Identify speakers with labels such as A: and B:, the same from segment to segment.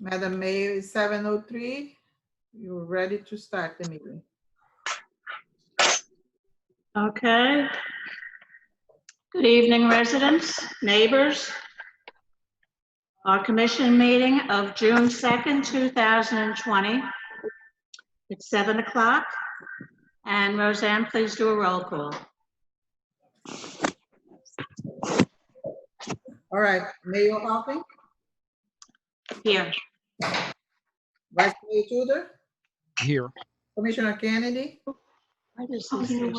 A: Madam Mayor, it's 7:03. You're ready to start the meeting.
B: Okay. Good evening, residents, neighbors. Our commission meeting of June 2nd, 2020. It's 7 o'clock. And Roseanne, please do a roll call.
A: All right, Mayor Hopping,
B: Here.
A: Vice Mayor Tudor,
C: Here.
A: Commissioner Kennedy,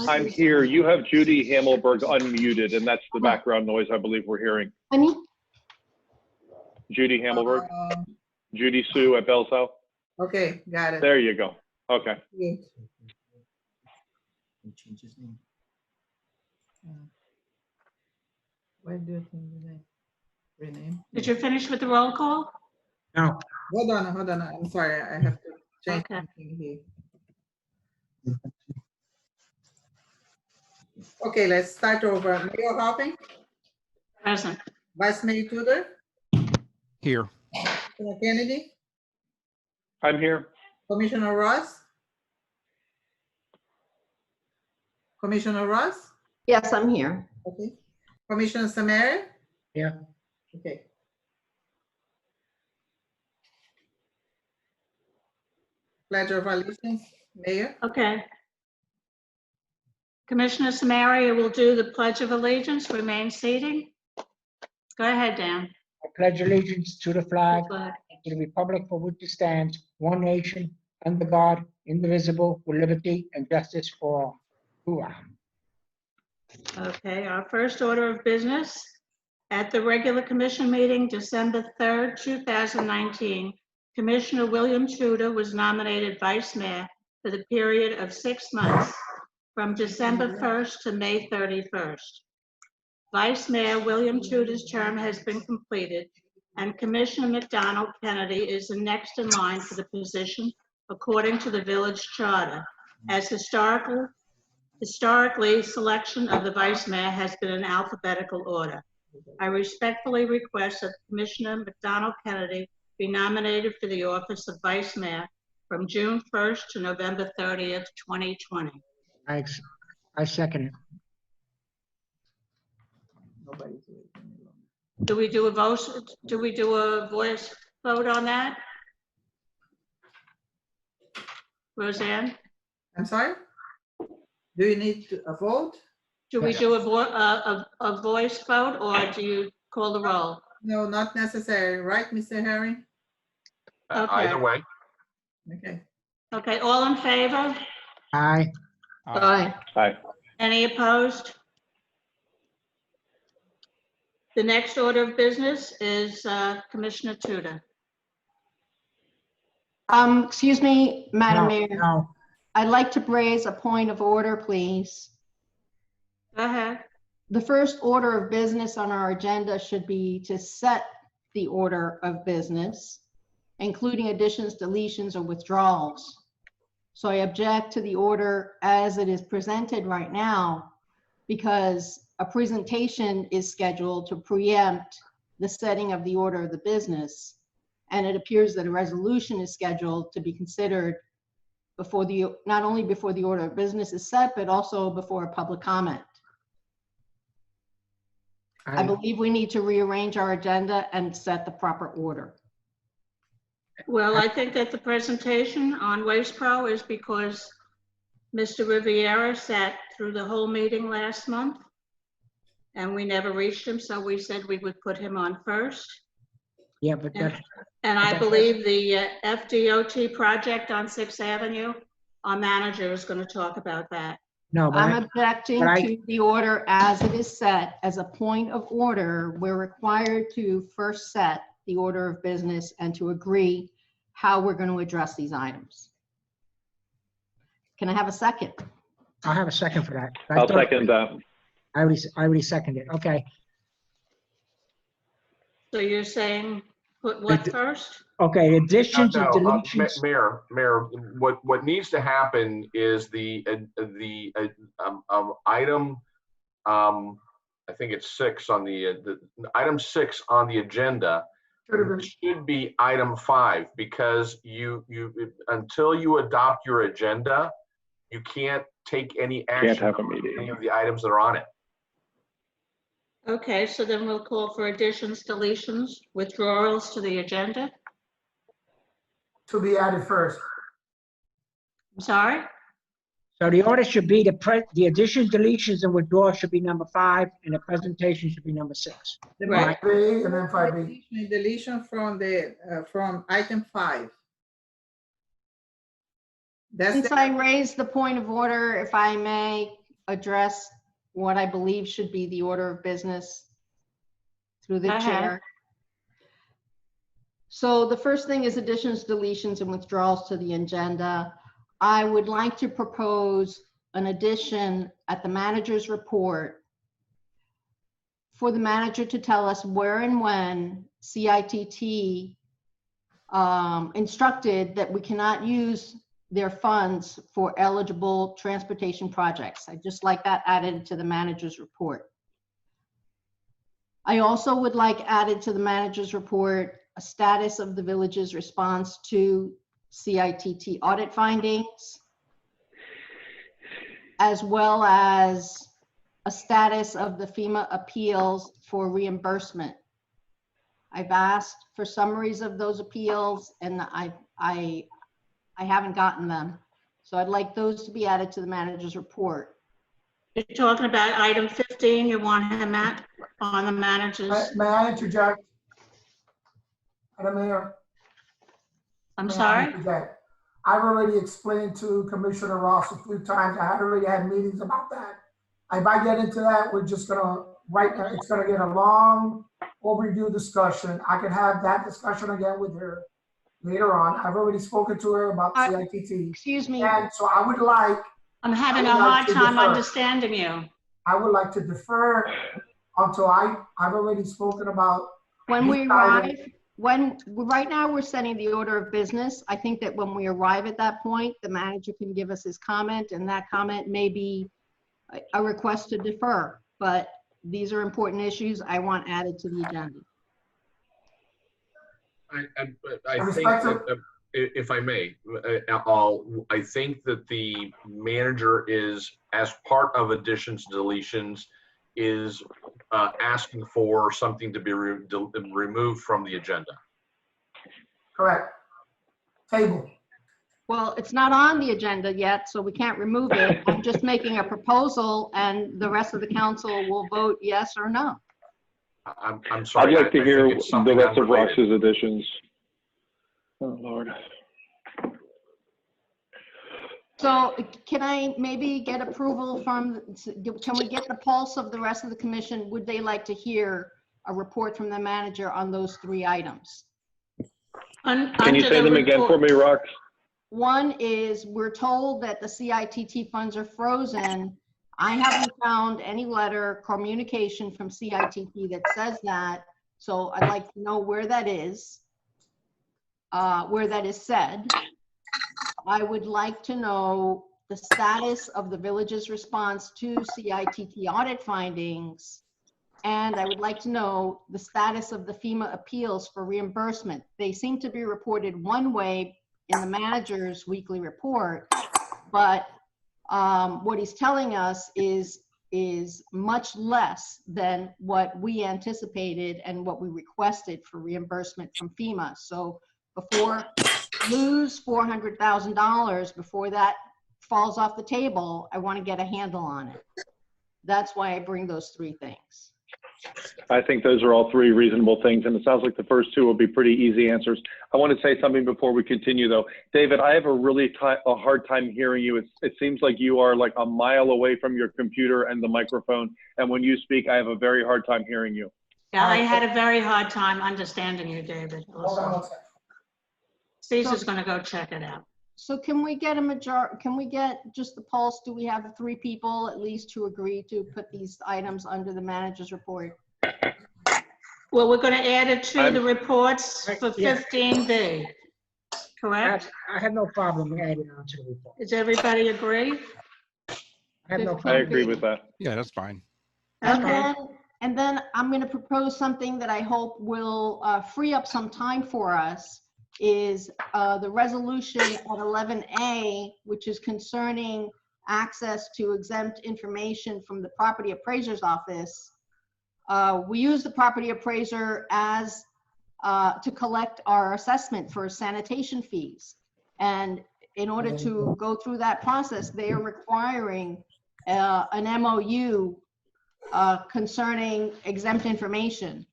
D: I'm here. You have Judy Hammelberg unmuted, and that's the background noise I believe we're hearing.
E: Honey?
D: Judy Hammelberg, Judy Sue at Bell's House.
A: okay, got it.
D: There you go. Okay.
A: Yeah.
C: Change his name.
A: Why do you think the name? Rename?
B: Did you finish with the roll call?
C: No.
A: Hold on. I'm sorry, I have to change
B: Okay.
A: something here. Okay, let's start over. Mayor Hopping,
B: Present.
A: Vice Mayor Tudor,
C: Here.
A: Commissioner Kennedy,
D: I'm here.
A: Commissioner Ross. Commissioner Ross,
E: Yes, I'm here.
A: okay. Commissioner Samara,
C: Yeah.
A: okay. Pledge of allegiance, Mayor.
B: Okay. Commissioner Samaria will do the Pledge of Allegiance. Remain seated. Go ahead, Dan.
F: I pledge allegiance to the flag,
B: Flag.
F: to the republic for which it stands, one nation, under God, indivisible, with liberty and justice for all. Hoorah.
B: Okay, our first order of business. At the regular commission meeting, December 3rd, 2019, Commissioner William Tudor was nominated vice mayor for the period of 6 months, from December 1st to May 31st. Vice Mayor William Tudor's term has been completed, and Commissioner McDonald Kennedy is the next in line for the position according to the village charter. As historically, selection of the vice mayor has been in alphabetical order. I respectfully request that Commissioner McDonald Kennedy be nominated for the office of vice mayor from June 1st to November 30th, 2020.
F: I second it.
A: Nobody's waiting any longer.
B: Do we do a vote? Do we do a voice vote on that? Roseanne,
A: I'm sorry? Do you need a vote?
B: do we do a voice vote, or do you call the roll?
A: No, not necessary, right, Mr. Harry?
B: Okay.
G: Either way.
A: Okay.
B: Okay, all in favor?
F: Aye.
E: Aye.
D: Hi.
B: Any opposed? The next order of business is Commissioner Tudor.
E: Excuse me, Madam
F: No,
E: Mayor,
F: no.
E: I'd like to raise a point of order, please.
B: Go ahead.
E: The first order of business on our agenda should be to set the order of business, including additions, deletions, or withdrawals. So I object to the order as it is presented right now, because a presentation is scheduled to preempt the setting of the order of the business. And it appears that a resolution is scheduled to be considered before not only before the order of business is set, but also before a public comment. I believe we need to rearrange our agenda and set the proper order.
B: Well, I think that the presentation on Waste Pro is because Mr. Riviera sat through the whole meeting last month, and we never reached him, so we said we would put him on first.
F: Yeah, but that,
B: And I
F: Okay.
B: believe the FDOT project on 6th Avenue, our manager is going to talk about that.
F: no, but
E: I'm objecting
F: but I-
E: to the order as it is set. As a point of order, we're required to first set the order of business and to agree how we're going to address these items. Can I have a second?
F: I'll have a second for that.
D: I'll second that.
F: I already seconded it. Okay.
B: So you're saying put what first?
F: Okay, additions and
G: No,
F: deletions.
G: Mayor, what needs to happen is the item, I think it's 6 on the item 6 on the agenda it should be item 5, because until you adopt your agenda, you can't take any action
D: have a
G: on
D: meeting.
G: any of the items that are on it.
B: Okay, so then we'll call for additions, deletions, withdrawals to the agenda.
H: To be added first.
B: I'm sorry?
F: So the order should be the additions, deletions, and withdrawals should be number 5, and the presentation should be number 6.
B: Right.
H: 5A and then 5B.
A: Deletion from the, from item 5. That's
E: Since
A: the,
E: I raised the point of order, if I may address what I believe should be the order of business through the
B: Go ahead.
E: chair. So the first thing is additions, deletions, and withdrawals to the agenda. I would like to propose an addition at the manager's report for the manager to tell us where and when CITT instructed that we cannot use their funds for eligible transportation projects. I'd just like that added to the manager's report. I also would like added to the manager's report a status of the village's response to CITT audit findings, as well as a status of the FEMA appeals for reimbursement. I've asked for summaries of those appeals and I haven't gotten them. So I'd like those to be added to the manager's report.
B: You're talking about item 15, you want him at, on the manager's,
H: May I interject? Madam Mayor?
B: I'm
H: May I
B: sorry?
H: interject? I've already explained to Commissioner Ross a few times. I had already had meetings about that. If I get into that, we're just gonna, right now, it's gonna get a long overdue discussion. I can have that discussion again with her later on. I've already spoken to her about CITT.
E: Excuse me,
H: And so I would like
B: I'm having a
H: I would like
B: hard
H: to
B: time
H: defer.
B: understanding you.
H: to defer until I've already spoken about.
E: when we
H: this item.
E: arrive, right now we're setting the order of business. I think that when we arrive at that point, the manager can give us his comment, and that comment may be a request to defer, but these are important issues I want added to the agenda.
G: I think that, if I may, I think that the manager is, as part of additions, deletions, is asking for something to be removed from the agenda.
H: Correct. Table.
E: Well, it's not on the agenda yet, so we can't remove it. I'm just making a proposal, and the rest of the council will vote yes or no.
G: I'm sorry.
D: I'd like to
G: I
D: hear
G: think it's
D: the
G: something
D: rest of
G: unrelated.
D: Rox's additions. Oh, Lord.
E: So can I maybe get approval from, can we get the pulse of the rest of the commission? Would they like to hear a report from the manager on those 3 items?
D: Can you say them again for me, Rox?
E: One is, we're told that the CITT funds are frozen. I haven't found any letter, communication from CITT that says that. So I'd like to know where that is said. I would like to know the status of the village's response to CITT audit findings. And I would like to know the status of the FEMA appeals for reimbursement. They seem to be reported one way in the manager's weekly report, but what he's telling us is much less than what we anticipated and what we requested for reimbursement from FEMA. So before lose $400,000, before that falls off the table, I want to get a handle on it. That's why I bring those 3 things.
D: I think those are all 3 reasonable things, and it sounds like the first 2 will be pretty easy answers. I want to say something before we continue, though. David, I have a hard time hearing you. It seems like you are like a mile away from your computer and the microphone, and when you speak, I have a very hard time hearing you.
B: Yeah, I had a very hard time understanding you, David.
H: Hold on one second.
B: Caesar's gonna go check it out.
E: So can we get can we get just the pulse? Do we have 3 people at least who agree to put these items under the manager's report?
B: Well, we're gonna add it to the reports for
F: Yeah.
B: 15B, correct?
F: I have no problem adding on to the report.
B: Does everybody agree?
F: I have no
D: I
F: problem.
D: agree with that.
C: Yeah, that's fine.
E: And
B: Okay.
E: And then I'm going to propose something that I hope will free up some time for us, is the resolution at 11A, which is concerning access to exempt information from the property appraiser's office. We use the property appraiser as to collect our assessment for sanitation fees. And in order to go through that process, they are requiring an MOU concerning exempt information.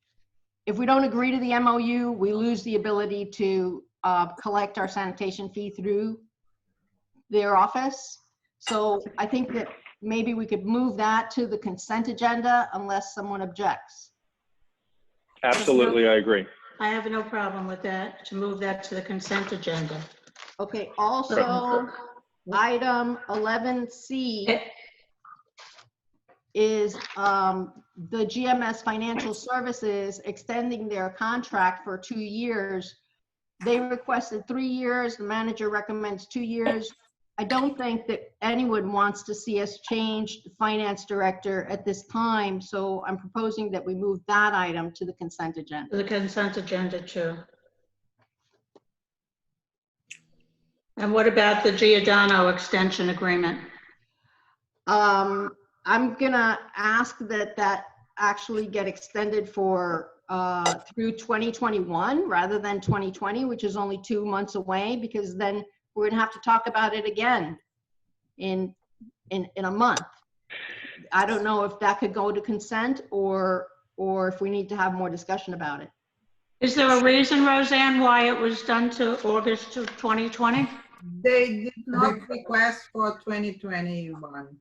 E: If we don't agree to the MOU, we lose the ability to collect our sanitation fee through their office. So I think that maybe we could move that to the consent agenda unless someone objects.
D: Absolutely, I agree.
B: I have no problem with that, to move that to the consent agenda.
E: Okay, also, item 11C is the GMS Financial Services extending their contract for 2 years. They requested 3 years, the manager recommends 2 years. I don't think that anyone wants to see us change the finance director at this time, so I'm proposing that we move that item to the consent agenda.
B: The consent agenda too. And what about the Giordano extension agreement?
E: I'm gonna ask that that actually get extended for through 2021 rather than 2020, which is only 2 months away, because then we're gonna have to talk about it again in a month. I don't know if that could go to consent or if we need to have more discussion about it.
B: Is there a reason, Roseanne, why it was done to August of 2020?
A: They did not request for 2021.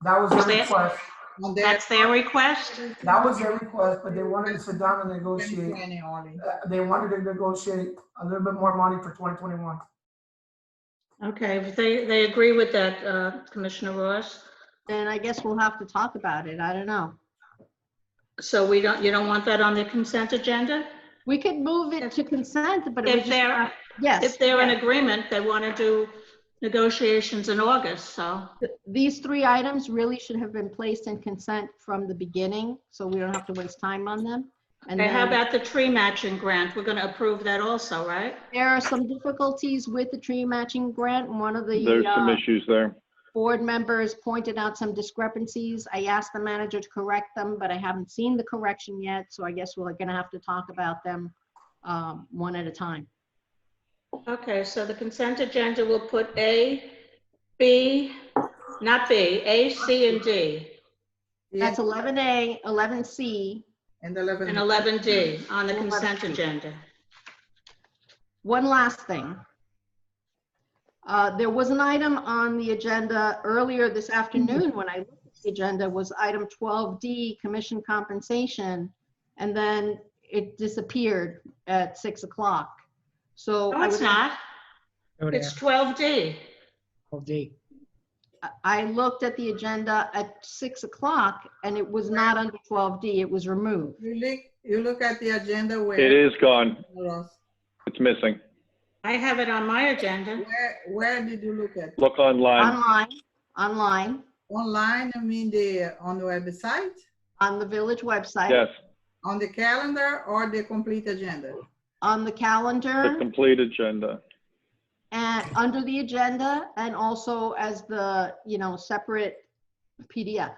H: That was their request.
A: On their
B: That's their request?
H: That was their request, but they wanted to sit down and negotiate.
A: 2020 only.
H: They wanted to negotiate a little bit more money for 2021.
B: Okay, if they agree with that, Commissioner Ross.
E: Then I guess we'll have to talk about it. I don't know.
B: So you don't want that on the consent agenda?
E: We could move it to consent, but it would
B: If they're,
E: yes.
B: if they're in
E: yes.
B: agreement, they want to do negotiations in August, so.
E: These 3 items really should have been placed in consent from the beginning, so we don't have to waste time on them. And
B: Okay, how
E: then
B: about the tree matching grant? We're going to approve that also, right?
E: there are some difficulties with the tree matching grant. One of
D: There's some
E: the
D: issues there.
E: board members pointed out some discrepancies. I asked the manager to correct them, but I haven't seen the correction yet, so I guess we're gonna have to talk about them one at a time.
B: Okay, so the consent agenda will put A, B, not B, A, C, and D,
E: That's 11A, 11C.
A: And 11.
B: and 11D on the consent agenda.
E: One last thing. There was an item on the agenda earlier this afternoon when I looked at the agenda, was item 12D, commission compensation, and then it disappeared at 6 o'clock. So
B: No, it's not.
F: Go there.
B: It's 12D.
F: Oh, D.
E: I looked at the agenda at 6 o'clock and it was not under 12D, it was removed.
A: You look at the agenda where.
D: It is gone.
A: Ross,
D: It's missing.
B: I have it on my agenda.
A: Where did you look at?
D: Look online.
E: Online,
A: Online, I mean on the website,
E: on the village website.
D: Yes,
A: on the calendar, or the complete agenda?
E: On the
D: the
E: calendar
D: complete agenda.
E: and under the agenda, and also as the, separate PDF.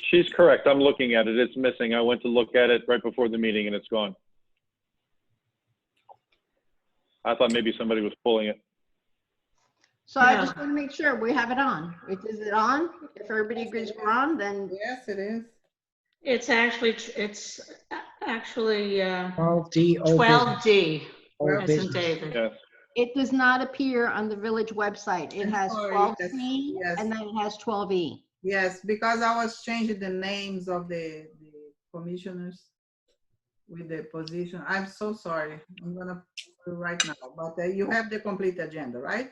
D: She's correct. I'm looking at it. It's missing. I went to look at it right before the meeting and it's gone. I thought maybe somebody was pulling it.
E: So I just want to make sure we have it on. Is it on? If everybody agrees we're on, then
A: Yes, it is.
B: It's actually
F: 12D. old
B: 12D,
F: Old
B: as in
F: business.
B: David.
D: Yes.
E: it does not appear on the village website. It
A: I'm
E: has
A: sorry,
E: 12C
A: yes.
E: and then it has 12E.
A: Yes, because I was changing the names of the commissioners with the position. I'm so sorry. I'm gonna do it right now, but you have the complete agenda, right?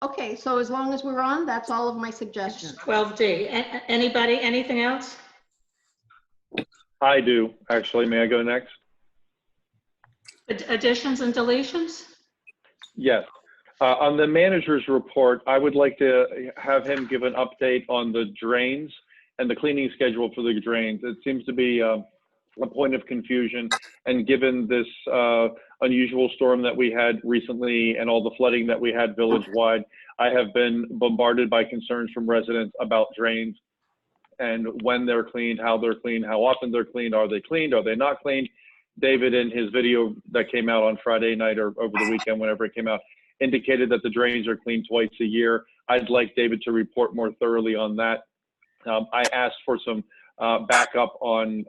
E: Okay, so as long as we're on, that's all of my
B: It's
E: suggestions.
B: 12D. Anybody, anything else?
D: I do, actually. May I go next?
B: Additions and deletions?
D: Yes. On the manager's report, I would like to have him give an update on the drains and the cleaning schedule for the drains. It seems to be a point of confusion. And given this unusual storm that we had recently and all the flooding that we had village-wide, I have been bombarded by concerns from residents about drains and when they're cleaned, how often they're cleaned, are they not cleaned? David, in his video that came out on Friday night or over the weekend, whenever it came out, indicated that the drains are cleaned twice a year. I'd like David to report more thoroughly on that. I asked for some backup on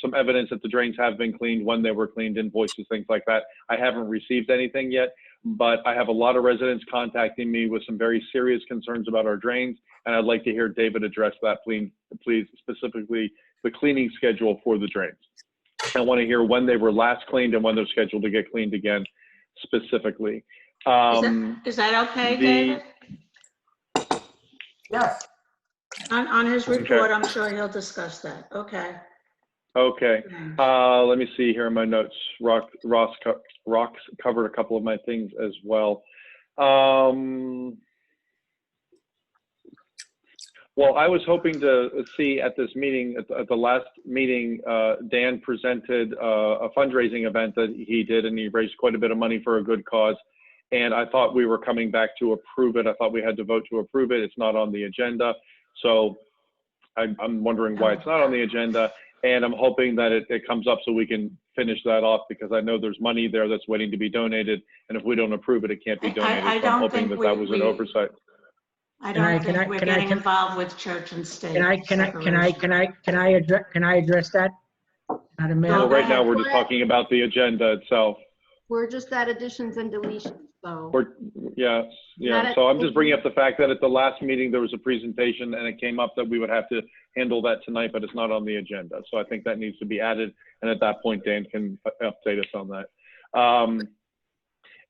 D: some evidence that the drains have been cleaned, when they were cleaned, invoices, things like that. I haven't received anything yet, but I have a lot of residents contacting me with some very serious concerns about our drains, and I'd like to hear David address that, please, specifically the cleaning schedule for the drains. I want to hear when they were last cleaned and when they're scheduled to get cleaned again, specifically.
B: Is that okay, David?
H: Yes.
B: On his report, I'm sure he'll discuss that. Okay.
D: Okay.
B: Thanks.
D: Let me see here in my notes. Ross covered a couple of my things as well. Well, I was hoping to see at this meeting, at the last meeting, Dan presented a fundraising event that he did, and he raised quite a bit of money for a good cause. And I thought we were coming back to approve it. I thought we had to vote to approve it. It's not on the agenda. So I'm wondering why it's not on the agenda. And I'm hoping that it comes up so we can finish that off, because I know there's money there that's waiting to be donated. And if we don't approve it, it can't be donated. So I'm hoping that was an oversight.
B: I don't think we're getting involved with church and state.
F: Can I address that? Madam Mayor?
D: Well, right now we're just talking about the agenda itself.
E: We're just at additions and deletions, so.
D: Yeah. So I'm just bringing up the fact that at the last meeting, there was a presentation and it came up that we would have to handle that tonight, but it's not on the agenda. So I think that needs to be added. And at that point, Dan can update us on that.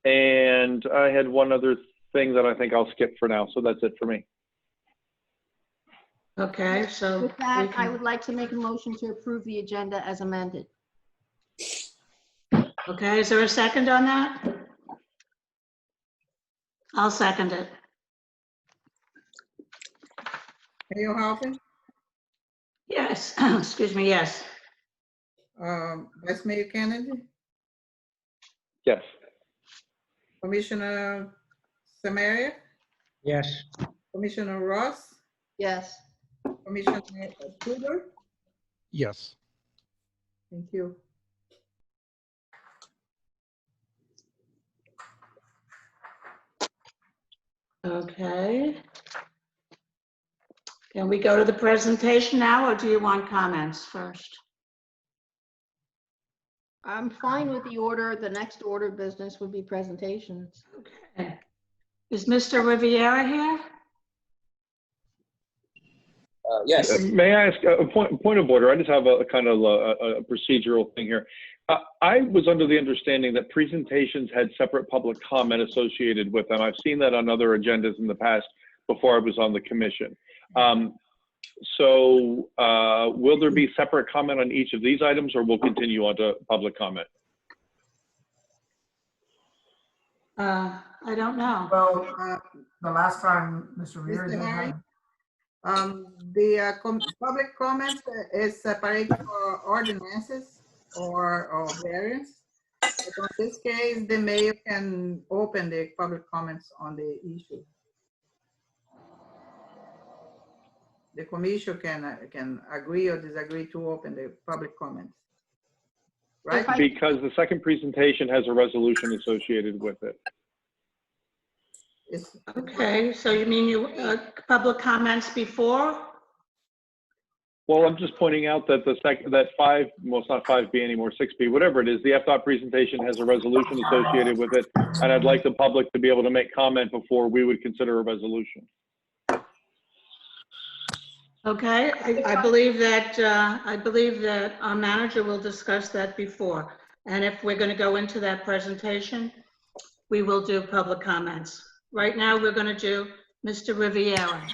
D: And I had one other thing that I think I'll skip for now. So that's it for me.
B: Okay, so
E: With that, I would like to make a motion to approve the agenda as amended.
B: okay, is there a second on that? I'll second it.
A: Mayor Halpin,
B: Yes, excuse me, yes.
A: Vice Mayor Kennedy,
D: Yes.
A: Commissioner Samaria,
F: Yes.
A: Commissioner Ross,
E: Yes.
A: Commissioner Tudor.
C: Yes.
A: Thank you.
B: Okay. Can we go to the presentation now, or do you want comments first?
E: I'm fine with the order. The next order of business would be presentations.
B: Okay. Is Mr. Riviera here?
I: Yes.
D: May I ask a point of order? I just have a kind of a procedural thing here. I was under the understanding that presentations had separate public comment associated with them. I've seen that on other agendas in the past before I was on the commission. So will there be separate comment on each of these items, or we'll continue on to public comment?
B: I don't know.
H: Well, the last time Mr. Reardon
A: Mr. Harry?
H: had,
A: The public comments is separated for ordinances or variance. But in this case, the mayor can open the public comments on the issue. The commission can agree or disagree to open the public comments. Right?
D: Because the second presentation has a resolution associated with it.
A: It's,
B: Okay, so you mean you, public comments before?
D: Well, I'm just pointing out that that well, it's not 5B anymore, 6B, whatever it is, the FDOT presentation has a resolution associated with it, and I'd like the public to be able to make comment before we would consider a resolution.
B: Okay, I believe that our manager will discuss that before. And if we're going to go into that presentation, we will do public comments. Right now, we're going to do Mr. Riviera.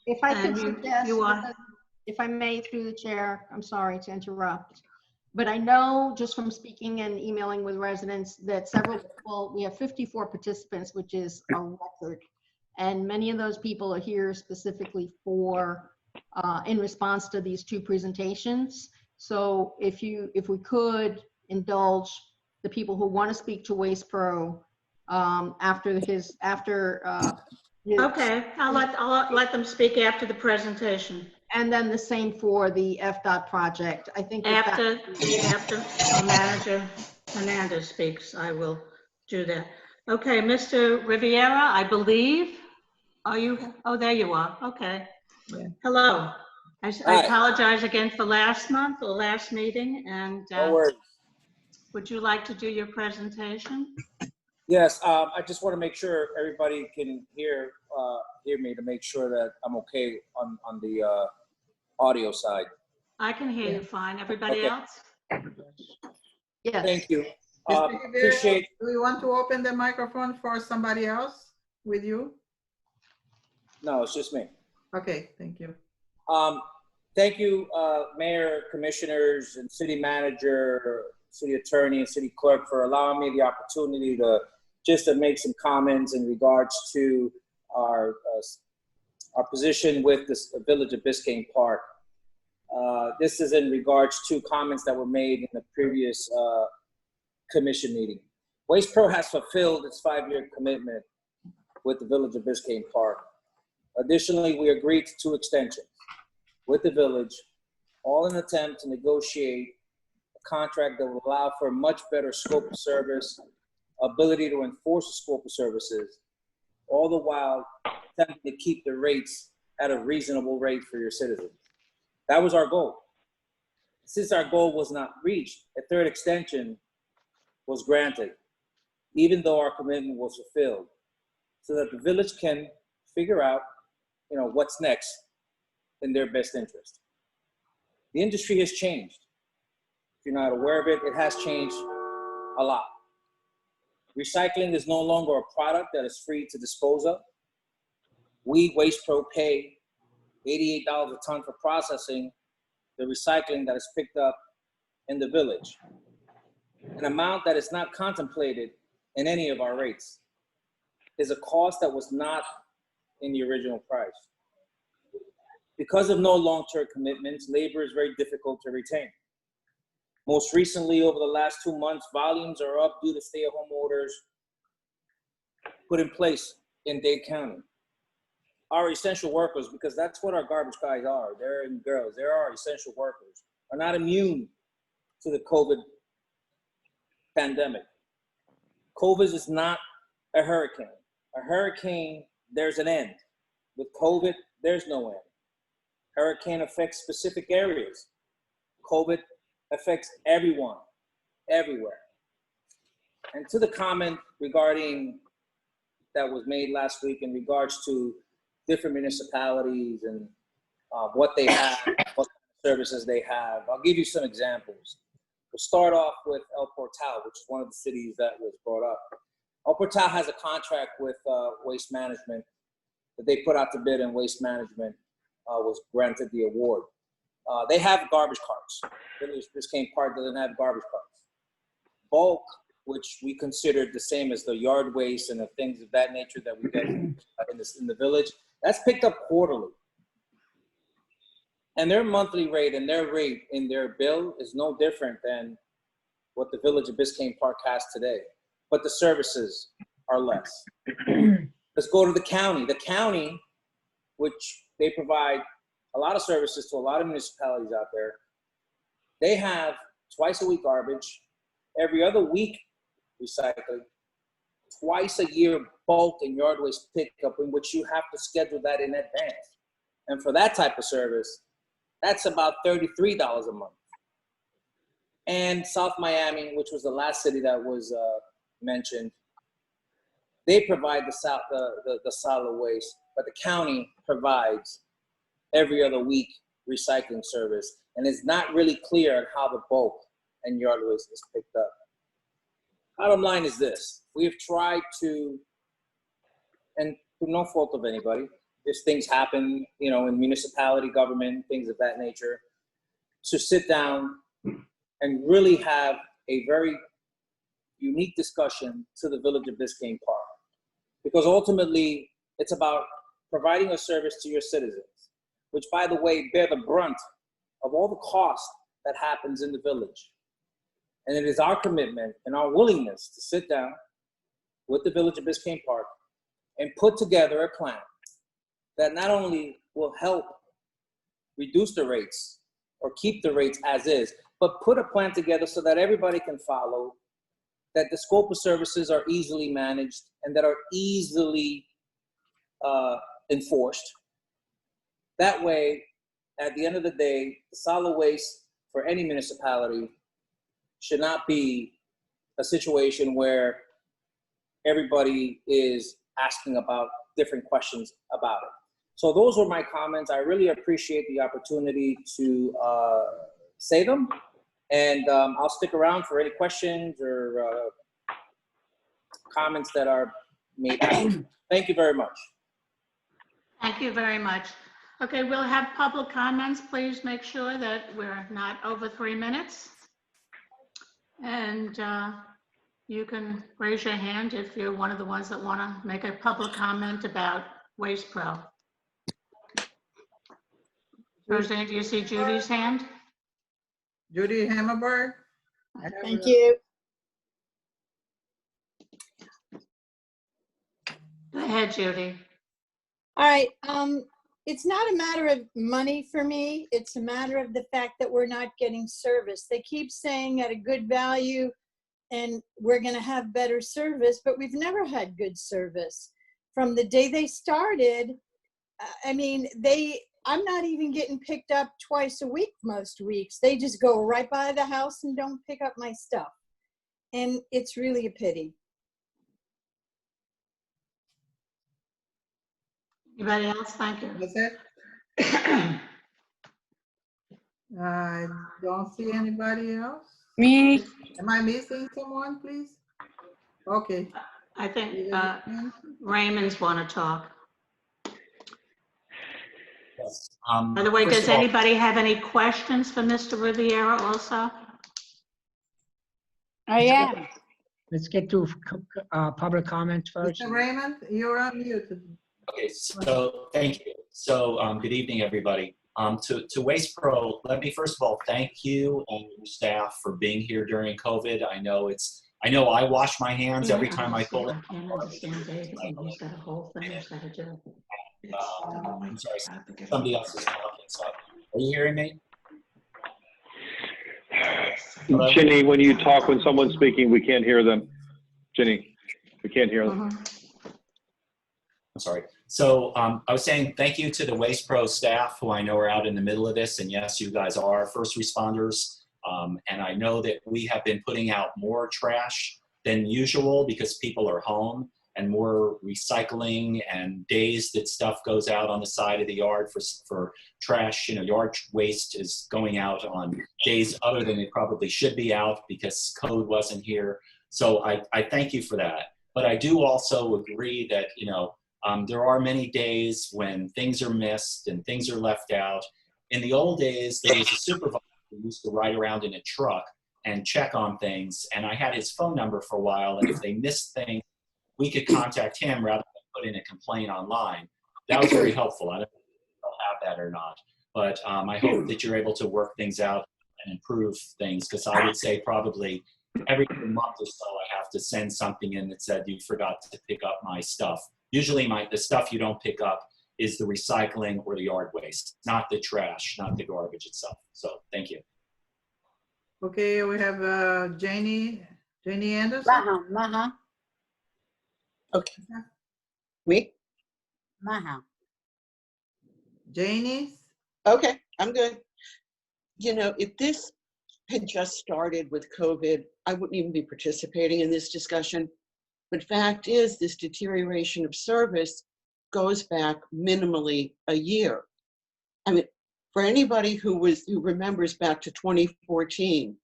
E: If I could
B: And
E: suggest,
B: you are-
E: if I may, through the chair, I'm sorry to interrupt. But I know just from speaking and emailing with residents that several people, we have 54 participants, which is a record. And many of those people are here specifically for in response to these two presentations. So if we could indulge the people who want to speak to Waste Pro after his.
B: Okay, I'll let them speak after the presentation.
E: And then the same for the FDOT project. I think that
B: After the manager Hernandez speaks, I will do that. Okay, Mr. Riviera, I believe. Are you? Oh, there you are. Okay.
A: Yeah.
B: Hello. I
I: Hi.
B: apologize again for last month or last meeting, and
I: No worries.
B: would you like to do your presentation?
I: Yes, I just want to make sure everybody can hear me to make sure that I'm okay on the audio side.
B: I can hear you fine. Everybody
I: Okay.
B: else?
E: yes.
I: Thank you.
A: Mr. Rivera,
I: Appreciate.
A: do you want to open the microphone for somebody else with you?
I: No, it's just me.
A: Okay, thank you.
I: Thank you, Mayor, Commissioners, and City Manager, City Attorney, and City Clerk for allowing me the opportunity to make some comments in regards to our position with this Village of Biscayne Park. This is in regards to comments that were made in the previous commission meeting. Waste Pro has fulfilled its 5-year commitment with the Village of Biscayne Park. Additionally, we agreed to 2 extensions with the village, all in an attempt to negotiate a contract that will allow for a much better scope of service, ability to enforce the scope of services, all the while attempting to keep the rates at a reasonable rate for your citizens. That was our goal. Since our goal was not reached, a 3rd extension was granted, even though our commitment was fulfilled, so that the village can figure out, what's next in their best interest. The industry has changed. If you're not aware of it, it has changed a lot. Recycling is no longer a product that is free to dispose of. We, Waste Pro, pay $88 a ton for processing the recycling that is picked up in the village, an amount that is not contemplated in any of our rates. Is a cost that was not in the original price. Because of no long-term commitments, labor is very difficult to retain. Most recently, over the last 2 months, volumes are up due to stay-at-home orders put in place in Dade County. Our essential workers, because that's what our garbage guys are, and girls, they're our essential workers, are not immune to the COVID pandemic. COVID is not a hurricane. A hurricane, there's an end. With COVID, there's no end. Hurricane affects specific areas. COVID affects everyone, everywhere. And to the comment regarding that was made last week in regards to different municipalities and what they have, what services they have, I'll give you some examples. We'll start off with El Portal, which is one of the cities that was brought up. El Portal has a contract with Waste Management that they put out to bid, and Waste Management was granted the award. They have garbage carts. Biscayne Park doesn't have garbage carts. Bulk, which we considered the same as the yard waste and the things of that nature that we get in the village, that's picked up quarterly. And their monthly rate and their rate in their bill is no different than what the Village of Biscayne Park has today. But the services are less. Let's go to the county. The county, which they provide a lot of services to a lot of municipalities out there, they have twice a week garbage, every other week recycling, twice a year bulk and yard waste pickup, in which you have to schedule that in advance. And for that type of service, that's about $33 a month. And South Miami, which was the last city that was mentioned, they provide the solid waste, but the county provides every other week recycling service. And it's not really clear on how the bulk and yard waste is picked up. Bottom line is this: we've tried to, and through no fault of anybody, there's things happen, in municipality, government, things of that nature, to sit down and really have a very unique discussion to the Village of Biscayne Park. Because ultimately, it's about providing a service to your citizens. which, by the way, bear the brunt of all the cost that happens in the village. And it is our commitment and our willingness to sit down with the Village of Biscayne Park and put together a plan that not only will help reduce the rates or keep the rates as is, but put a plan together so that everybody can follow, that the scope of services are easily managed and that are easily enforced. That way, at the end of the day, the solid waste for any municipality should not be a situation where everybody is asking about different questions about it. So those were my comments. I really appreciate the opportunity to say them. And I'll stick around for any questions or comments that are made. Thank you very much.
B: Thank you very much. Okay, we'll have public comments. Please make sure that we're not over 3 minutes. And you can raise your hand if you're one of the ones that want to make a public comment about Waste Pro. Roseanne, do you see Judy's hand?
A: Judy Hammerberg.
J: Thank you.
B: Go ahead, Judy.
J: All right. It's not a matter of money for me. It's a matter of the fact that we're not getting service. They keep saying at a good value and we're going to have better service, but we've never had good service. From the day they started, I mean, I'm not even getting picked up twice a week most weeks. They just go right by the house and don't pick up my stuff. And it's really a pity.
B: Anybody else? Thank you.
A: That's it? I don't see anybody else.
J: Me?
A: Am I missing someone, please? Okay.
B: I think Raymond's want to talk.
K: Yes.
B: By the way,
K: First
B: does
K: of all,
B: anybody have any questions for Mr. Riviera also?
J: I am.
F: Let's get to public comments first.
A: Mr. Raymond, you're on mute.
K: okay, so thank you. So good evening, everybody. To Waste Pro, let me first of all thank you and your staff for being here during COVID. I know I wash my hands every time I pull it.
B: I can't understand David, and he's got a whole thing he's got to do.
K: I'm sorry, somebody else is talking. So, are you hearing me? Hello?
D: Ginny, when you talk, when someone's speaking, we can't hear them. Ginny, we can't hear them.
K: I'm sorry. So I was saying thank you to the Waste Pro staff who I know are out in the middle of this. And yes, you guys are first responders. And I know that we have been putting out more trash than usual because people are home, and more recycling and days that stuff goes out on the side of the yard for trash. You know, yard waste is going out on days other than it probably should be out because code wasn't here. So I thank you for that. But I do also agree that, you know, there are many days when things are missed and things are left out. In the old days, there was a supervisor who used to ride around in a truck and check on things. And I had his phone number for a while. And if they missed things, we could contact him rather than put in a complaint online. That was very helpful. I don't know if they'll have that or not. But I hope that you're able to work things out and improve things, because I would say probably every month or so I have to send something in that said you forgot to pick up my stuff. Usually the stuff you don't pick up is the recycling or the yard waste, not the trash, not the garbage itself. So thank you.
A: Okay, we have Janie Anderson.
J: Maha.
L: Okay. Me?
J: Maha.
A: Janie.
L: Okay, I'm good. You know, if this had just started with COVID, I wouldn't even be participating in this discussion. But fact is, this deterioration of service goes back minimally a year. I mean, for anybody who remembers back to 2014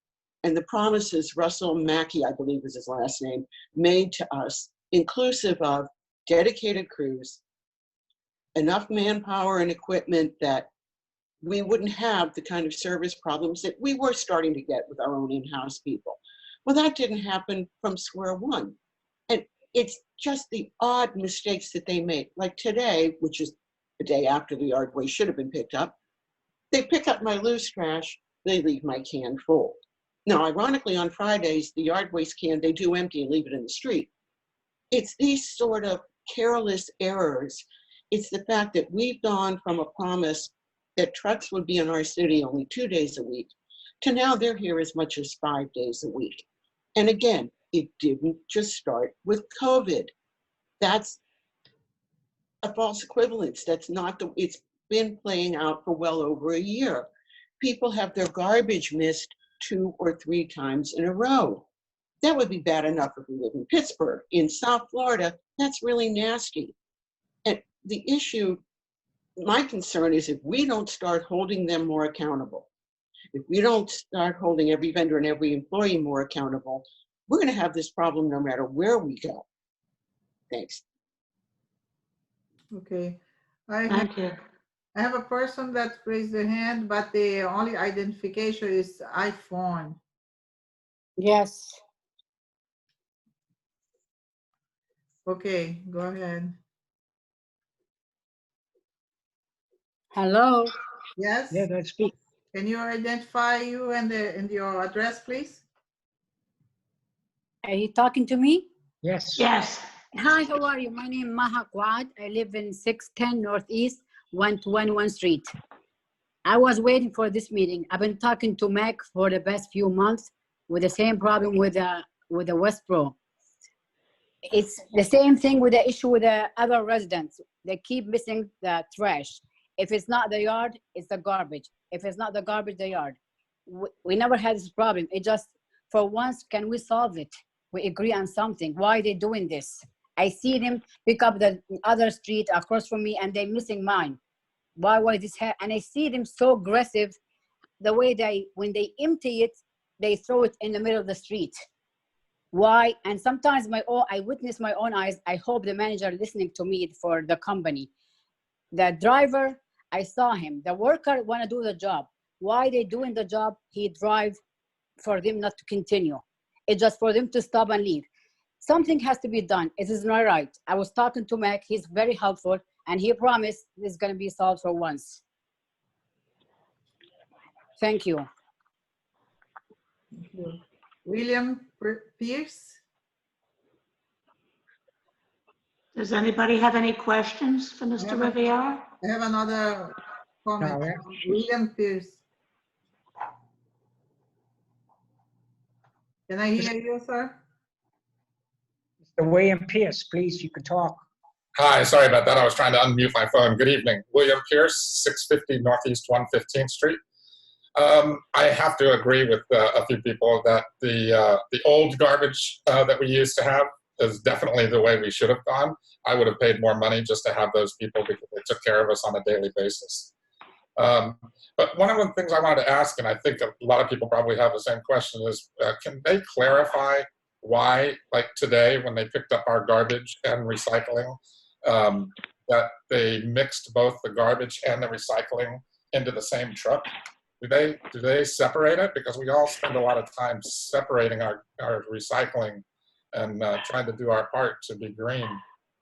L: and the promises Russell Mackey, I believe is his last name, made to us, inclusive of dedicated crews, enough manpower and equipment that we wouldn't have the kind of service problems that we were starting to get with our own in-house people. Well, that didn't happen from square one. And it's just the odd mistakes that they make. Like today, which is the day after the yard waste should have been picked up. They pick up my loose trash, they leave my can full. Now, ironically, on Fridays, the yard waste can, they do empty and leave it in the street. It's these sort of careless errors. It's the fact that we've gone from a promise that trucks would be in our city only 2 days a week to now they're here as much as 5 days a week. And again, it didn't just start with COVID. That's a false equivalence. That's not the, it's been playing out for well over a year. People have their garbage missed 2 or 3 times in a row. That would be bad enough if we live in Pittsburgh. In South Florida, that's really nasty. And the issue, my concern is if we don't start holding them more accountable, if we don't start holding every vendor and every employee more accountable, we're going to have this problem no matter where we go. Thanks.
A: Okay.
B: Thank you.
A: I have a person that raised their hand, but the only identification is iPhone.
M: Yes.
A: Okay, go ahead.
M: Hello.
A: Yes?
F: Yeah, let's speak.
A: Can you identify you and your address, please?
M: Are you talking to me?
F: Yes.
B: Yes.
M: Hi, how are you? My name is Maha Quad. I live in 610 Northeast 121 Street. I was waiting for this meeting. I've been talking to Mac for the past few months with the same problem with the West Pro. It's the same thing with the issue with the other residents. They keep missing the trash. If it's not the yard, it's the garbage. If it's not the garbage, the yard. We never had this problem. It just, for once, can we solve it? We agree on something. Why are they doing this? I see them pick up the other street across from me and they're missing mine. Why this happen? And I see them so aggressive, the way when they empty it, they throw it in the middle of the street. Why? And sometimes I witness my own eyes. I hope the manager listening to me for the company. The driver, I saw him. The worker want to do the job. Why they doing the job? He drive for them not to continue. It's just for them to stop and leave. Something has to be done. It is not right. I was talking to Mac. He's very helpful, and he promised this is going to be solved for once. Thank you.
A: Thank you. William Pierce?
B: Does anybody have any questions for Mr. Riviera?
A: I have another comment.
F: No,
A: William Pierce. Can I hear you, sir?
F: Mr. William Pierce, please, you can talk.
N: Hi, sorry about that. I was trying to unmute my phone. Good evening. William Pierce, 650 Northeast 115th Street. I have to agree with a few people that the old garbage that we used to have is definitely the way we should have gone. I would have paid more money just to have those people because they took care of us on a daily basis. But one of the things I wanted to ask, and I think a lot of people probably have the same question, is can they clarify why, like today, when they picked up our garbage and recycling, that they mixed both the garbage and the recycling into the same truck? Do they separate it? Because we all spend a lot of time separating our recycling and trying to do our part to be green,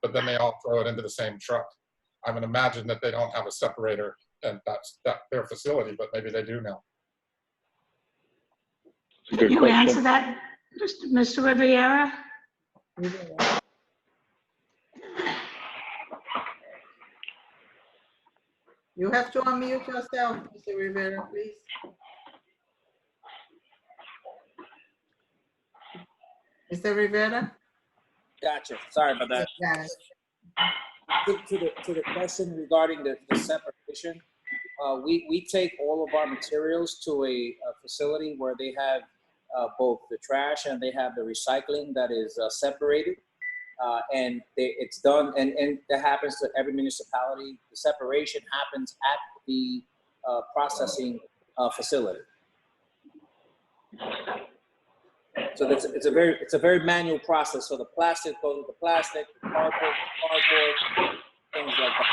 N: but then they all throw it into the same truck. I would imagine that they don't have a separator and that's their facility, but maybe they do now.
B: Can you answer that, Mr. Riviera?
A: You have to unmute yourself, Mr. Rivera, please. Mr. Rivera?
I: Gotcha. Sorry about that.
A: Yeah.
I: To the question regarding the separation, we take all of our materials to a facility where they have both the trash and they have the recycling that is separated. And it's done, and that happens to every municipality. The separation happens at the processing facility. So it's a very manual process. So the plastic goes with the plastic, the cardboard, things like that.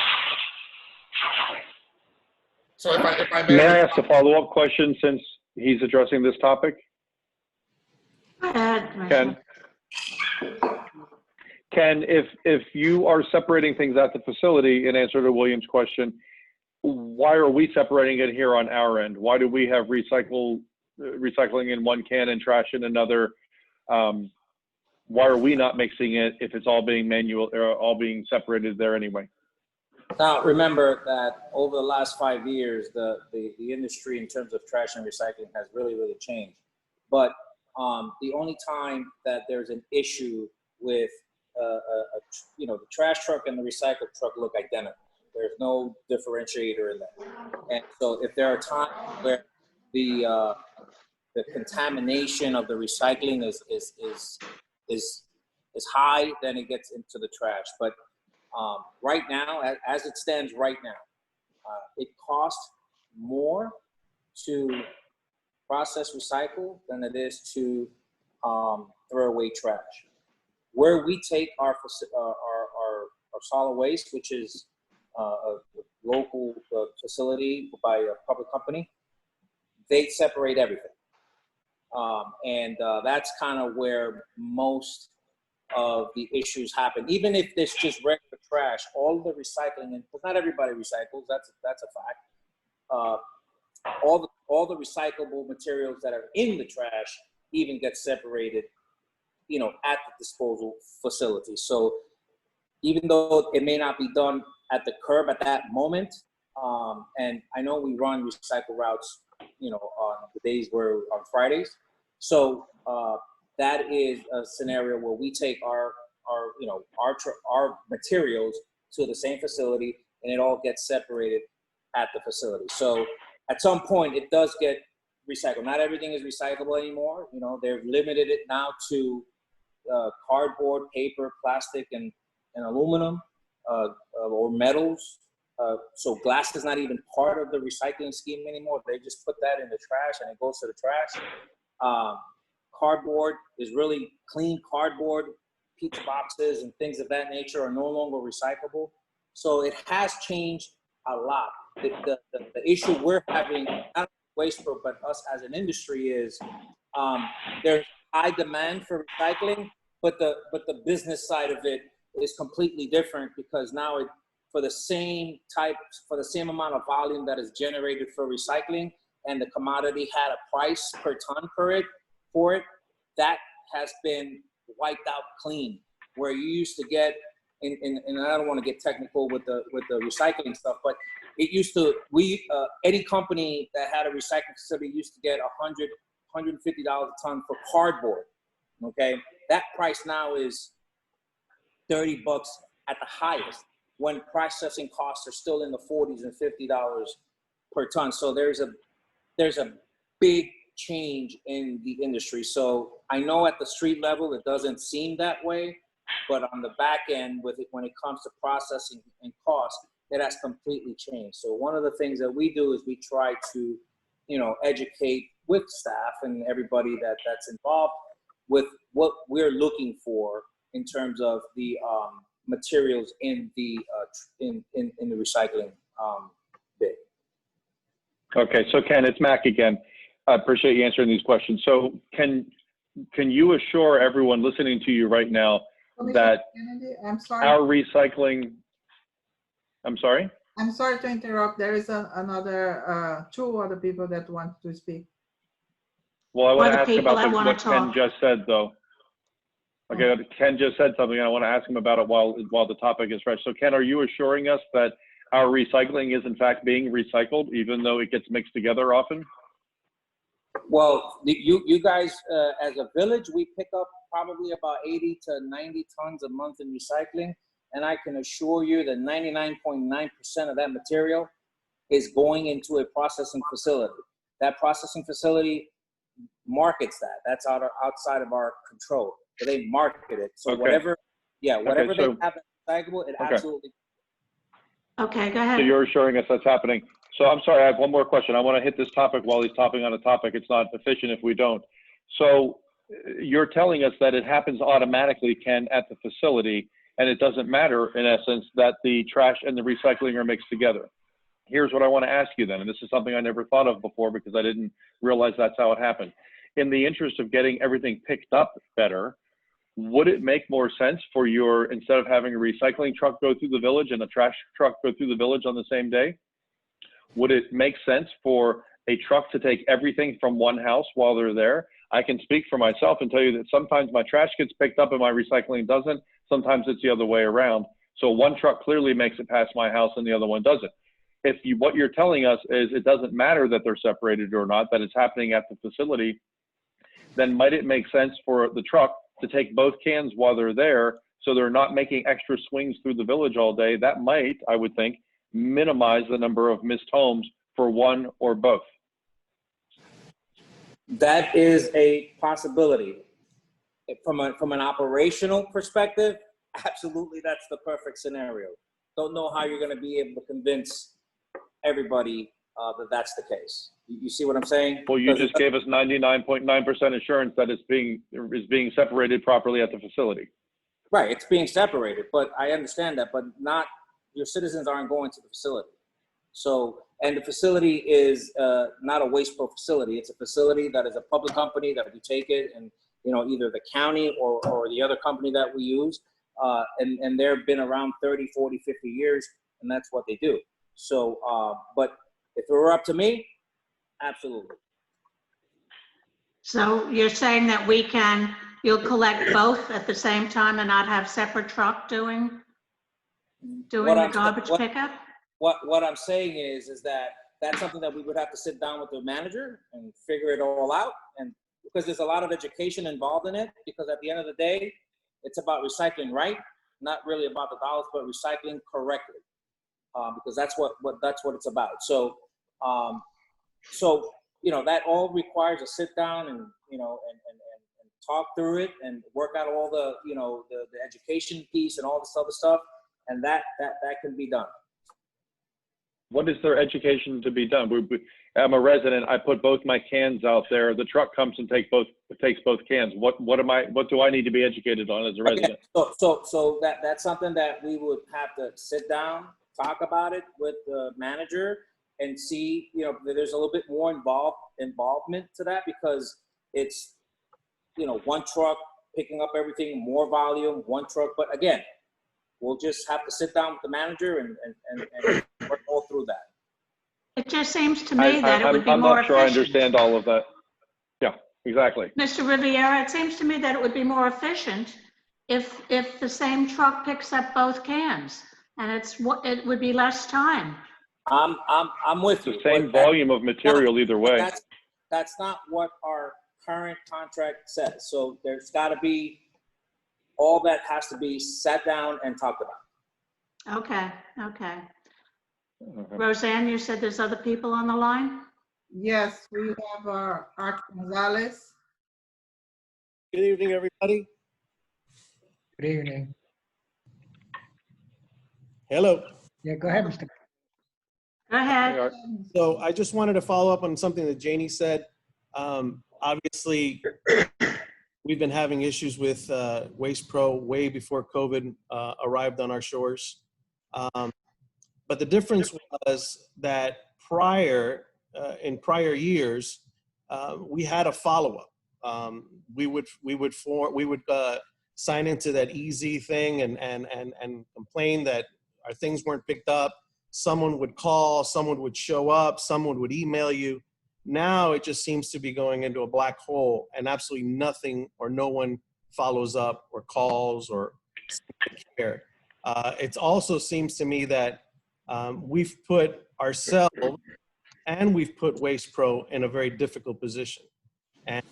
N: So if I
D: may I ask a follow-up question since he's addressing this topic?
B: Go ahead,
D: Ken? Ken, if you are separating things at the facility, in answer to William's question, why are we separating it here on our end? Why do we have recycling in one can and trash in another? Why are we not mixing it if it's all being manual or all being separated there anyway?
I: Now, remember that over the last 5 years, the industry in terms of trash and recycling has really, really changed. But the only time that there's an issue with, the trash truck and the recycle truck look identical. There's no differentiator in that. And so if there are times where the contamination of the recycling is high, then it gets into the trash. But right now, as it stands right now, it costs more to process recycle than it is to throw away trash. Where we take our solid waste, which is a local facility by a public company, they separate everything. That's kind of where most of the issues happen. Even if it's just regular trash, all the recycling, and not everybody recycles, that's a fact. All the recyclable materials that are in the trash even get separated, at the disposal facility. So even though it may not be done at the curb at that moment, and I know we run recycle routes, on the days where on Fridays. So that is a scenario where we take our materials to the same facility, and it all gets separated at the facility. So at some point, it does get recycled. Not everything is recyclable anymore. They've limited it now to cardboard, paper, plastic, and aluminum, or metals. So glass is not even part of the recycling scheme anymore. They just put that in the trash and it goes to the trash. Cardboard is really clean cardboard. Pizza boxes and things of that nature are no longer recyclable. So it has changed a lot. The issue we're having, not Waste Pro, but us as an industry, is there's high demand for recycling, but the business side of it is completely different, because now for the same amount of volume that is generated for recycling, and the commodity had a price per ton for it, that has been wiped out clean. Where you used to get, and I don't want to get technical with the recycling stuff, but it used to, any company that had a recycling facility used to get $150 a ton for cardboard. Okay, that price now is $30 at the highest, when processing costs are still in the $40s and $50 per ton. So there's a big change in the industry. So I know at the street level it doesn't seem that way, but on the back end when it comes to processing and cost, it has completely changed. So one of the things that we do is we try to, educate with staff and everybody that's involved with what we're looking for in terms of the materials in the recycling bit.
D: Okay, so Ken, it's Mac again. I appreciate you answering these questions. So can you assure everyone listening to you right now that
A: I'm sorry.
D: our recycling, I'm sorry?
A: I'm sorry to interrupt. There is another, two other people that want to speak.
D: Well, I want to ask about what
B: talk.
D: Ken just said, though. Okay, Ken just said something, and I want to ask him about it while the topic is fresh. So Ken, are you assuring us that our recycling is in fact being recycled, even though it gets mixed together often?
I: Well, you guys, as a village, we pick up probably about 80 to 90 tons a month in recycling. And I can assure you that 99.9% of that material is going into a processing facility. That processing facility markets that. That's outside of our control. So they market it. So whatever they have in recyclable, it absolutely.
B: Okay, go ahead.
D: So you're assuring us that's happening. So I'm sorry, I have one more question. I want to hit this topic while he's topping on a topic. It's not efficient if we don't. So you're telling us that it happens automatically, Ken, at the facility, and it doesn't matter, in essence, that the trash and the recycling are mixed together. Here's what I want to ask you then, and this is something I never thought of before because I didn't realize that's how it happened. In the interest of getting everything picked up better, would it make more sense for instead of having a recycling truck go through the village and a trash truck go through the village on the same day, would it make sense for a truck to take everything from one house while they're there? I can speak for myself and tell you that sometimes my trash gets picked up and my recycling doesn't. Sometimes it's the other way around. So one truck clearly makes it past my house and the other one doesn't. What you're telling us is it doesn't matter that they're separated or not, that it's happening at the facility, then might it make sense for the truck to take both cans while they're there so they're not making extra swings through the village all day? That might, I would think, minimize the number of missed homes for one or both.
I: That is a possibility. From an operational perspective, absolutely, that's the perfect scenario. Don't know how you're going to be able to convince everybody that that's the case. You see what I'm saying?
D: Well, you just gave us 99.9% assurance that it's being separated properly at the facility.
I: Right, it's being separated, but I understand that, but not, your citizens aren't going to the facility. So, and the facility is not a Waste Pro facility. It's a facility that is a public company that we take it, and either the county or the other company that we use, and they've been around 30, 40, 50 years, and that's what they do. So, but if it were up to me, absolutely.
B: So you're saying that you'll collect both at the same time and not have separate truck doing the garbage pickup?
I: What I'm saying is that that's something that we would have to sit down with the manager and figure it all out. And because there's a lot of education involved in it, because at the end of the day, it's about recycling right, not really about the dollars, but recycling correctly, because that's what it's about. So, that all requires a sit down and talk through it and work out all the the education piece and all this other stuff, and that can be done.
D: What is their education to be done? I'm a resident. I put both my cans out there. The truck comes and takes both cans. What do I need to be educated on as a resident?
I: So that's something that we would have to sit down, talk about it with the manager, and see. There's a little bit more involvement to that, because it's one truck picking up everything, more volume, one truck. But again, we'll just have to sit down with the manager and work all through that.
B: It just seems to me that it would be
D: I'm
B: more
D: not sure
B: efficient.
D: I understand all of that. Yeah, exactly.
B: Mr. Riviera, it seems to me that it would be more efficient if the same truck picks up both cans, and it would be less time.
I: I'm with you.
D: The same volume of material either way.
I: That's not what our current contract says. So there's got to be, all that has to be sat down and talked about.
B: Okay. Roseanne, you said there's other people on the line?
A: Yes, we have Art Gonzalez.
O: Good evening, everybody.
F: Good evening.
O: Hello.
F: Yeah, go ahead, Mr.
B: Go ahead.
O: So I just wanted to follow up on something that Janie said. Obviously, we've been having issues with Waste Pro way before COVID arrived on our shores. But the difference was that in prior years, we had a follow-up. We would sign into that easy thing and complain that our things weren't picked up. Someone would call, someone would show up, someone would email you. Now it just seems to be going into a black hole, and absolutely nothing or no one follows up or calls or care. It also seems to me that we've put ourselves and we've put Waste Pro in a very difficult position. And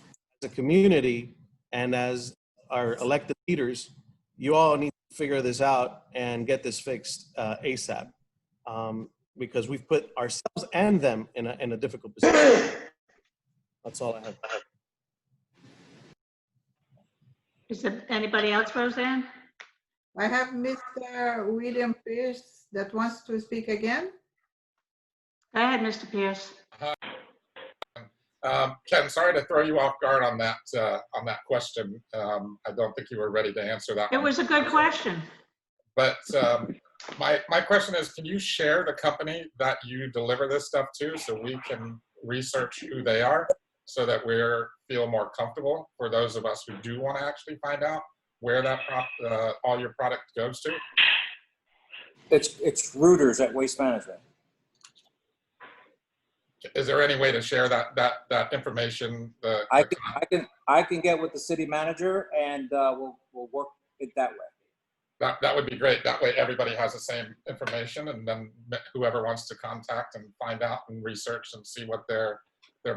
O: as a community and as our elected leaders, you all need to figure this out and get this fixed ASAP. Because we've put ourselves and them in a difficult position. That's all I have.
B: Is there anybody else, Roseanne?
A: I have Mr. William Pierce that wants to speak again.
B: Go ahead, Mr. Pierce.
N: Ken, sorry to throw you off guard on that question. I don't think you were ready to answer that.
B: It was a good question.
N: But my question is, can you share the company that you deliver this stuff to so we can research who they are so that we feel more comfortable for those of us who do want to actually find out where that all your product goes to?
I: It's routers at Waste Management.
N: Is there any way to share that information?
I: I can get with the city manager and we'll work it that way.
N: That would be great. That way everybody has the same information, and then whoever wants to contact and find out and research and see what their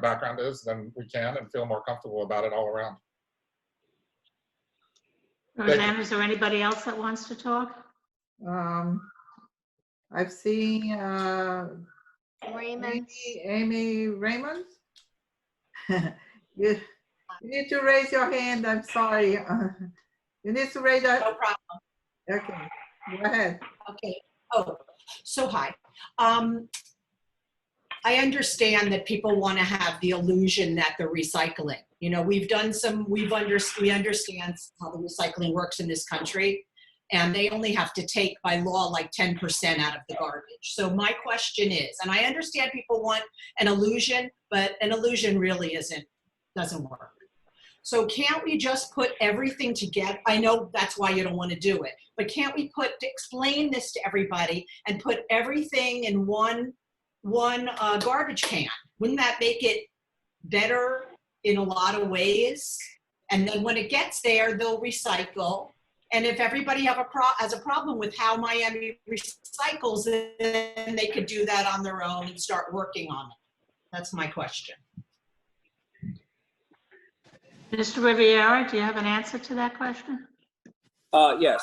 N: background is, then we can and feel more comfortable about it all around.
B: Roseanne, is there anybody else that wants to talk?
A: I've seen
P: Raymond.
A: Amy Raymond. you need to raise your hand. I'm sorry. You need to raise that.
Q: No problem.
A: Okay, go ahead.
Q: Okay. Oh, so hi. I understand that people want to have the illusion that they're recycling. You know, we understand how the recycling works in this country, and they only have to take by law like 10% out of the garbage. So my question is, and I understand people want an illusion, but an illusion really doesn't work. So can't we just put everything together? I know that's why you don't want to do it, but can't we explain this to everybody and put everything in one garbage can? Wouldn't that make it better in a lot of ways? And then when it gets there, they'll recycle. And if everybody has a problem with how Miami recycles, then they could do that on their own and start working on it. That's my question.
B: Mr. Riviera, do you have an answer to that question?
I: Yes.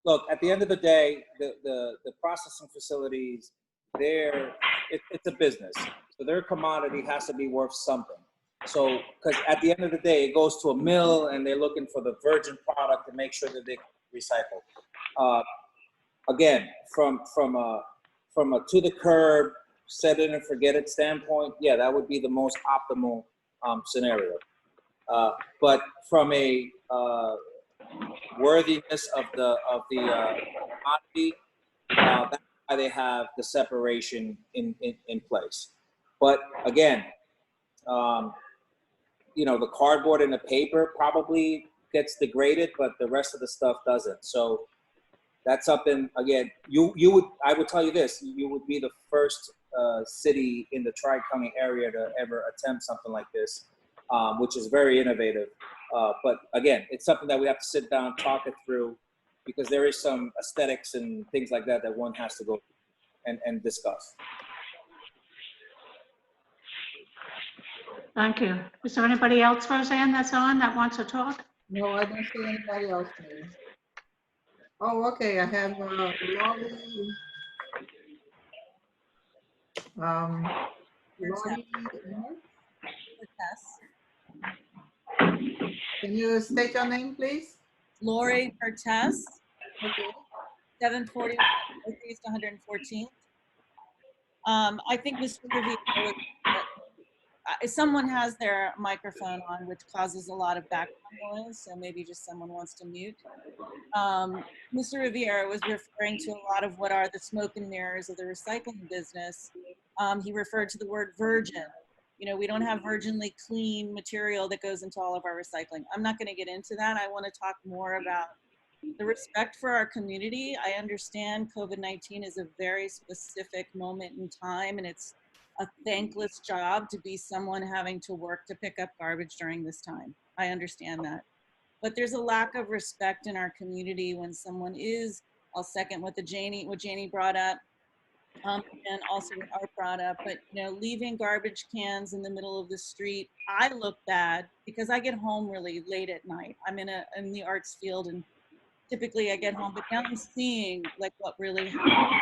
I: Look, at the end of the day, the processing facilities, it's a business. So their commodity has to be worth something. So, because at the end of the day, it goes to a mill and they're looking for the virgin product to make sure that they recycle. Again, from a to the curb, set it and forget it standpoint, yeah, that would be the most optimal scenario. But from a worthiness of the commodity, that's why they have the separation in place. But again, you know, the cardboard and the paper probably gets degraded, but the rest of the stuff doesn't. So that's something, again, I would tell you this, you would be the first city in the Tri-County area to ever attempt something like this, which is very innovative. But again, it's something that we have to sit down, talk it through, because there is some aesthetics and things like that one has to go and discuss.
B: Thank you. Is there anybody else, Roseanne, that's on that wants to talk?
A: No, I don't see anybody else. Please. Oh, okay. I have Lori. Lori. Can you state your name, please?
R: Lori Pertess.
A: Okay.
R: 740 Northeast 114th. I think Mr. Riviera, someone has their microphone on, which causes a lot of background noise, so maybe just someone wants to mute. Mr. Riviera was referring to a lot of what are the smoke and mirrors of the recycling business. He referred to the word virgin. You know, we don't have virginally clean material that goes into all of our recycling. I'm not going to get into that. I want to talk more about the respect for our community. I understand COVID-19 is a very specific moment in time, and it's a thankless job to be someone having to work to pick up garbage during this time. I understand that. But there's a lack of respect in our community when someone is, I'll second what Janie brought up, and also what Art brought up, but you know, leaving garbage cans in the middle of the street, I look bad because I get home really late at night. I'm in the arts field, and typically I get home, but now I'm seeing like what really happened.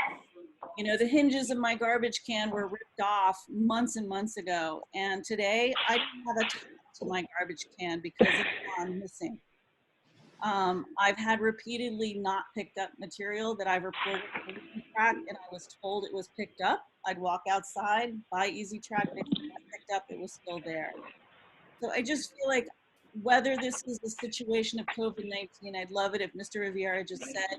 R: You know, the hinges of my garbage can were ripped off months and months ago, and today I didn't have a top to my garbage can because it's gone missing. I've had repeatedly not picked up material that I've reported to Easy Track, and I was told it was picked up. I'd walk outside, buy Easy Track, and if it got picked up, it was still there. So I just feel like whether this is a situation of COVID-19, I'd love it if Mr. Riviera just said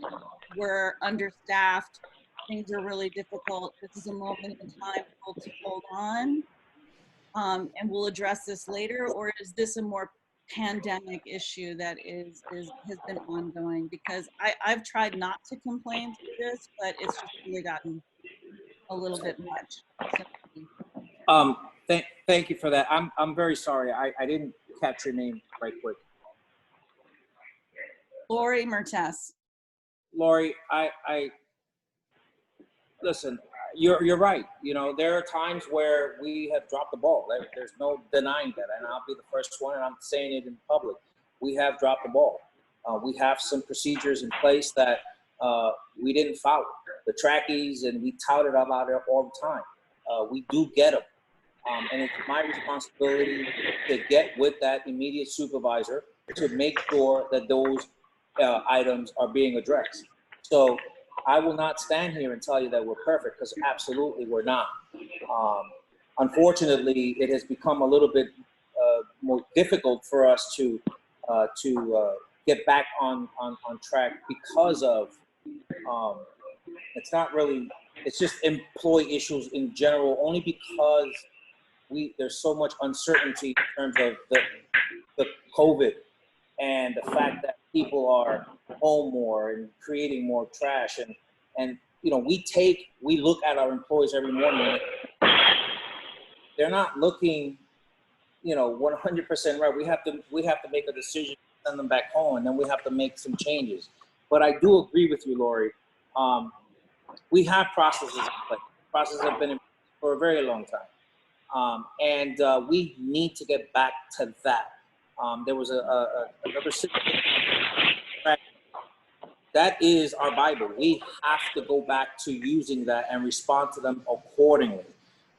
R: we're understaffed, things are really difficult. This is a moment in time to hold on, and we'll address this later. Or is this a more pandemic issue that has been ongoing, because I've tried not to complain through this, but it's just really gotten a little bit much. So,
I: Thank you for that. I'm very sorry. I didn't catch your name right quick.
R: Lori Mertes.
I: Lori, I listen, you're right. You know, there are times where we have dropped the ball. There's no denying that, and I'll be the first one, and I'm saying it in public. We have dropped the ball. We have some procedures in place that we didn't follow. The trackies, and we tout it about it all the time. We do get them, and it's my responsibility to get with that immediate supervisor to make sure that those items are being addressed. So I will not stand here and tell you that we're perfect, because absolutely we're not. Unfortunately, it has become a little bit more difficult for us to get back on track because of, it's not really, it's just employee issues in general, only because there's so much uncertainty in terms of the COVID and the fact that people are home more and creating more trash, and you know, we look at our employees every morning. They're not looking, you know, 100% right. We have to make a decision, send them back home, and then we have to make some changes. But I do agree with you, Lori. We have processes in place. Processes have been in place for a very long time, and we need to get back to that. There was another situation. That is our Bible. We have to go back to using that and respond to them accordingly.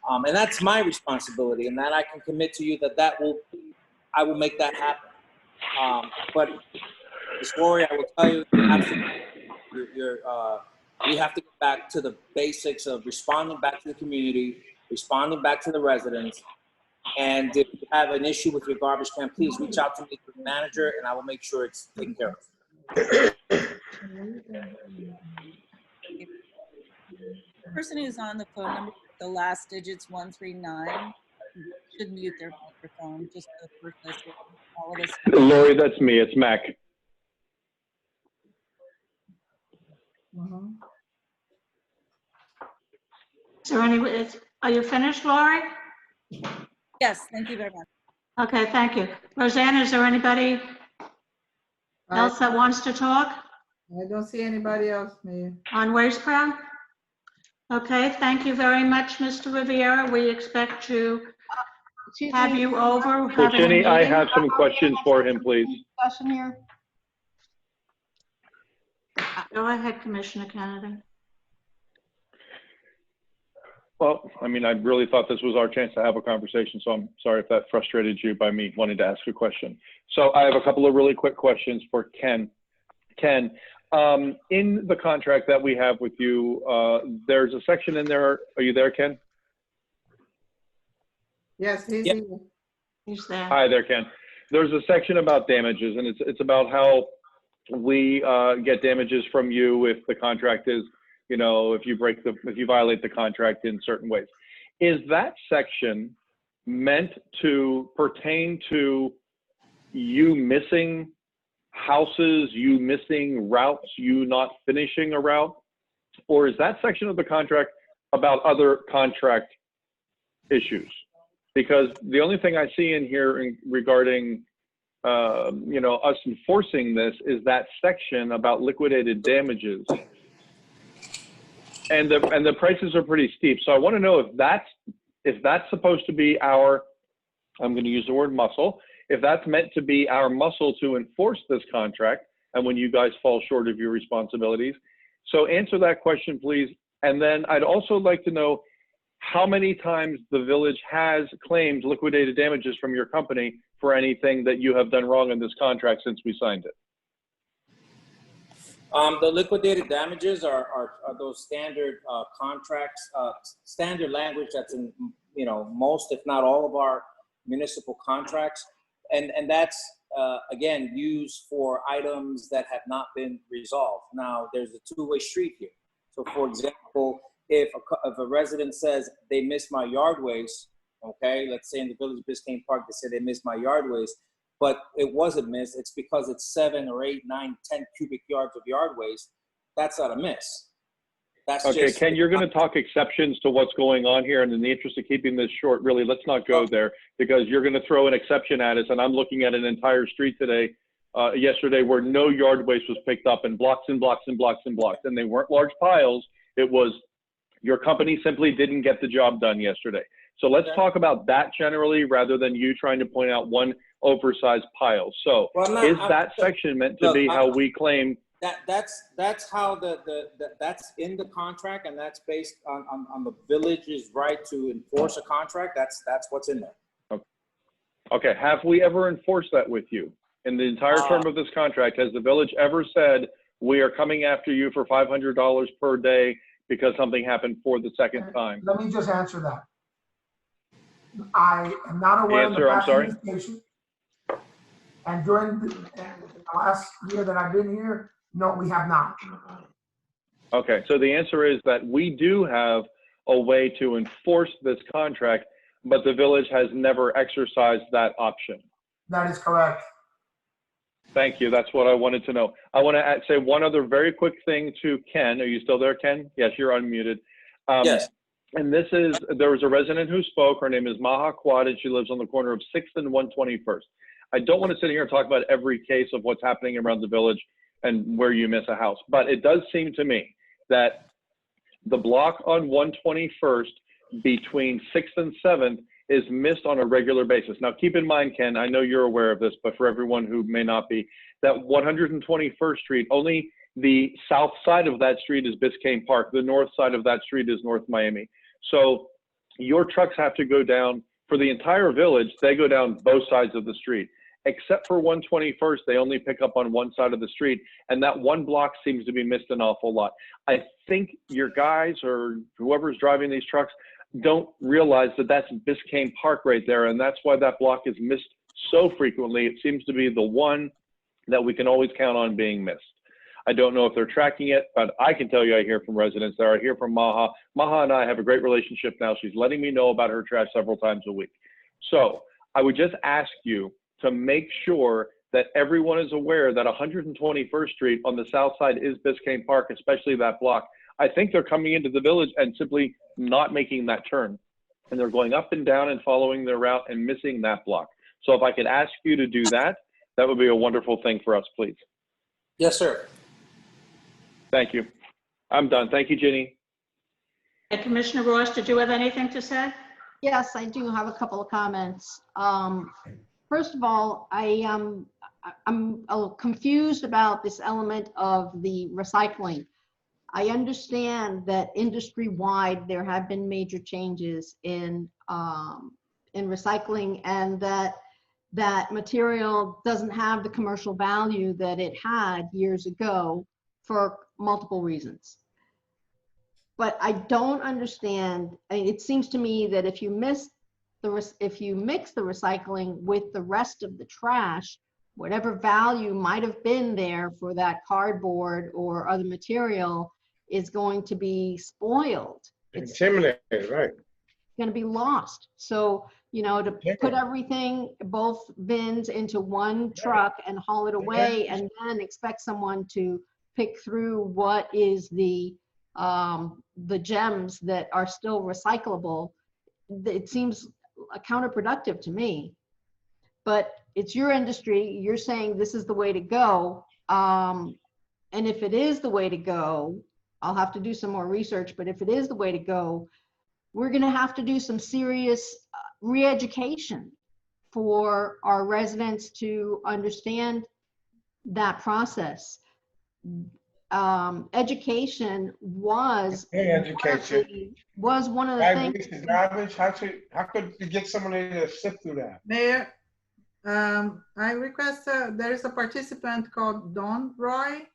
I: And that's my responsibility, and that I can commit to you that I will make that happen. But the story, I will tell you, we have to get back to the basics of responding back to the community, responding back to the residents. And if you have an issue with your garbage can, please reach out to me, the manager, and I will make sure it's taken care of.
R: the person who's on the phone number, the last digits 139, should mute their microphone, just the first list. All of us.
D: Lori, that's me. It's Mac.
B: So anyway, are you finished, Lori?
R: Yes, thank you very much.
B: Okay, thank you. Roseanne, is there anybody else that wants to talk?
A: I don't see anybody else, Mayor.
B: On Waste Pro? Okay, thank you very much, Mr. Riviera. We expect to have you over.
D: So Jenny, I have some questions for him, please.
E: Discussion here.
B: Go ahead, Commissioner Kennedy.
D: Well, I mean, I really thought this was our chance to have a conversation, so I'm sorry if that frustrated you by me wanting to ask a question. So I have a couple of really quick questions for Ken. Ken, in the contract that we have with you, there's a section in there. Are you there, Ken?
A: Yes, he's
I: Yep.
A: here.
B: He's there.
D: Hi there, Ken. There's a section about damages, and it's about how we get damages from you if the contract is, you know, if you violate the contract in certain ways. Is that section meant to pertain to you missing houses, you missing routes, you not finishing a route? Or is that section of the contract about other contract issues? Because the only thing I see in here regarding you know, us enforcing this is that section about liquidated damages. And the prices are pretty steep. So I want to know if that's supposed to be our, I'm going to use the word muscle, if that's meant to be our muscle to enforce this contract, and when you guys fall short of your responsibilities. So answer that question, please. And then I'd also like to know how many times the village has claimed liquidated damages from your company for anything that you have done wrong in this contract since we signed it.
I: The liquidated damages are those standard contracts, standard language that's in, you know, most, if not all of our municipal contracts. And that's, again, used for items that have not been resolved. Now, there's a two-way street here. So, for example, if a resident says they missed my yard waste, okay, let's say in the Village of Biscayne Park, they said they missed my yard waste, but it wasn't missed. It's because it's 7 or 8, 9, 10 cubic yards of yard waste. That's not a miss. That's
D: Okay,
I: just,
D: Ken, you're going to talk exceptions to what's going on here, and in the interest of keeping this short, really, let's not go there, because you're going to throw an exception at us, and I'm looking at an entire street today, yesterday, where no yard waste was picked up, and blocks and blocks and blocks and blocks, and they weren't large piles. It was your company simply didn't get the job done yesterday. So let's talk about that generally, rather than you trying to point out one oversized pile. So is that section meant to be how we claim?
I: That's how that's in the contract, and that's based on the village's right to enforce a contract. That's what's in there.
D: Okay, have we ever enforced that with you? In the entire term of this contract, has the village ever said, we are coming after you for $500 per day because something happened for the second time?
H: Let me just answer that. I am not aware of the
D: Answer, I'm
H: past
D: sorry.
H: indication. And during the last year that I've been here, no, we have not.
D: Okay, so the answer is that we do have a way to enforce this contract, but the village has never exercised that option.
H: That is correct.
D: Thank you. That's what I wanted to know. I want to say one other very quick thing to Ken. Are you still there, Ken? Yes, you're unmuted.
I: Yes.
D: And this is, there was a resident who spoke. Her name is Maha Quad, and she lives on the corner of 6th and 121st. I don't want to sit here and talk about every case of what's happening around the village and where you miss a house, but it does seem to me that the block on 121st between 6th and 7th is missed on a regular basis. Now, keep in mind, Ken, I know you're aware of this, but for everyone who may not be, that 121st Street, only the south side of that street is Biscayne Park. The north side of that street is North Miami. So your trucks have to go down, for the entire village, they go down both sides of the street. Except for 121st, they only pick up on one side of the street, and that one block seems to be missed an awful lot. I think your guys or whoever's driving these trucks don't realize that that's Biscayne Park right there, and that's why that block is missed so frequently. It seems to be the one that we can always count on being missed. I don't know if they're tracking it, but I can tell you I hear from residents there. I hear from Maha. Maha and I have a great relationship now. She's letting me know about her trash several times a week. So I would just ask you to make sure that everyone is aware that 121st Street on the south side is Biscayne Park, especially that block. I think they're coming into the village and simply not making that turn. And they're going up and down and following their route and missing that block. So if I could ask you to do that, that would be a wonderful thing for us, please.
I: Yes, sir.
D: Thank you. I'm done. Thank you, Ginny.
B: And Commissioner Ross, did you have anything to say?
E: Yes, I do have a couple of comments. First of all, I'm a little confused about this element of the recycling. I understand that industry-wide there have been major changes in recycling, and that material doesn't have the commercial value that it had years ago for multiple reasons. But I don't understand. It seems to me that if you mix the recycling with the rest of the trash, whatever value might have been there for that cardboard or other material is going to be spoiled. It's
P: Contaminated, right?
E: going to be lost. So, you know, to put everything, both bins, into one truck and haul it away, and then expect someone to pick through what is the gems that are still recyclable, it seems counterproductive to me. But it's your industry. You're saying this is the way to go. And if it is the way to go, I'll have to do some more research, but if it is the way to go, we're going to have to do some serious re-education for our residents to understand that process. Education was one of the things.
P: Garbage. How could you get someone to sift through that?
A: Mayor, I request there is a participant called Don Roy.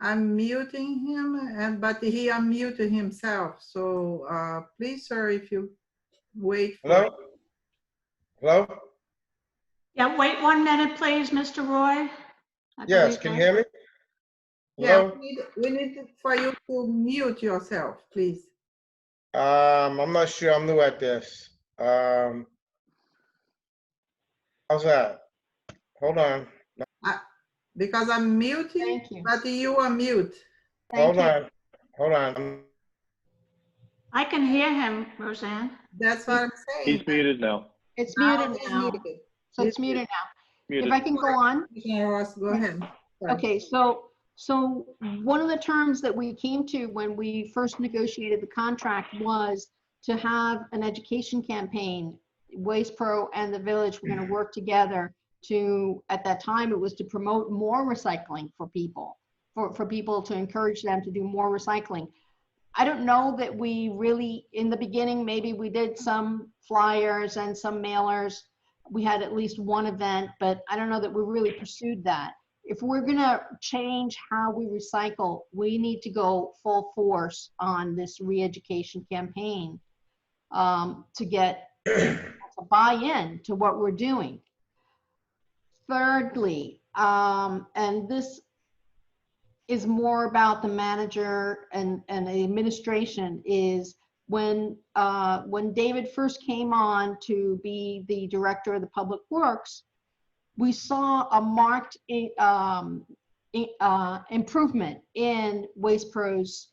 A: I'm muting him, but he unmuted himself. So please, sir, if you wait.
P: Hello? Hello?
B: Yeah, wait 1 minute, please, Mr. Roy.
P: Yes, can you hear me?
A: Yeah,
P: Hello?
A: we need for you to mute yourself, please.
P: I'm not sure. I'm new at this. How's that? Hold on.
A: Because I'm muting,
E: Thank you.
A: but you are mute.
E: Thank
P: Hold
E: you.
P: on. Hold on.
B: I can hear him, Roseanne.
A: That's what I'm saying.
D: He's muted now.
E: It's
A: Now
E: muted
A: he's
E: now.
A: muted.
E: So it's muted now.
D: Muted.
E: If I can go on.
A: Commissioner Ross, go ahead. Sorry.
E: Okay, so one of the terms that we came to when we first negotiated the contract was to have an education campaign. Waste Pro and the village were going to work together to, at that time, it was to promote more recycling for people, for people to encourage them to do more recycling. I don't know that we really, in the beginning, maybe we did some flyers and some mailers. We had at least one event, but I don't know that we really pursued that. If we're gonna change how we recycle, we need to go full force on this re-education campaign to get to buy in to what we're doing. Thirdly, and this is more about the manager and the administration, is when David first came on to be the director of the Public Works, we saw a marked improvement in Waste Pro's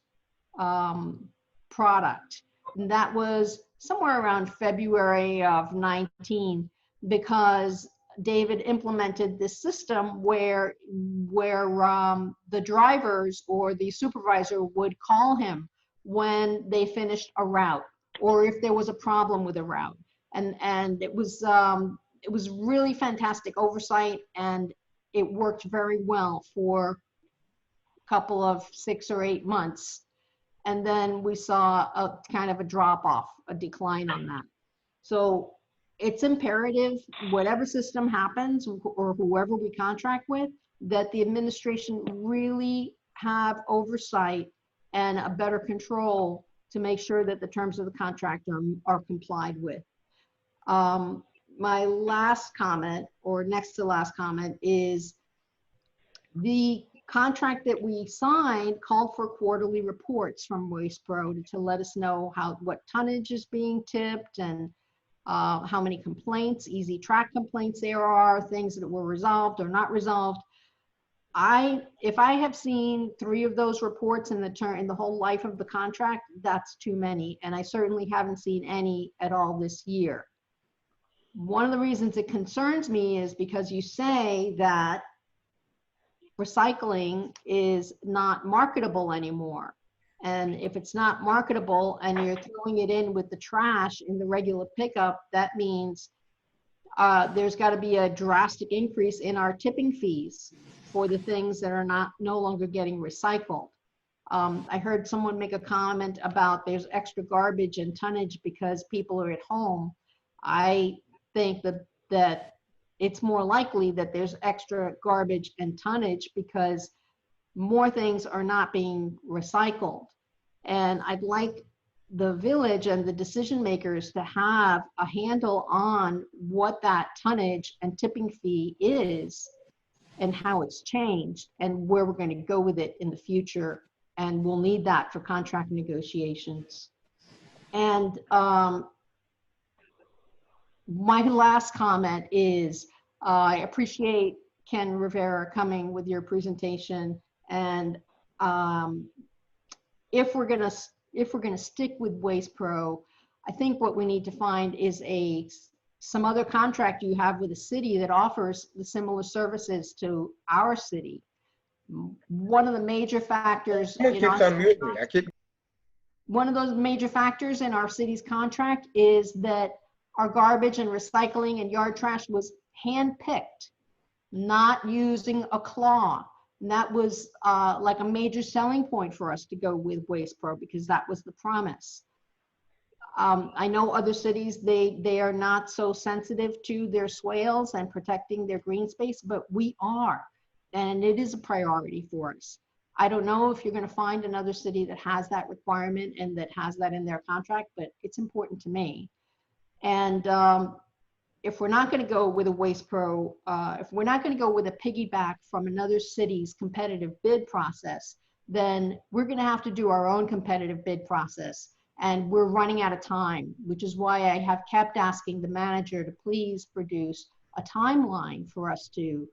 E: product. And that was somewhere around February of 19, because David implemented this system where the drivers or the supervisor would call him when they finished a route, or if there was a problem with a route. And it was really fantastic oversight, and it worked very well for a couple of 6 or 8 months. And then we saw a kind of a drop off, a decline on that. So it's imperative, whatever system happens or whoever we contract with, that the administration really have oversight and a better control to make sure that the terms of the contract are complied with. My last comment, or next to last comment, is the contract that we signed called for quarterly reports from Waste Pro to let us know what tonnage is being tipped and how many complaints, easy track complaints there are, things that were resolved or not resolved. If I have seen 3 of those reports in the whole life of the contract, that's too many, and I certainly haven't seen any at all this year. One of the reasons it concerns me is because you say that recycling is not marketable anymore. And if it's not marketable and you're throwing it in with the trash in the regular pickup, that means there's got to be a drastic increase in our tipping fees for the things that are no longer getting recycled. I heard someone make a comment about there's extra garbage and tonnage because people are at home. I think that it's more likely that there's extra garbage and tonnage because more things are not being recycled. And I'd like the village and the decision makers to have a handle on what that tonnage and tipping fee is and how it's changed and where we're going to go with it in the future. And we'll need that for contract negotiations. And my last comment is I appreciate Ken Rivera coming with your presentation, and if we're gonna stick with Waste Pro, I think what we need to find is some other contract you have with a city that offers the similar services to our city. One of the major factors one of those major factors in our city's contract is that our garbage and recycling and yard trash was hand-picked, not using a claw. And that was like a major selling point for us to go with Waste Pro, because that was the promise. I know other cities, they are not so sensitive to their swales and protecting their green space, but we are, and it is a priority for us. I don't know if you're going to find another city that has that requirement and that has that in their contract, but it's important to me. And if we're not going to go with a Waste Pro, if we're not going to go with a piggyback from another city's competitive bid process, then we're going to have to do our own competitive bid process. And we're running out of time, which is why I have kept asking the manager to please produce a timeline for us to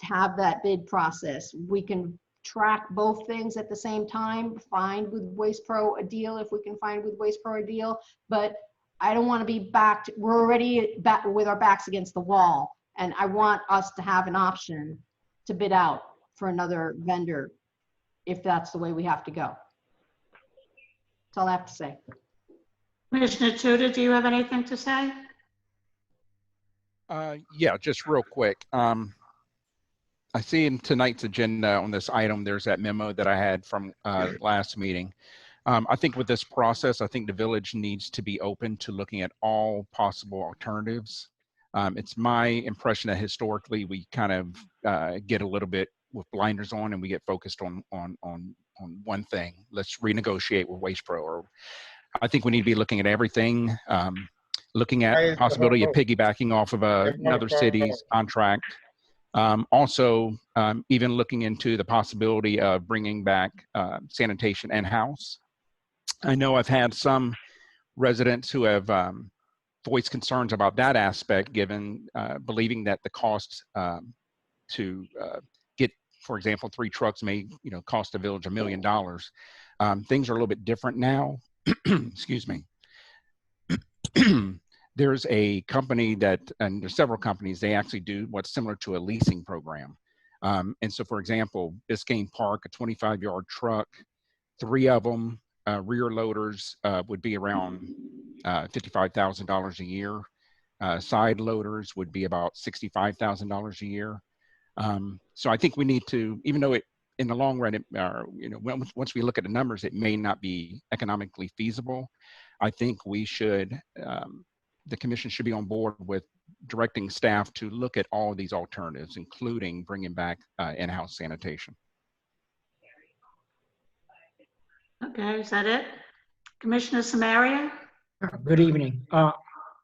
E: have that bid process. We can track both things at the same time, find with Waste Pro a deal if we can find with Waste Pro a deal, but I don't want to be backed. We're already back with our backs against the wall, and I want us to have an option to bid out for another vendor if that's the way we have to go. That's all I have to say.
B: Commissioner Tuda, do you have anything to say?
C: Yeah, just real quick. I see in tonight's agenda on this item, there's that memo that I had from last meeting. I think with this process, I think the village needs to be open to looking at all possible alternatives. It's my impression that historically we kind of get a little bit with blinders on and we get focused on one thing. Let's renegotiate with Waste Pro. Or I think we need to be looking at everything, looking at the possibility of piggybacking off of another city's contract. Also, even looking into the possibility of bringing back sanitation in-house. I know I've had some residents who have voiced concerns about that aspect, given believing that the cost to get, for example, 3 trucks may cost the village $1 million. Things are a little bit different now. Excuse me. There's a company and there's several companies, they actually do what's similar to a leasing program. And so, for example, Biscayne Park, a 25-yard truck, 3 of them, rear loaders would be around $55,000 a year. Side loaders would be about $65,000 a year. So I think we need to, even though in the long run, once we look at the numbers, it may not be economically feasible. I think we should, the commission should be on board with directing staff to look at all of these alternatives, including bringing back in-house sanitation.
B: Okay, is that it? Commissioner Samaria?
F: Good evening. I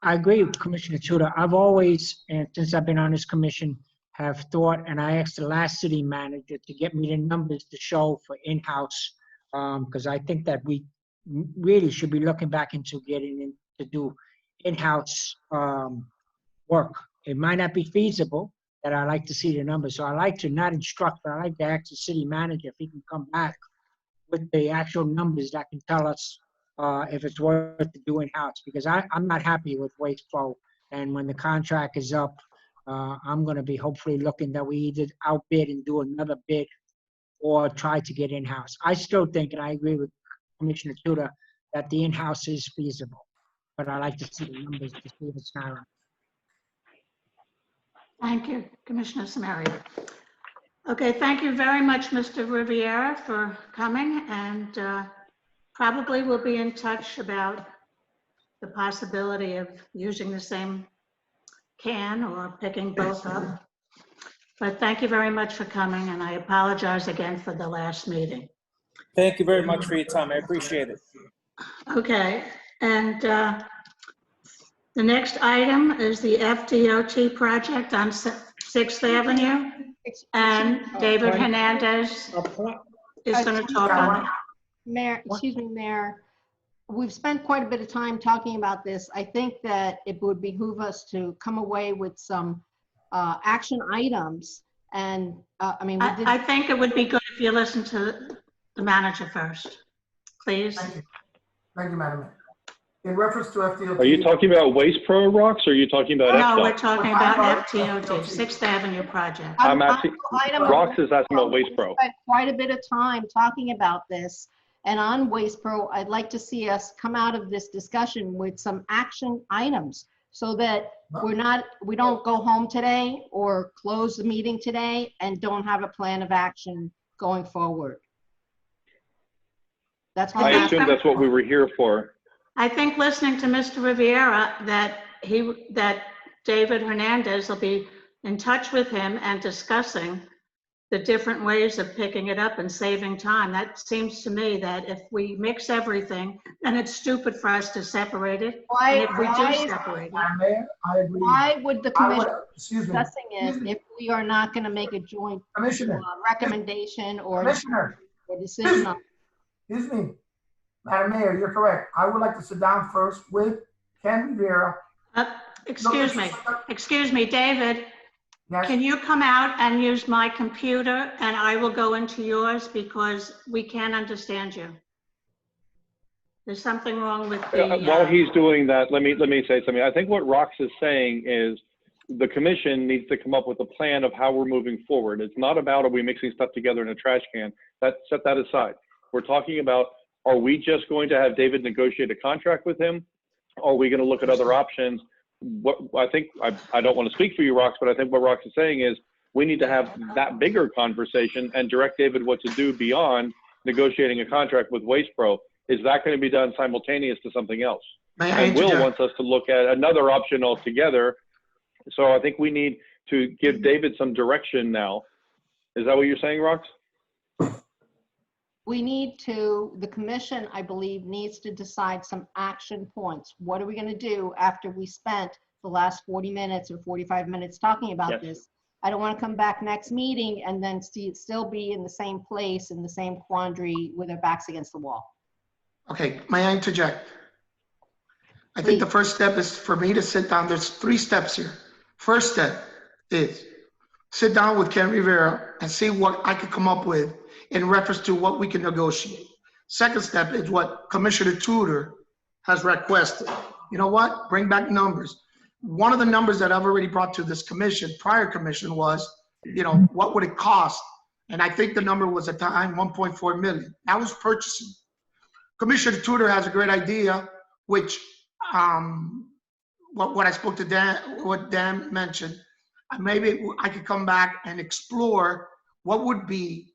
F: agree with Commissioner Tuda. I've always, and since I've been on this commission, have thought, and I asked the last city manager to get me the numbers to show for in-house, because I think that we really should be looking back into getting in to do in-house work. It might not be feasible, that I like to see the numbers. So I like to not instruct, but I like to ask the city manager if he can come back with the actual numbers that can tell us if it's worth to do in-house, because I'm not happy with Waste Pro. And when the contract is up, I'm going to be hopefully looking that we either outbid and do another bid or try to get in-house. I still think, and I agree with Commissioner Tuda, that the in-house is feasible, but I like to see the numbers to see if it's not.
B: Thank you, Commissioner Samaria. Okay, thank you very much, Mr. Riviera, for coming, and probably we'll be in touch about the possibility of using the same can or picking both up. But thank you very much for coming, and I apologize again for the last meeting.
I: Thank you very much for your time. I appreciate it.
B: Okay, and the next item is the FDOT project on 6th Avenue, and David Hernandez is going to talk on it.
E: Mayor, excuse me, Mayor. We've spent quite a bit of time talking about this. I think that it would behoove us to come away with some action items. And I mean,
B: I think it would be good if you listen to the manager first, please.
H: Thank you, Madam Mayor. In reference to FDOT.
D: Are you talking about Waste Pro rocks, or are you talking about
B: No,
D: FDOT?
B: we're talking about FDOT, 6th Avenue project.
D: I'm asking, Rocks is asking about Waste Pro.
E: Spent quite a bit of time talking about this, and on Waste Pro, I'd like to see us come out of this discussion with some action items so that we don't go home today or close the meeting today and don't have a plan of action going forward. That's
D: I assume that's what we were here for.
B: I think listening to Mr. Riviera, that David Hernandez will be in touch with him and discussing the different ways of picking it up and saving time. That seems to me that if we mix everything, then it's stupid for us to separate it. And if we do separate it.
H: Mayor, I agree.
E: Why would the commission be discussing it if we are not going to make a joint recommendation or decision on it?
H: Excuse me, Madam Mayor, you're correct. I would like to sit down first with Ken Rivera.
B: excuse me, David.
H: Yes.
B: Can you come out and use my computer and I will go into yours because we can't understand you? There's something wrong with the.
D: While he's doing that, let me say something. I think what Rox is saying is the commission needs to come up with a plan of how we're moving forward. It's not about, are we mixing stuff together in a trash can? Set that aside. We're talking about, are we just going to have David negotiate a contract with him? Are we going to look at other options? What I think, I don't want to speak for you, Rox, but I think what Rox is saying is we need to have that bigger conversation and direct David what to do beyond negotiating a contract with Waste Pro. Is that going to be done simultaneous to something else? And Will wants us to look at another option altogether. So I think we need to give David some direction now. Is that what you're saying, Rox?
E: We need to, the commission, I believe, needs to decide some action points. What are we going to do after we spent the last 40 minutes or 45 minutes talking about this? I don't want to come back next meeting and then still be in the same place, in the same quandary with our backs against the wall.
H: Okay, may I interject? I think the first step is for me to sit down. There's 3 steps here. First step is sit down with Ken Rivera and see what I could come up with in reference to what we can negotiate. Second step is what Commissioner Tudor has requested. You know what? Bring back numbers. One of the numbers that I've already brought to this commission, prior commission, was, you know, what would it cost? And I think the number was at the time 1.4 million. That was purchasing. Commissioner Tudor has a great idea, which what I spoke to Dan, what Dan mentioned, maybe I could come back and explore what would be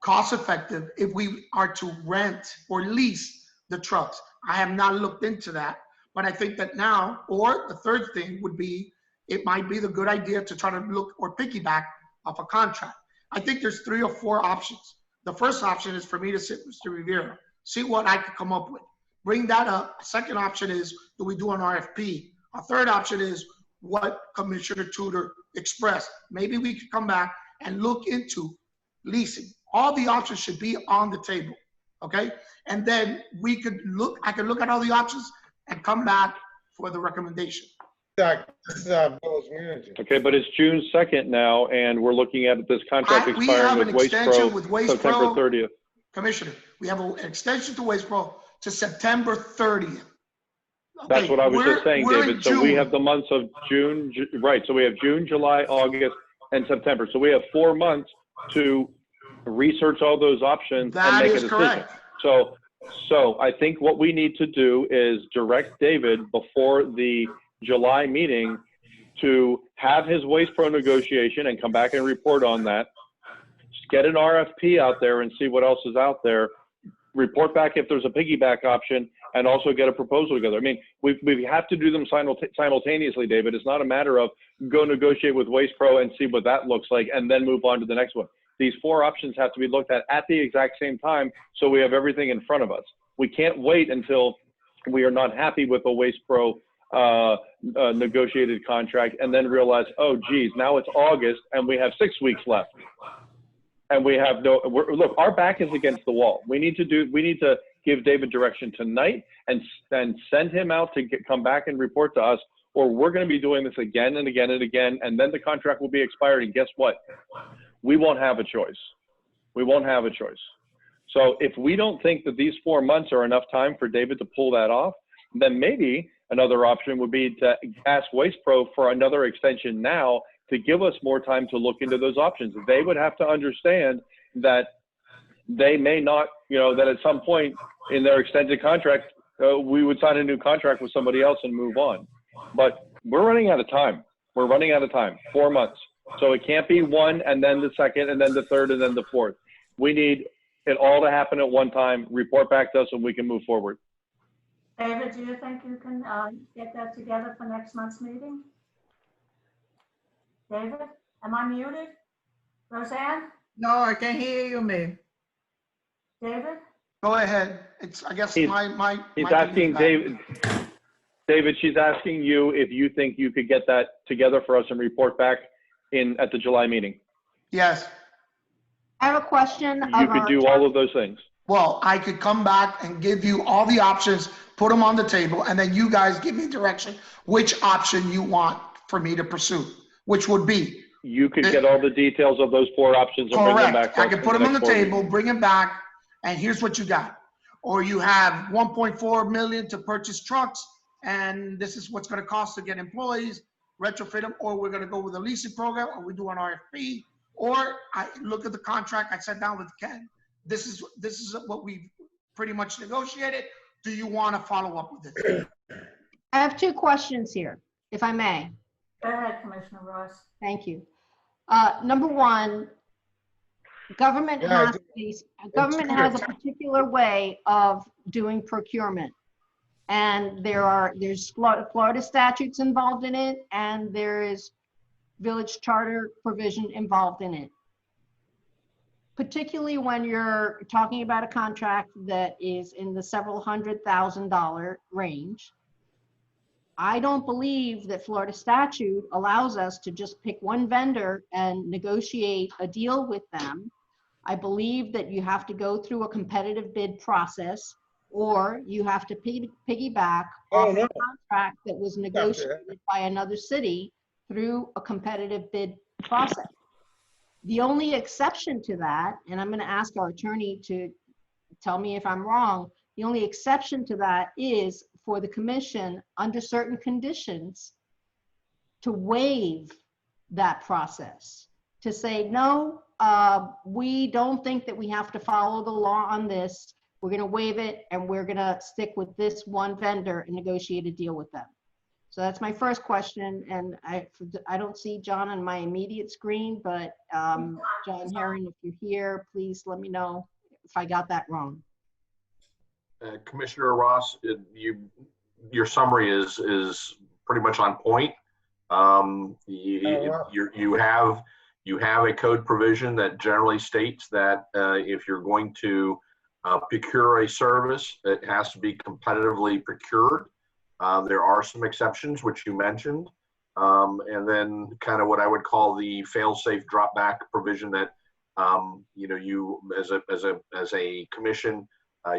H: cost effective if we are to rent or lease the trucks. I have not looked into that, but I think that now, or the third thing would be, it might be the good idea to try to look or piggyback off a contract. I think there's 3 or 4 options. The first option is for me to sit with Mr. Rivera, see what I could come up with. Bring that up. A second option is, do we do an RFP? A third option is what Commissioner Tudor expressed. Maybe we could come back and look into leasing. All the options should be on the table, okay? And then we could look, I could look at all the options and come back for the recommendation.
P: This is Bill's manager.
D: Okay, but it's June 2nd now, and we're looking at this contract
H: We have
D: expiring
H: an
D: with Waste
H: extension
D: Pro
H: with Waste
D: September
H: Pro.
D: 30th.
H: Commissioner, we have an extension to Waste Pro to September 30th.
D: That's what I was just saying, David. So we have the months of June, right? So we have June, July, August, and September. So we have 4 months to research all those options and make a decision.
H: Correct.
D: So I think what we need to do is direct David before the July meeting to have his Waste Pro negotiation and come back and report on that. Just get an RFP out there and see what else is out there. Report back if there's a piggyback option, and also get a proposal together. I mean, we have to do them simultaneously, David. It's not a matter of go negotiate with Waste Pro and see what that looks like and then move on to the next one. These 4 options have to be looked at the exact same time so we have everything in front of us. We can't wait until we are not happy with a Waste Pro negotiated contract and then realize, oh, geez, now it's August and we have 6 weeks left. And we have look, our back is against the wall. We need to give David direction tonight and send him out to come back and report to us, or we're going to be doing this again and again and again, and then the contract will be expired, and guess what? We won't have a choice. We won't have a choice. So if we don't think that these 4 months are enough time for David to pull that off, then maybe another option would be to ask Waste Pro for another extension now to give us more time to look into those options. They would have to understand that they may not, that at some point in their extended contract, we would sign a new contract with somebody else and move on. But we're running out of time. We're running out of time, 4 months. So it can't be 1 and then the 2nd and then the 3rd and then the 4th. We need it all to happen at one time, report back to us, and we can move forward.
B: David, do you think you can get that together for next month's meeting? David, am I muted? Roseanne?
A: No, I can hear you, May.
B: David?
H: Go ahead. It's, I guess,
D: He's asking David, she's asking you if you think you could get that together for us and report back at the July meeting.
H: Yes.
E: I have a question.
H: You
E: of
D: could
E: our
D: do all of those things.
H: Well, I could come back and give you all the options, put them on the table, and then you guys give me direction, which option you want for me to pursue, which would be.
D: You could get all the details of those 4 options and bring them back.
H: Correct. I
D: to us
H: could
D: in
H: put them on the
D: next board
H: table,
D: meeting.
H: bring them back, and here's what you got. Or you have 1.4 million to purchase trucks, and this is what's gonna cost to get employees, retrofit them, or we're gonna go with a leasing program, or we do an RFP, or I look at the contract, I sat down with Ken. This is what we pretty much negotiated. Do you wanna follow up with it?
E: I have 2 questions here, if I may.
A: Go ahead, Commissioner Ross.
E: Thank you. Number one, government
H: Yeah,
E: has a particular way of doing procurement. And there's Florida statutes involved in it, and there is village charter provision involved in it. Particularly when you're talking about a contract that is in the several $100,000 range. I don't believe that Florida statute allows us to just pick one vendor and negotiate a deal with them. I believe that you have to go through a competitive bid process, or you have to piggyback off a contract that was negotiated by another city through a competitive bid process. The only exception to that, and I'm going to ask our attorney to tell me if I'm wrong, the only exception to that is for the commission, under certain conditions, to waive that process. To say, no, we don't think that we have to follow the law on this. We're going to waive it, and we're going to stick with this one vendor and negotiate a deal with them. So that's my first question, and I don't see John on my immediate screen, but John Herron, if you're here, please let me know if I got that wrong.
G: Commissioner Ross, your summary is pretty much on point. You have a code provision that generally states that if you're going to procure a service, it has to be competitively procured. There are some exceptions, which you mentioned, and then kind of what I would call the fail-safe drop-back provision that you as a commission,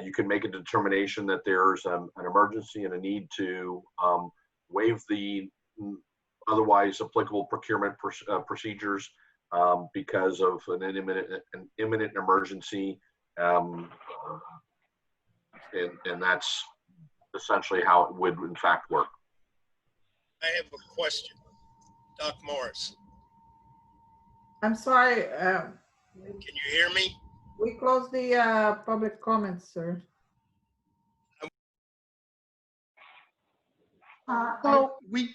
G: you can make a determination that there's an emergency and a need to waive the otherwise applicable procurement procedures because of an imminent emergency, and that's essentially how it would in fact work.
S: I have a question. Doc Morris.
A: I'm sorry.
S: Can you hear me?
A: We closed the public comments, sir.
H: Let me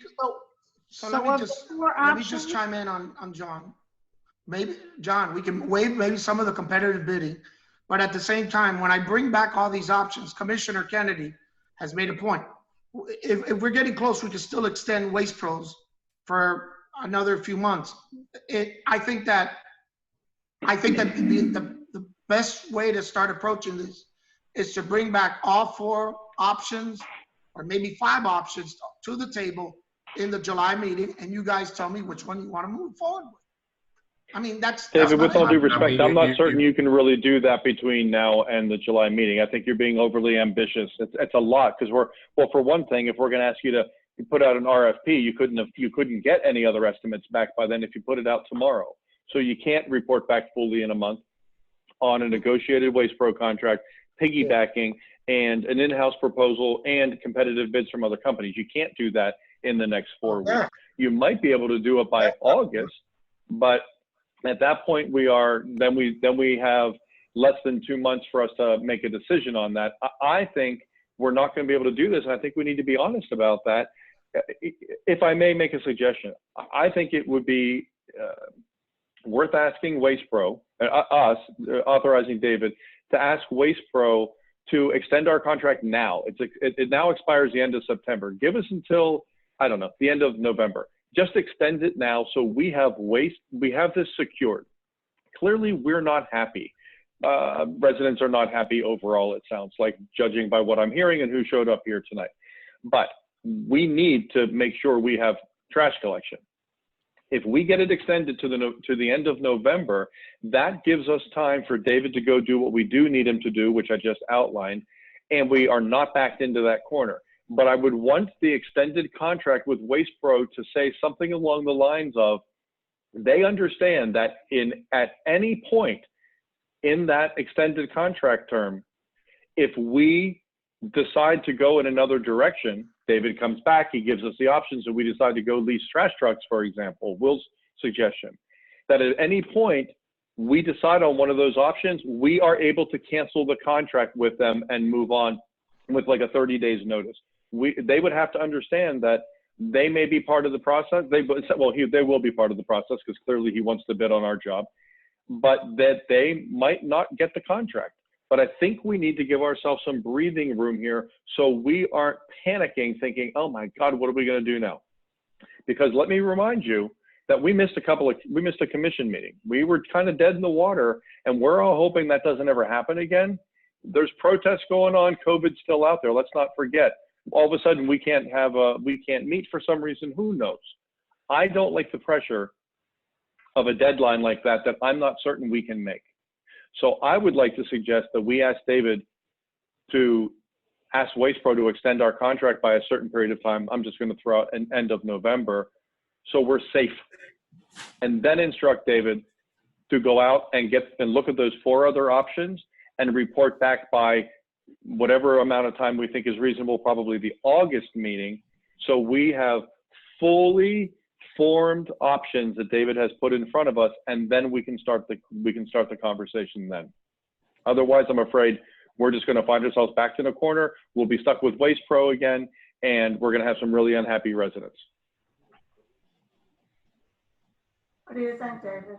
H: just chime in on John. Maybe, John, we can waive maybe some of the competitive bidding, but at the same time, when I bring back all these options, Commissioner Kennedy has made a point. If we're getting close, we can still extend Waste Pros for another few months. I think that the best way to start approaching this is to bring back all 4 options, or maybe 5 options to the table in the July meeting, and you guys tell me which one you want to move forward with. I mean,
D: David, with all due respect, I'm not certain you can really do that between now and the July meeting. I think you're being overly ambitious. It's a lot, because for one thing, if we're going to ask you to put out an RFP, you couldn't get any other estimates back by then if you put it out tomorrow. So you can't report back fully in a month on a negotiated Waste Pro contract, piggybacking, and an in-house proposal and competitive bids from other companies. You can't do that in the next 4 weeks. You might be able to do it by August, but at that point we have less than 2 months for us to make a decision on that. I think we're not going to be able to do this, and I think we need to be honest about that. If I may make a suggestion, I think it would be worth asking Waste Pro, authorizing David to ask Waste Pro to extend our contract now. It now expires the end of September. Give us until, I don't know, the end of November. Just extend it now so we have this secured. Clearly, we're not happy. Residents are not happy overall, it sounds like, judging by what I'm hearing and who showed up here tonight. But we need to make sure we have trash collection. If we get it extended to the end of November, that gives us time for David to go do what we do need him to do, which I just outlined, and we are not backed into that corner. But I would want the extended contract with Waste Pro to say something along the lines of, they understand that at any point in that extended contract term, if we decide to go in another direction, David comes back, he gives us the options, and we decide to go lease trash trucks, for example, Will's suggestion, that at any point we decide on one of those options, we are able to cancel the contract with them and move on with like a 30 days notice. They would have to understand that they may be part of the process. They will be part of the process because clearly he wants to bid on our job, but that they might not get the contract. But I think we need to give ourselves some breathing room here so we aren't panicking thinking, oh my God, what are we going to do now? Because let me remind you that we missed a commission meeting. We were kind of dead in the water, and we're all hoping that doesn't ever happen again. There's protests going on, COVID's still out there. Let's not forget. All of a sudden we can't meet for some reason, who knows? I don't like the pressure of a deadline like that I'm not certain we can make. So I would like to suggest that we ask David to ask Waste Pro to extend our contract by a certain period of time. I'm just going to throw out an end of November, so we're safe. And then instruct David to go out and look at those 4 other options and report back by whatever amount of time we think is reasonable, probably the August meeting. So we have fully formed options that David has put in front of us, and then we can start the conversation then. Otherwise, I'm afraid we're just going to find ourselves backed in a corner. We'll be stuck with Waste Pro again, and we're going to have some really unhappy residents.
T: What do you think, David?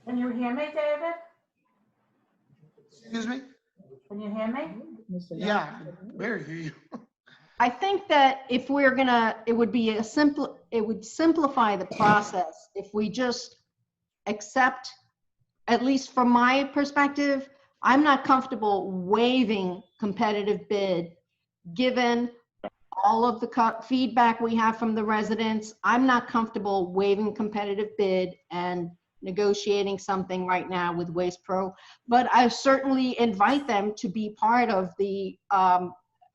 T: Can you hear me, David?
H: Excuse me?
T: Can you hear me?
H: Yeah, very hear you.
E: I think that if we're gonna, it would simplify the process if we just accept, at least from my perspective, I'm not comfortable waiving competitive bid, given all of the feedback we have from the residents. I'm not comfortable waiving competitive bid and negotiating something right now with Waste Pro, but I certainly invite them to be part of the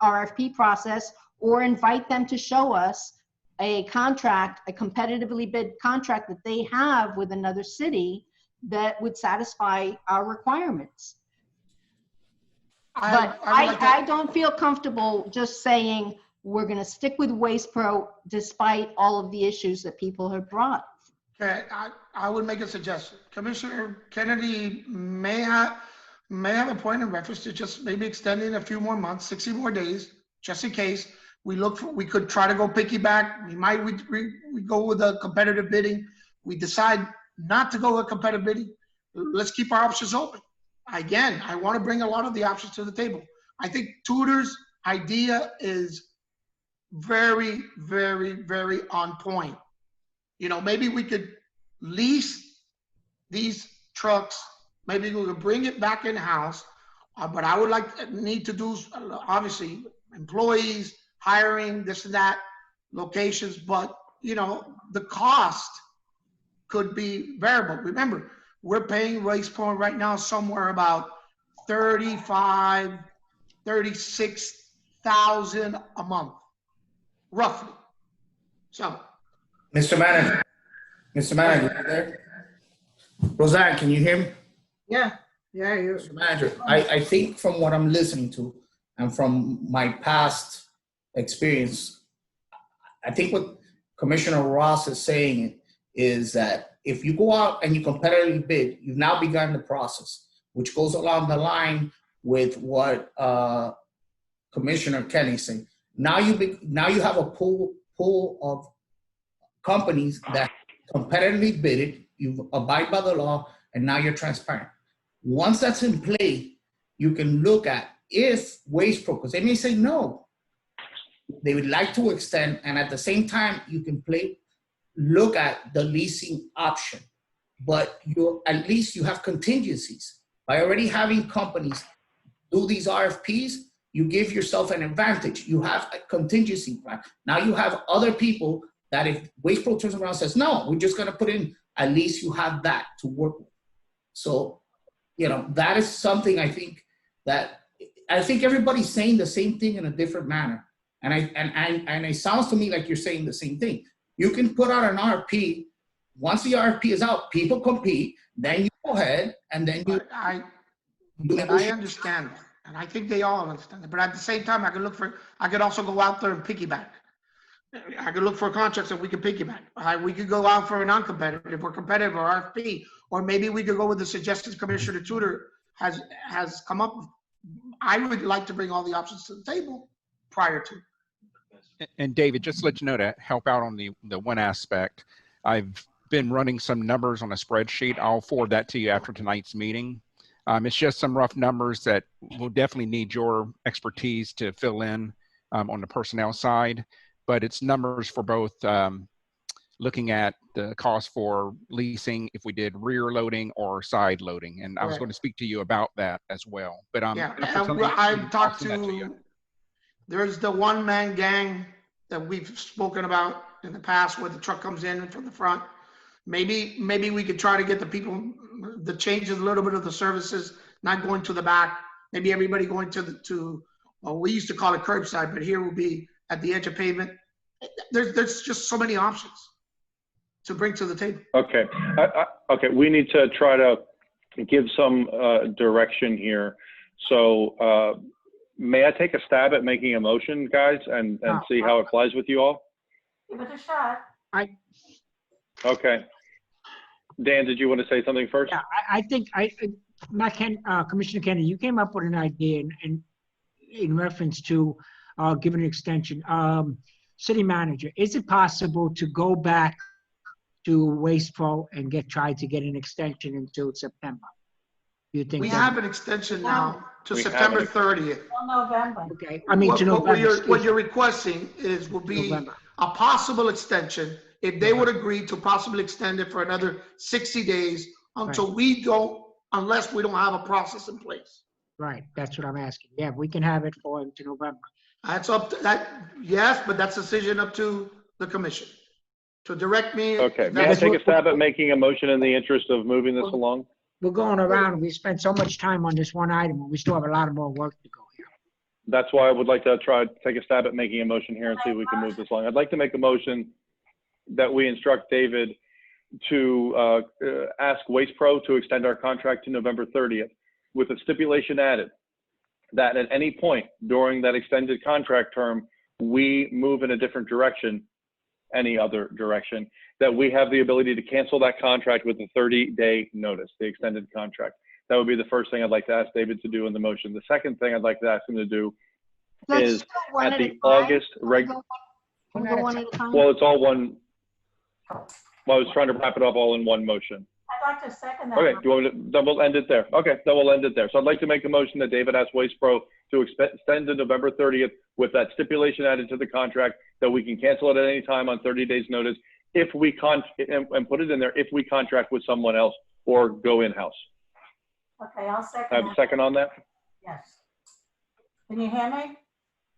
E: RFP process, or invite them to show us a contract, a competitively bid contract that they have with another city that would satisfy our requirements. I don't feel comfortable just saying we're going to stick with Waste Pro despite all of the issues that people have brought.
H: Okay, I would make a suggestion. Commissioner Kennedy may have a point in reference to just maybe extending a few more months, 60 more days, just in case. We could try to go piggyback. We go with a competitive bidding. We decide not to go with competitive bidding. Let's keep our options open. Again, I want to bring a lot of the options to the table. I think Tudor's idea is very, very, very on point. You know, maybe we could lease these trucks. Maybe we could bring it back in-house. But I would need to do, obviously, employees, hiring, this and that, locations. But, you know, the cost could be variable. Remember, we're paying Waste Pro right now somewhere about $35,000, $36,000 a month, roughly. So.
U: Mr. Manager, you there? Roseanne, can you hear me?
A: Yeah, you.
U: Mr. Manager, I think from what I'm listening to and from my past experience, I think what Commissioner Ross is saying is that if you go out and you competitively bid, you've now begun the process, which goes along the line with what Commissioner Kenny is saying. Now you have a pool of companies that competitively bidded, you abide by the law, and now you're transparent. Once that's in play, you can look at if Waste Pro, because they may say no, they would like to extend, and at the same time, you can look at the leasing option. But at least you have contingencies. By already having companies do these RFPs, you give yourself an advantage. You have a contingency plan. Now you have other people that if Waste Pro turns around and says, no, we're just going to put in, at least you have that to work with. So, you know, that is something I think everybody's saying the same thing in a different manner. And it sounds to me like you're saying the same thing. You can put out an RFP. Once the RFP is out, people compete, then you go ahead and then you.
H: I understand that, and I think they all understand that. But at the same time, I could also go out there and piggyback. I could look for contracts that we could piggyback. We could go out for a non-competitive or competitive or RFP, or maybe we could go with the suggestions Commissioner Tudor has come up with. I would like to bring all the options to the table prior to.
C: And David, just to let you know, to help out on the one aspect, I've been running some numbers on a spreadsheet. I'll forward that to you after tonight's meeting. It's just some rough numbers that will definitely need your expertise to fill in on the personnel side, but it's numbers for both looking at the cost for leasing if we did rear loading or side loading. And I was going to speak to you about that as well. But
H: I've talked to, there's the one-man gang that we've spoken about in the past where the truck comes in from the front. Maybe we could try to get the people, the changes a little bit of the services, not going to the back. Maybe everybody going well, we used to call it curbside, but here will be at the edge of pavement. There's just so many options to bring to the table.
D: Okay. Okay. We need to try to give some direction here. So may I take a stab at making a motion, guys, and see how it flies with you all?
T: Give it a shot.
D: Okay. Dan, did you want to say something first?
F: Yeah, I think Commissioner Kennedy, you came up with an idea in reference to giving an extension. City manager, is it possible to go back to Waste Pro and try to get an extension until September? Do you think
H: we have an extension now to September 30th?
T: November.
F: Okay, I mean to November.
H: What you're requesting will be a possible extension if they would agree to possibly extend it for another 60 days until unless we don't have a process in place.
F: Right, that's what I'm asking. Yeah, we can have it into November.
H: That's up to that. Yes, but that's a decision up to the commission to direct me.
D: Okay, may I take a stab at making a motion in the interest of moving this along?
F: We're going around. We spent so much time on this one item, and we still have a lot more work to go here.
D: That's why I would like to try to take a stab at making a motion here and see if we can move this along. I'd like to make a motion that we instruct David to ask Waste Pro to extend our contract to November 30th with a stipulation added that at any point during that extended contract term, we move in a different direction, any other direction, that we have the ability to cancel that contract with a 30-day notice, the extended contract. That would be the first thing I'd like to ask David to do in the motion. The second thing I'd like to ask him to do is at the August regular. Well, it's all one. Well, I was trying to wrap it up all in one motion.
T: I'd like to second that.
D: Okay, then we'll end it there. Okay, then we'll end it there. So I'd like to make a motion that David ask Waste Pro to extend to November 30th with that stipulation added to the contract that we can cancel it at any time on 30 days notice if we and put it in there if we contract with someone else or go in-house.
T: Okay, I'll second
D: I have a second on that?
T: Yes. Can you hear me?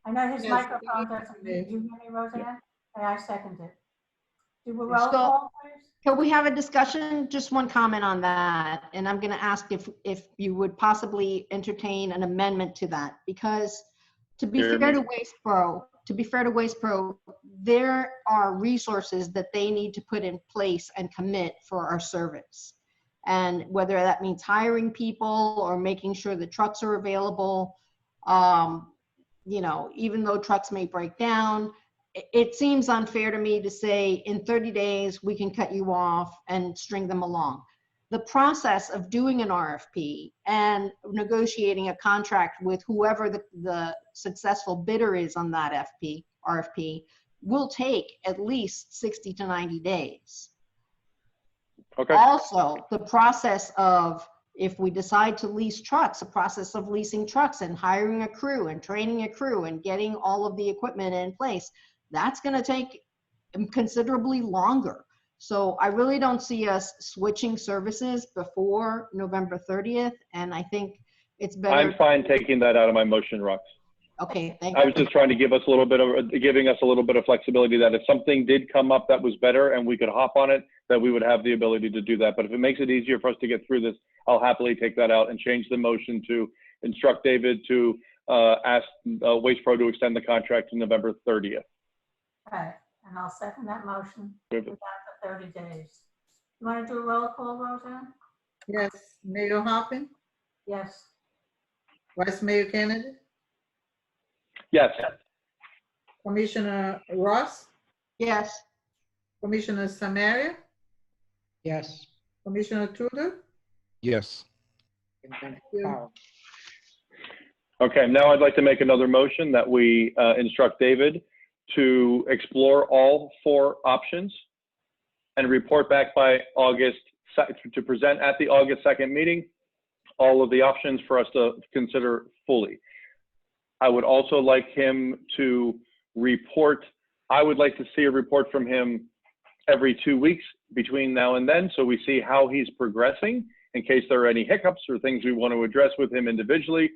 T: I know his microphone doesn't. Did you hear me, Roseanne? Okay, I second it. Do we roll call, please?
E: Can we have a discussion? Just one comment on that. And I'm going to ask if you would possibly entertain an amendment to that, because to be fair to Waste Pro, there are resources that they need to put in place and commit for our service. And whether that means hiring people or making sure the trucks are available, you know, even though trucks may break down, it seems unfair to me to say in 30 days, we can cut you off and string them along. The process of doing an RFP and negotiating a contract with whoever the successful bidder is on that RFP will take at least 60 to 90 days.
D: Okay.
E: Also, the process of, if we decide to lease trucks, a process of leasing trucks and hiring a crew and training a crew and getting all of the equipment in place, that's going to take considerably longer. So I really don't see us switching services before November 30th. And I think it's better.
D: I'm fine taking that out of my motion, Rox.
E: Okay, thank
D: I
E: you.
D: was just trying to giving us a little bit of flexibility that if something did come up that was better and we could hop on it, that we would have the ability to do that. But if it makes it easier for us to get through this, I'll happily take that out and change the motion to instruct David to ask Waste Pro to extend the contract to November 30th.
T: Okay, and I'll second that motion with that for 30 days. You want to do a roll call, Roseanne?
A: Yes, Mayor Hoppin,
T: Yes.
A: Vice Mayor Kennedy,
D: Yes.
A: Commissioner Ross,
E: Yes.
A: Commissioner Samaria,
F: Yes.
A: Commissioner Tudor.
C: Yes.
D: Okay, now I'd like to make another motion that we instruct David to explore all 4 options and report back by August, to present at the August 2nd meeting, all of the options for us to consider fully. I would also like him to report, I would like to see a report from him every 2 weeks between now and then, so we see how he's progressing in case there are any hiccups or things we want to address with him individually.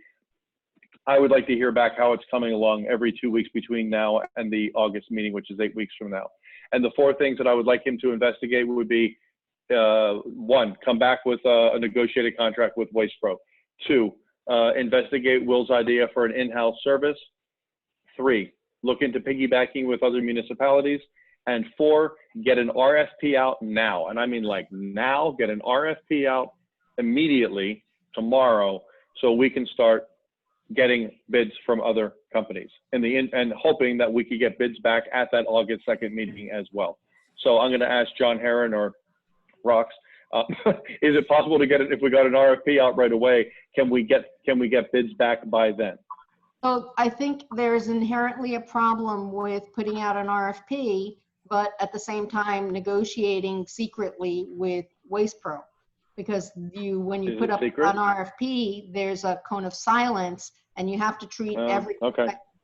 D: I would like to hear back how it's coming along every 2 weeks between now and the August meeting, which is 8 weeks from now. And the 4 things that I would like him to investigate would be, 1, come back with a negotiated contract with Waste Pro. 2, investigate Will's idea for an in-house service. 3, look into piggybacking with other municipalities. And 4, get an RFP out now. And I mean like now, get an RFP out immediately tomorrow so we can start getting bids from other companies and hoping that we could get bids back at that August 2nd meeting as well. So I'm going to ask John Herron or Rox, is it possible to get it, if we got an RFP out right away, can we get bids back by then?
E: So I think there's inherently a problem with putting out an RFP, but at the same time negotiating secretly with Waste Pro. Because when you put up an RFP, there's a cone of silence and you have to treat every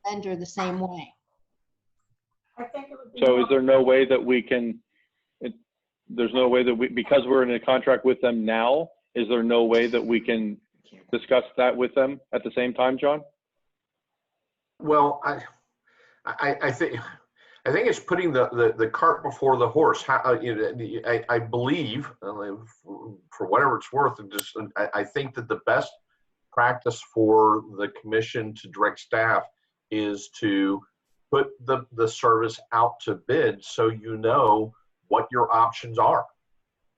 E: vendor the same way.
T: I think it would be
D: So is there no way that we can, there's no way that we, because we're in a contract with them now, is there no way that we can discuss that with them at the same time, John?
G: Well, I think it's putting the cart before the horse. I believe, for whatever it's worth, I think that the best practice for the commission to direct staff is to put the service out to bid so you know what your options are.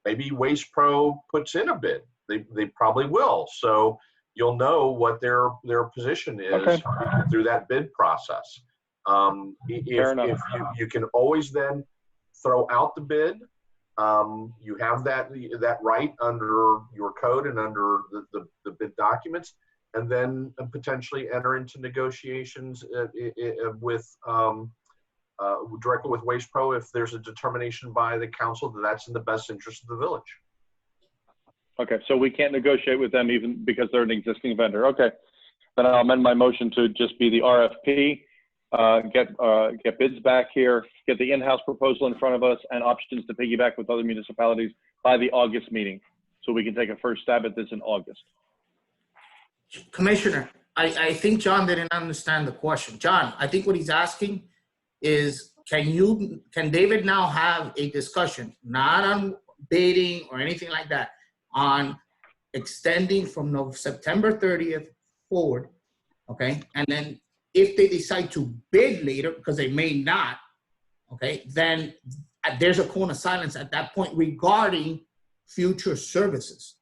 G: Maybe Waste Pro puts in a bid. They probably will. So you'll know what their position is through that bid process. If you can always then throw out the bid, you have that right under your code and under the bid documents, and then potentially enter into negotiations with directly with Waste Pro if there's a determination by the council that that's in the best interest of the village.
D: Okay, so we can't negotiate with them even because they're an existing vendor. Okay, then I'll amend my motion to just be the RFP, get bids back here, get the in-house proposal in front of us, and options to piggyback with other municipalities by the August meeting, so we can take a first stab at this in August.
U: Commissioner, I think John didn't understand the question. John, I think what he's asking is, can David now have a discussion, not on bidding or anything like that, on extending from September 30th forward, okay? And then if they decide to bid later, because they may not, okay, then there's a cone of silence at that point regarding future services.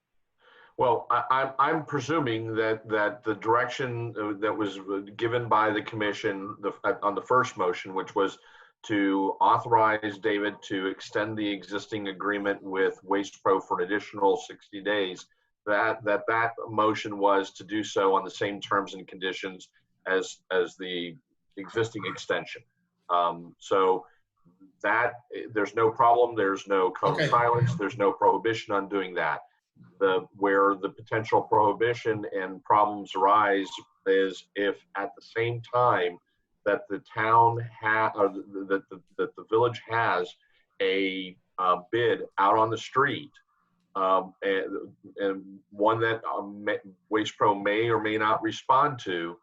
G: Well, I'm presuming that the direction that was given by the commission on the first motion, which was to authorize David to extend the existing agreement with Waste Pro for an additional 60 days, that motion was to do so on the same terms and conditions as the existing extension. So that there's no problem, there's no cone of silence, there's no prohibition on doing that. Where the potential prohibition and problems arise is if at the same time that the town or that the village has a bid out on the street, and one that Waste Pro may or may not respond to,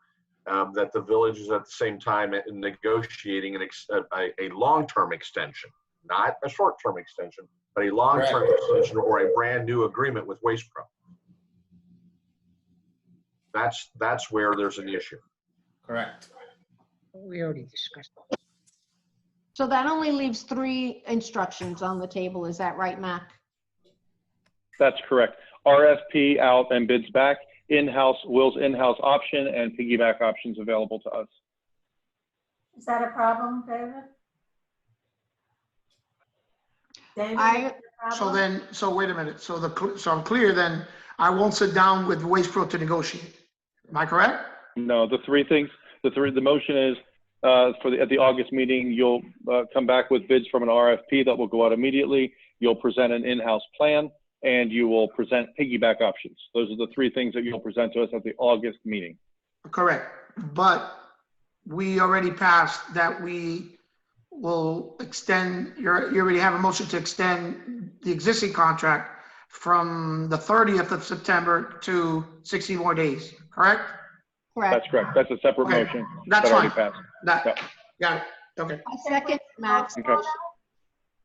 G: that the village is at the same time negotiating a long-term extension, not a short-term extension, but a long-term extension or a brand new agreement with Waste Pro. That's where there's an issue.
U: Correct.
F: We already discussed.
E: So that only leaves 3 instructions on the table. Is that right, Mac?
D: That's correct. RFP out and bids back, in-house, Will's in-house option, and piggyback options available to us.
T: Is that a problem, David? David, is that a problem?
H: So wait a minute. So I'm clear then, I won't sit down with Waste Pro to negotiate. Am I correct?
D: No, the motion is at the August meeting, you'll come back with bids from an RFP that will go out immediately. You'll present an in-house plan, and you will present piggyback options. Those are the 3 things that you'll present to us at the August meeting.
H: Correct. But we already passed that we will extend, you already have a motion to extend the existing contract from the 30th of September to 60 more days, correct?
E: Correct.
D: That's correct. That's a separate
H: Okay.
D: motion.
H: That's
D: that already
H: fine.
D: passed. Yep.
H: Got it. Okay.
E: I second Mac's
D: Okay.
E: motion.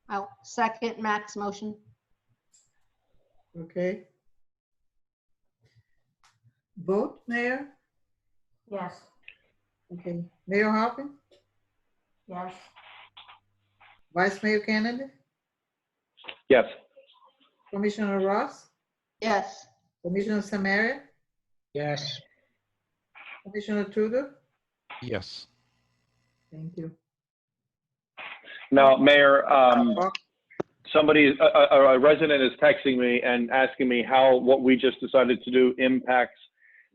E: I'll second Mac's motion.
A: Okay. Vote, Mayor?
T: Yes,
A: Okay. Mayor Halpin?
T: yes.
A: Vice Mayor Kennedy?
D: Yes.
A: Commissioner Ross?
E: Yes.
A: Commissioner Samaria?
F: Yes.
A: Commissioner Tudor?
C: Yes.
A: Thank you.
D: Now, Mayor, somebody, a resident is texting me and asking me how what we just decided to do impacts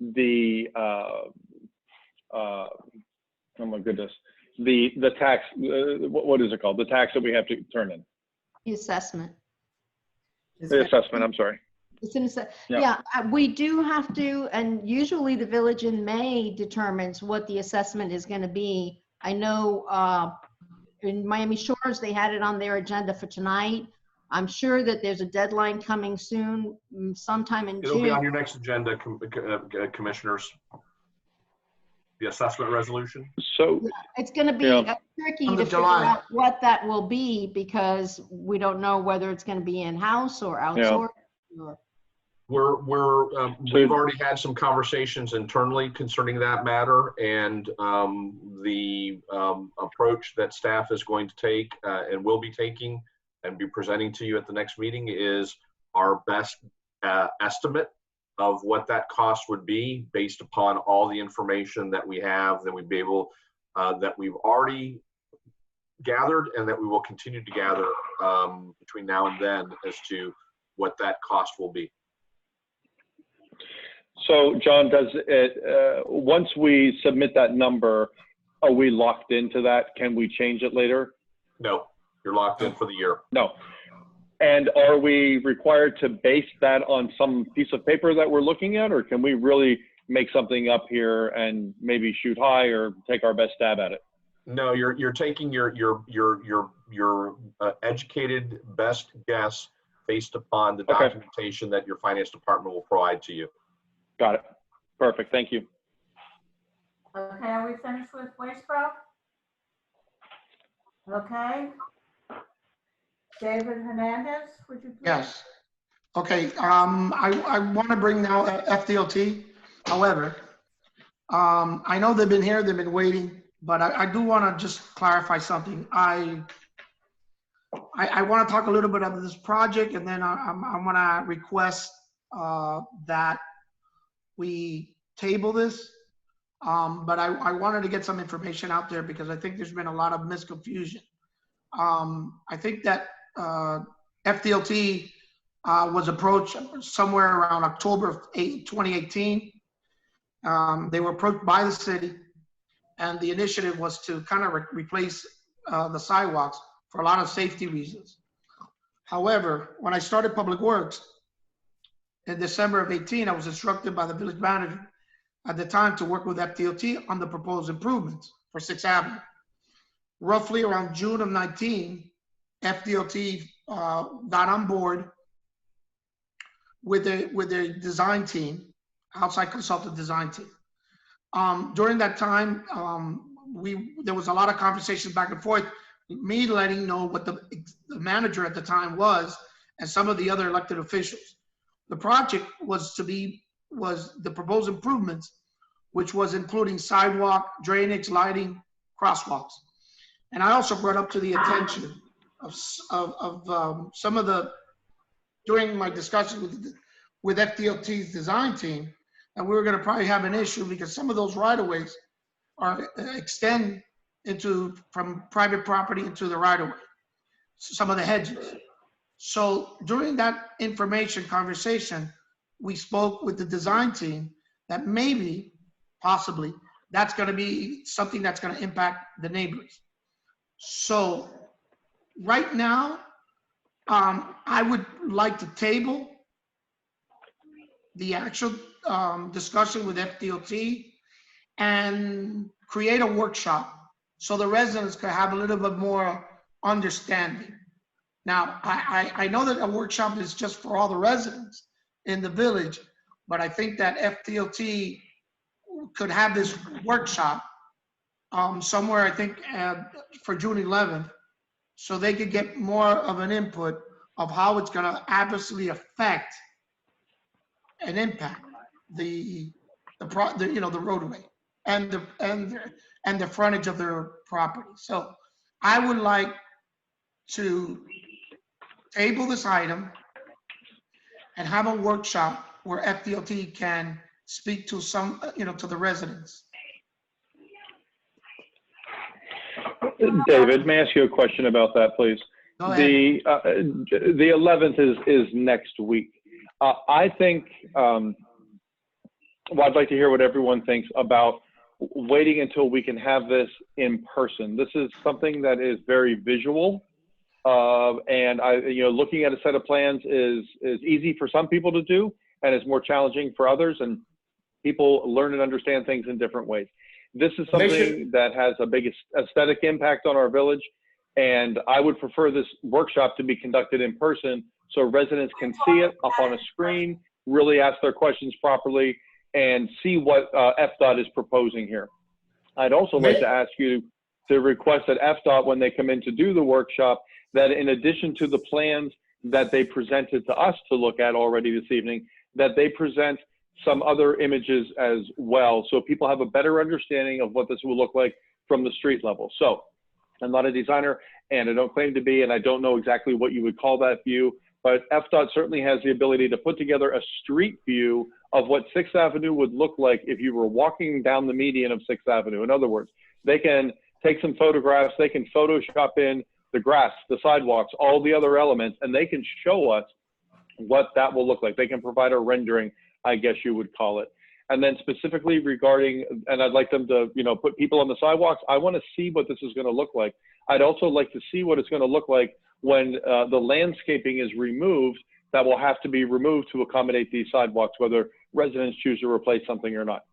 D: the, oh my goodness, the tax, what is it called? The tax that we have to turn in.
E: The assessment.
D: The assessment, I'm sorry.
E: It's an
D: Yeah.
E: we do have to, and usually the village in May determines what the assessment is going to be. I know in Miami Shores, they had it on their agenda for tonight. I'm sure that there's a deadline coming soon, sometime in
G: It'll
E: June.
G: be on your next agenda, commissioners. The assessment resolution.
D: So
E: It's going to be tricky
H: On
E: to
H: the
E: figure
H: July.
E: out what that will be because we don't know whether it's going to be in-house or outsourced. Or,
G: We've already had some conversations internally concerning that matter, and the approach that staff is going to take and will be taking and be presenting to you at the next meeting is our best estimate of what that cost would be based upon all the information that we have, that we'd be able, that we've already gathered and that we will continue to gather between now and then as to what that cost will be.
D: So, John, does it, once we submit that number, are we locked into that? Can we change it later?
G: No, you're locked in for the year.
D: No. And are we required to base that on some piece of paper that we're looking at, or can we really make something up here and maybe shoot high or take our best stab at it?
G: No, you're taking your educated best guess based upon the documentation that your finance department will provide to you.
D: Got it. Perfect. Thank you.
T: Okay, are we finished with Waste Pro? Okay. David Hernandez, would you please?
H: Yes. Okay, I want to bring now FDLT. However, I know they've been here, they've been waiting, but I do want to just clarify something. I want to talk a little bit about this project, and then I'm going to request that we table this. But I wanted to get some information out there because I think there's been a lot of misconfusion. I think that FDLT was approached somewhere around October of 2018. They were approached by the city, and the initiative was to kind of replace the sidewalks for a lot of safety reasons. However, when I started Public Works in December of 18, I was instructed by the village manager at the time to work with FDLT on the proposed improvements for 6th Avenue. Roughly around June of 19, FDLT got on board with a design team, outside consultant design team. During that time, there was a lot of conversations back and forth, me letting know what the manager at the time was and some of the other elected officials. The project was the proposed improvements, which was including sidewalk, drainage, lighting, crosswalks. And I also brought up to the attention of some of the, during my discussion with FDOT's design team, and we were gonna probably have an issue because some of those right-of-ways extend from private property into the right-of-way, some of the hedges. So during that information conversation, we spoke with the design team that maybe, possibly, that's gonna be something that's gonna impact the neighbors. So right now, I would like to table the actual discussion with FDOT and create a workshop so the residents could have a little bit more understanding. Now, I know that a workshop is just for all the residents in the village, but I think that FDOT could have this workshop somewhere, I think, for June 11th, so they could get more of an input of how it's gonna adversely affect and impact the roadway and the frontage of their property. So I would like to table this item and have a workshop where FDOT can speak to some, to the residents.
D: David, may I ask you a question about that, please?
H: Go ahead.
D: The 11th is next week. I think, well, I'd like to hear what everyone thinks about waiting until we can have this in person. This is something that is very visual. And looking at a set of plans is easy for some people to do, and it's more challenging for others. And people learn and understand things in different ways. This is something that has a big aesthetic impact on our village. And I would prefer this workshop to be conducted in person so residents can see it up on a screen, really ask their questions properly, and see what FDOT is proposing here. I'd also like to ask you to request that FDOT, when they come in to do the workshop, that in addition to the plans that they presented to us to look at already this evening, that they present some other images as well, so people have a better understanding of what this will look like from the street level. So I'm not a designer, and I don't claim to be, and I don't know exactly what you would call that view, but FDOT certainly has the ability to put together a street view of what 6th Avenue would look like if you were walking down the median of 6th Avenue. In other words, they can take some photographs, they can Photoshop in the grass, the sidewalks, all the other elements, and they can show us what that will look like. They can provide a rendering, I guess you would call it. And then specifically regarding, and I'd like them to, put people on the sidewalks. I want to see what this is going to look like. I'd also like to see what it's going to look like when the landscaping is removed that will have to be removed to accommodate these sidewalks, whether residents choose to replace something or not.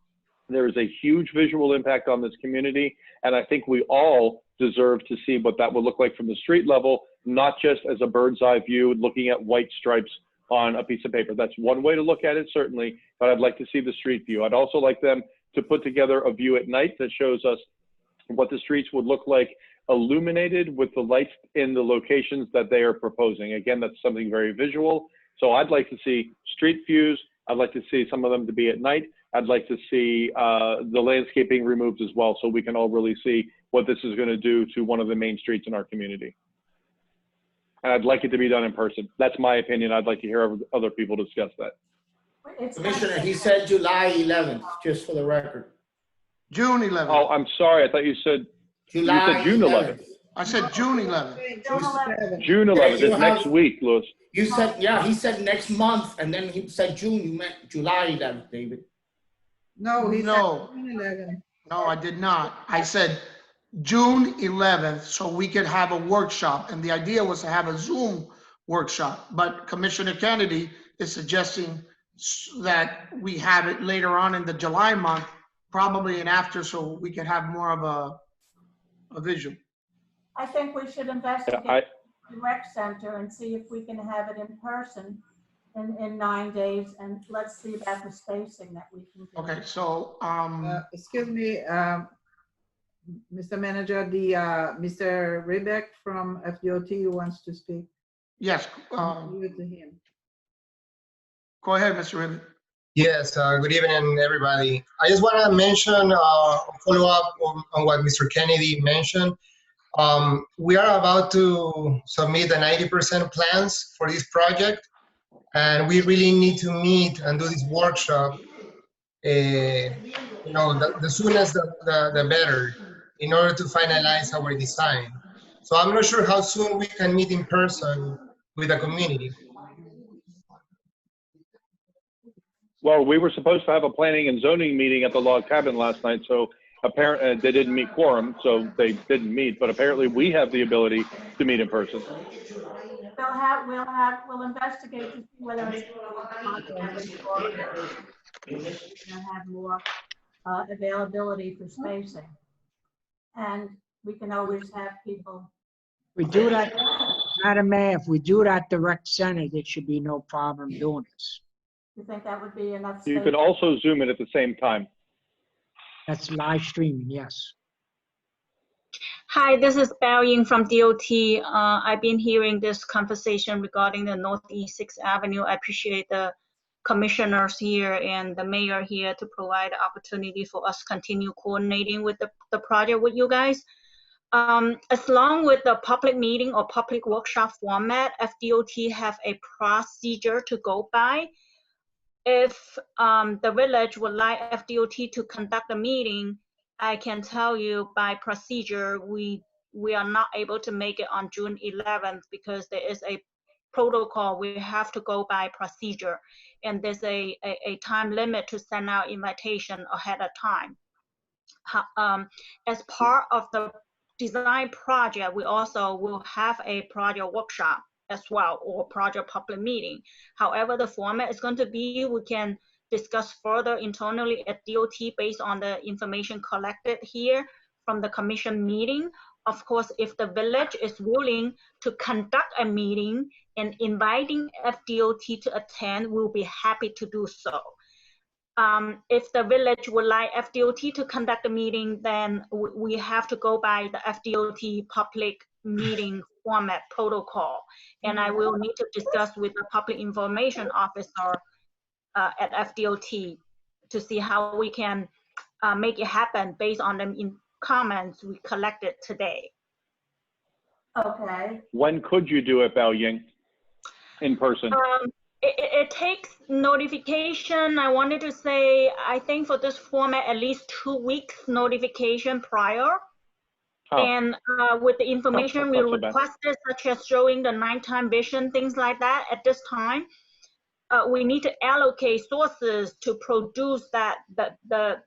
D: There is a huge visual impact on this community, and I think we all deserve to see what that would look like from the street level, not just as a bird's eye view looking at white stripes on a piece of paper. That's one way to look at it, certainly, but I'd like to see the street view. I'd also like them to put together a view at night that shows us what the streets would look like illuminated with the lights in the locations that they are proposing. Again, that's something very visual. So I'd like to see street views. I'd like to see some of them to be at night. I'd like to see the landscaping removed as well, so we can all really see what this is going to do to one of the main streets in our community. And I'd like it to be done in person. That's my opinion. I'd like to hear other people discuss that.
U: Commissioner, he said July 11th, just for the record.
H: June 11th.
D: Oh, I'm sorry. I thought you said June 11th.
H: I said June 11th.
D: June 11th. It's next week, Louis.
U: You said, yeah, he said next month, and then he said June. You meant July 11th, David.
A: No, he
H: No.
A: said June 11th.
H: No, I did not. I said June 11th, so we could have a workshop. And the idea was to have a Zoom workshop. But Commissioner Kennedy is suggesting that we have it later on in the July month, probably and after, so we can have more of a visual.
T: I think we should investigate the rec center and see if we can have it in person in 9 days, and let's see about the spacing that we can do.
H: Okay, so,
A: Excuse me, Mr. Manager, Mr. Rebeck from FDOT wants to speak.
H: yes,
A: Give it to him.
H: go ahead, Mr. Ribbon.
K: Yes, good evening, everybody. I just want to mention, follow up on what Mr. Kennedy mentioned. We are about to submit the 90% plans for this project, and we really need to meet and do this workshop. You know, the soonest the better, in order to finalize our design. So I'm not sure how soon we can meet in person with the community.
D: Well, we were supposed to have a planning and zoning meeting at the log cabin last night, so apparently they didn't meet quorum, so they didn't meet, but apparently we have the ability to meet in person.
T: We'll investigate to see whether it's possible to have more availability for spacing. And we can always have people.
F: We do that, Madam Mayor, if we do that direct center, there should be no problem doing this.
T: You think that would be enough
D: You
T: space?
D: could also Zoom it at the same time.
F: That's live streaming, yes.
V: Hi, this is Bao Ying from DOT. I've been hearing this conversation regarding the Northeast 6th Avenue. I appreciate the commissioners here and the mayor here to provide the opportunity for us to continue coordinating with the project with you guys. As long with the public meeting or public workshop format, FDOT have a procedure to go by. If the village would like FDOT to conduct a meeting, I can tell you by procedure, we are not able to make it on June 11th because there is a protocol. We have to go by procedure, and there's a time limit to send out invitation ahead of time. As part of the design project, we also will have a project workshop as well, or project public meeting. However, the format is going to be, we can discuss further internally at DOT based on the information collected here from the commission meeting. Of course, if the village is willing to conduct a meeting and inviting FDOT to attend, we'll be happy to do so. If the village would like FDOT to conduct a meeting, then we have to go by the FDOT public meeting format protocol. And I will need to discuss with the public information officer at FDOT to see how we can make it happen based on the comments we collected today.
T: Okay.
D: When could you do it, Bao Ying, in person?
V: It takes notification. I wanted to say, I think for this format, at least 2 weeks notification prior. Oh. And with the information we requested, such as showing the nighttime vision, things like that, at this time, we need to allocate sources to produce that the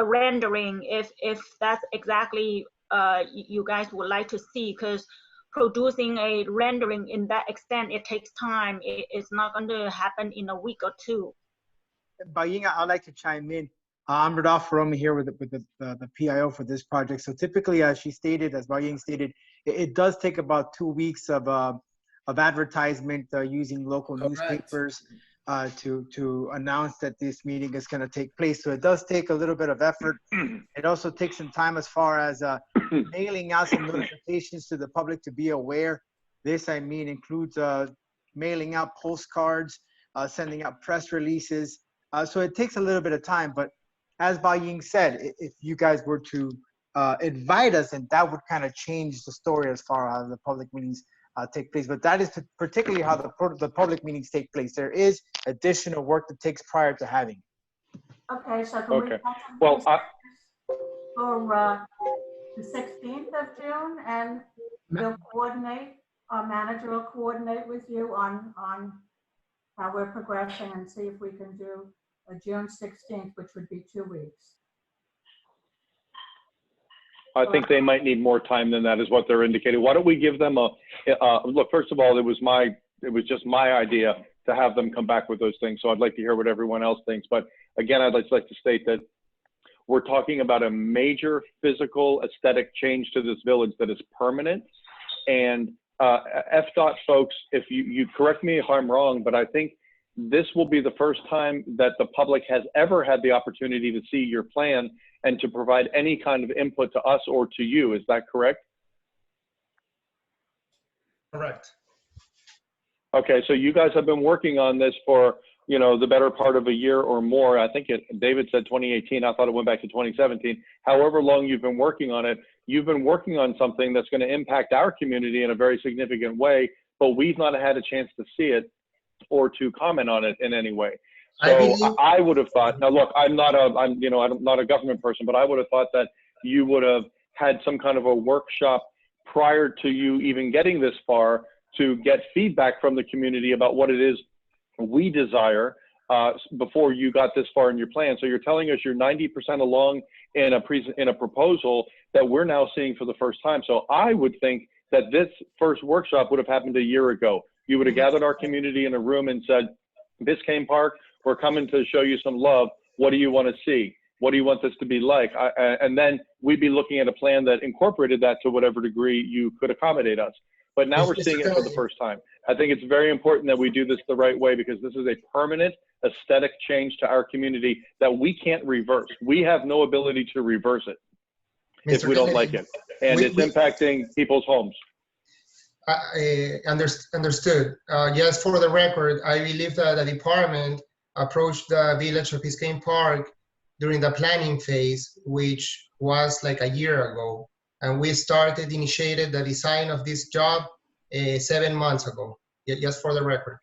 V: rendering if that's exactly you guys would like to see, because producing a rendering in that extent, it takes time. It's not going to happen in a week or two.
W: Bao Ying, I'd like to chime in. I'm Rodolfo Romy here with the PIO for this project. So typically, as she stated, as Bao Ying stated, it does take about 2 weeks of advertisement using local newspapers to announce that this meeting is going to take place. So it does take a little bit of effort. It also takes some time as far as mailing out some notifications to the public to be aware. This, I mean, includes mailing out postcards, sending out press releases. So it takes a little bit of time, but as Bao Ying said, if you guys were to invite us, and that would kind of change the story as far as the public meetings take place. But that is particularly how the public meetings take place. There is additional work that takes prior to having it.
T: Okay, so can
D: Okay.
T: we
D: Well,
T: for the 16th of June, and we'll coordinate, our manager will coordinate with you on how we're progressing and see if we can do a June 16th, which would be 2 weeks.
D: I think they might need more time than that, is what they're indicating. Why don't we give them a look? First of all, it was just my idea to have them come back with those things. So I'd like to hear what everyone else thinks. But again, I'd like to state that we're talking about a major physical aesthetic change to this village that is permanent. And FDOT folks, if you correct me if I'm wrong, but I think this will be the first time that the public has ever had the opportunity to see your plan and to provide any kind of input to us or to you. Is that correct?
K: Correct.
D: Okay, so you guys have been working on this for, you know, the better part of a year or more. I think David said 2018. I thought it went back to 2017. However long you've been working on it, you've been working on something that's going to impact our community in a very significant way, but we've not had a chance to see it or to comment on it in any way. So I would have thought, now look, I'm not a government person, but I would have thought that you would have had some kind of a workshop prior to you even getting this far to get feedback from the community about what it is we desire before you got this far in your plan. So you're telling us you're 90% along in a proposal that we're now seeing for the first time. So I would think that this first workshop would have happened a year ago. You would have gathered our community in a room and said, Biscayne Park, we're coming to show you some love. What do you want to see? What do you want this to be like? And then we'd be looking at a plan that incorporated that to whatever degree you could accommodate us. But now we're seeing it for the first time. I think it's very important that we do this the right way, because this is a permanent aesthetic change to our community that we can't reverse. We have no ability to reverse it if we don't like it. And it's impacting people's homes.
K: Understood. Just for the record, I believe that the department approached the village of Biscayne Park during the planning phase, which was like a year ago. And we initiated the design of this job 7 months ago, just for the record.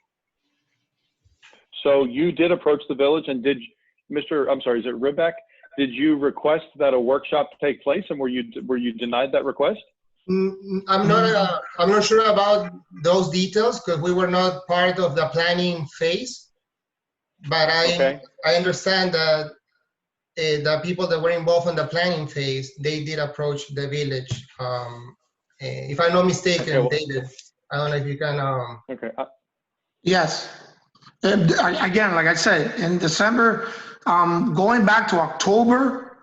D: So you did approach the village, and is it Ribbeck? Did you request that a workshop take place, and were you denied that request?
K: I'm not sure about those details because we were not part of the planning phase. But I understand that the people that were involved in the planning phase, they did approach the village. If I'm not mistaken, David, I don't know if you can.
J: Yes. And again, like I said, in December, going back to October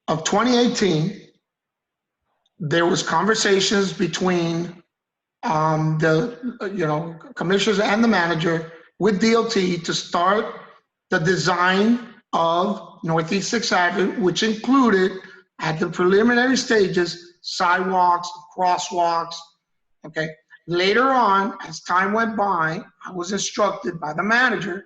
J: of 2018, there was conversations between the commissioners and the manager with DOT to start the design of Northeast 6th Avenue, which included, at the preliminary stages, sidewalks, crosswalks, okay? Later on, as time went by, I was instructed by the manager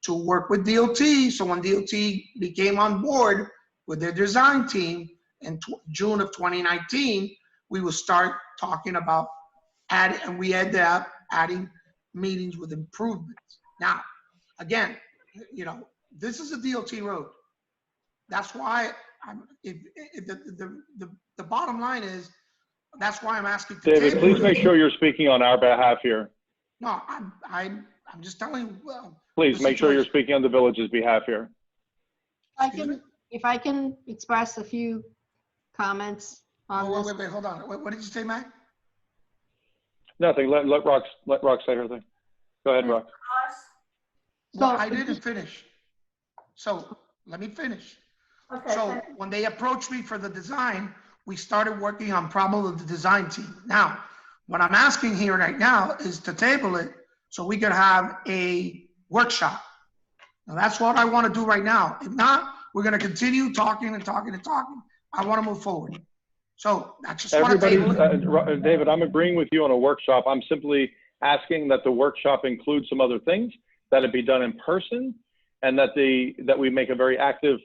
J: to work with DOT, so when DOT became on board with their design team in June of 2019, we will start talking about and we ended up adding meetings with improvements. Now, again, this is a DOT road. That's why the bottom line is, that's why I'm asking.
D: David, please make sure you're speaking on our behalf here.
J: No, I'm just telling you. Well,
D: please make sure you're speaking on the village's behalf here.
E: If I can express a few comments on this.
J: Wait, hold on. What did you say, Matt?
D: Nothing. Let Rox say her thing. Go ahead, Rox.
J: So I didn't finish. So let me finish. Okay. So when they approached me for the design, we started working on probably the design team. Now, what I'm asking here right now is to table it so we could have a workshop. Now that's what I want to do right now. If not, we're going to continue talking and talking and talking. I want to move forward. So I just want to table it.
D: David, I'm agreeing with you on a workshop. I'm simply asking that the workshop include some other things, that it be done in person, and that we make a very active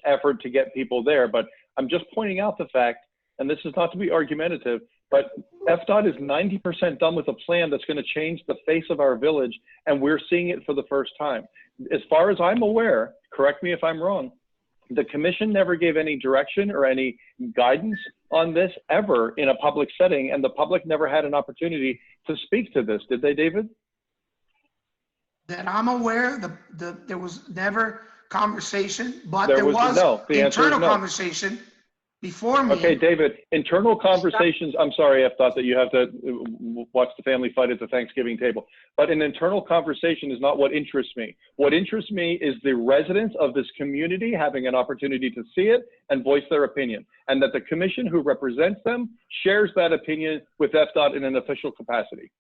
D: effort to get people there. But I'm just pointing out the fact, and this is not to be argumentative, but FDOT is 90% done with a plan that's going to change the face of our village, and we're seeing it for the first time. As far as I'm aware, correct me if I'm wrong, the commission never gave any direction or any guidance on this ever in a public setting, and the public never had an opportunity to speak to this. Did they, David?
J: That I'm aware, there was never conversation, but there was internal conversation before me.
D: Okay, David, internal conversations, I'm sorry, FDOT, that you have to watch the family fight at the Thanksgiving table, but an internal conversation is not what interests me. What interests me is the residents of this community having an opportunity to see it and voice their opinion, and that the commission who represents them shares that opinion with FDOT in an official capacity.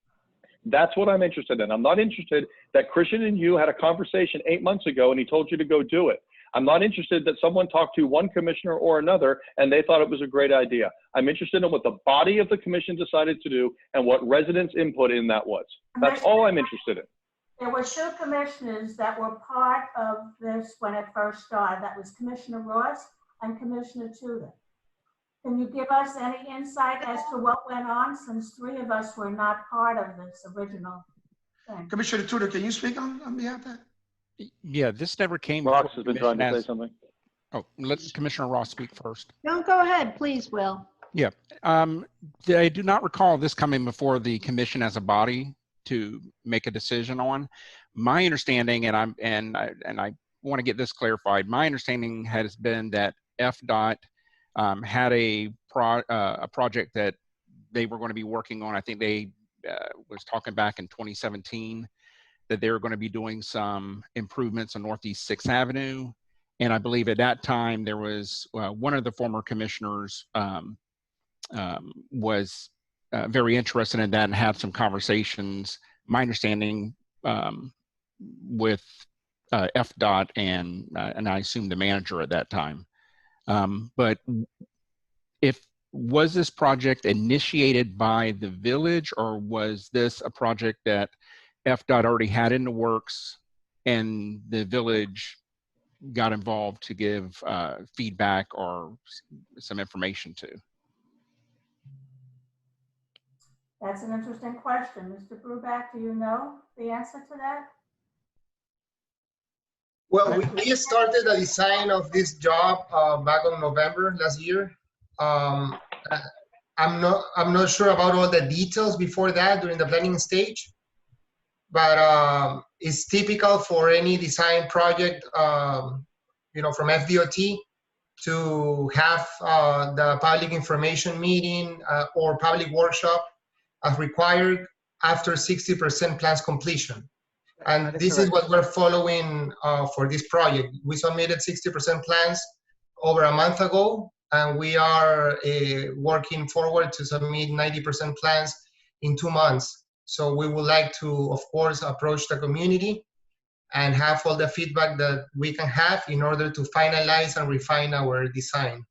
D: That's what I'm interested in. I'm not interested that Christian and you had a conversation 8 months ago and he told you to go do it. I'm not interested that someone talked to one commissioner or another and they thought it was a great idea. I'm interested in what the body of the commission decided to do and what residents' input in that was. That's all I'm interested in.
T: There were 2 commissioners that were part of this when it first started. That was Commissioner Ross and Commissioner Tudor. Can you give us any insight as to what went on, since 3 of us were not part of this original thing?
J: Commissioner Tudor, can you speak on behalf of that?
C: Yeah, this never came.
D: Ross has been trying to say something.
C: Oh, let's Commissioner Ross speak first.
E: No, go ahead, please, Will.
C: Yeah, I do not recall this coming before the commission as a body to make a decision on. My understanding, and I want to get this clarified. My understanding has been that FDOT had a project that they were going to be working on. I think they was talking back in 2017 that they were going to be doing some improvements on Northeast 6th Avenue. And I believe at that time there was one of the former commissioners was very interested in that and had some conversations, my understanding, with FDOT and I assume the manager at that time. But was this project initiated by the village, or was this a project that FDOT already had in the works and the village got involved to give feedback or some information to?
T: That's an interesting question. Mr. Bruback, do you know the answer to that?
K: Well, we started the design of this job back in November last year. I'm not sure about all the details before that during the planning stage, but it's typical for any design project, from FDOT to have the public information meeting or public workshop as required after 60% plans completion. And this is what we're following for this project. We submitted 60% plans over a month ago, and we are working forward to submit 90% plans in 2 months. So we would like to, of course, approach the community and have all the feedback that we can have in order to finalize and refine our design.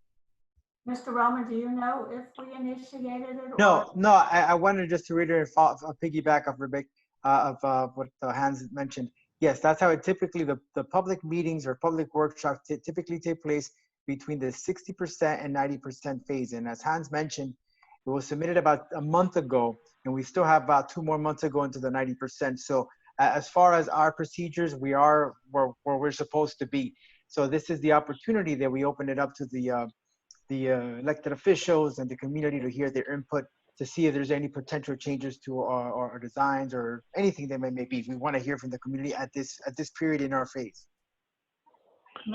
T: Mr. Roman, do you know if we initiated it?
W: No, I wanted just to reiterate a piggyback of Rebecca, of what Hans mentioned. Yes, that's how it typically, the public meetings or public workshops typically take place between the 60% and 90% phase. And as Hans mentioned, it was submitted about a month ago, and we still have about 2 more months to go into the 90%. So as far as our procedures, we are where we're supposed to be. So this is the opportunity that we open it up to the elected officials and the community to hear their input, to see if there's any potential changes to our designs or anything that may be. We want to hear from the community at this period in our phase.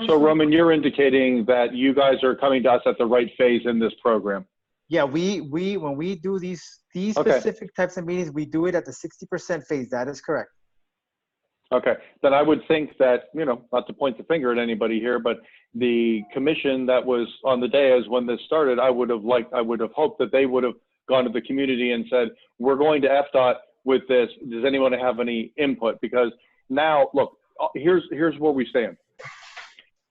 D: So Roman, you're indicating that you guys are coming to us at the right phase in this program.
W: Yeah, when we do these specific types of meetings, we do it at the 60% phase. That is correct.
D: Okay, then I would think that, not to point the finger at anybody here, but the commission that was on the day as when this started, I would have hoped that they would have gone to the community and said, we're going to FDOT with this. Does anyone have any input? Because now, look, here's where we stand.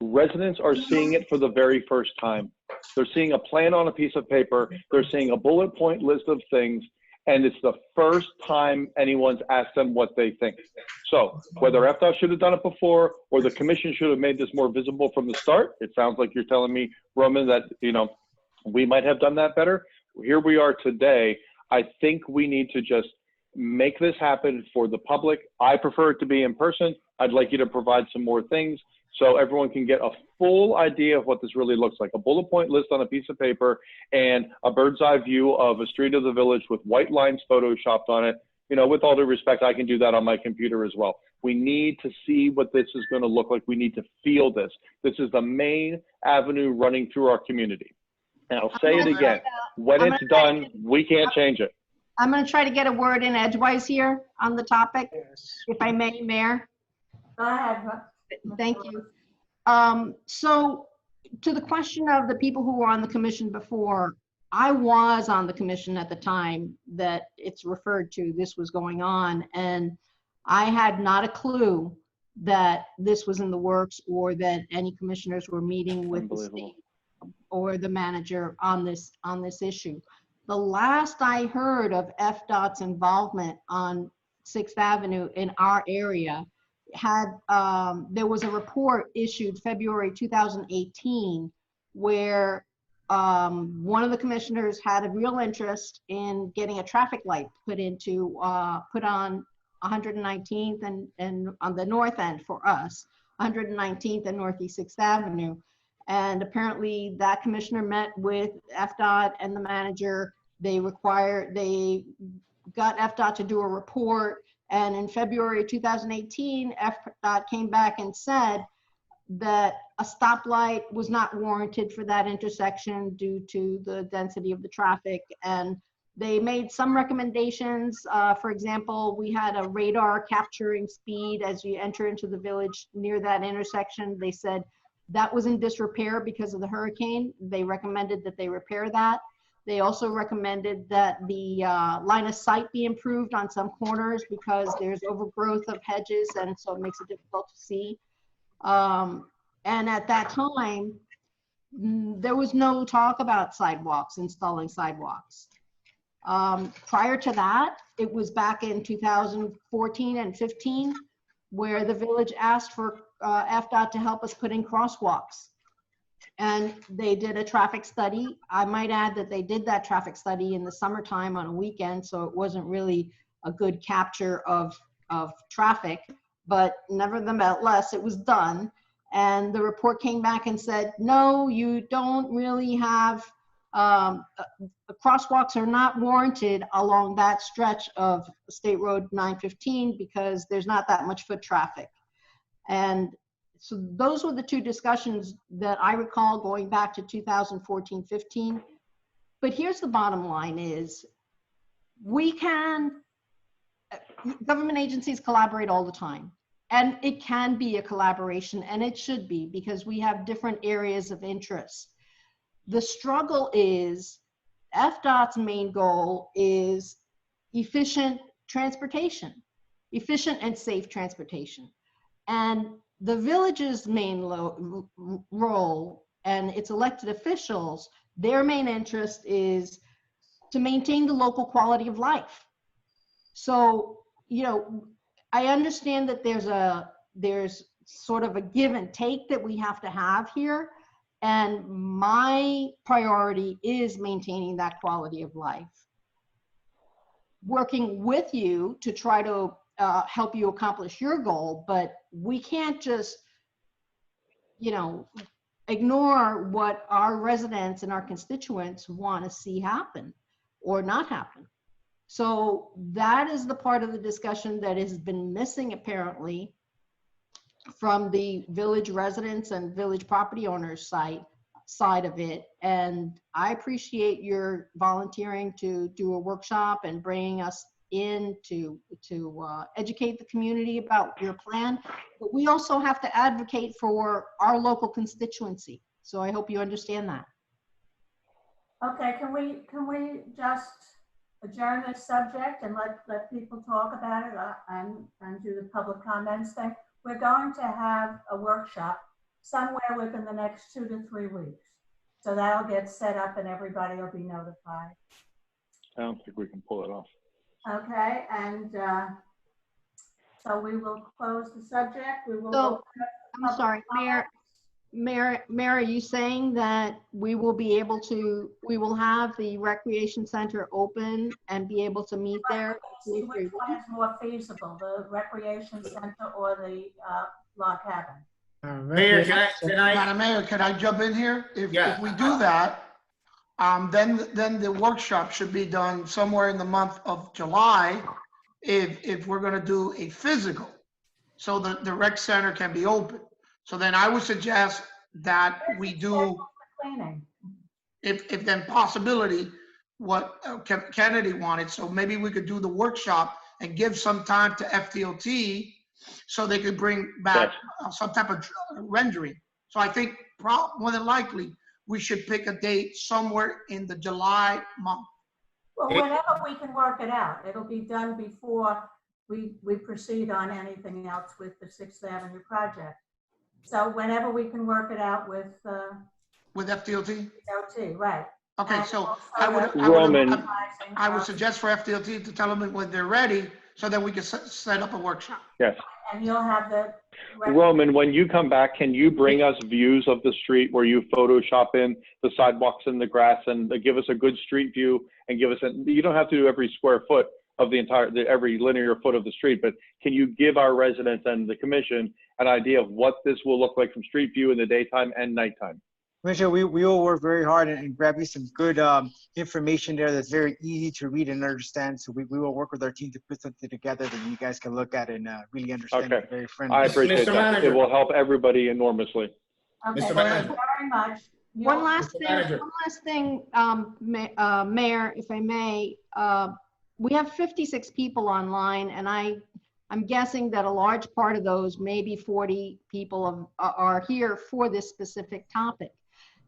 D: Residents are seeing it for the very first time. They're seeing a plan on a piece of paper. They're seeing a bullet point list of things. And it's the first time anyone's asked them what they think. So whether FDOT should have done it before or the commission should have made this more visible from the start, it sounds like you're telling me, Roman, that we might have done that better. Here we are today. I think we need to just make this happen for the public. I prefer it to be in person. I'd like you to provide some more things so everyone can get a full idea of what this really looks like. A bullet point list on a piece of paper and a bird's eye view of a street of the village with white lines photoshopped on it. With all due respect, I can do that on my computer as well. We need to see what this is going to look like. We need to feel this. This is the main avenue running through our community. And I'll say it again, when it's done, we can't change it.
E: I'm going to try to get a word in edgewise here on the topic, if I may, Mayor.
T: Go ahead.
E: Thank you. So to the question of the people who were on the commission before, I was on the commission at the time that it's referred to, this was going on, and I had not a clue that this was in the works or that any commissioners were meeting with the state or the manager on this issue. The last I heard of FDOT's involvement on 6th Avenue in our area had, there was a report issued February 2018 where one of the commissioners had a real interest in getting a traffic light put on 119th and on the north end for us, 119th and Northeast 6th Avenue. And apparently that commissioner met with FDOT and the manager. They got FDOT to do a report. And in February 2018, FDOT came back and said that a stoplight was not warranted for that intersection due to the density of the traffic. And they made some recommendations. For example, we had a radar capturing speed as you enter into the village near that intersection. They said that was in disrepair because of the hurricane. They recommended that they repair that. They also recommended that the line of sight be improved on some corners because there's overgrowth of hedges and so it makes it difficult to see. And at that time, there was no talk about sidewalks, installing sidewalks. Prior to that, it was back in 2014 and 15 where the village asked for FDOT to help us put in crosswalks. And they did a traffic study. I might add that they did that traffic study in the summertime on a weekend, so it wasn't really a good capture of traffic, but nevertheless, it was done. And the report came back and said, no, you don't really have, the crosswalks are not warranted along that stretch of State Road 915 because there's not that much foot traffic. And so those were the two discussions that I recall going back to 2014-15. But here's the bottom line is government agencies collaborate all the time. And it can be a collaboration, and it should be, because we have different areas of interest. The struggle is, FDOT's main goal is efficient transportation, efficient and safe transportation. And the village's main role and its elected officials, their main interest is to maintain the local quality of life. So, you know, I understand that there's sort of a give and take that we have to have here. And my priority is maintaining that quality of life. Working with you to try to help you accomplish your goal, but we can't just, you know, ignore what our residents and our constituents want to see happen or not happen. So that is the part of the discussion that has been missing apparently from the village residents and village property owners side of it. And I appreciate your volunteering to do a workshop and bringing us in to educate the community about your plan. But we also have to advocate for our local constituency. So I hope you understand that.
T: Okay, can we just adjourn this subject and let people talk about it and do the public comments thing? We're going to have a workshop somewhere within the next 2 to 3 weeks. So that'll get set up and everybody will be notified.
D: I don't think we can pull it off.
T: Okay, and so we will close the subject. We will.
E: So, I'm sorry, Mayor, are you saying that we will have the recreation center open and be able to meet there?
T: See which one is more feasible, the recreation center or the log cabin?
J: Mayor, Madam Mayor, can I jump in here? If we do that, then the workshop should be done somewhere in the month of July if we're going to do a physical, so the rec center can be open. So then I would suggest that we do, if then possibility, what Kennedy wanted. So maybe we could do the workshop and give some time to FDOT so they could bring back some type of rendering. So I think more than likely, we should pick a date somewhere in the July month.
T: Well, whenever we can work it out, it'll be done before we proceed on anything else with the 6th Avenue project. So whenever we can work it out with
J: FDOT?
T: FDOT, right.
J: Okay,
T: And
J: so
T: also
J: I would suggest for FDOT to tell them when they're ready so that we can set up a workshop.
D: Yes.
T: And you'll have the.
D: Roman, when you come back, can you bring us views of the street where you Photoshop in the sidewalks and the grass and give us a good street view and give us you don't have to do every square foot of every linear foot of the street, but can you give our residents and the commission an idea of what this will look like from street view in the daytime and nighttime?
W: Commissioner, we will work very hard and grab you some good information there that's very easy to read and understand. So we will work with our team to put something together that you guys can look at and really understand.
D: Okay.
W: Very friendly.
D: I appreciate that.
W: Manager.
D: It will help everybody enormously.
T: Okay,
U: Mr.
T: thank
U: Manager.
T: you very much.
E: One last
U: Manager.
E: thing, Mayor, if I may. We have 56 people online, and I'm guessing that a large part of those, maybe 40 people are here for this specific topic.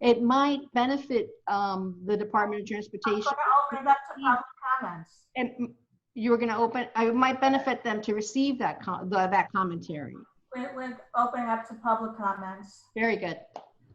E: It might benefit the Department of Transportation.
T: I'm going to open it up to public comments.
E: And you're going to open, it might benefit them to receive that commentary.
T: We're opening up to public comments.
E: Very good.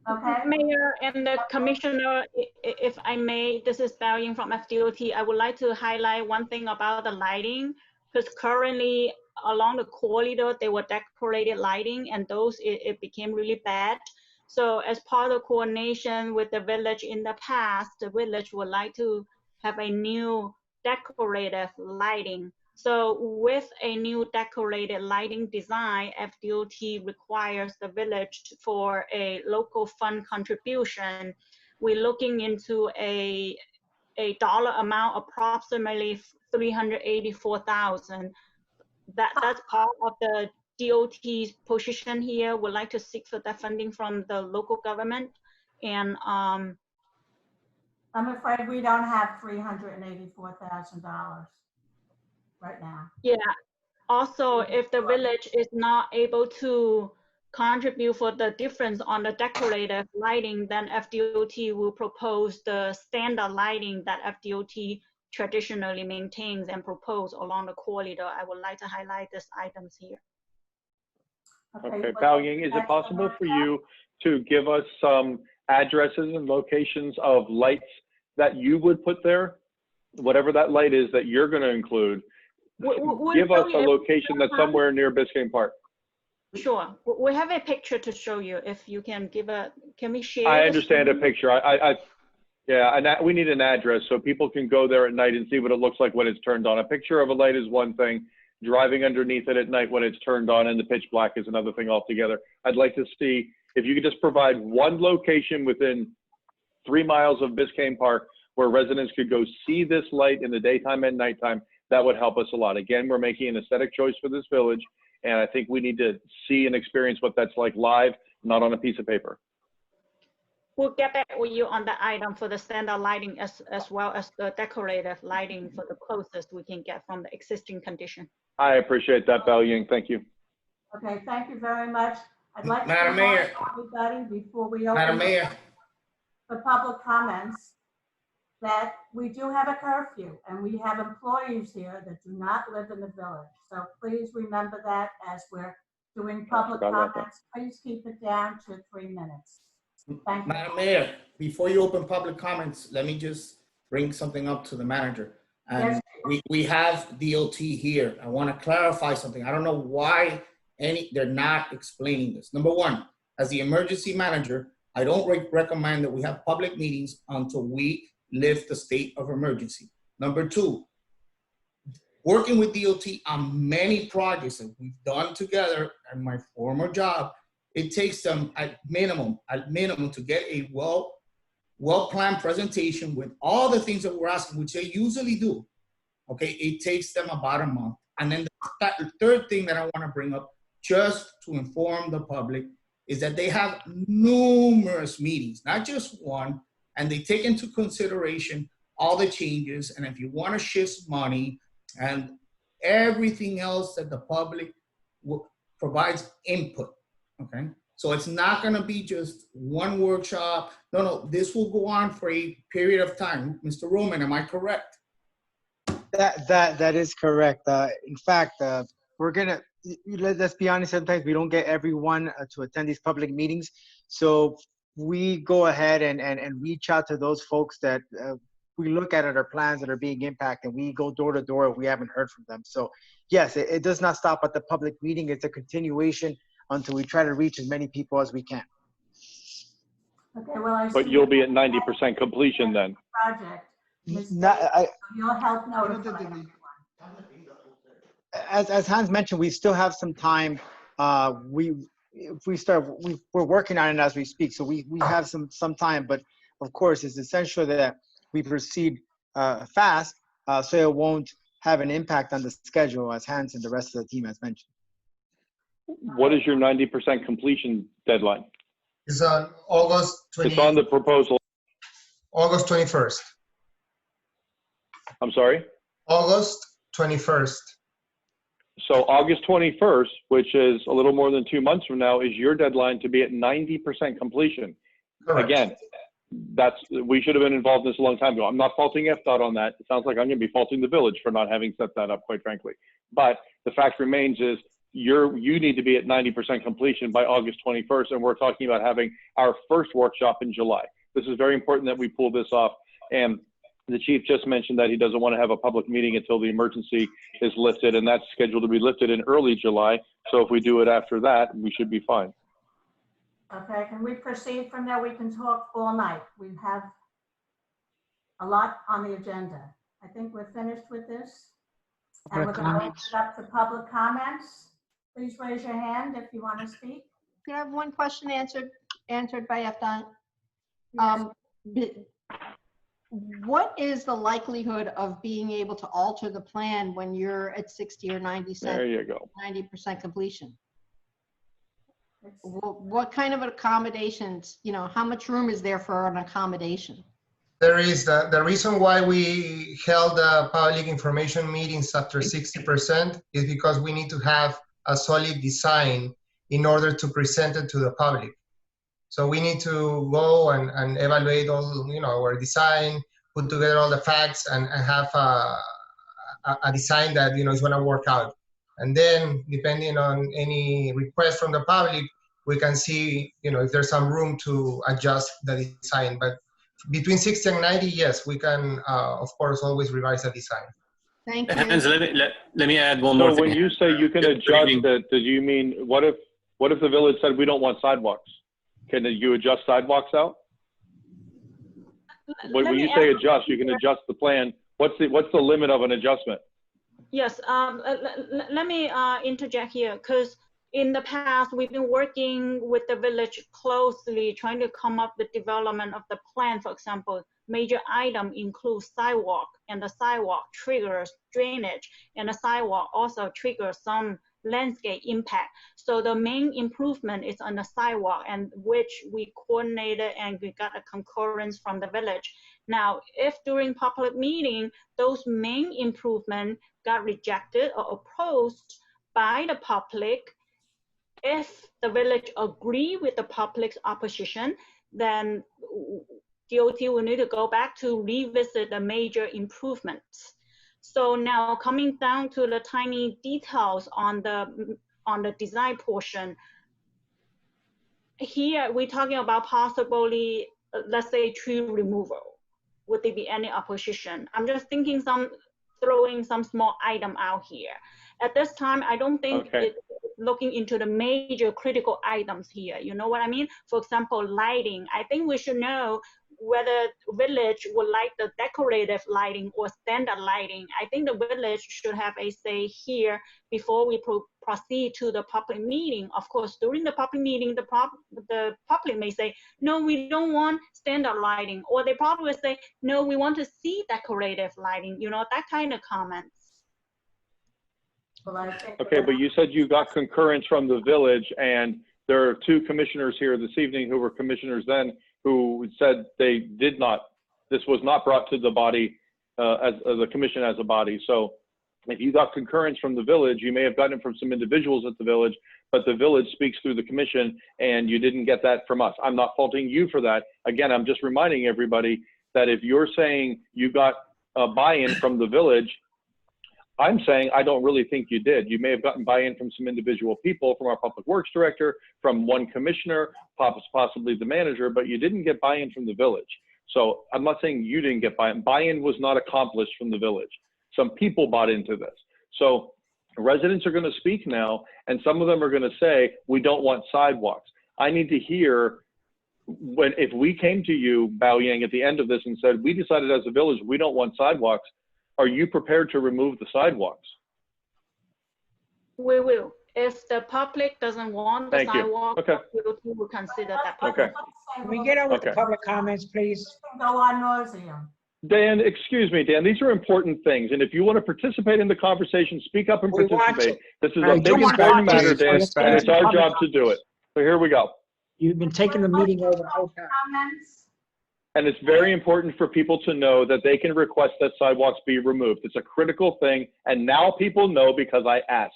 T: Okay.
V: Mayor and the Commissioner, if I may, this is Bao from FDOT. I would like to highlight one thing about the lighting, because currently along the corridor, they were decorated lighting, and those, it became really bad. So as part of coordination with the village in the past, the village would like to have a new decorative lighting. So with a new decorated lighting design, FDOT requires the village for a local fund contribution. We're looking into a dollar amount, approximately $384,000. That's part of the DOT's position here. Would like to seek for that funding from the local government. And
T: I'm afraid we don't have $384,000 right now.
V: yeah, also if the village is not able to contribute for the difference on the decorative lighting, then FDOT will propose the standard lighting that FDOT traditionally maintains and propose along the corridor. I would like to highlight these items here.
D: Okay, Bao Ying, is it possible for you to give us some addresses and locations of lights that you would put there? Whatever that light is that you're going to include, give us a location that's somewhere near Biscayne Park.
V: Sure, we have a picture to show you. If you can give can we share?
D: I understand a picture. Yeah, and we need an address so people can go there at night and see what it looks like when it's turned on. A picture of a light is one thing. Driving underneath it at night when it's turned on in the pitch black is another thing altogether. I'd like to see if you could just provide one location within 3 miles of Biscayne Park where residents could go see this light in the daytime and nighttime. That would help us a lot. Again, we're making an aesthetic choice for this village, and I think we need to see and experience what that's like live, not on a piece of paper.
V: We'll get back with you on the item for the standard lighting as well as the decorative lighting for the closest we can get from the existing condition.
D: I appreciate that, Bao Ying. Thank you.
T: Okay, thank you very much. I'd like
U: Madam
T: to
U: Mayor.
T: everybody before we
U: Madam
T: open
U: Mayor.
T: for public comments that we do have a curfew and we have employees here that do not live in the village. So please remember that as we're doing public comments. Please keep it down to 3 minutes. Thank you.
U: Madam Mayor, before you open public comments, let me just bring something up to the manager. And
T: Yes.
U: we have DOT here. I want to clarify something. I don't know why they're not explaining this. Number one, as the emergency manager, I don't recommend that we have public meetings until we lift the state of emergency. Number two, working with DOT on many projects that we've done together in my former job, it takes them at minimum to get a well-planned presentation with all the things that we're asking, which they usually do. Okay, it takes them about a month. And then the third thing that I want to bring up, just to inform the public, is that they have numerous meetings, not just one, and they take into consideration all the changes. And if you want to shift money and everything else that the public provides input, okay? So it's not gonna be just one workshop. No, this will go on for a period of time. Mr. Roman, am I correct?
W: That is correct. In fact, we're gonna, let's be honest, sometimes we don't get everyone to attend these public meetings. So we go ahead and reach out to those folks that we look at our plans that are being impacted. We go door to door if we haven't heard from them. So yes, it does not stop at the public meeting. It's a continuation until we try to reach as many people as we can.
T: Okay, well,
D: But you'll be at 90% completion then.
T: project. You'll help notify everyone.
W: As Hans mentioned, we still have some time. We're working on it as we speak, so we have some time. But of course, it's essential that we proceed fast, so it won't have an impact on the schedule, as Hans and the rest of the team has mentioned.
D: What is your 90% completion deadline?
K: It's on August 20.
D: It's on the proposal.
K: August 21st.
D: I'm sorry?
K: August 21st.
D: So August 21st, which is a little more than 2 months from now, is your deadline to be at 90% completion.
K: Correct.
D: Again, we should have been involved in this a long time ago. I'm not faulting FDOT on that. It sounds like I'm going to be faulting the village for not having set that up, quite frankly. But the fact remains is you need to be at 90% completion by August 21st, and we're talking about having our first workshop in July. This is very important that we pull this off. And the chief just mentioned that he doesn't want to have a public meeting until the emergency is lifted, and that's scheduled to be lifted in early July. So if we do it after that, we should be fine.
T: Okay, can we proceed from there? We can talk all night. We have a lot on the agenda. I think we're finished with this. And we're going to open it up to public comments. Please raise your hand if you want to speak.
E: Can I have one question answered by FDOT? What is the likelihood of being able to alter the plan when you're at 60 or 90%?
D: There you go.
E: 90% completion? What kind of accommodations, how much room is there for an accommodation?
K: There is the reason why we held the public information meetings after 60% is because we need to have a solid design in order to present it to the public. So we need to go and evaluate all, our design, put together all the facts, and have a design that, is going to work out. And then, depending on any request from the public, we can see, if there's some room to adjust the design. But between 60 and 90, yes, we can, of course, always revise the design.
E: Thank you.
L: Hans, let me add one more thing.
D: So when you say you can adjust it, do you mean, what if the village said we don't want sidewalks? Can you adjust sidewalks out? When you say adjust, you can adjust the plan. What's the limit of an adjustment?
V: Yes, let me interject here, because in the past, we've been working with the village closely, trying to come up with development of the plan. For example, major item includes sidewalk, and the sidewalk triggers drainage, and the sidewalk also triggers some landscape impact. So the main improvement is on the sidewalk, and which we coordinated and we got a concurrence from the village. Now, if during public meeting, those main improvements got rejected or opposed by the public, if the village agree with the public's opposition, then DOT will need to go back to revisit the major improvements. So now coming down to the tiny details on the design portion, here we're talking about possibly, let's say, tree removal. Would there be any opposition? I'm just thinking throwing some small item out here. At this time, I don't think it's looking into the major critical items here. You know what I mean? For example, lighting. I think we should know whether village would like the decorative lighting or standard lighting. I think the village should have a say here before we proceed to the public meeting. Of course, during the public meeting, the public may say, no, we don't want standard lighting, or they probably say, no, we want to see decorative lighting, that kind of comments.
D: Okay, but you said you got concurrence from the village, and there are 2 commissioners here this evening who were commissioners then who said they did not, this was not brought to the body, as the commission as a body. So if you got concurrence from the village, you may have gotten it from some individuals at the village, but the village speaks through the commission, and you didn't get that from us. I'm not faulting you for that. Again, I'm just reminding everybody that if you're saying you got a buy-in from the village, I'm saying I don't really think you did. You may have gotten buy-in from some individual people, from our public works director, from one commissioner, possibly the manager, but you didn't get buy-in from the village. So I'm not saying you didn't get buy-in. Buy-in was not accomplished from the village. Some people bought into this. So residents are going to speak now, and some of them are going to say, we don't want sidewalks. I need to hear, if we came to you, Bao Yang, at the end of this and said, we decided as a village we don't want sidewalks, are you prepared to remove the sidewalks?
V: We will. If the public doesn't want the
D: Thank you.
V: sidewalk,
D: Okay.
V: we will consider that.
D: Okay.
F: Can we get over
D: Okay.
F: to public comments, please?
T: Go on nauseam.
D: Dan, excuse me, Dan, these are important things. And if you want to participate in the conversation, speak up and
F: We want
D: participate.
F: to.
D: This is
F: I
D: a big,
F: do want
D: important
F: to
D: matter, Dan,
F: participate.
D: and it's our
F: Public
D: job to do it. So here we go.
F: You've been taking the meeting over the whole time.
T: Comments?
D: And it's very important for people to know that they can request that sidewalks be removed. It's a critical thing. And now people know because I asked.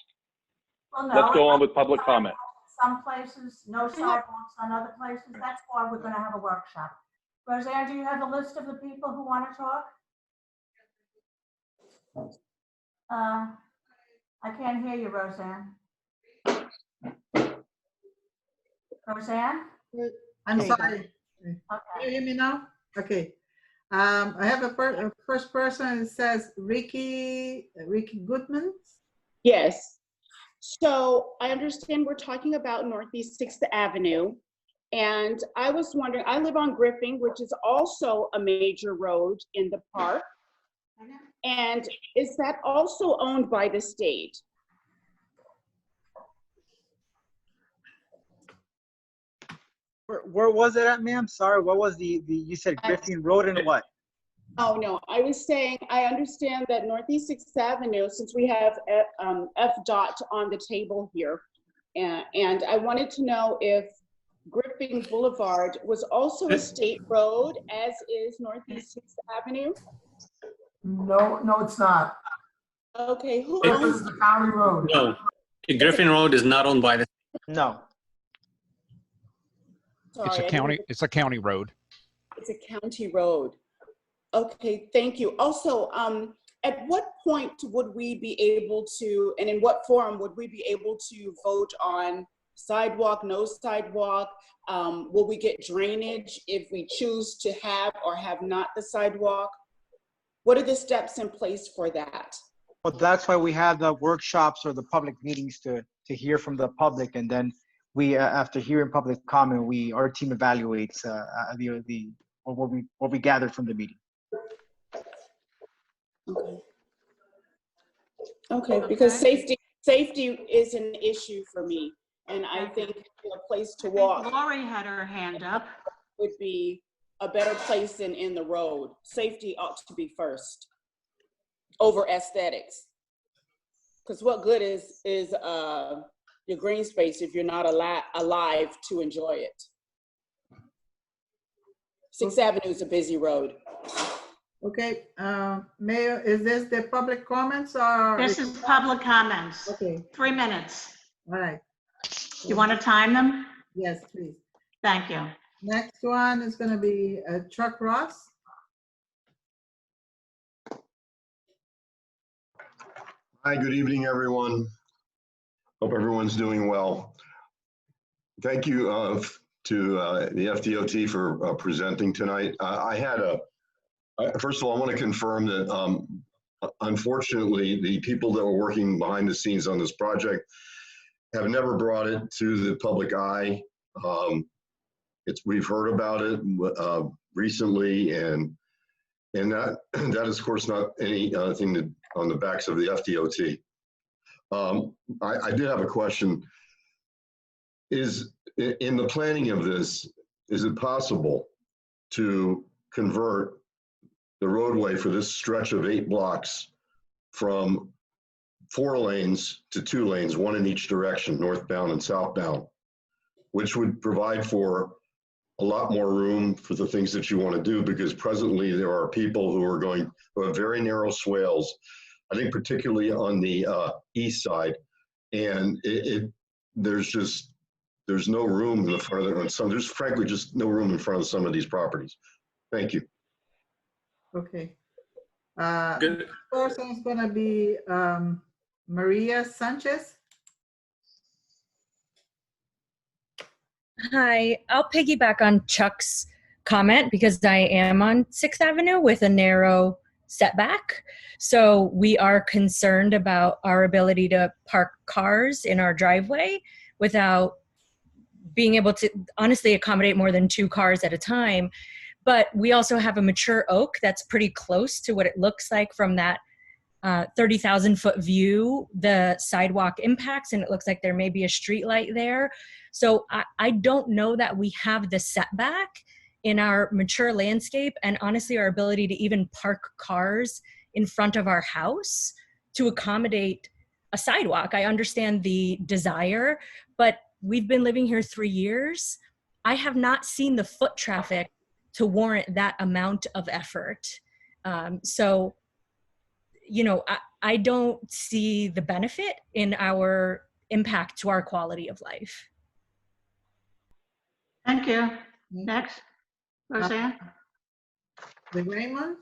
T: Well, no,
D: Let's go on with public comment.
T: Some places, no sidewalks on other places. That's why we're going to have a workshop. Roseanne, do you have a list of the people who want to talk? I can't hear you, Roseanne. Roseanne?
A: I'm sorry.
T: Okay.
A: Can you hear me now? Okay. I have a first person. It says Ricky Goodman.
M: Yes. So I understand we're talking about Northeast 6th Avenue. And I was wondering, I live on Griffin, which is also a major road in the park. And is that also owned by the state?
W: Where was it at, ma'am? Sorry, what was the you said Griffin Road and what?
M: Oh, no, I was saying, I understand that Northeast 6th Avenue, since we have FDOT on the table here, and I wanted to know if Griffin Boulevard was also a state road, as is Northeast 6th Avenue?
H: No, it's not.
M: Okay, who
H: This
M: owns
H: is the county road.
L: No, Griffin Road is not owned by the.
W: No.
C: It's a county. It's a county road.
M: It's a county road. Okay, thank you. Also, at what point would we be able to, and in what forum would we be able to vote on sidewalk, no sidewalk? Will we get drainage if we choose to have or have not the sidewalk? What are the steps in place for that?
W: Well, that's why we have the workshops or the public meetings to hear from the public, and then we, after hearing public comment, our team evaluates what we gathered from the meeting.
M: Okay. Okay, because safety is an issue for me, and I think a place to walk.
B: Lori had her hand up.
M: Would be a better place than in the road. Safety ought to be first over aesthetics. Because what good is your green space if you're not alive to enjoy it? 6th Avenue is a busy road.
A: Okay, Mayor, is this the public comments or?
B: This is public comments.
A: Okay.
B: 3 minutes.
A: All right.
B: You want to time them?
A: Yes, please.
B: Thank you.
A: Next one is going to be Chuck Ross.
N: Hi, good evening, everyone. Hope everyone's doing well. Thank you to the FDOT for presenting tonight. First of all, I want to confirm that unfortunately, the people that were working behind the scenes on this project have never brought it to the public eye. We've heard about it recently, and that is, of course, not anything on the backs of the FDOT. I did have a question. In the planning of this, is it possible to convert the roadway for this stretch of 8 blocks from 4 lanes to 2 lanes, 1 in each direction, northbound and southbound, which would provide for a lot more room for the things that you want to do, because presently there are people who have very narrow swales, I think particularly on the east side, and there's no room in the front of there's frankly just no room in front of some of these properties. Thank you.
A: Okay.
L: Good.
A: This person is gonna be Maria Sanchez.
O: Hi, I'll piggyback on Chuck's comment because I am on 6th Avenue with a narrow setback. So we are concerned about our ability to park cars in our driveway without being able to honestly accommodate more than 2 cars at a time. But we also have a mature oak that's pretty close to what it looks like from that 30,000-foot view. The sidewalk impacts, and it looks like there may be a street light there. So I don't know that we have the setback in our mature landscape, and honestly, our ability to even park cars in front of our house to accommodate a sidewalk. I understand the desire, but we've been living here 3 years. I have not seen the foot traffic to warrant that amount of effort. So, you know, I don't see the benefit in our impact to our quality of life.
B: Thank you. Next, Roseanne.
A: The Raymonds?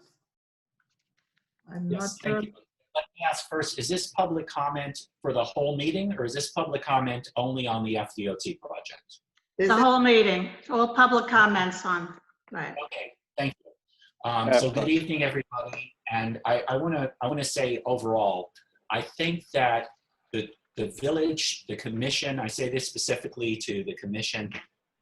A: I'm not
Q: Yes,
A: sure.
Q: thank you. Let me ask first, is this public comment for the whole meeting, or is this public comment only on the FDOT project?
B: The whole meeting, all public comments on, right.
Q: Okay, thank you. So good evening, everybody. And I want to say overall, I think that the village, the commission, I say this specifically to the commission,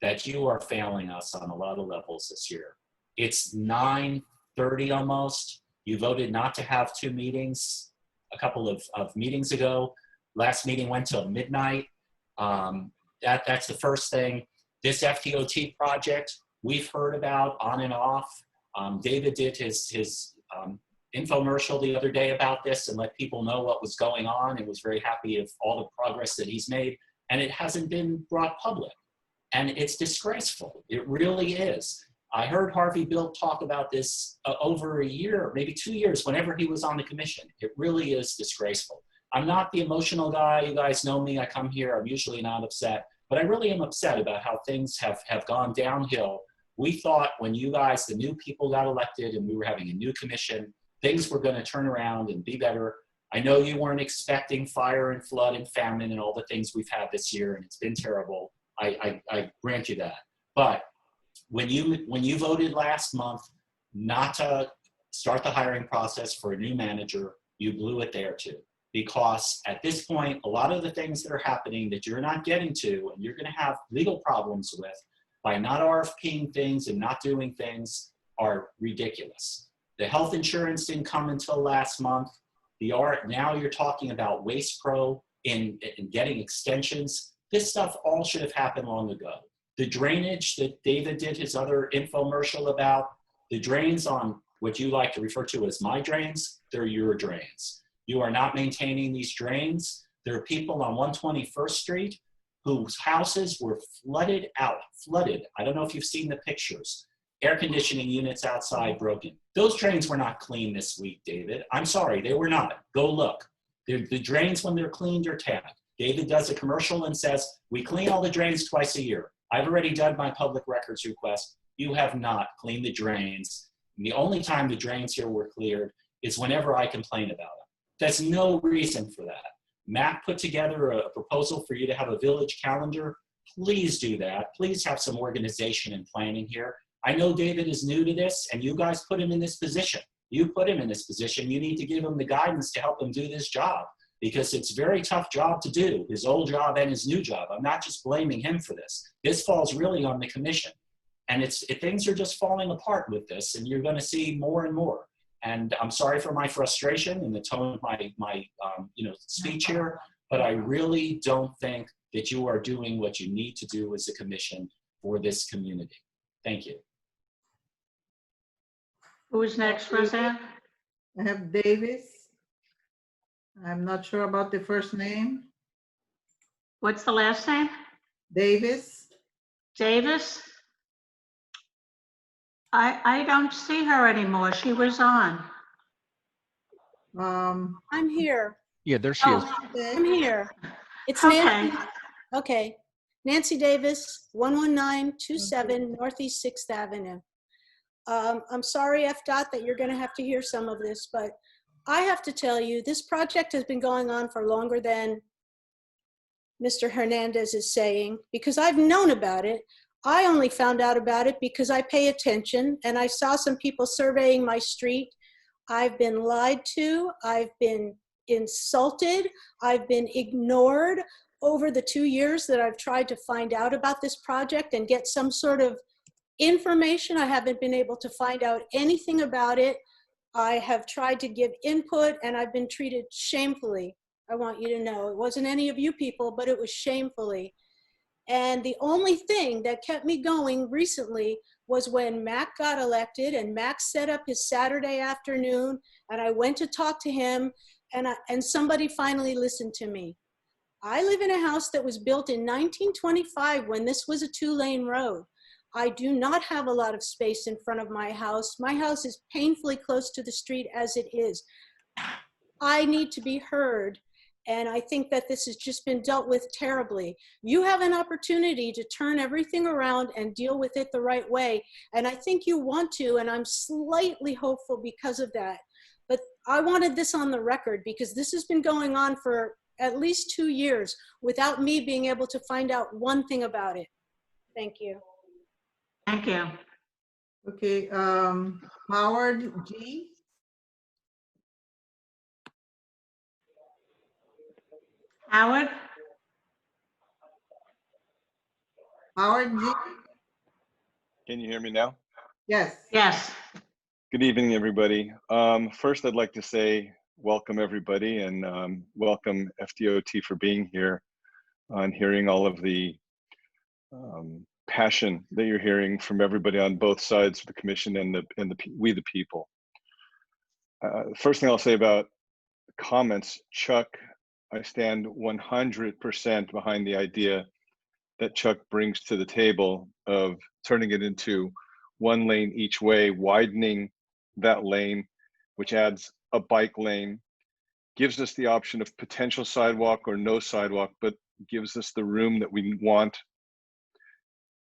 Q: that you are failing us on a lot of levels this year. It's 9:30 almost. You voted not to have 2 meetings a couple of meetings ago. Last meeting went till midnight. That's the first thing. This FDOT project, we've heard about on and off. David did his infomercial the other day about this and let people know what was going on, and was very happy of all the progress that he's made. And it hasn't been brought public. And it's disgraceful. It really is. I heard Harvey Bill talk about this over a year, maybe 2 years, whenever he was on the commission. It really is disgraceful. I'm not the emotional guy. You guys know me. I come here. I'm usually not upset. But I really am upset about how things have gone downhill. We thought when you guys, the new people, got elected and we were having a new commission, things were going to turn around and be better. I know you weren't expecting fire and flood and famine and all the things we've had this year, and it's been terrible. I grant you that. But when you voted last month not to start the hiring process for a new manager, you blew it there too. Because at this point, a lot of the things that are happening that you're not getting to and you're going to have legal problems with by not RFPing things and not doing things are ridiculous. The health insurance didn't come until last month. Now you're talking about Waste Pro and getting extensions. This stuff all should have happened long ago. The drainage that David did his other infomercial about, the drains on what you like to refer to as my drains, they're your drains. You are not maintaining these drains. There are people on 121st Street whose houses were flooded out, flooded. I don't know if you've seen the pictures. Air conditioning units outside broken. Those drains were not clean this week, David. I'm sorry, they were not. Go look. The drains, when they're cleaned, are tagged. David does a commercial and says, we clean all the drains twice a year. I've already done my public records request. You have not cleaned the drains. And the only time the drains here were cleared is whenever I complain about them. There's no reason for that. Matt put together a proposal for you to have a village calendar. Please do that. Please have some organization and planning here. I know David is new to this, and you guys put him in this position. You put him in this position. You need to give him the guidance to help him do this job, because it's a very tough job to do, his old job and his new job. I'm not just blaming him for this. This falls really on the commission. And things are just falling apart with this, and you're going to see more and more. And I'm sorry for my frustration and the tone of my speech here, but I really don't think that you are doing what you need to do as a commission for this community. Thank you.
B: Who's next, Roseanne?
A: I have Davis. I'm not sure about the first name.
B: What's the last name?
A: Davis.
B: Davis? I don't see her anymore. She was on.
A: I'm
R: here.
C: Yeah, there she is.
R: I'm here. It's
B: Okay.
R: Nancy.
I: Okay. Nancy Davis, 11927 Northeast 6th Avenue. I'm sorry, FDOT, that you're going to have to hear some of this, but I have to tell you, this project has been going on for longer than Mr. Hernandez is saying, because I've known about it. I only found out about it because I pay attention and I saw some people surveying my street. I've been lied to. I've been insulted. I've been ignored over the 2 years that I've tried to find out about this project and get some sort of information. I haven't been able to find out anything about it. I have tried to give input and I've been treated shamefully. I want you to know it wasn't any of you people, but it was shamefully. And the only thing that kept me going recently was when Mac got elected and Mac set up his Saturday afternoon and I went to talk to him and somebody finally listened to me. I live in a house that was built in 1925 when this was a 2-lane road. I do not have a lot of space in front of my house. My house is painfully close to the street as it is. I need to be heard. And I think that this has just been dealt with terribly. You have an opportunity to turn everything around and deal with it the right way. And I think you want to, and I'm slightly hopeful because of that. But I wanted this on the record because this has been going on for at least 2 years without me being able to find out one thing about it. Thank you.
B: Thank you.
A: Okay, Howard G.
B: Howard?
A: Howard G.
P: Can you hear me now?
A: Yes.
B: Yes.
P: Good evening, everybody. First, I'd like to say welcome, everybody, and welcome FDOT for being here and hearing all of the passion that you're hearing from everybody on both sides of the commission and we the people. First thing I'll say about comments, Chuck, I stand 100% behind the idea that Chuck brings to the table of turning it into 1 lane each way, widening that lane, which adds a bike lane, gives us the option of potential sidewalk or no sidewalk, but gives us the room that we want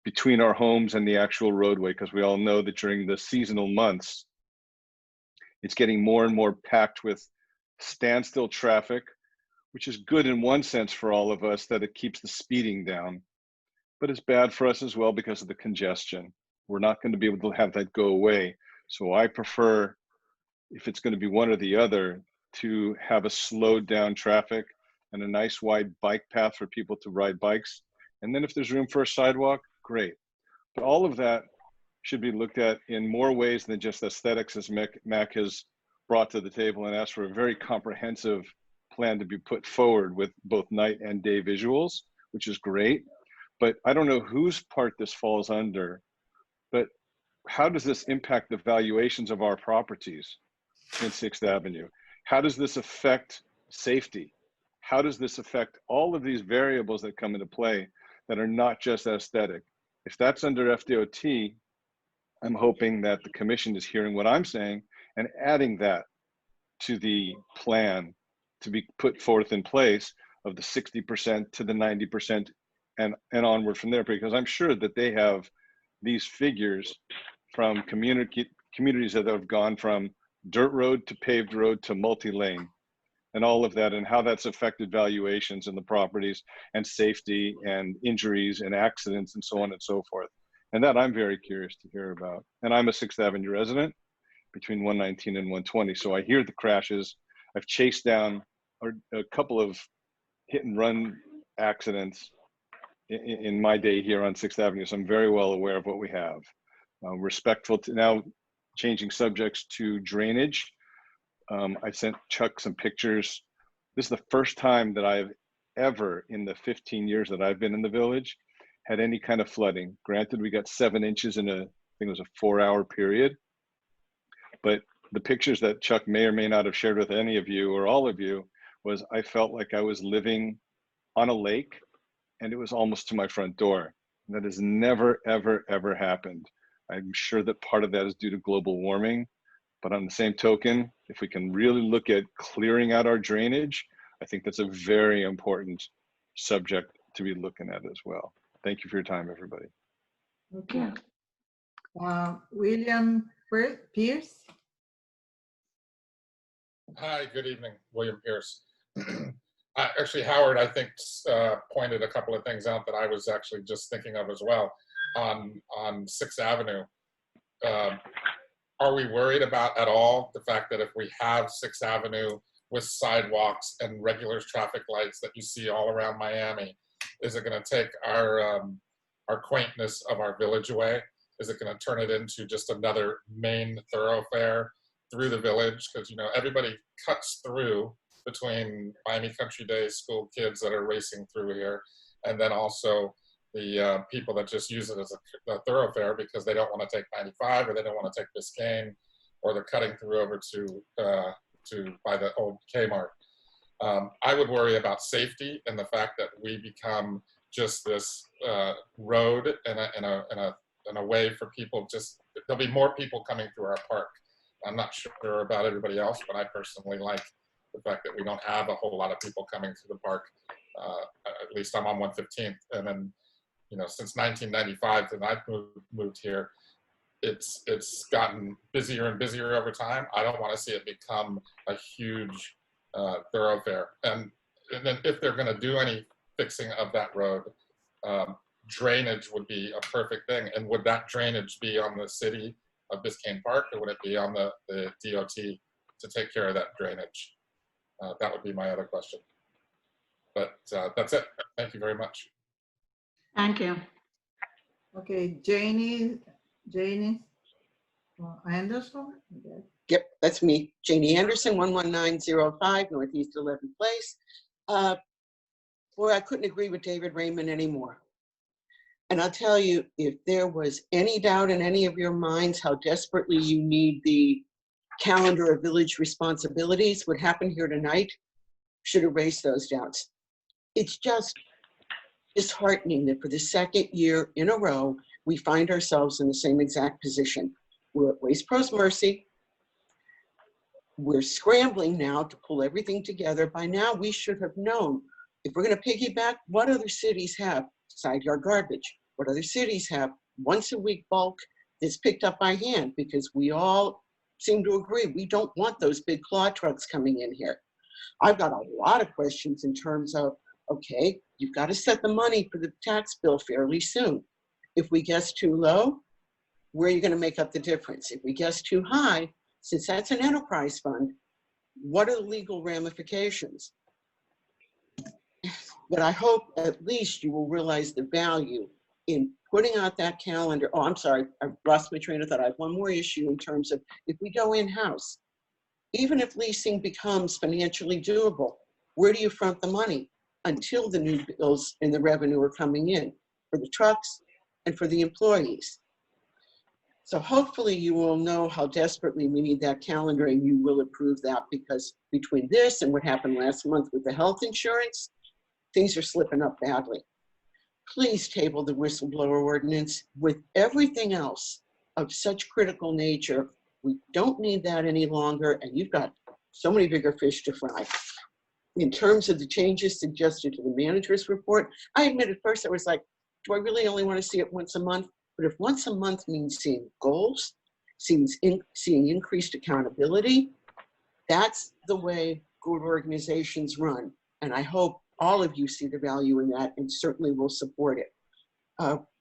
P: between our homes and the actual roadway, because we all know that during the seasonal months, it's getting more and more packed with standstill traffic, which is good in one sense for all of us, that it keeps the speeding down, but it's bad for us as well because of the congestion. We're not going to be able to have that go away. So I prefer, if it's going to be one or the other, to have a slowed down traffic and a nice wide bike path for people to ride bikes. And then if there's room for a sidewalk, great. But all of that should be looked at in more ways than just aesthetics, as Mac has brought to the table and asked for a very comprehensive plan to be put forward with both night and day visuals, which is great. But I don't know whose part this falls under, but how does this impact the valuations of our properties in 6th Avenue? How does this affect safety? How does this affect all of these variables that come into play that are not just aesthetic? If that's under FDOT, I'm hoping that the commission is hearing what I'm saying and adding that to the plan to be put forth in place of the 60% to the 90% and onward from there, because I'm sure that they have these figures from communities that have gone from dirt road to paved road to multi-lane and all of that, and how that's affected valuations in the properties and safety and injuries and accidents and so on and so forth. And that I'm very curious to hear about. And I'm a 6th Avenue resident between 119 and 120. So I hear the crashes. I've chased down a couple of hit and run accidents in my day here on 6th Avenue. So I'm very well aware of what we have. Respectful to now changing subjects to drainage. I sent Chuck some pictures. This is the first time that I've ever, in the 15 years that I've been in the village, had any kind of flooding. Granted, we got 7 inches in I think it was a 4-hour period. But the pictures that Chuck may or may not have shared with any of you or all of you was I felt like I was living on a lake and it was almost to my front door. And that has never, ever, ever happened. I'm sure that part of that is due to global warming. But on the same token, if we can really look at clearing out our drainage, I think that's a very important subject to be looking at as well. Thank you for your time, everybody.
A: Okay. William Pierce.
G: Hi, good evening, William Pierce. Actually, Howard, I think, pointed a couple of things out that I was actually just thinking of as well. On 6th Avenue, are we worried about at all the fact that if we have 6th Avenue with sidewalks and regular traffic lights that you see all around Miami, is it going to take our quaintness of our village away? Is it going to turn it into just another main thoroughfare through the village? Because, you know, everybody cuts through between Miami Country Day school kids that are racing through here, and then also the people that just use it as a thoroughfare because they don't want to take 95 or they don't want to take Biscayne, or they're cutting through over to by the old Kmart. I would worry about safety and the fact that we become just this road and a way for people. Just there'll be more people coming through our park. I'm not sure about everybody else, but I personally like the fact that we don't have a whole lot of people coming through the park. At least I'm on 115th, and then, you know, since 1995 when I moved here, it's gotten busier and busier over time. I don't want to see it become a huge thoroughfare. And then if they're going to do any fixing of that road, drainage would be a perfect thing. And would that drainage be on the city of Biscayne Park, or would it be on the DOT to take care of that drainage? That would be my other question. But that's it. Thank you very much.
B: Thank you.
A: Okay, Janie Anderson. Okay.
R: Yep, that's me, Janie Anderson, 11905 Northeast 11th Place. Boy, I couldn't agree with David Raymond anymore. And I'll tell you, if there was any doubt in any of your minds how desperately you need the calendar of village responsibilities, what happened here tonight should erase those doubts. It's just disheartening that for the second year in a row, we find ourselves in the same exact position. We're at Waste Pros Mercy. We're scrambling now to pull everything together. By now, we should have known, if we're going to piggyback, what other cities have side yard garbage? What other cities have once a week bulk that's picked up by hand? Because we all seem to agree we don't want those big claw trucks coming in here. I've got a lot of questions in terms of, okay, you've got to set the money for the tax bill fairly soon. If we guess too low, where are you going to make up the difference? If we guess too high, since that's an enterprise fund, what are the legal ramifications? But I hope at least you will realize the value in putting out that calendar. Oh, I'm sorry, I lost my train of thought. I have one more issue in terms of if we go in-house, even if leasing becomes financially doable, where do you front the money until the new bills and the revenue are coming in for the trucks and for the employees? So hopefully you will know how desperately we need that calendar, and you will approve that, because between this and what happened last month with the health insurance, things are slipping up badly. Please table the whistleblower ordinance. With everything else of such critical nature, we don't need that any longer, and you've got so many bigger fish to fry. In terms of the changes suggested to the manager's report, I admit at first I was like, do I really only want to see it once a month? But if once a month means seeing goals, seeing increased accountability, that's the way good organizations run. And I hope all of you see the value in that and certainly will support it.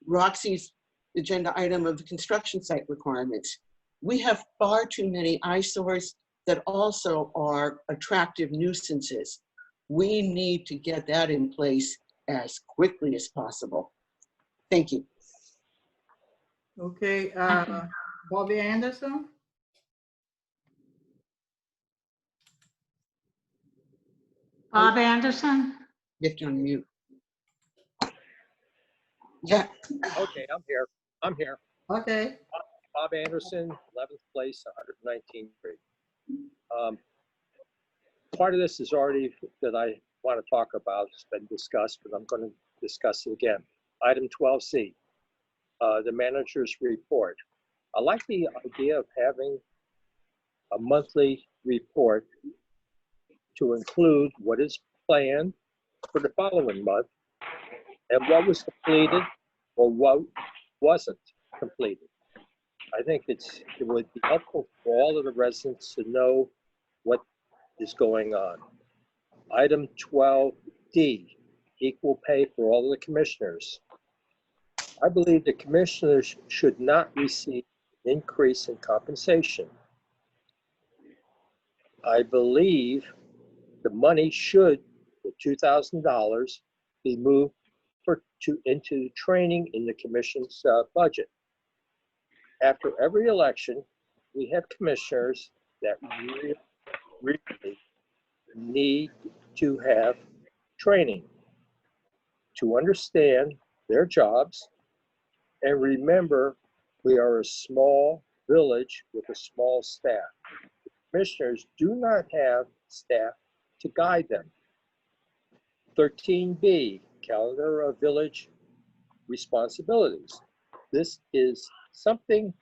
R: Roxy's agenda item of the construction site requirements. We have far too many eyesores that also are attractive nuisances. We need to get that in place as quickly as possible. Thank you.
A: Okay, Bobby Anderson.
B: Bob Anderson?
R: You have to unmute. Yeah.
S: Okay, I'm here.
A: Okay.
S: Bob Anderson, 11th Place, 119th Street. Part of this is already that I want to talk about. It's been discussed, but I'm going to discuss it again. Item 12C, the manager's report. I like the idea of having a monthly report to include what is planned for the following month and what was completed or what wasn't completed. I think it would be helpful for all of the residents to know what is going on. Item 12D, equal pay for all of the commissioners. I believe the commissioners should not receive an increase in compensation. I believe the money should, the $2,000, be moved into training in the commission's budget. After every election, we have commissioners that really need to have training to understand their jobs. And remember, we are a small village with a small staff. The commissioners do not have staff to guide them. 13B, calendar of village responsibilities. This is something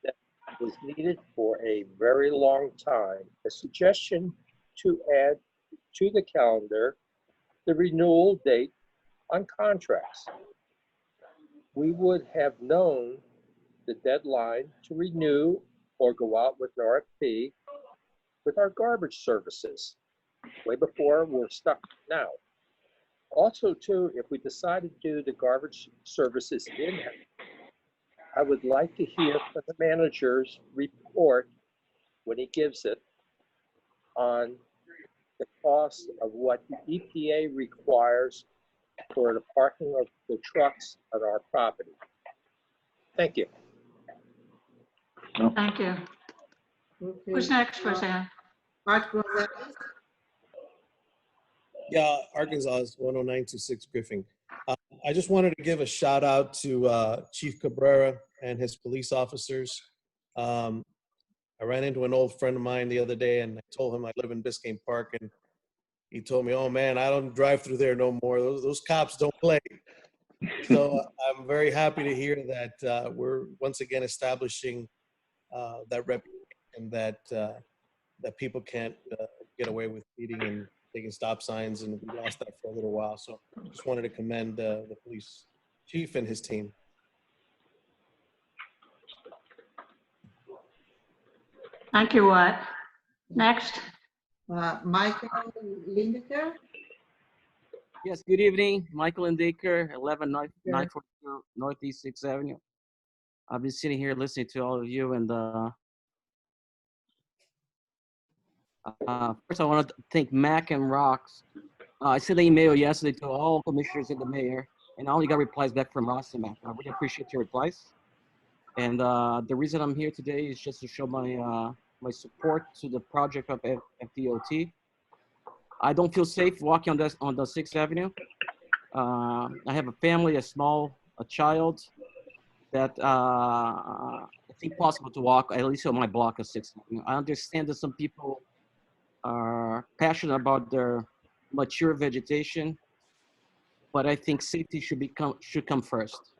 S: that was needed for a very long time. A suggestion to add to the calendar the renewal date on contracts. We would have known the deadline to renew or go out with an RFP with our garbage services way before we're stuck now. Also, too, if we decide to do the garbage services in-house, I would like to hear from the manager's report when he gives it on the cost of what the EPA requires for the parking of the trucks on our property. Thank you.
B: Thank you.
A: Okay.
B: Who's next, Roseanne?
A: Art Gonzalez.
L: Yeah, Arkansas is 10926 Griffin. I just wanted to give a shout out to Chief Cabrera and his police officers. I ran into an old friend of mine the other day and I told him I live in Biscayne Park, and he told me, oh man, I don't drive through there no more. Those cops don't play. So I'm very happy to hear that we're once again establishing that reputation that that people can't get away with speeding and taking stop signs, and we lost that for a little while. So just wanted to commend the police chief and his team.
B: Thank you, Watt. Next.
A: Michael Lindecker.
J: Yes, good evening. Michael Lindecker, 11 942 Northeast 6th Avenue. I've been sitting here listening to all of you, and first I want to thank Mac and Rox. I sent an email yesterday to all commissioners and the mayor, and I only got replies back from Ross and Mac. I really appreciate your replies. And the reason I'm here today is just to show my my support to the project of FDOT. I don't feel safe walking on the 6th Avenue. I have a family, a child that it's impossible to walk, at least on my block of 6th Avenue. I understand that some people are passionate about their mature vegetation, but I think safety should come first.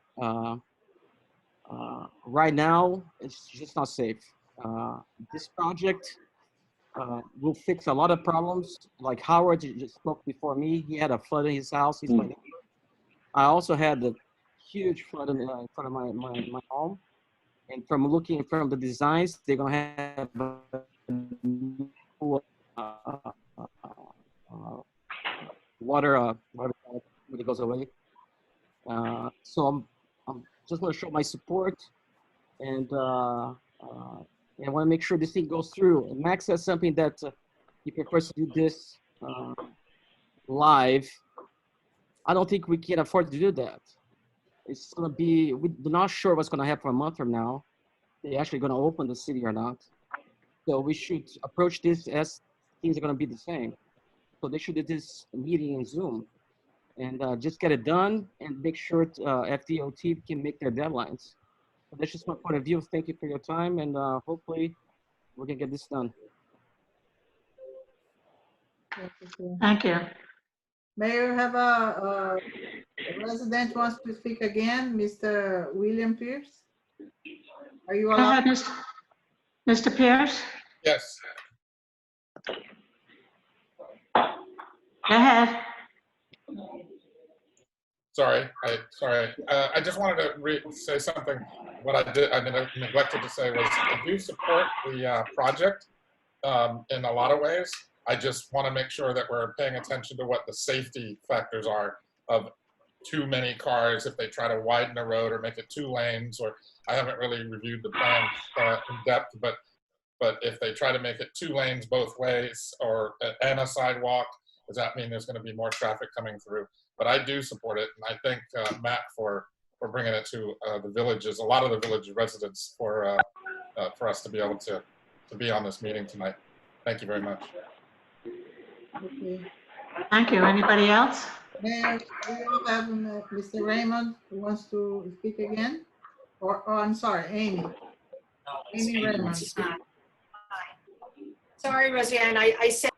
J: Right now, it's just not safe. This project will fix a lot of problems. Like Howard just spoke before me, he had a flood in his house. He's my neighbor. I also had a huge flood in front of my home. And from looking from the designs, they're gonna have water when it goes away. So I'm just gonna show my support, and I want to make sure this thing goes through. And Max says something that he prefers to do this live. I don't think we can afford to do that. It's gonna be, we're not sure what's gonna happen a month from now. They're actually gonna open the city or not. So we should approach this as things are gonna be the same. So they should do this meeting in Zoom and just get it done and make sure FDOT can make their deadlines. So that's just my point of view. Thank you for your time, and hopefully we can get this done.
B: Thank you.
A: Mayor, have a resident wants to speak again, Mr. William Pierce. Are you
B: Go
A: allowed?
B: ahead, Mr. Pierce.
G: Yes.
B: Go ahead.
G: Sorry, I just wanted to say something. What I neglected to say was I do support the project in a lot of ways. I just want to make sure that we're paying attention to what the safety factors are of too many cars if they try to widen the road or make it 2 lanes, or I haven't really reviewed the plan in depth, but if they try to make it 2 lanes both ways or and a sidewalk, does that mean there's going to be more traffic coming through? But I do support it, and I thank Matt for bringing it to the villages, a lot of the village residents, for us to be able to be on this meeting tonight. Thank you very much.
A: Okay.
B: Thank you. Anybody else?
A: Mayor, we all have Mr. Raymond who wants to speak again? Or, oh, I'm sorry, Amy. Amy Raymond.
E: Sorry, Roseanne, I said.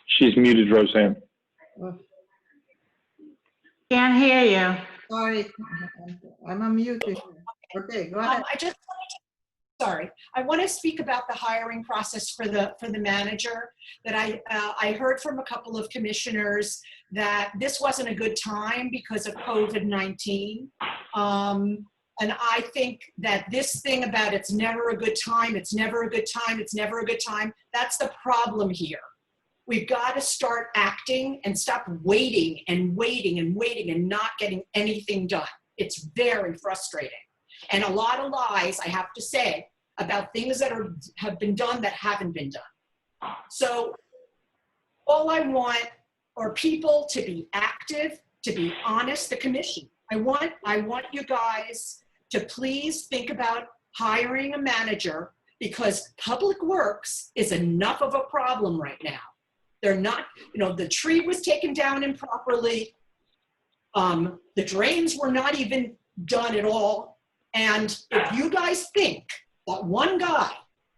D: She's muted, Roseanne.
B: Can't hear you.
A: Sorry, I'm unmuted. Okay, go ahead.
E: I want to speak about the hiring process for the manager. That I heard from a couple of commissioners that this wasn't a good time because of COVID-19. And I think that this thing about it's never a good time, it's never a good time, it's never a good time, that's the problem here. We've got to start acting and stop waiting and waiting and waiting and not getting anything done. It's very frustrating. And a lot of lies, I have to say, about things that have been done that haven't been done. So all I want are people to be active, to be honest, the commission. I want you guys to please think about hiring a manager, because public works is enough of a problem right now. They're not, the tree was taken down improperly. The drains were not even done at all. And if you guys think that one guy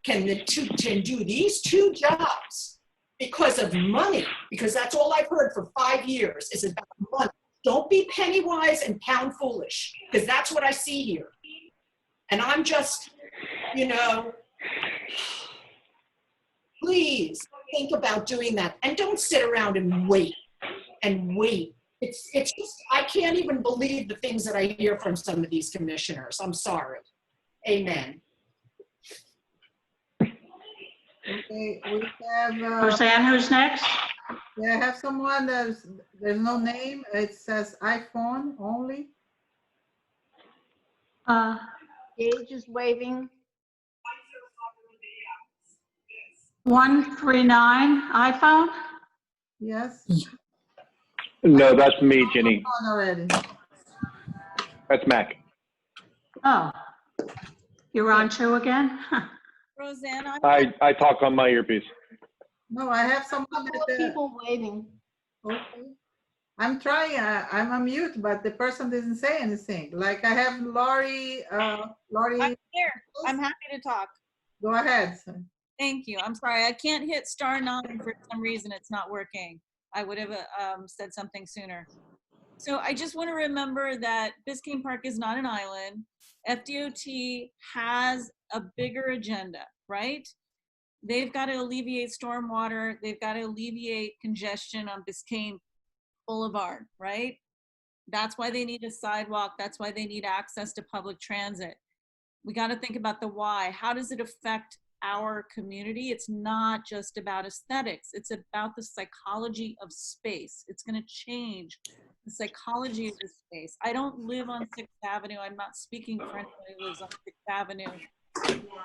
E: can do these 2 jobs because of money, because that's all I've heard for 5 years is about money. Don't be penny wise and pound foolish, because that's what I see here. And I'm just, please think about doing that, and don't sit around and wait and wait. It's just, I can't even believe the things that I hear from some of these commissioners. I'm sorry. Amen.
A: Okay, we have.
B: Roseanne, who's next?
A: Yeah, I have someone there's no name. It says iPhone only.
V: Gage is waving.
B: 139 iPhone?
A: Yes.
D: No, that's me, Jenny.
A: Already.
D: That's Mac.
B: Oh, you're on 2 again?
K: Roseanne,
D: I talk on my earpiece.
A: No, I have someone that
V: people waiting.
A: Okay. I'm trying, I'm on mute, but the person doesn't say anything. Like I have Lori, Lori.
K: I'm here. I'm happy to talk.
A: Go ahead.
K: Thank you. I'm sorry. I can't hit *9 for some reason. It's not working. I would have said something sooner. So I just want to remember that Biscayne Park is not an island. FDOT has a bigger agenda, right? They've got to alleviate stormwater. They've got to alleviate congestion on Biscayne Boulevard, right? That's why they need a sidewalk. That's why they need access to public transit. We got to think about the why. How does it affect our community? It's not just about aesthetics. It's about the psychology of space. It's going to change the psychology of the space. I don't live on 6th Avenue. I'm not speaking for anyone who lives on 6th Avenue.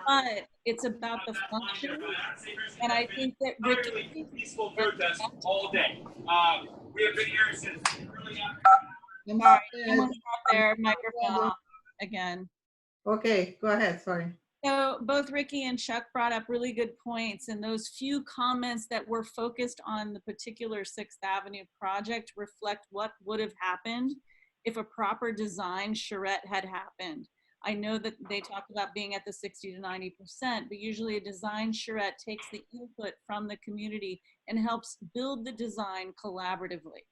K: But it's about the function, and I think that Ricky.
U: Peaceful protest all day. We have been here since early
K: afternoon. Sorry, someone's got their microphone off again.
A: Okay, go ahead. Sorry.
K: So both Ricky and Chuck brought up really good points, and those few comments that were focused on the particular 6th Avenue project reflect what would have happened if a proper design charrette had happened. I know that they talk about being at the 60 to 90%, but usually a design charrette takes the input from the community and helps build the design collaboratively.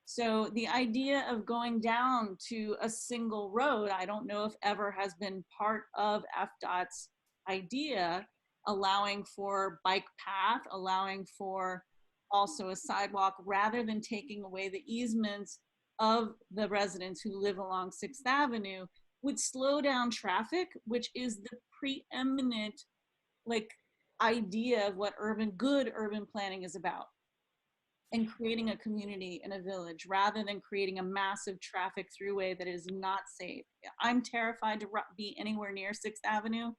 K: So the idea of going down to a single road, I don't know if ever has been part of FDOT's idea, allowing for bike path, allowing for also a sidewalk, rather than taking away the easements of the residents who live along 6th Avenue, would slow down traffic, which is the preeminent idea of what good urban planning is about, and creating a community in a village rather than creating a massive traffic throughway that is not safe. I'm terrified to be anywhere near 6th Avenue.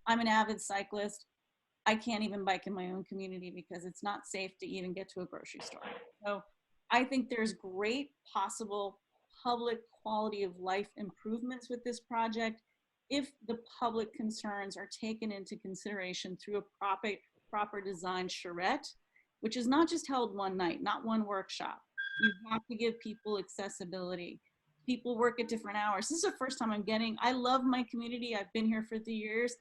K: I'm an avid cyclist. I can't even bike in my own community because it's not safe to even get to a grocery store. So I think there's great possible public quality of life improvements with this project if the public concerns are taken into consideration through a proper design charrette, which is not just held one night, not one workshop. You have to give people accessibility. People work at different hours. This is the first time I love my community. I've been here for 3 years.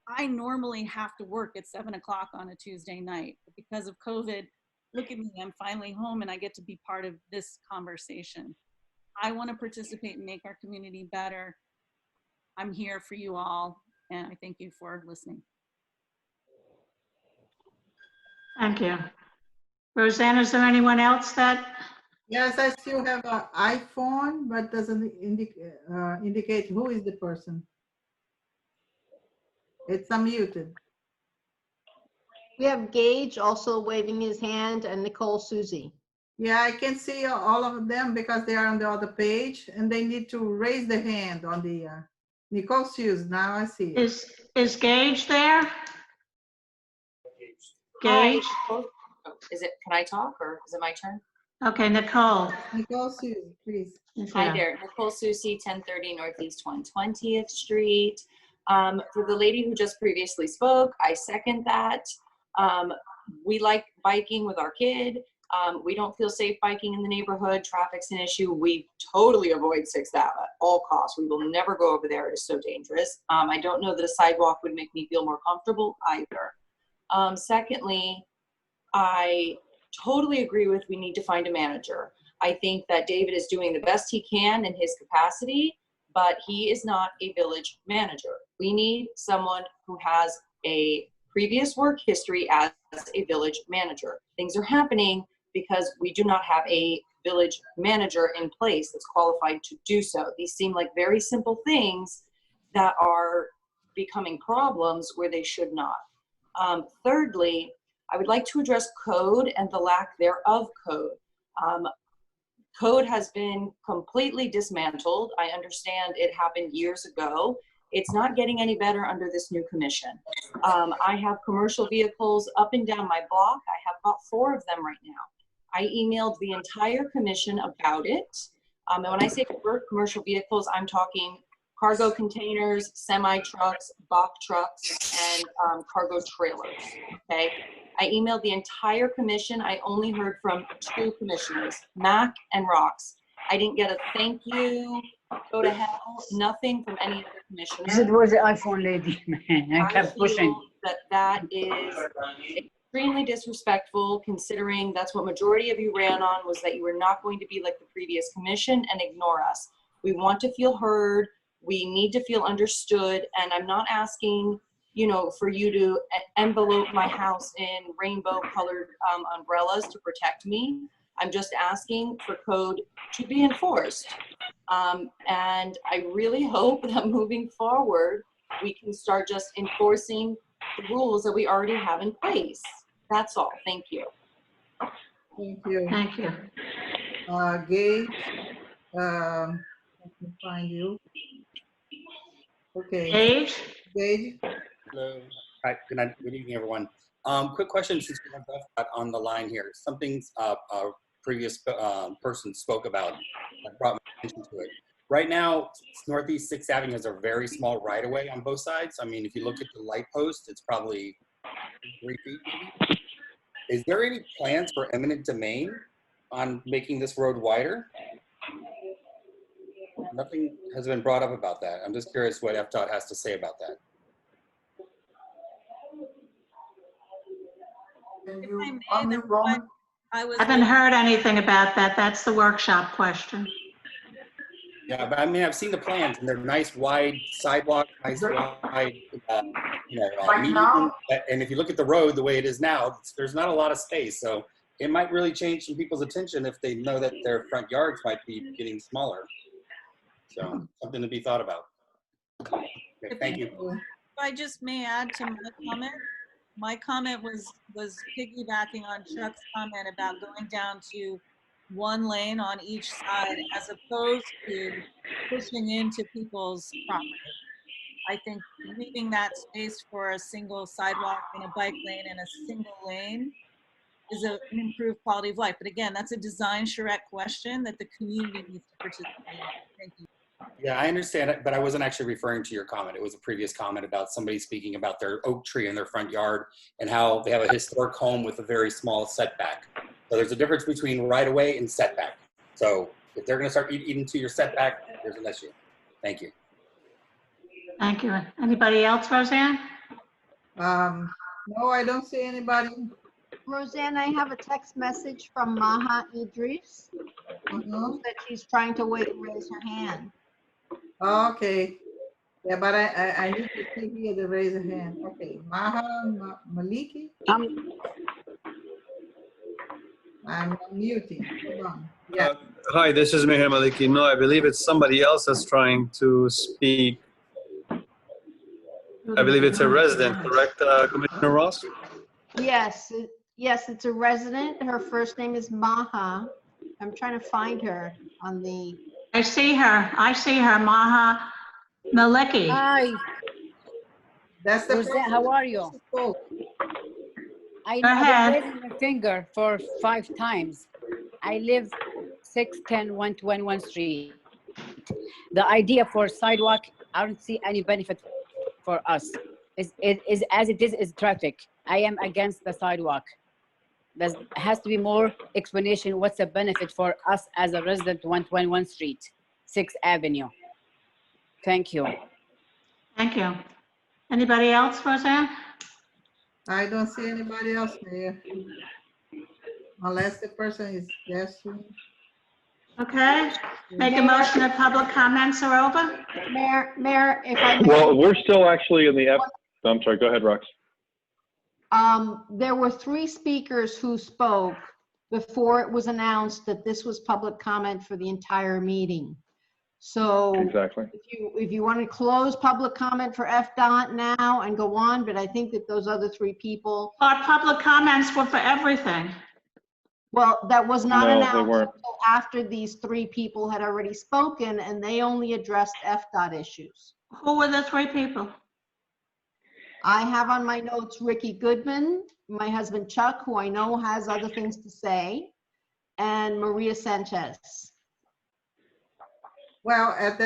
K: I normally have to work at 7 o'clock on a Tuesday night. But because of COVID, look at me, I'm finally home and I get to be part of this conversation. I want to participate and make our community better. I'm here for you all, and I thank you for listening.
B: Thank you. Roseanne, is there anyone else that?
A: Yes, I still have an iPhone, but doesn't indicate who is the person. It's unmuted.
F: We have Gage also waving his hand and Nicole Susie.
A: Yeah, I can see all of them because they are on the other page and they need to raise the hand on the Nicole Suze. Now I see it.
B: Is Gage there? Gage?
H: Hi. Is it, can I talk or is it my turn?
B: Okay, Nicole.
A: Nicole Susie, please.
H: Hi there, Nicole Susie, 1030 Northeast 120th Street. For the lady who just previously spoke, I second that. We like biking with our kid. We don't feel safe biking in the neighborhood. Traffic's an issue. We totally avoid 6th Ave at all costs. We will never go over there. It is so dangerous. I don't know that a sidewalk would make me feel more comfortable either. Secondly, I totally agree with we need to find a manager. I think that David is doing the best he can in his capacity, but he is not a village manager. We need someone who has a previous work history as a village manager. Things are happening because we do not have a village manager in place that's qualified to do so. These seem like very simple things that are becoming problems where they should not. Thirdly, I would like to address code and the lack thereof code. Code has been completely dismantled. I understand it happened years ago. It's not getting any better under this new commission. I have commercial vehicles up and down my block. I have about 4 of them right now. I emailed the entire commission about it. And when I say commercial vehicles, I'm talking cargo containers, semi-trucks, box trucks, and cargo trailers, okay? I emailed the entire commission. I only heard from 2 commissioners, Mac and Rox. I didn't get a thank you, go to hell, nothing from any other commissioner.
T: It was the iPhone lady, man. I kept pushing.
H: That is extremely disrespectful, considering that's what majority of you ran on, was that you were not going to be like the previous commission and ignore us. We want to feel heard. We need to feel understood. And I'm not asking, you know, for you to envelope my house in rainbow colored umbrellas to protect me. I'm just asking for code to be enforced. And I really hope that moving forward, we can start just enforcing the rules that we already have in place. That's all. Thank you.
A: Thank you.
B: Thank you.
A: Gage, let me find you. Okay.
B: Gage?
A: Gage?
X: Hello. Hi, good evening, everyone. Quick question since we have Beth on the line here. Something a previous person spoke about that brought my attention to it. Right now, Northeast 6th Avenue has a very small right-of-way on both sides. I mean, if you look at the light post, it's probably 3 feet maybe. Is there any plans for eminent domain on making this road wider? Nothing has been brought up about that. I'm just curious what FDOT has to say about that.
B: I haven't heard anything about that. That's the workshop question.
X: Yeah, but I mean, I've seen the plans, and they're nice wide sidewalks, nice wide, median. And if you look at the road the way it is now, there's not a lot of space. So it might really change some people's attention if they know that their front yards might be getting smaller. So something to be thought about. Okay, thank you.
K: If I just may add to my comment was piggybacking on Chuck's comment about going down to one lane on each side as opposed to pushing into people's property. I think leaving that space for a single sidewalk and a bike lane and a single lane is an improved quality of life. But again, that's a design charrette question that the community needs to participate in. Thank you.
X: Yeah, I understand it, but I wasn't actually referring to your comment. It was a previous comment about somebody speaking about their oak tree in their front yard and how they have a historic home with a very small setback. So there's a difference between right of way and setback. So if they're going to start eating to your setback, there's an issue. Thank you.
B: Thank you. Anybody else, Roseanne?
A: No, I don't see anybody.
F: Roseanne, I have a text message from Maha Idris that she's trying to raise her hand.
A: Okay. Yeah, but I need to see here to raise a hand. Okay, Maha Maliki. I'm muting. Hold on. Yeah.
M: Hi, this is Meher Maliki. No, I believe it's somebody else that's trying to speak. I believe it's a resident, correct, Commissioner Ross?
F: Yes, yes, it's a resident. Her first name is Maha. I'm trying to find her on the.
B: I see her, Maha Maliki.
T: Hi.
A: That's the
T: Roseanne, how are you?
B: Go ahead.
T: I've been raising my finger for 5 times. I live 610 121 Street. The idea for sidewalk, I don't see any benefit for us. It is as it is traffic. I am against the sidewalk. There has to be more explanation. What's the benefit for us as a resident 121 Street, 6th Avenue? Thank you.
B: Thank you. Anybody else, Roseanne?
A: I don't see anybody else here. Unless the person is guessing.
B: Okay. Make a motion that public comments are over.
F: Mayor, if I may.
D: Well, we're still actually in the I'm sorry, go ahead, Rox.
F: There were 3 speakers who spoke before it was announced that this was public comment for the entire meeting. So
D: exactly.
F: If you want to close public comment for FDOT now and go on, but I think that those other 3 people.
B: Our public comments were for everything.
F: Well, that was not
D: No,
F: announced
D: they weren't.
F: until after these 3 people had already spoken, and they only addressed FDOT issues.
B: Who were the 3 people?
F: I have on my notes Ricky Goodman, my husband Chuck, who I know has other things to say, and Maria Sanchez.
A: Well, at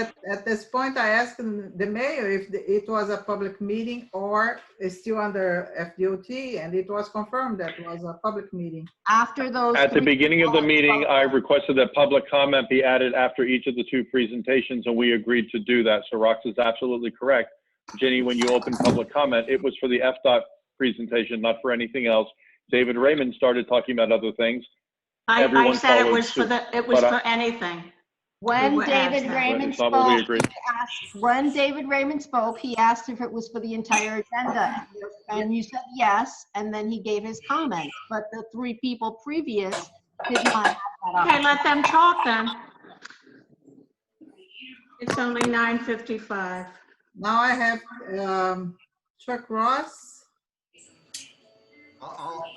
A: this point, I asked the mayor if it was a public meeting or is still under FDOT, and it was confirmed that it was a public meeting.
F: After those.
D: At the beginning of the meeting, I requested that public comment be added after each of the 2 presentations, and we agreed to do that. So Rox is absolutely correct. Jenny, when you opened public comment, it was for the FDOT presentation, not for anything else. David Raymond started talking about other things.
B: I said it was for anything.
F: When David Raymond spoke, he asked if it was for the entire agenda, and you said yes, and then he gave his comments. But the 3 people previous did not have that.
B: Okay, let them talk then. It's only 9:55.
A: Now I have Chuck Ross.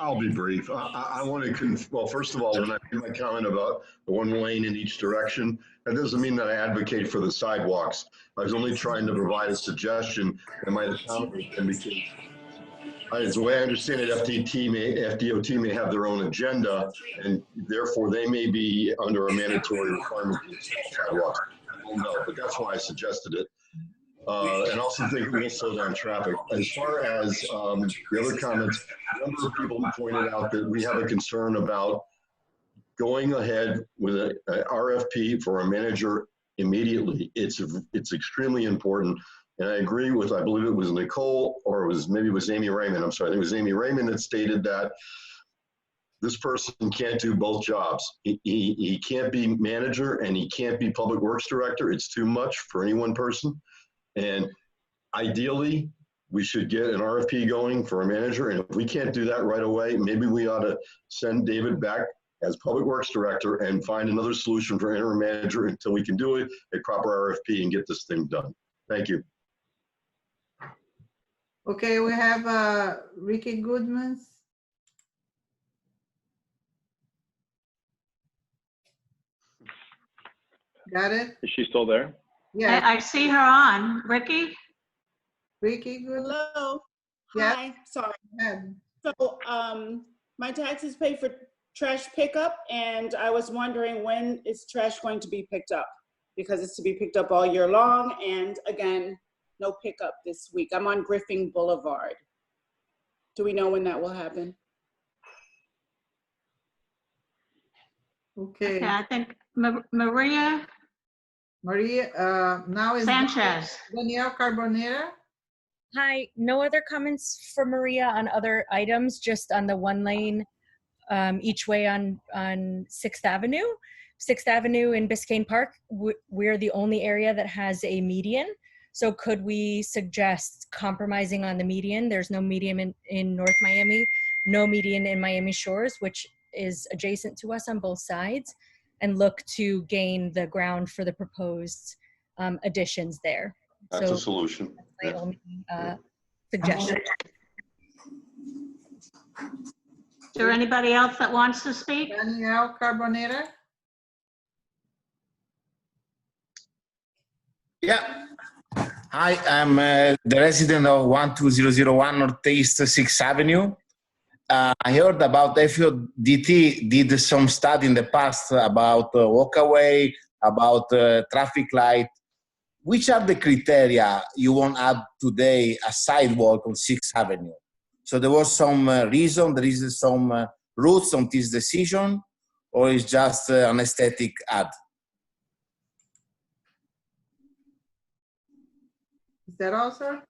N: I'll be brief. I want to, well, first of all, when I made my comment about the 1 lane in each direction, that doesn't mean that I advocate for the sidewalks. I was only trying to provide a suggestion, and my comment was because the way I understand it, FDOT may have their own agenda, and therefore they may be under a mandatory requirement to install sidewalks. I don't know, but that's why I suggested it. And also think we'll slow down traffic. As far as the other comments, a number of people pointed out that we have a concern about going ahead with an RFP for a manager immediately. It's extremely important. And I agree with, I believe it was Nicole, or maybe it was Amy Raymond. I'm sorry, I think it was Amy Raymond that stated that this person can't do both jobs. He can't be manager and he can't be public works director. It's too much for any one person. And ideally, we should get an RFP going for a manager. And if we can't do that right away, maybe we ought to send David back as public works director and find another solution for interim manager until we can do a proper RFP and get this thing done. Thank you.
A: Okay, we have Ricky Goodman. Got it?
D: Is she still there?
A: Yeah.
B: I see her on. Ricky?
A: Ricky, good.
C: Hello.
A: Yeah.
C: Hi. Sorry.
A: Yeah.
C: So, my taxes pay for trash pickup, and I was wondering when is trash going to be picked up? Because it's to be picked up all year long, and again, no pickup this week. I'm on Griffin Boulevard. Do we know when that will happen?
A: Okay.
B: I think Maria
A: now is
B: Sanchez.
A: Danielle Carbonera.
O: Hi, no other comments for Maria on other items, just on the one lane each way on 6th Avenue. 6th Avenue in Biscayne Park, we're the only area that has a median. So could we suggest compromising on the median? There's no median in North Miami, no median in Miami Shores, which is adjacent to us on both sides, and look to gain the ground for the proposed additions there.
N: That's
O: so
N: a solution.
O: my only suggestion.
B: Is there anybody else that wants to speak?
A: Danielle Carbonera.
Q: Yeah. Hi, I'm the resident of 12001 Northeast 6th Avenue. I heard about FODT did some study in the past about walkaway, about traffic light. Which are the criteria you want to add today a sidewalk on 6th Avenue? So there was some reason, there is some roots on this decision, or is just an aesthetic add?
A: Is that all, sir?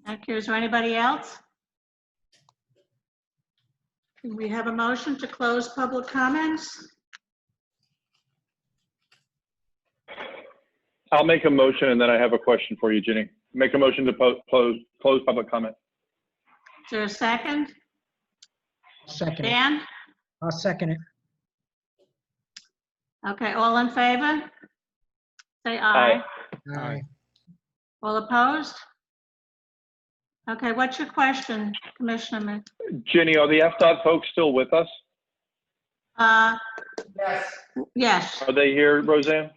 B: Thank you. Is there anybody else? Can we have a motion to close public comments?
D: I'll make a motion and then I have a question for you, Ginny. Make a motion to close public comment.
B: Is there a second?
W: Second it.
B: Dan?
W: I'll second it.
B: Okay, all in favor? Say aye.
W: Aye.
B: All opposed? Okay, what's your question, Commissioner?
D: Ginny, are the FDOT folks still with us?
B: Yes.
D: Are they here, Roseanne?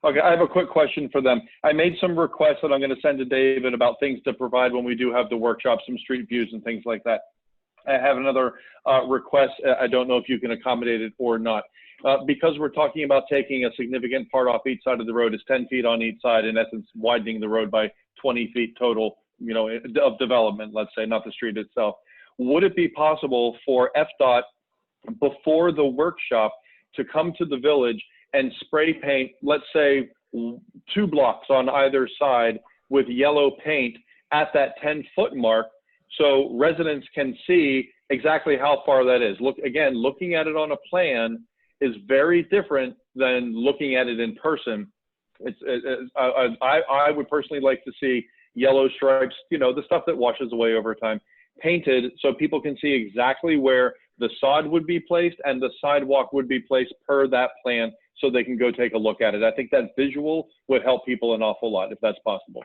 D: Okay, I have a quick question for them. I made some requests that I'm going to send to David about things to provide when we do have the workshop, some street views and things like that. I have another request. I don't know if you can accommodate it or not. Because we're talking about taking a significant part off each side of the road, it's 10 feet on each side, in essence, widening the road by 20 feet total, you know, of development, let's say, not the street itself. Would it be possible for FDOT before the workshop to come to the village and spray paint, let's say 2 blocks on either side with yellow paint at that 10-foot mark, so residents can see exactly how far that is? Looking at it on a plan is very different than looking at it in person. I would personally like to see yellow stripes, you know, the stuff that washes away over time, painted so people can see exactly where the sod would be placed and the sidewalk would be placed per that plan, so they can go take a look at it. I think that visual would help people an awful lot, if that's possible.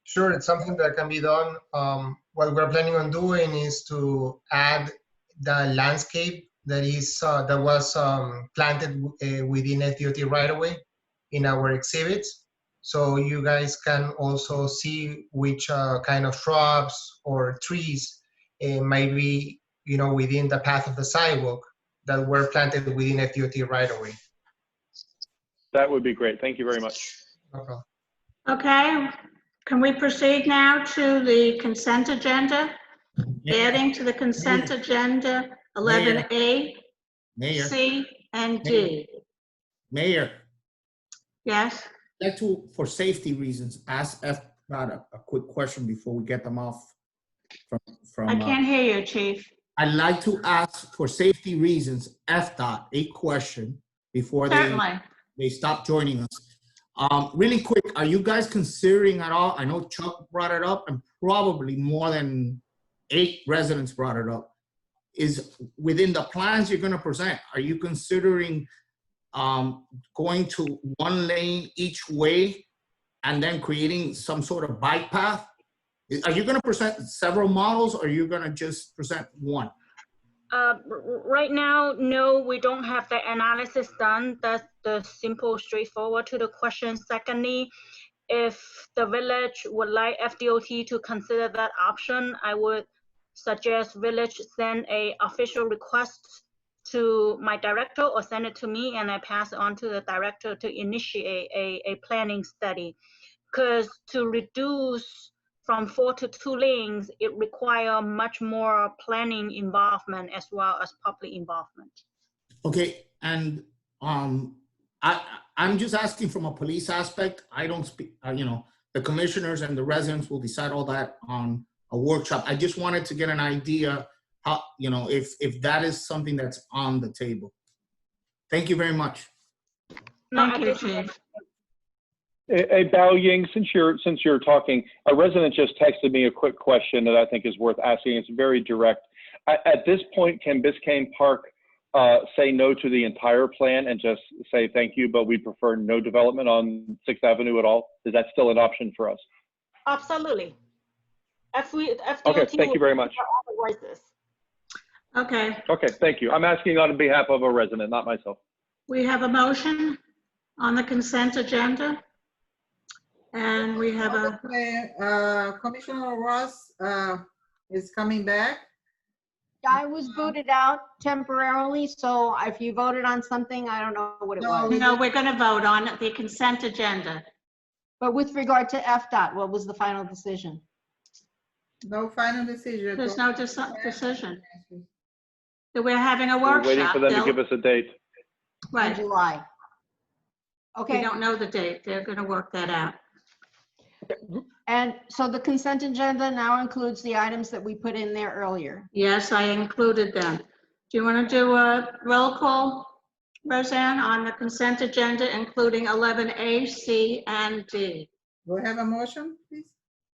Y: Sure, it's something that can be done. What we're planning on doing is to add the landscape that was planted within FDOT right away in our exhibits. So you guys can also see which kind of shrubs or trees might be, you know, within the path of the sidewalk that were planted within FDOT right away.
D: That would be great. Thank you very much.
Y: No problem.
B: Okay, can we proceed now to the consent agenda? Adding to the consent agenda 11A,
W: Mayor.
B: C, and D.
W: Mayor,
B: Yes?
W: I'd like to, for safety reasons, ask FDOT a quick question before we get them off
B: I can't hear you, Chief.
W: I'd like to ask, for safety reasons, FDOT a question before
B: Certainly.
W: they stop joining us. Really quick, are you guys considering at all, I know Chuck brought it up and probably more than 8 residents brought it up, is within the plans you're gonna present, are you considering going to 1 lane each way and then creating some sort of bike path? Are you gonna present several models or are you gonna just present one?
V: Right now, no, we don't have the analysis done. That's the simple, straightforward to the question. Secondly, if the village would like FDOT to consider that option, I would suggest village send a official request to my director or send it to me, and I pass it on to the director to initiate a planning study. Because to reduce from 4 to 2 lanes, it requires much more planning involvement as well as public involvement.
W: Okay, and I'm just asking from a police aspect. I don't speak, you know, the commissioners and the residents will decide all that on a workshop. I just wanted to get an idea how, you know, if that is something that's on the table. Thank you very much.
B: Thank you, Chief.
D: Hey, Bao Ying, since you're talking, a resident just texted me a quick question that I think is worth asking. It's very direct. At this point, can Biscayne Park say no to the entire plan and just say thank you, but we prefer no development on 6th Avenue at all? Is that still an option for us?
V: Absolutely.
D: Okay, thank you very much.
B: Okay,
D: Okay, thank you. I'm asking on behalf of a resident, not myself.
B: we have a motion on the consent agenda. And we have a,
A: Commissioner Ross is coming back.
F: I was booted out temporarily, so if you voted on something, I don't know what it was.
B: no, we're going to vote on the consent agenda.
F: But with regard to FDOT, what was the final decision?
A: No final decision.
B: There's no decision. That we're having a
D: We're
B: workshop.
D: waiting for them to
B: They'll-
D: give us a date.
B: Right.
F: In July. Okay.
B: We don't know the date. They're going to work that out.
F: And so the consent agenda now includes the items that we put in there earlier.
B: Yes, I included them. Do you want to do a roll call, Roseanne, on the consent agenda, including 11A, C, and D?
A: Do I have a motion, please?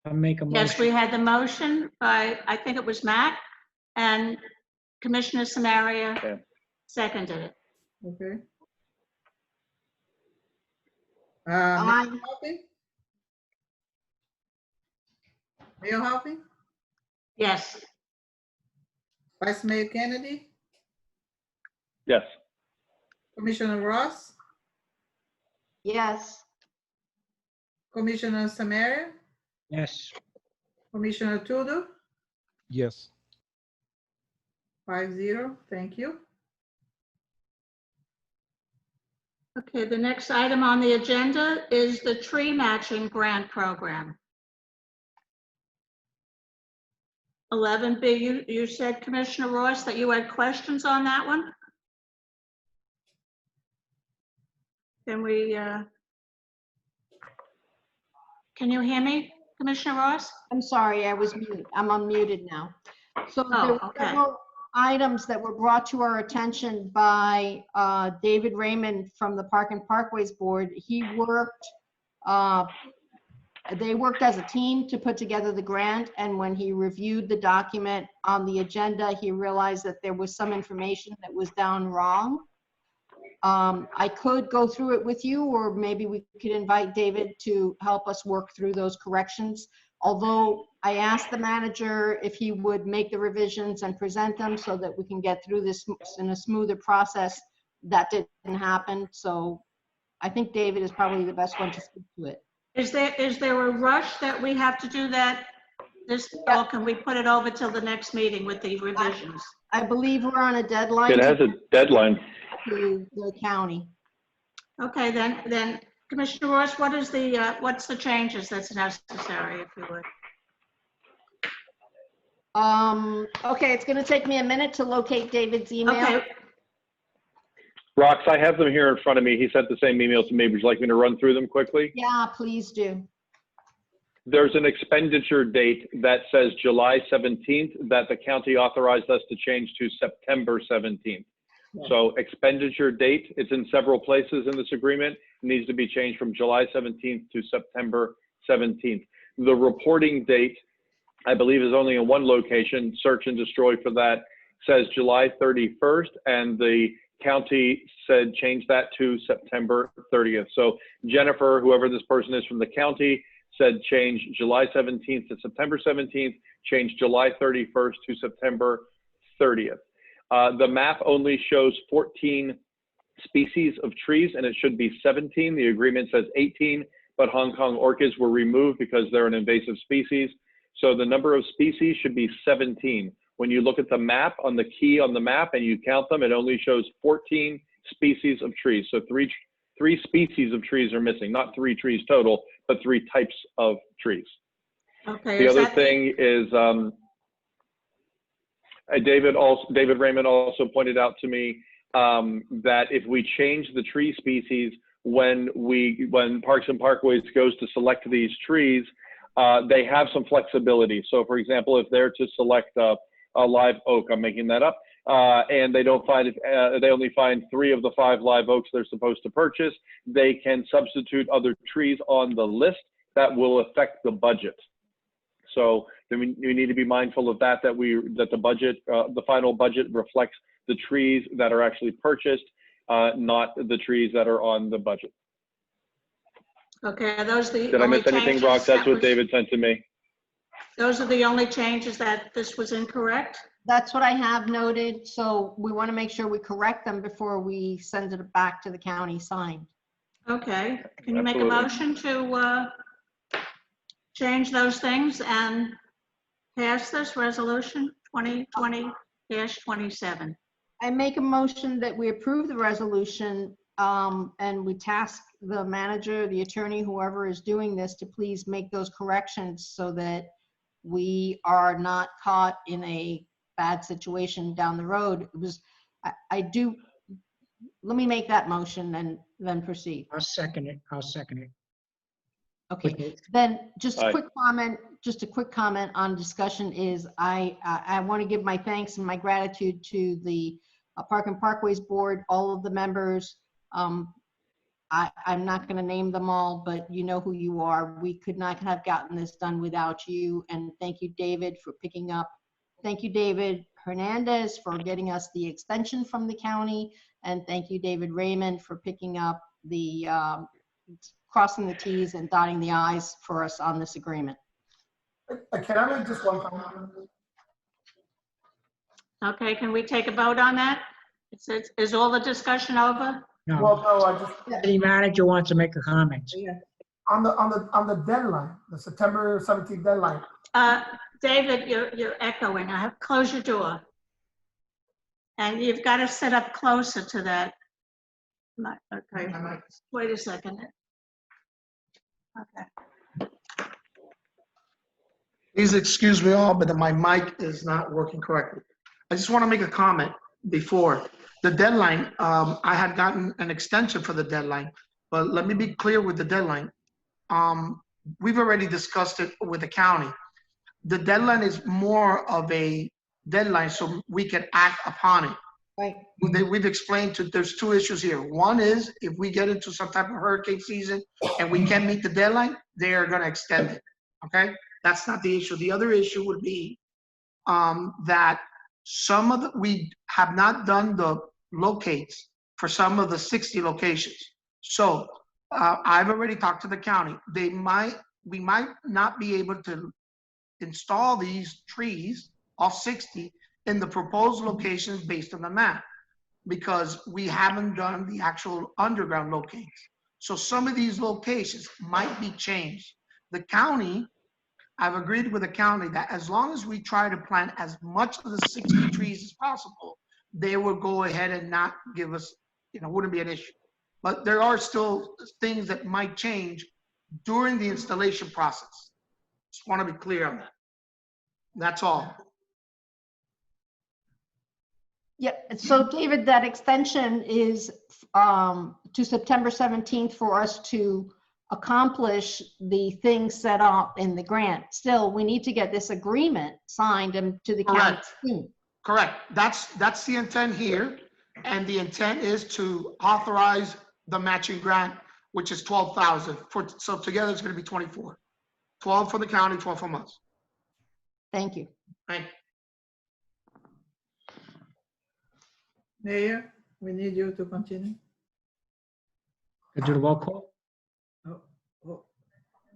I: I make a motion.
B: Yes, we had the motion by, I think it was Matt, and Commissioner Samaria seconded it.
A: Okay.
F: Aye.
A: Mayor Hoppy? Mayor Hoppy?
B: Yes.
A: Vice Mayor Kennedy?
D: Yes.
A: Commissioner Ross?
F: Yes.
A: Commissioner Samaria?
I: Yes.
A: Commissioner Tudo?
I: Yes.
A: 5-0, thank you.
B: Okay, the next item on the agenda is the tree matching grant program. 11B, you said, Commissioner Ross, that you had questions on that one? Can we, can you hear me, Commissioner Ross?
F: I'm sorry, I was muted. I'm unmuted now. So there were
B: okay.
F: several items that were brought to our attention by David Raymond from the Park and Parkways Board. He worked, they worked as a team to put together the grant, and when he reviewed the document on the agenda, he realized that there was some information that was down wrong. I could go through it with you, or maybe we could invite David to help us work through those corrections. Although I asked the manager if he would make the revisions and present them so that we can get through this in a smoother process. That didn't happen. So I think David is probably the best one to speak to it.
B: Is there a rush that we have to do that this, or can we put it over till the next meeting with the revisions?
F: I believe we're on a deadline.
D: It has a deadline.
F: To the county.
B: Okay, then Commissioner Ross, what is the what's the changes that's necessary, if you would?
F: Okay, it's going to take me a minute to locate David's email.
B: Okay.
D: Rox, I have them here in front of me. He sent the same email to me. Would you like me to run through them quickly?
F: Yeah, please do.
D: there's an expenditure date that says July 17th that the county authorized us to change to September 17th. So expenditure date, it's in several places in this agreement, needs to be changed from July 17th to September 17th. The reporting date, I believe, is only in one location, search and destroy for that, says July 31st, and the county said change that to September 30th. So Jennifer, whoever this person is from the county, said change July 17th to September 17th, change July 31st to September 30th. The map only shows 14 species of trees, and it should be 17. The agreement says 18, but Hong Kong orchids were removed because they're an invasive species. So the number of species should be 17. When you look at the map, on the key on the map, and you count them, it only shows 14 species of trees. So three species of trees are missing, not 3 trees total, but 3 types of trees.
B: Okay.
D: The other thing is, David Raymond also pointed out to me that if we change the tree species when Parks and Parkways goes to select these trees, they have some flexibility. So for example, if they're to select a live oak, I'm making that up, and they don't find they only find 3 of the 5 live oaks they're supposed to purchase, they can substitute other trees on the list that will affect the budget. So we need to be mindful of that, that the budget, the final budget reflects the trees that are actually purchased, not the trees that are on the budget.
B: Okay, are those the
D: Did I
B: only
D: miss anything,
B: changes
D: Brock? That's
B: that
D: what
B: was-
D: David sent to me.
B: Those are the only changes that this was incorrect?
F: That's what I have noted. So we want to make sure we correct them before we send it back to the county signed.
B: Okay, can you make a
D: Absolutely.
B: motion to change those things and pass this resolution 2020-27?
F: I make a motion that we approve the resolution and we task the manager, the attorney, whoever is doing this to please make those corrections so that we are not caught in a bad situation down the road. It was, let me make that motion and then proceed.
I: I'll second it. I'll second it.
F: Okay, then just a
D: Aye.
F: quick comment on discussion is I want to give my thanks and my gratitude to the Park and Parkways Board, all of the members. I'm not going to name them all, but you know who you are. We could not have gotten this done without you. And thank you, David, for picking up. Thank you, David Hernandez, for getting us the extension from the county. And thank you, David Raymond, for picking up the crossing the T's and dotting the I's for us on this agreement.
Y: Can I make just one comment?
B: Okay, can we take a vote on that? Is all the discussion over?
I: No,
Y: Well, no, I just,
I: city manager wants to make a comment.
Y: on the deadline, the September 17th deadline,
B: David, you're echoing. I have close your door. And you've got to sit up closer to that. Okay, wait a second. Okay.
Y: please excuse me all, but my mic is not working correctly. I just want to make a comment before. The deadline, I had gotten an extension for the deadline, but let me be clear with the deadline. We've already discussed it with the county. The deadline is more of a deadline so we can act upon it.
F: Right.
Y: We've explained there's 2 issues here. One is if we get into some type of hurricane season and we can't meet the deadline, they are going to extend it. Okay? That's not the issue. The other issue would be that we have not done the locates for some of the 60 locations. So I've already talked to the county. We might not be able to install these trees, all 60, in the proposed locations based on the map because we haven't done the actual underground locates. So some of these locations might be changed. The county, I've agreed with the county that as long as we try to plant as much of the 60 trees as possible, they will go ahead and not give us, wouldn't be an issue. But there are still things that might change during the installation process. Just want to be clear on that. That's all.
F: Yeah, so David, that extension is to September 17th for us to accomplish the things set out in the grant. Still, we need to get this agreement signed and to the county
J: Correct.
F: soon.
J: Correct. That's the intent here. And the intent is to authorize the matching grant, which is 12,000 for, so together it's gonna be 24. 12 for the county, 12 from us.
F: Thank you.
J: Thank you.
A: Mayor, we need you to continue.
I: Do the roll call?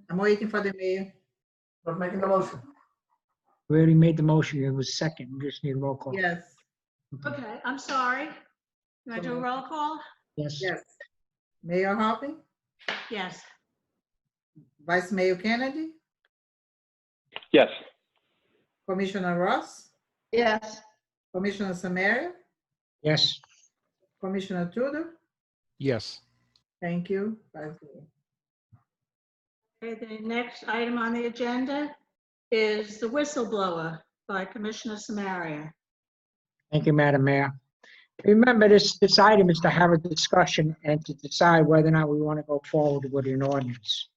A: I'm waiting for the mayor.
J: We're making the motion.
I: We already made the motion. It was second. We just need a roll call.
A: Yes.
B: Okay, I'm sorry. You want to do a roll call?
I: Yes.
A: Yes. Mayor Hopping,
B: Yes.
A: Vice Mayor Kennedy,
D: Yes.
A: Commissioner Ross,
F: Yes.
A: Commissioner Samaria,
I: Yes.
A: Commissioner Tudor.
L: Yes.
A: Thank you. 5-0.
B: Okay, the next item on the agenda is the whistleblower by Commissioner Samaria.
I: Thank you, Madam Mayor. Remember, this item is to have a discussion and to decide whether or not we want to go forward with an ordinance.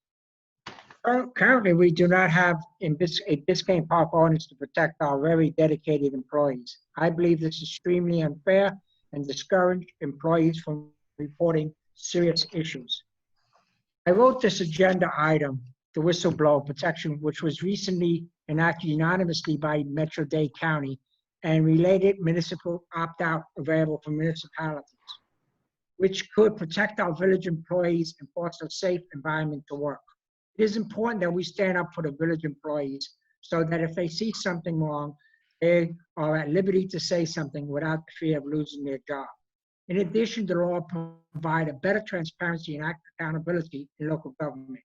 I: Currently, we do not have a Biscayne Park ordinance to protect our very dedicated employees. I believe this is extremely unfair and discourage employees from reporting serious issues. I wrote this agenda item, the whistleblower protection, which was recently enacted unanimously by Metro-Dade County and related municipal opt-out available for municipalities, which could protect our village employees and foster a safe environment to work. It is important that we stand up for the village employees so that if they see something wrong, they are at liberty to say something without the fear of losing their job. In addition, the law provides a better transparency and accountability in local government.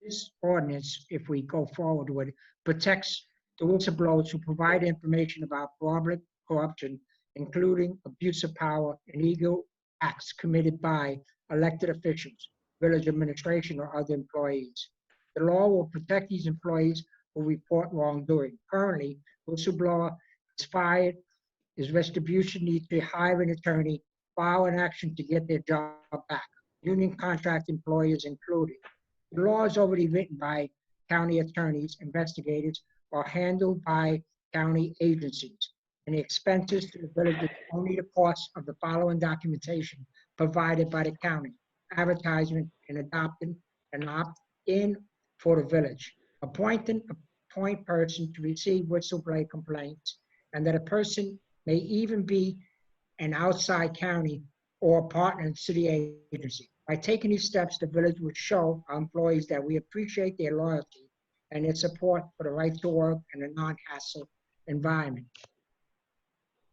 I: This ordinance, if we go forward with it, protects the whistleblowers who provide information about public corruption, including abuse of power and illegal acts committed by elected officials, village administration, or other employees. The law will protect these employees who report wrongdoing. Currently, whistleblower is fired, his retribution needs to hire an attorney, file an action to get their job back. Union contract employees included. The law is already written by county attorneys, investigators, or handled by county agencies. And the expenses to the village is only the cost of the following documentation provided by the county: advertisement and adopting an opt-in for the village, appointing a point person to receive whistleblower complaints, and that a person may even be an outside county or partner in city agency. By taking these steps, the village would show our employees that we appreciate their loyalty and their support for the right to work in a non-hassle environment.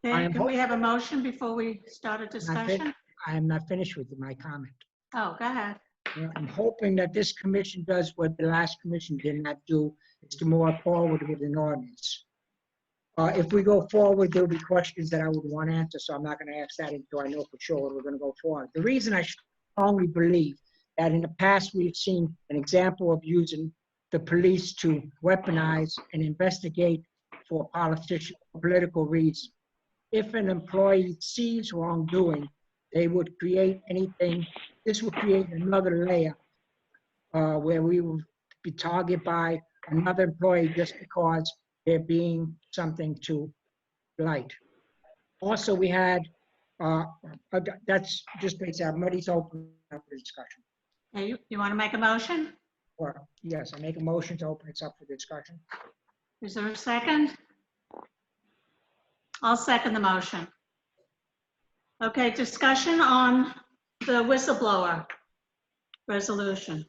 B: Okay, can we have a motion before we start a discussion?
I: I am not finished with my comment.
B: Oh, go ahead.
I: I'm hoping that this commission does what the last commission did not do, is to move forward with an ordinance. If we go forward, there'll be questions that I would want to answer, so I'm not going to ask that until I know for sure we're going to go forward. The reason I strongly believe that in the past we've seen an example of using the police to weaponize and investigate for political reasons. If an employee sees wrongdoing, they would create anything. This would create another layer where we will be targeted by another employee just because they're being something to blight. Also, we had, that's just basically, Muddy's open up for discussion.
B: Hey, you want to make a motion?
I: Or, yes, I make a motion to open it up for discussion.
B: Is there a second? I'll second the motion. Okay, discussion on the whistleblower resolution.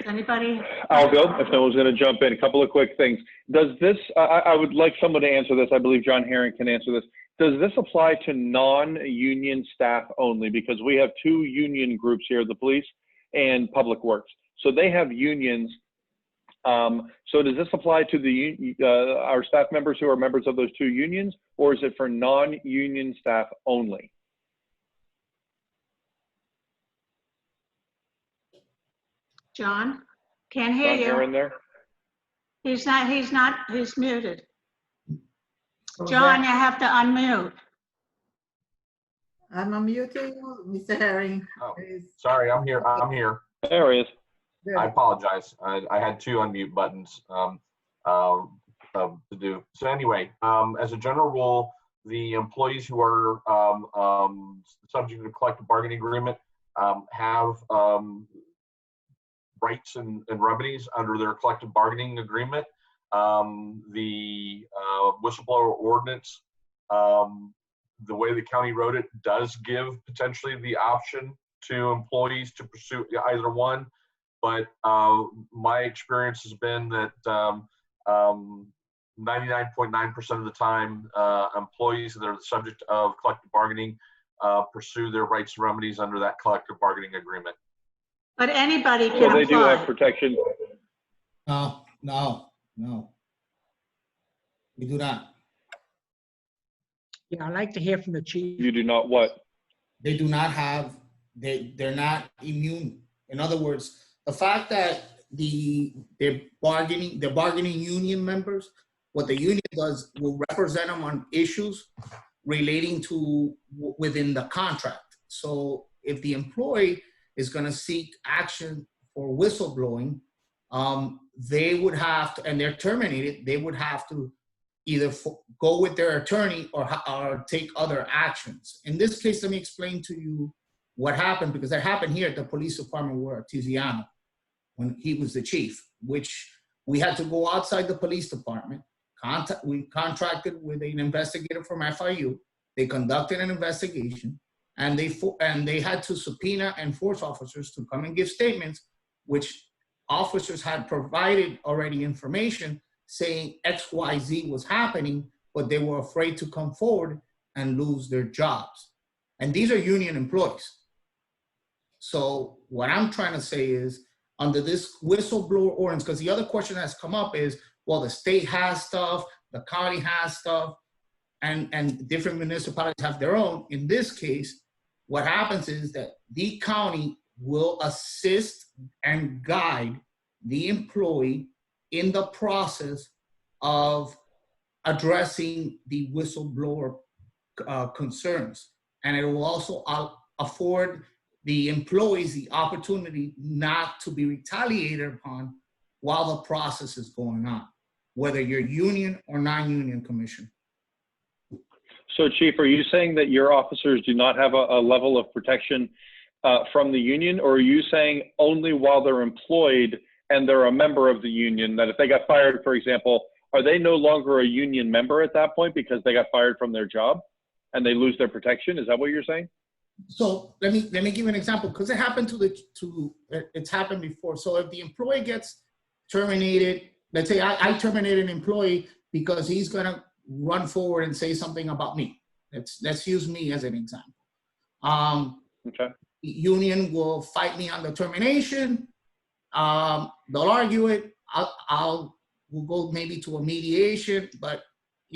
B: Anybody?
D: I'll go if no one's going to jump in. A couple of quick things. Does this, I would like someone to answer this. I believe John Herring can answer this. Does this apply to non-union staff only? Because we have two union groups here, the police and public works. So they have unions. So does this apply to our staff members who are members of those two unions, or is it for non-union staff only?
B: John, can't hear
D: John
B: you.
D: Herring there?
B: He's muted. John, you have to unmute.
A: I'm unmuting you, Mr. Herring.
G: Oh,
A: Please.
G: sorry, I'm here. I'm here.
D: There he is.
G: I apologize. I had two unmute buttons to do. So anyway, as a general rule, the employees who are subject to collective bargaining agreement have rights and remedies under their collective bargaining agreement. The whistleblower ordinance, the way the county wrote it, does give potentially the option to employees to pursue either one. But my experience has been that 99.9% of the time, employees that are the subject of collective bargaining pursue their rights and remedies under that collective bargaining agreement.
B: But anybody
D: So
B: can
D: they do have
B: apply.
D: protection.
W: No. We do not.
I: Yeah, I'd like to hear from the chief.
D: You do not what?
W: They do not have, they're not immune. In other words, the fact that they're bargaining union members, what the union does will represent them on issues relating to within the contract. So if the employee is going to seek action for whistleblowing, they would have to, and they're terminated, they would have to either go with their attorney or take other actions. In this case, let me explain to you what happened, because that happened here at the police department where Tiziano, when he was the chief, which we had to go outside the police department. We contracted with an investigator from FIU. They conducted an investigation, and they had to subpoena and force officers to come and give statements, which officers had provided already information saying XYZ was happening, but they were afraid to come forward and lose their jobs. And these are union employees. So what I'm trying to say is, under this whistleblower ordinance, because the other question that's come up is, well, the state has stuff, the county has stuff, and different municipalities have their own. In this case, what happens is that the county will assist and guide the employee in the process of addressing the whistleblower concerns. And it will also afford the employees the opportunity not to be retaliated upon while the process is going on, whether you're union or non-union commission.
D: So Chief, are you saying that your officers do not have a level of protection from the union, or are you saying only while they're employed and they're a member of the union, that if they got fired, for example, are they no longer a union member at that point because they got fired from their job and they lose their protection? Is that what you're saying?
W: So let me give you an example, because it happened it's happened before. So if the employee gets terminated, let's say I terminate an employee because he's gonna run forward and say something about me. Let's use me as an example.
D: Okay.
W: Union will fight me on the termination. They'll argue it. We'll go maybe to a mediation, but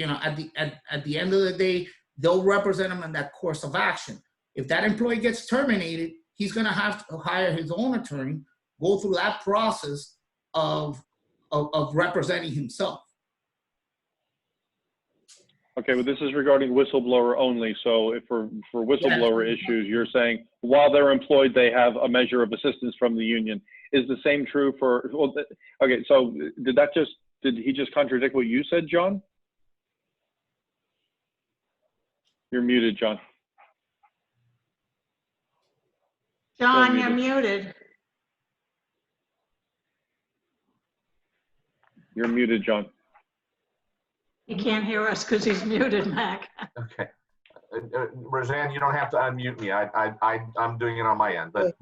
W: at the end of the day, they'll represent them in that course of action. If that employee gets terminated, he's going to have to hire his own attorney, go through that process of representing himself.
D: Okay, but this is regarding whistleblower only. So if for whistleblower issues, you're saying while they're employed, they have a measure of assistance from the union. Is the same true for, well, okay, so did he just contradict what you said, John? You're muted, John.
B: John, you're muted.
D: You're muted, John.
B: He can't hear us because he's muted, Mac.
G: Okay. Roseanne, you don't have to unmute me. I'm doing it on my end. But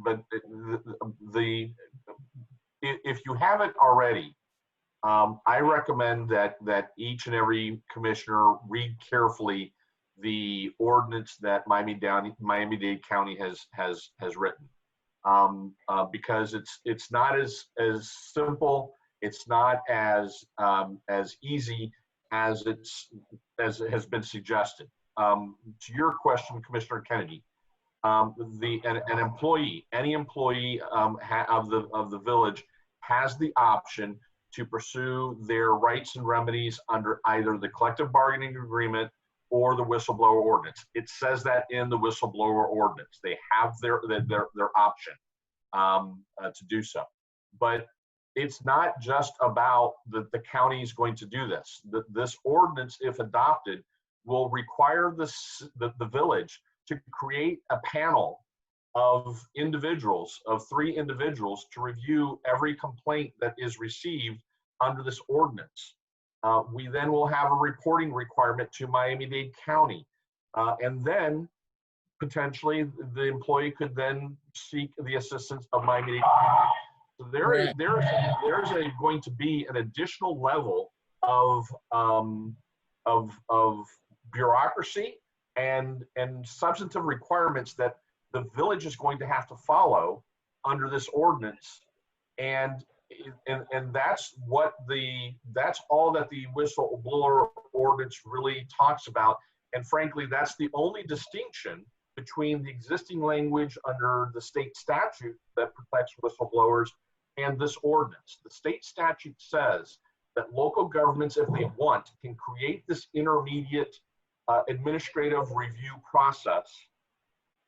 G: if you haven't already, I recommend that each and every commissioner read carefully the ordinance that Miami-Dade County has written, because it's not as simple. It's not as easy as it has been suggested. To your question, Commissioner Kennedy, an employee, any employee of the village has the option to pursue their rights and remedies under either the collective bargaining agreement or the whistleblower ordinance. It says that in the whistleblower ordinance. They have their option to do so. But it's not just about the county is going to do this. This ordinance, if adopted, will require the village to create a panel of individuals, of 3 individuals, to review every complaint that is received under this ordinance. We then will have a reporting requirement to Miami-Dade County. And then potentially the employee could then seek the assistance of Miami-Dade County. So there's going to be an additional level of bureaucracy and substantive requirements that the village is going to have to follow under this ordinance. And that's all that the whistleblower ordinance really talks about. And frankly, that's the only distinction between the existing language under the state statute that protects whistleblowers and this ordinance. The state statute says that local governments, if they want, can create this intermediate administrative review process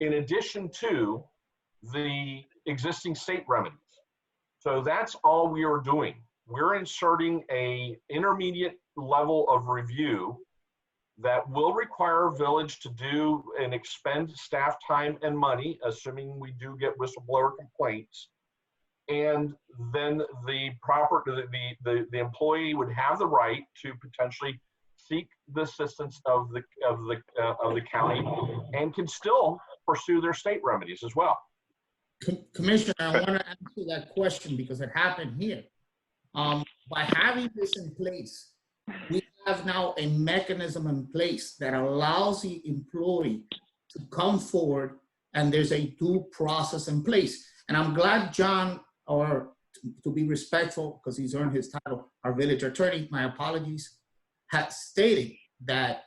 G: in addition to the existing state remedies. So that's all we are doing. We're inserting an intermediate level of review that will require a village to do and expend staff time and money, assuming we do get whistleblower complaints. And then the employee would have the right to potentially seek the assistance of the county and can still pursue their state remedies as well.
W: Commissioner, I want to answer that question because it happened here. By having this in place, we have now a mechanism in place that allows the employee to come forward, and there's a due process in place. And I'm glad John, or to be respectful, because he's earned his title, our village attorney, my apologies, has stated that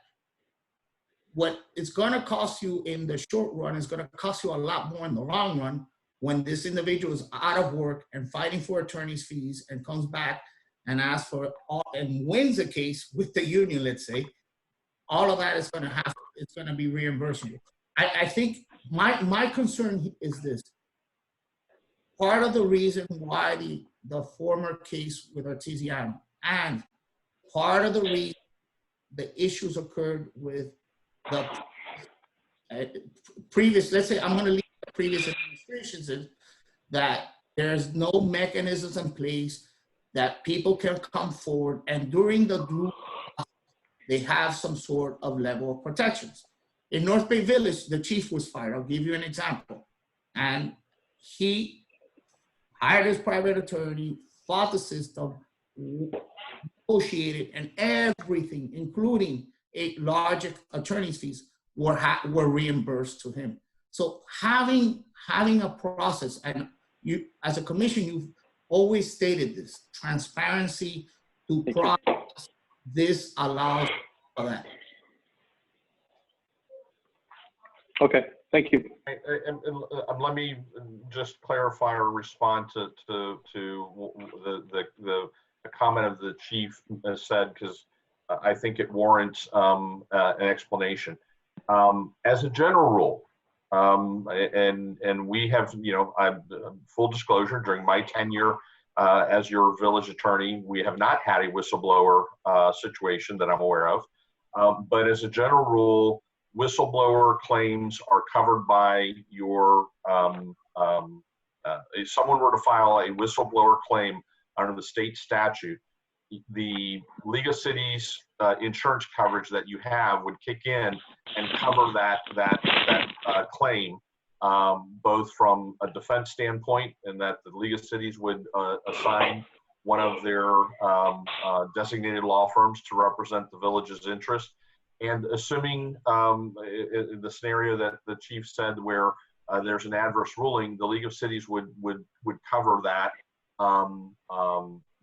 W: what it's going to cost you in the short run is going to cost you a lot more in the long run when this individual is out of work and fighting for attorney's fees and comes back and asks for all and wins a case with the union, let's say. All of that is going to it's going to be reimbursable. I think my concern is this. Part of the reason why the former case with Artesiano and part of the reason the issues occurred with the previous, let's say I'm going to leave the previous administrations, is that there's no mechanisms in place that people can come forward and during the group they have some sort of level of protections. In North Bay Village, the chief was fired. I'll give you an example. And he hired his private attorney, fought the system, negotiated, and everything, including a large attorney's fees, were reimbursed to him. So having a process, and you as a commission, you've always stated this, transparency to process, this allows for that.
D: Okay, thank you.
G: And let me just clarify or respond to the comment of the chief said, because I think it warrants an explanation. As a general rule, and we have, full disclosure, during my tenure as your village attorney, we have not had a whistleblower situation that I'm aware of. But as a general rule, whistleblower claims are covered by your, if someone were to file a whistleblower claim under the state statute, the League of Cities insurance coverage that you have would kick in and cover that claim, both from a defense standpoint, and that the League of Cities would assign one of their designated law firms to represent the village's interest. And assuming the scenario that the chief said, where there's an adverse ruling, the League of Cities would cover that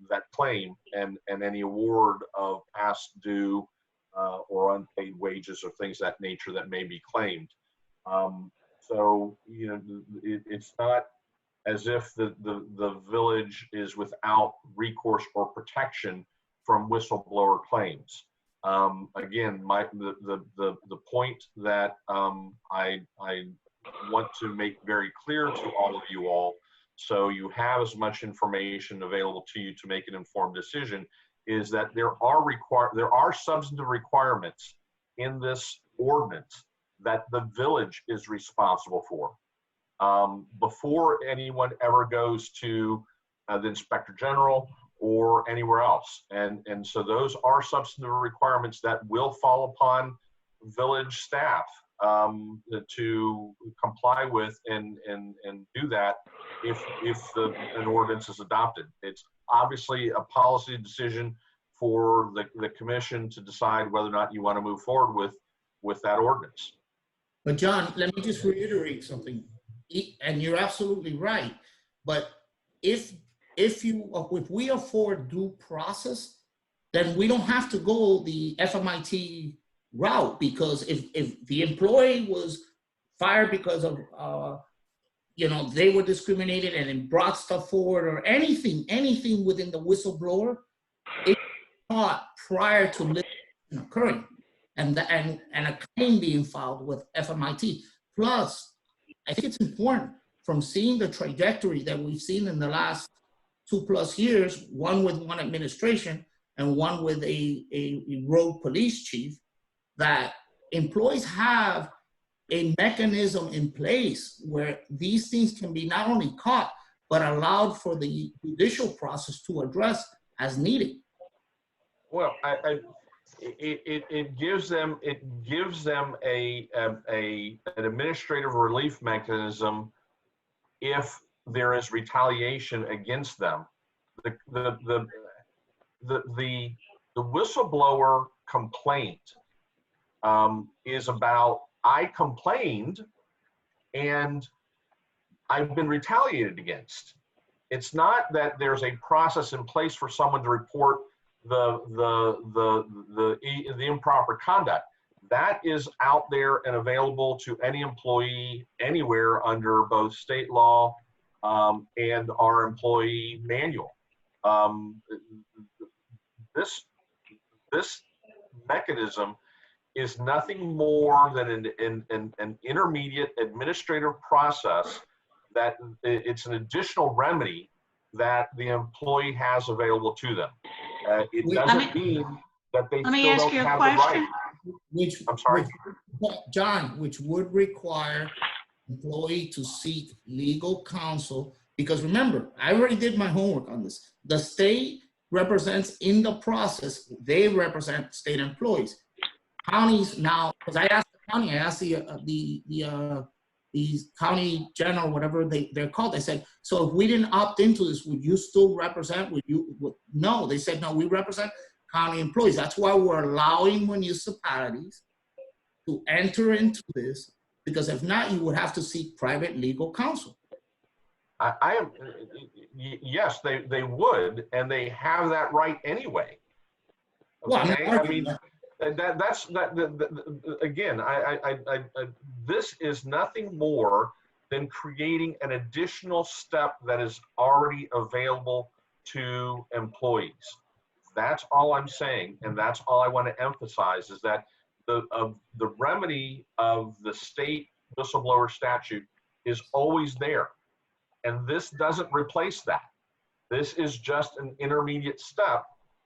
G: that claim and any award of past due or unpaid wages or things of that nature that may be claimed. So it's not as if the village is without recourse or protection from whistleblower claims. Again, the point that I want to make very clear to all of you all, so you have as much information available to you to make an informed decision, is that there are substantive requirements in this ordinance that the village is responsible for. Before anyone ever goes to the Inspector General or anywhere else. And so those are substantive requirements that will fall upon village staff to comply with and do that if an ordinance is adopted. It's obviously a policy decision for the commission to decide whether or not you want to move forward with that ordinance.
W: But John, let me just reiterate something, and you're absolutely right. But if we are for due process, then we don't have to go the FMIT route, because if the employee was fired because of they were discriminated and then brought stuff forward or anything within the whistleblower, it's caught prior to litigation occurring and a claim being filed with FMIT. Plus, I think it's important, from seeing the trajectory that we've seen in the last 2+ years, one with one administration and one with a rogue police chief, that employees have a mechanism in place where these things can be not only caught, but allowed for the judicial process to address as needed.
G: Well, it gives them an administrative relief mechanism if there is retaliation against them. The whistleblower complaint is about, I complained and I've been retaliated against. It's not that there's a process in place for someone to report the improper conduct. That is out there and available to any employee anywhere under both state law and our employee manual. This mechanism is nothing more than an intermediate administrative process that it's an additional remedy that the employee has available to them. It doesn't mean that they still don't have the right. I'm sorry.
W: John, which would require employee to seek legal counsel, because remember, I already did my homework on this. The state represents in the process, they represent state employees. Counties now, because I asked the county, I asked the county general, whatever they're called. I said, so if we didn't opt into this, would you still represent? No, they said, no, we represent county employees. That's why we're allowing municipalities to enter into this, because if not, you would have to seek private legal counsel.
G: Yes, they would, and they have that right anyway. Okay,
W: well,
G: I mean, again, this is nothing more than creating an additional step that is already available to employees. That's all I'm saying, and that's all I want to emphasize, is that the remedy of the state whistleblower statute is always there, and this doesn't replace that. This is just an intermediate step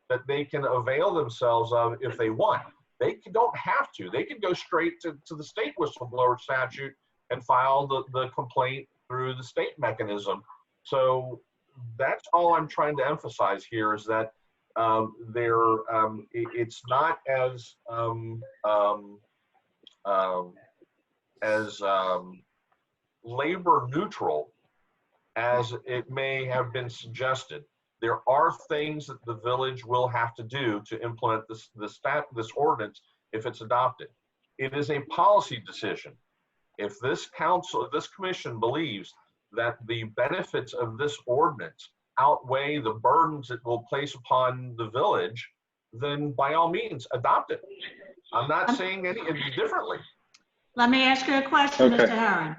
G: that they can avail themselves of if they want. They don't have to. They can go straight to the state whistleblower statute and file the complaint through the state mechanism. So that's all I'm trying to emphasize here, is that it's not as labor neutral as it may have been suggested. There are things that the village will have to do to implement this ordinance if it's adopted. It is a policy decision. If this commission believes that the benefits of this ordinance outweigh the burdens it will place upon the village, then by all means, adopt it. I'm not saying any differently.
B: Let me ask you a question,
G: Okay.
B: Mr. Herron.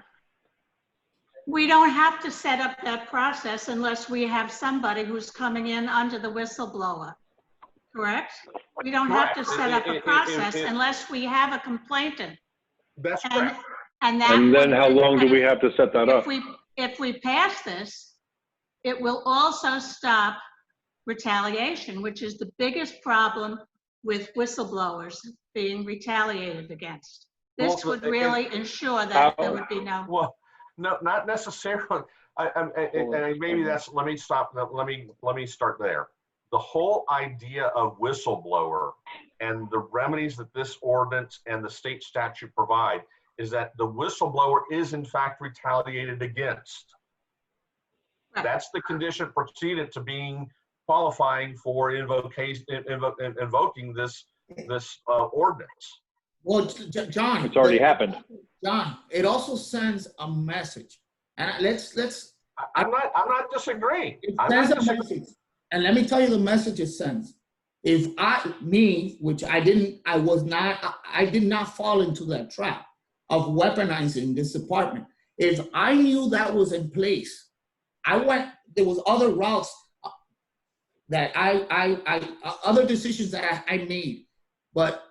B: We don't have to set up that process unless we have somebody who's coming in under the whistleblower. correct? We don't have to
G: Correct.
B: set up a process unless we have a complainant.
G: That's correct.
B: And that
D: And then
B: would-
D: how long do we have to set that up?
B: If we pass this, it will also stop retaliation, which is the biggest problem with whistleblowers being retaliated against. This
G: Well,
B: would really ensure that there would be no.
G: Well, no, not necessarily. And maybe that's. Let me stop. Let me start there. The whole idea of whistleblower and the remedies that this ordinance and the state statute provide is that the whistleblower is in fact retaliated against. Right. That's the condition precedent to being qualifying for invoking this ordinance.
W: Well, John,
D: it's already happened.
W: John, it also sends a message, and let's.
G: I'm not disagreeing.
W: It sends a message, and let me tell you the message it sends. If I did not fall into that trap of weaponizing this department. If I knew that was in place, there was other routes that other decisions that I made, but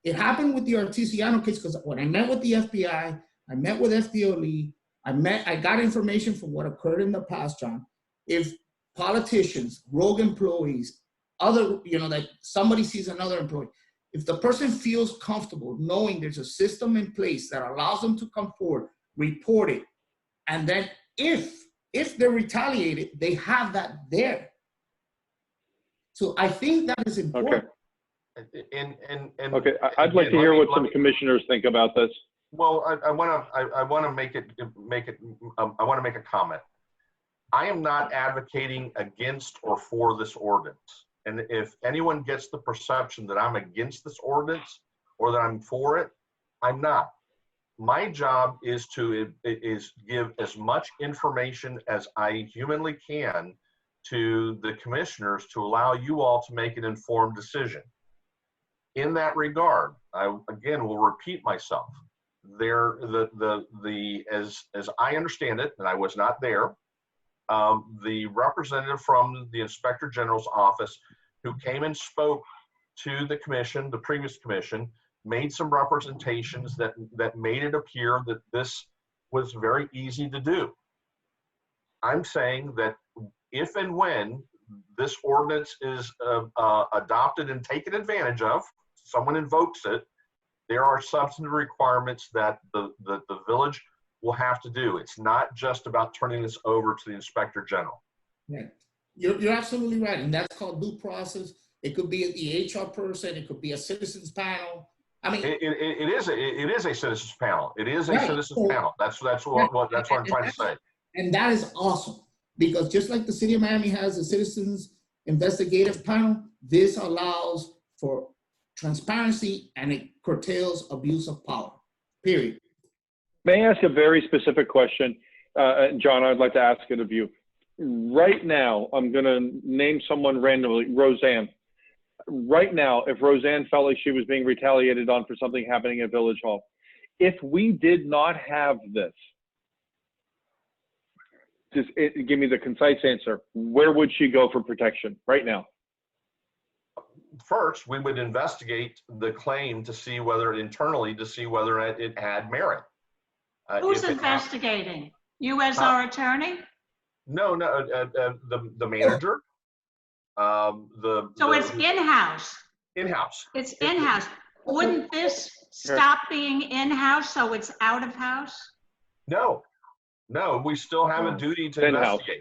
W: it happened with the Artesiano case because when I met with the FBI, I met with FDOE, I got information from what occurred in the past, John. If politicians, rogue employees, that somebody sees another employee, if the person feels comfortable knowing there's a system in place that allows them to come forward, report it, and then if they're retaliated, they have that there. So I think that is important.
D: Okay.
G: And
D: okay, I'd like to hear what some commissioners think about this.
G: Well, I want to make a comment. I am not advocating against or for this ordinance. And if anyone gets the perception that I'm against this ordinance or that I'm for it, I'm not. My job is to give as much information as I humanly can to the commissioners to allow you all to make an informed decision. In that regard, I again will repeat myself. As I understand it, and I was not there, the representative from the Inspector General's office who came and spoke to the commission, the previous commission, made some representations that made it appear that this was very easy to do. I'm saying that if and when this ordinance is adopted and taken advantage of, someone invokes it, there are substantive requirements that the village will have to do. It's not just about turning this over to the Inspector General.
W: Right. You're absolutely right, and that's called due process. It could be the HR person, it could be a citizens panel. I mean,
G: it is a citizens panel. It is a citizens panel. That's what I'm trying to say.
W: And that is awesome because just like the city of Miami has a citizens investigative panel, this allows for transparency and it curtails abuse of power. Period.
D: May I ask a very specific question, John? I'd like to ask it of you. Right now, I'm going to name someone randomly, Roseanne. Right now, if Roseanne felt like she was being retaliated on for something happening at Village Hall, if we did not have this, just give me the concise answer, where would she go for protection right now?
G: First, we would investigate the claim to see whether it had merit.
B: Who's investigating? You as our attorney?
G: No, the manager.
B: So it's in-house.
G: In-house.
B: It's in-house. Wouldn't this stop being in-house so it's out of house?
G: No, we still have a duty to investigate.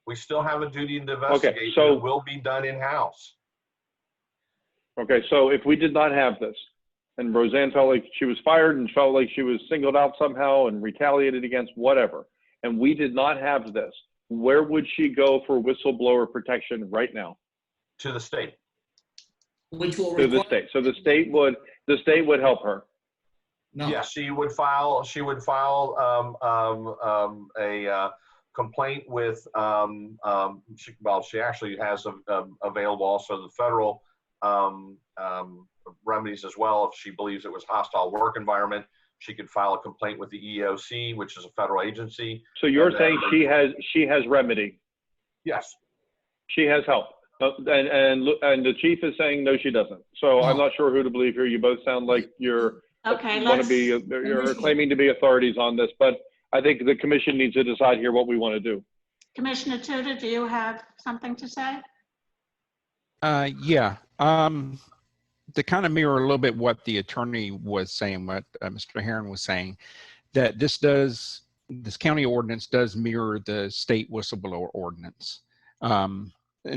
G: We still have a duty to investigate.
D: Okay, so
G: it will be done in-house.
D: Okay, so if we did not have this, and Roseanne felt like she was fired and felt like she was singled out somehow and retaliated against, whatever, and we did not have this, where would she go for whistleblower protection right now?
G: To the state.
W: Which will
D: to the state. So the state would help her.
W: No.
G: Yes, she would file a complaint with she actually has available also the federal remedies as well. If she believes it was hostile work environment, she could file a complaint with the EEOC, which is a federal agency.
D: So you're saying she has remedy?
G: Yes.
D: She has help. And the chief is saying, no, she doesn't. So I'm not sure who to believe here. You both sound like you're claiming to be authorities on this, but I think the commission needs to decide here what we want to do.
B: Commissioner Tudor, do you have something to say?
E: Yeah. To kind of mirror a little bit what the attorney was saying, what Mr. Heron was saying, that this county ordinance does mirror the state whistleblower ordinance. And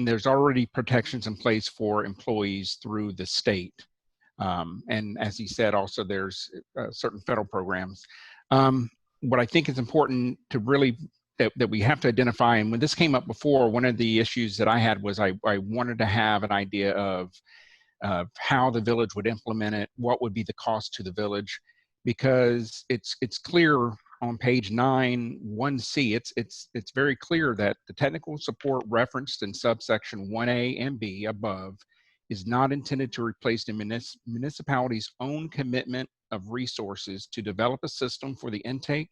E: there's already protections in place for employees through the state. And as he said, also there's certain federal programs. What I think is important to really, that we have to identify, and when this came up before, one of the issues that I had was I wanted to have an idea of how the village would implement it, what would be the cost to the village, because it's clear on page 9, 1C, it's very clear that the technical support referenced in subsection 1A and B above is not intended to replace the municipality's own commitment of resources to develop a system for the intake,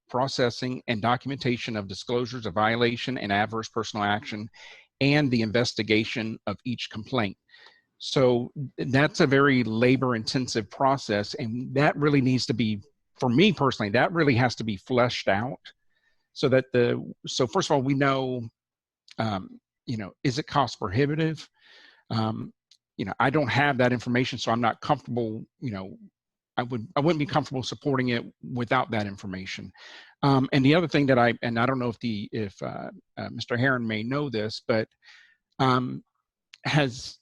E: processing, and documentation of disclosures of violation and adverse personal action, and the investigation of each complaint. So that's a very labor-intensive process, and that really needs to be, for me personally, that really has to be fleshed out, so that so first of all, we know, is it cost prohibitive? I don't have that information, so I'm not comfortable, I wouldn't be comfortable supporting it without that information. And the other thing that I don't know if Mr. Heron may know this, but has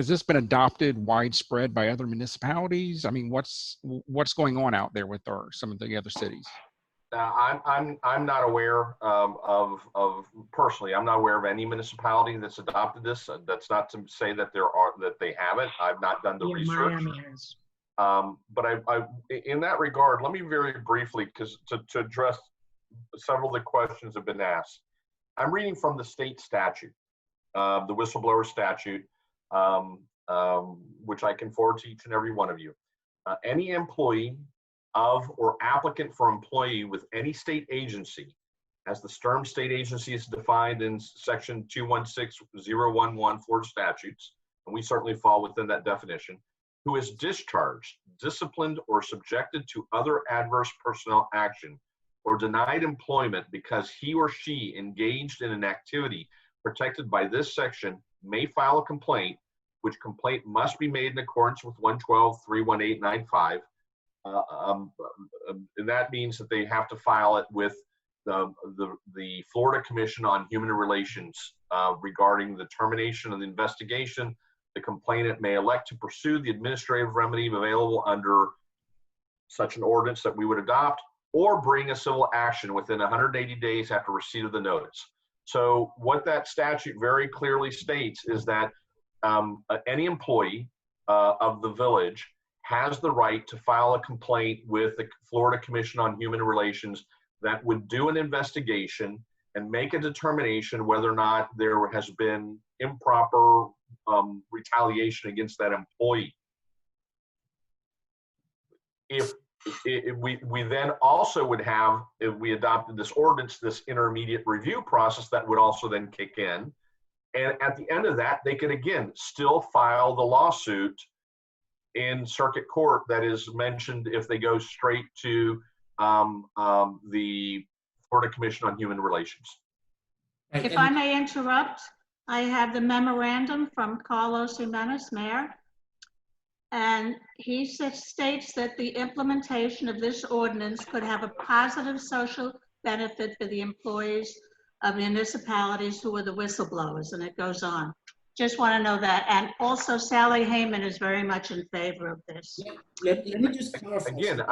E: this been adopted widespread by other municipalities? I mean, what's going on out there with some of the other cities?
G: I'm not aware of personally. I'm not aware of any municipality that's adopted this. That's not to say that they haven't. I've not done the research.
I: Miami has.
G: But in that regard, let me very briefly, because to address several of the questions have been asked. I'm reading from the state statute, the whistleblower statute, which I can forward to each and every one of you. Any employee of or applicant for employee with any state agency, as the term state agency is defined in section 216011 Florida statutes, and we certainly fall within that definition, who is discharged, disciplined, or subjected to other adverse personnel action, or denied employment because he or she engaged in an activity protected by this section, may file a complaint, which complaint must be made in accordance with 112.31895. And that means that they have to file it with the Florida Commission on Human Relations regarding the termination of the investigation. The complainant may elect to pursue the administrative remedy available under such an ordinance that we would adopt, or bring a civil action within 180 days after receipt of the notice. So what that statute very clearly states is that any employee of the village has the right to file a complaint with the Florida Commission on Human Relations that would do an investigation and make a determination whether or not there has been improper retaliation against that employee. We then also would have, if we adopted this ordinance, this intermediate review process that would also then kick in. And at the end of that, they could again still file the lawsuit in circuit court that is mentioned if they go straight to the Florida Commission on Human Relations.
B: If I may interrupt, I have the memorandum from Carlos Jimenez, Mayor. And he states that the implementation of this ordinance could have a positive social benefit for the employees of municipalities who are the whistleblowers, and it goes on. Just want to know that. And also Sally Heyman is very much in favor of this.
W: Let me just clarify.
G: Again,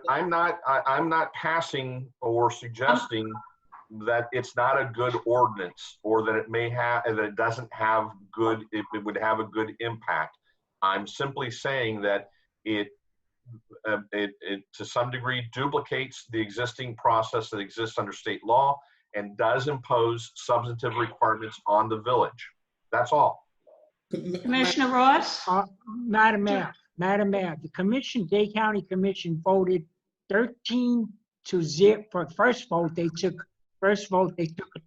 G: I'm not passing or suggesting that it's not a good ordinance, or that it may have, that it doesn't have good, it would have a good impact. I'm simply saying that it to some degree duplicates the existing process that exists under state law and does impose substantive requirements on the village. That's all.
B: Commissioner Ross?
I: Madam Mayor, the commission, Dade County Commission voted 13-0 for first vote. They took a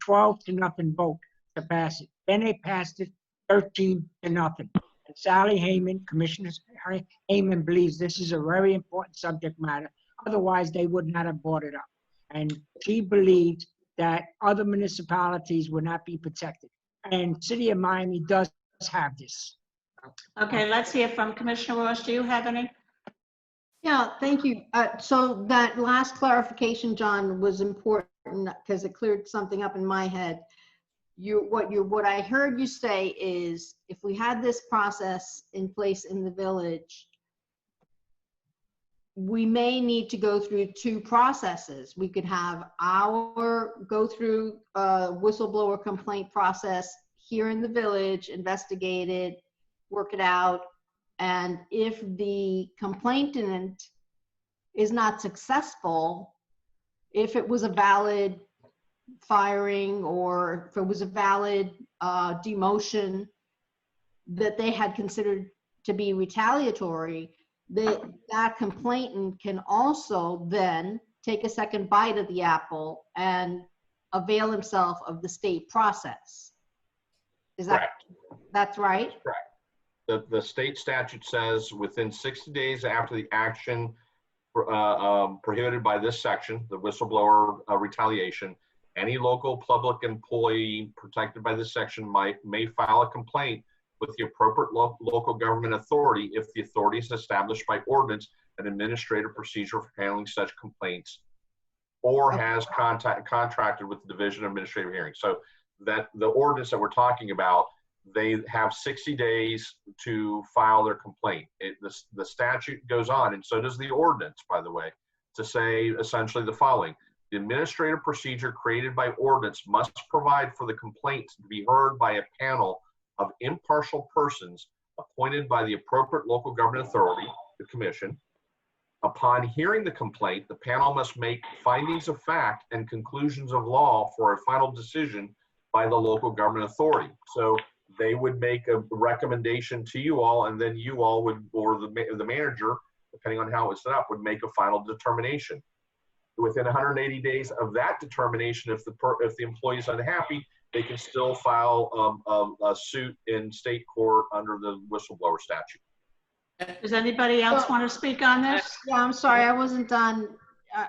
I: 12-0 vote. to pass it. Then they passed it 13-0. And Sally Hayman, Commissioner Hayman, believes this is a very important subject matter. Otherwise, they would not have brought it up. And she believes that other municipalities would not be protected. And City of Miami does have this.
B: Okay, let's hear from Commissioner Ross. Do you have any?
F: Yeah, thank you. So that last clarification, John, was important because it cleared something up in my head. What I heard you say is if we had this process in place in the village, we may need to go through two processes. We could have go through a whistleblower complaint process here in the village, investigate it, work it out. And if the complainant is not successful, if it was a valid firing or if it was a valid demotion that they had considered to be retaliatory, that complainant can also then take a second bite of the apple and avail himself of the state process. Is that
G: Correct.
F: That's right?
G: Correct. The state statute says within 60 days after the action prohibited by this section, the whistleblower retaliation, any local public employee protected by this section may file a complaint with the appropriate local government authority if the authority is established by ordinance an administrative procedure for handling such complaints or has contracted with the Division of Administrative Hearings. So that the ordinance that we're talking about, they have 60 days to file their complaint. The statute goes on, and so does the ordinance, by the way, to say essentially the following. The administrative procedure created by ordinance must provide for the complaint to be heard by a panel of impartial persons appointed by the appropriate local government authority, the commission. Upon hearing the complaint, the panel must make findings of fact and conclusions of law for a final decision by the local government authority. So they would make a recommendation to you all, and then you all would, or the manager, depending on how it's set up, would make a final determination. Within 180 days of that determination, if the employee is unhappy, they can still file a suit in state court under the whistleblower statute.
B: Does anybody else want to speak on this?
F: Yeah, I'm sorry, I wasn't done.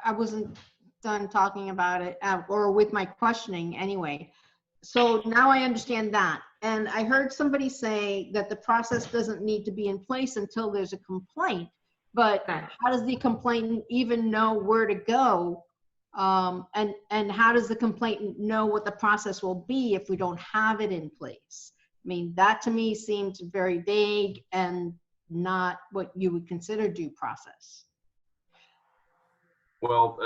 F: I wasn't done talking about it, or with my questioning anyway. So now I understand that. And I heard somebody say that the process doesn't need to be in place until there's a complaint. But how does the complainant even know where to go? And how does the complainant know what the process will be if we don't have it in place? I mean, that to me seems very vague and not what you would consider due process.
G: Well,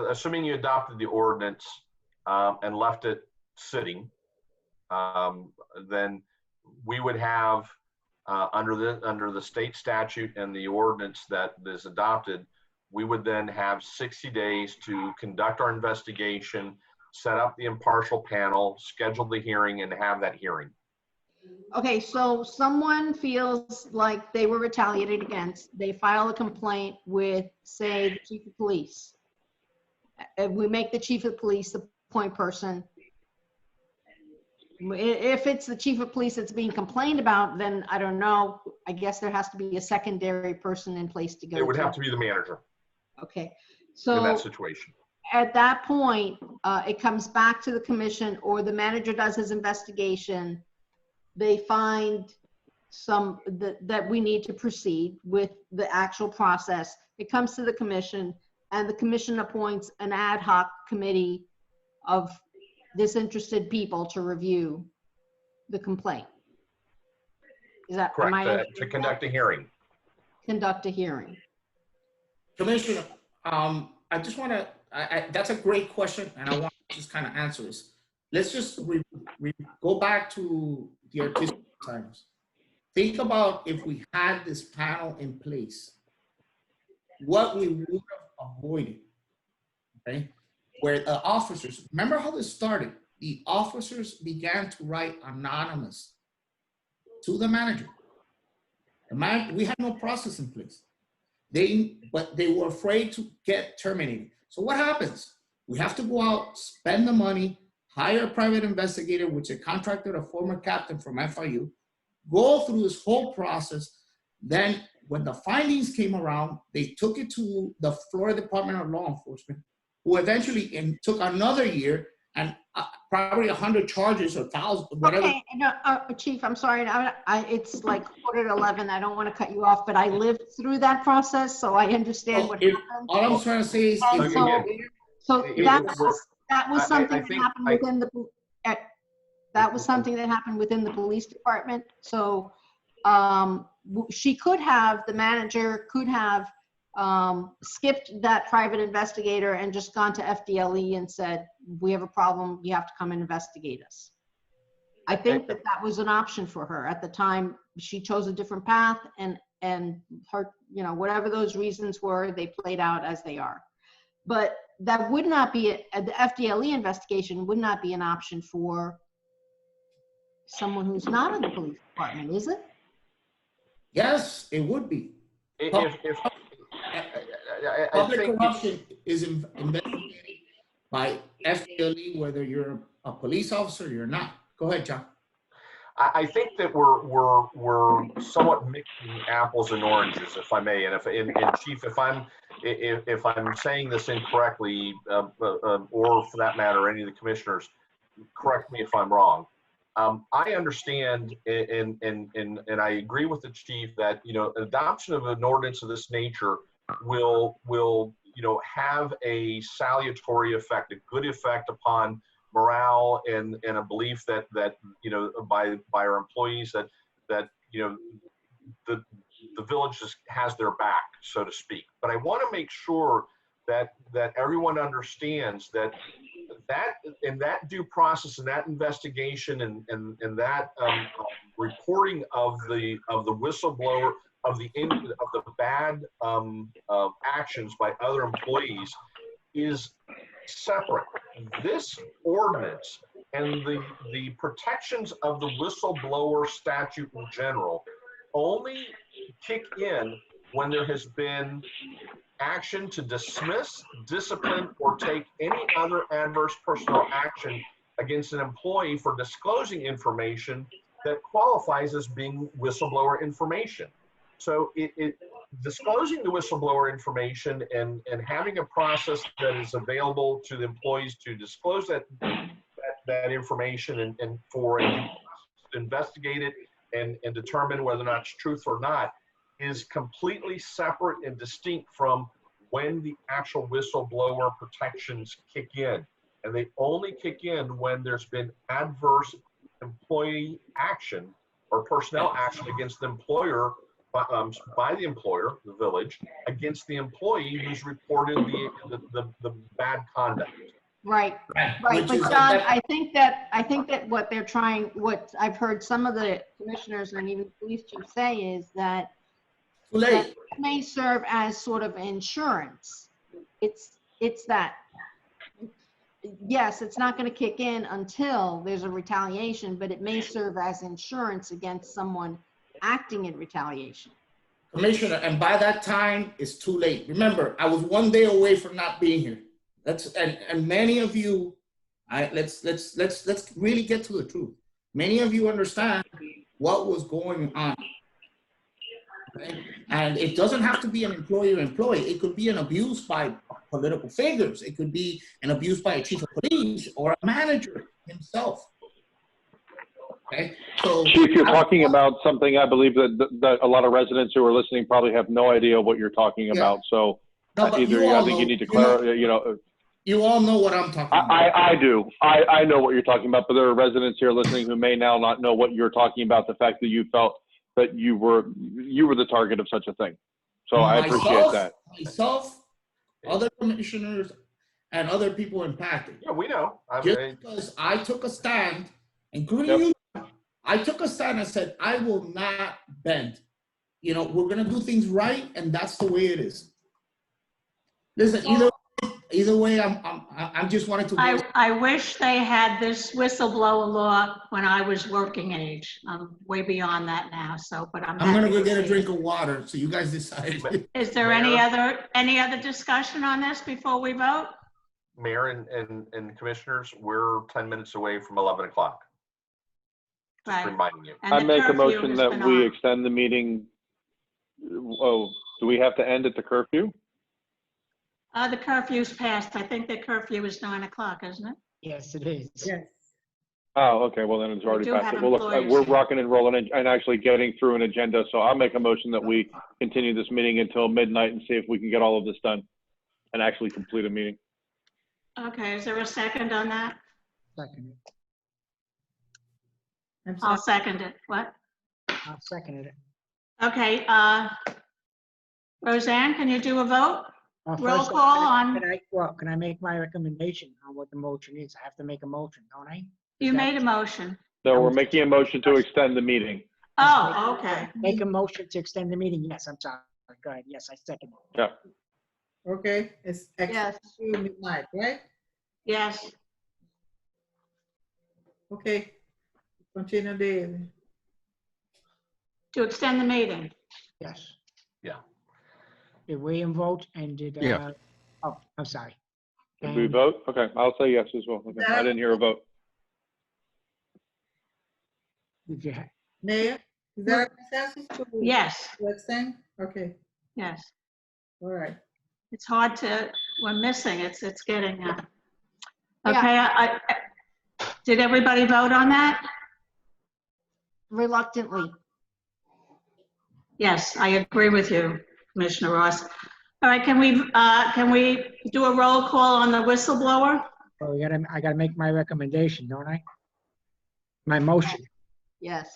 G: assuming you adopted the ordinance and left it sitting, then we would have under the state statute and the ordinance that is adopted, we would then have 60 days to conduct our investigation, set up the impartial panel, schedule the hearing, and have that hearing.
F: Okay, so someone feels like they were retaliated against. They file a complaint with, say, the chief of police. We make the chief of police the point person. If it's the chief of police that's being complained about, then I don't know. I guess there has to be a secondary person in place to go.
G: It would have to be the manager.
F: Okay,
G: So in that
F: so
G: situation.
F: at that point, it comes back to the commission, or the manager does his investigation. They find that we need to proceed with the actual process. It comes to the commission, and the commission appoints an ad hoc committee of disinterested people to review the complaint. Is that
G: correct? To conduct a hearing.
F: Conduct a hearing.
W: Commissioner, I just want to, that's a great question, and I want to just kind of answer this. Let's just go back to the artistic times. Think about if we had this panel in place, what we would have avoided, okay? Where the officers, remember how this started? The officers began to write anonymous to the manager. We had no process in place. But they were afraid to get terminated. So what happens? We have to go out, spend the money, hire a private investigator, which they contracted a former captain from FIU, go through this whole process. Then when the findings came around, they took it to the Florida Department of Law Enforcement, who eventually took another year and probably 100 charges or 1,000, whatever.
F: Okay, no, Chief, I'm sorry. It's like 11:15. I don't want to cut you off, but I lived through that process, so I understand what happened.
W: All I'm trying to say is,
F: And so that was something that happened within the that was something that happened within the police department. So she could have, the manager could have skipped that private investigator and just gone to FDLE and said, we have a problem, you have to come and investigate us. I think that that was an option for her at the time. She chose a different path, and her, you know, whatever those reasons were, they played out as they are. But that would not be, the FDLE investigation would not be an option for someone who's not in the police department, is it?
W: Yes, it would be. Public corruption is investigated by FDLE, whether you're a police officer or you're not. Go ahead, John.
G: I think that we're somewhat mixing apples and oranges, if I may. And Chief, if I'm saying this incorrectly, or for that matter, any of the commissioners, correct me if I'm wrong. I understand and I agree with the chief that, you know, adoption of an ordinance of this nature will you know, have a salutary effect, a good effect upon morale and a belief that you know, by our employees that you know, the village has their back, so to speak. But I want to make sure that everyone understands that in that due process and that investigation and that reporting of the whistleblower of the bad actions by other employees is separate. This ordinance and the protections of the whistleblower statute in general only kick in when there has been action to dismiss, discipline, or take any other adverse personal action against an employee for disclosing information that qualifies as being whistleblower information. So disclosing the whistleblower information and having a process that is available to the employees to disclose that information and for to investigate it and determine whether or not it's truth or not is completely separate and distinct from when the actual whistleblower protections kick in. And they only kick in when there's been adverse employee action or personnel action against the employer by the employer, the village, against the employee who's reported the bad conduct.
F: Right. But John, I think that what I've heard some of the commissioners and even the police chief say is that it may serve as sort of insurance. It's that, yes, it's not going to kick in until there's a retaliation, but it may serve as insurance against someone acting in retaliation.
W: Commissioner, and by that time, it's too late. Remember, I was 1 day away from not being here. And many of you, let's really get to the truth. Many of you understand what was going on. Okay? And it doesn't have to be an employer-employee. It could be an abuse by political figures. It could be an abuse by a chief of police or a manager himself. Okay? So,
D: Chief, you're talking about something I believe that a lot of residents who are listening probably have no idea what you're talking about. So
W: no,
D: I think you need to clarify,
W: You all know what I'm talking about.
D: I do. I know what you're talking about, but there are residents here listening who may now not know what you're talking about, the fact that you felt that you were the target of such a thing. So I appreciate that.
W: Myself, other commissioners, and other people impacted.
G: Yeah, we know.
W: Because I took a stand, including you, I took a stand and said, I will not bend. You know, we're going to do things right, and that's the way it is. Listen, either way, I'm just wanting to.
B: I wish they had this whistleblower law when I was working age. I'm way beyond that now. So, but I'm
W: going to go get a drink of water. So you guys decide.
B: Is there any other discussion on this before we vote?
G: Mayor and Commissioners, we're 10 minutes away from 11 o'clock. Just
B: Right.
G: reminding you.
B: And
D: I
B: the
D: make a
B: curfew
D: motion
B: has
D: that
B: been
D: we
B: on.
D: extend the meeting. Oh, do we have to end at the curfew?
B: The curfew's passed. I think the curfew is 9 o'clock, isn't it?
I: Yes, it is.
A: Yes.
D: Oh, okay, well then it's already
B: do
D: passed.
B: have
D: Well, look,
B: employees
D: we're
B: here.
D: rocking and rolling and actually getting through an agenda, so I'll make a motion that we continue this meeting until midnight and see if we can get all of this done and actually complete a meeting.
B: Okay, is there a second on that?
I: Second.
B: I'll second it. What?
I: I'll second it.
B: Okay, Roseanne, can you do a vote? Roll
I: First,
B: call on,
I: can I make my recommendation on what the motion is? I have to make a motion, don't I?
B: you made a motion.
D: No, we're making a motion to extend the meeting.
B: Oh, okay.
I: Make a motion to extend the meeting. Yes, I'm sorry. Go ahead. Yes, I second it.
D: Yeah.
A: Okay, it's
B: Yes.
A: to midnight, right?
B: Yes.
A: Okay, continue the,
B: To extend the meeting.
I: Yes.
G: Yeah.
I: Did William vote and did,
E: Yeah.
I: oh, I'm sorry.
D: Did we
I: And-
D: vote? Okay, I'll say yes as well. Okay. I didn't hear a vote.
I: Did you,
A: Mayor, is there a consensus to?
B: Yes.
A: To extend? Okay,
B: Yes.
A: all right.
B: It's hard to, we're missing, it's getting,
F: Yeah.
B: okay, did everybody vote on that?
F: Reluctantly.
B: Yes, I agree with you, Commissioner Ross. All right, can we do a roll call on the whistleblower?
I: oh, I gotta make my recommendation, don't I? My motion.
F: Yes.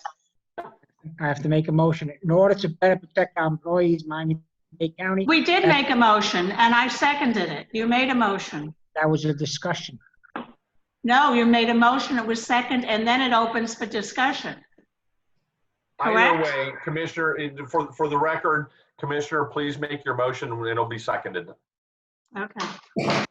I: I have to make a motion. In order to better protect our employees, Miami-Dade County.
B: We did make a motion, and I seconded it. You made a motion.
I: That was a discussion.
B: No, you made a motion, it was second, and then it opens for discussion.
G: Either
B: Correct?
G: way, Commissioner, for the record, Commissioner, please make your motion and it'll be seconded.
B: Okay.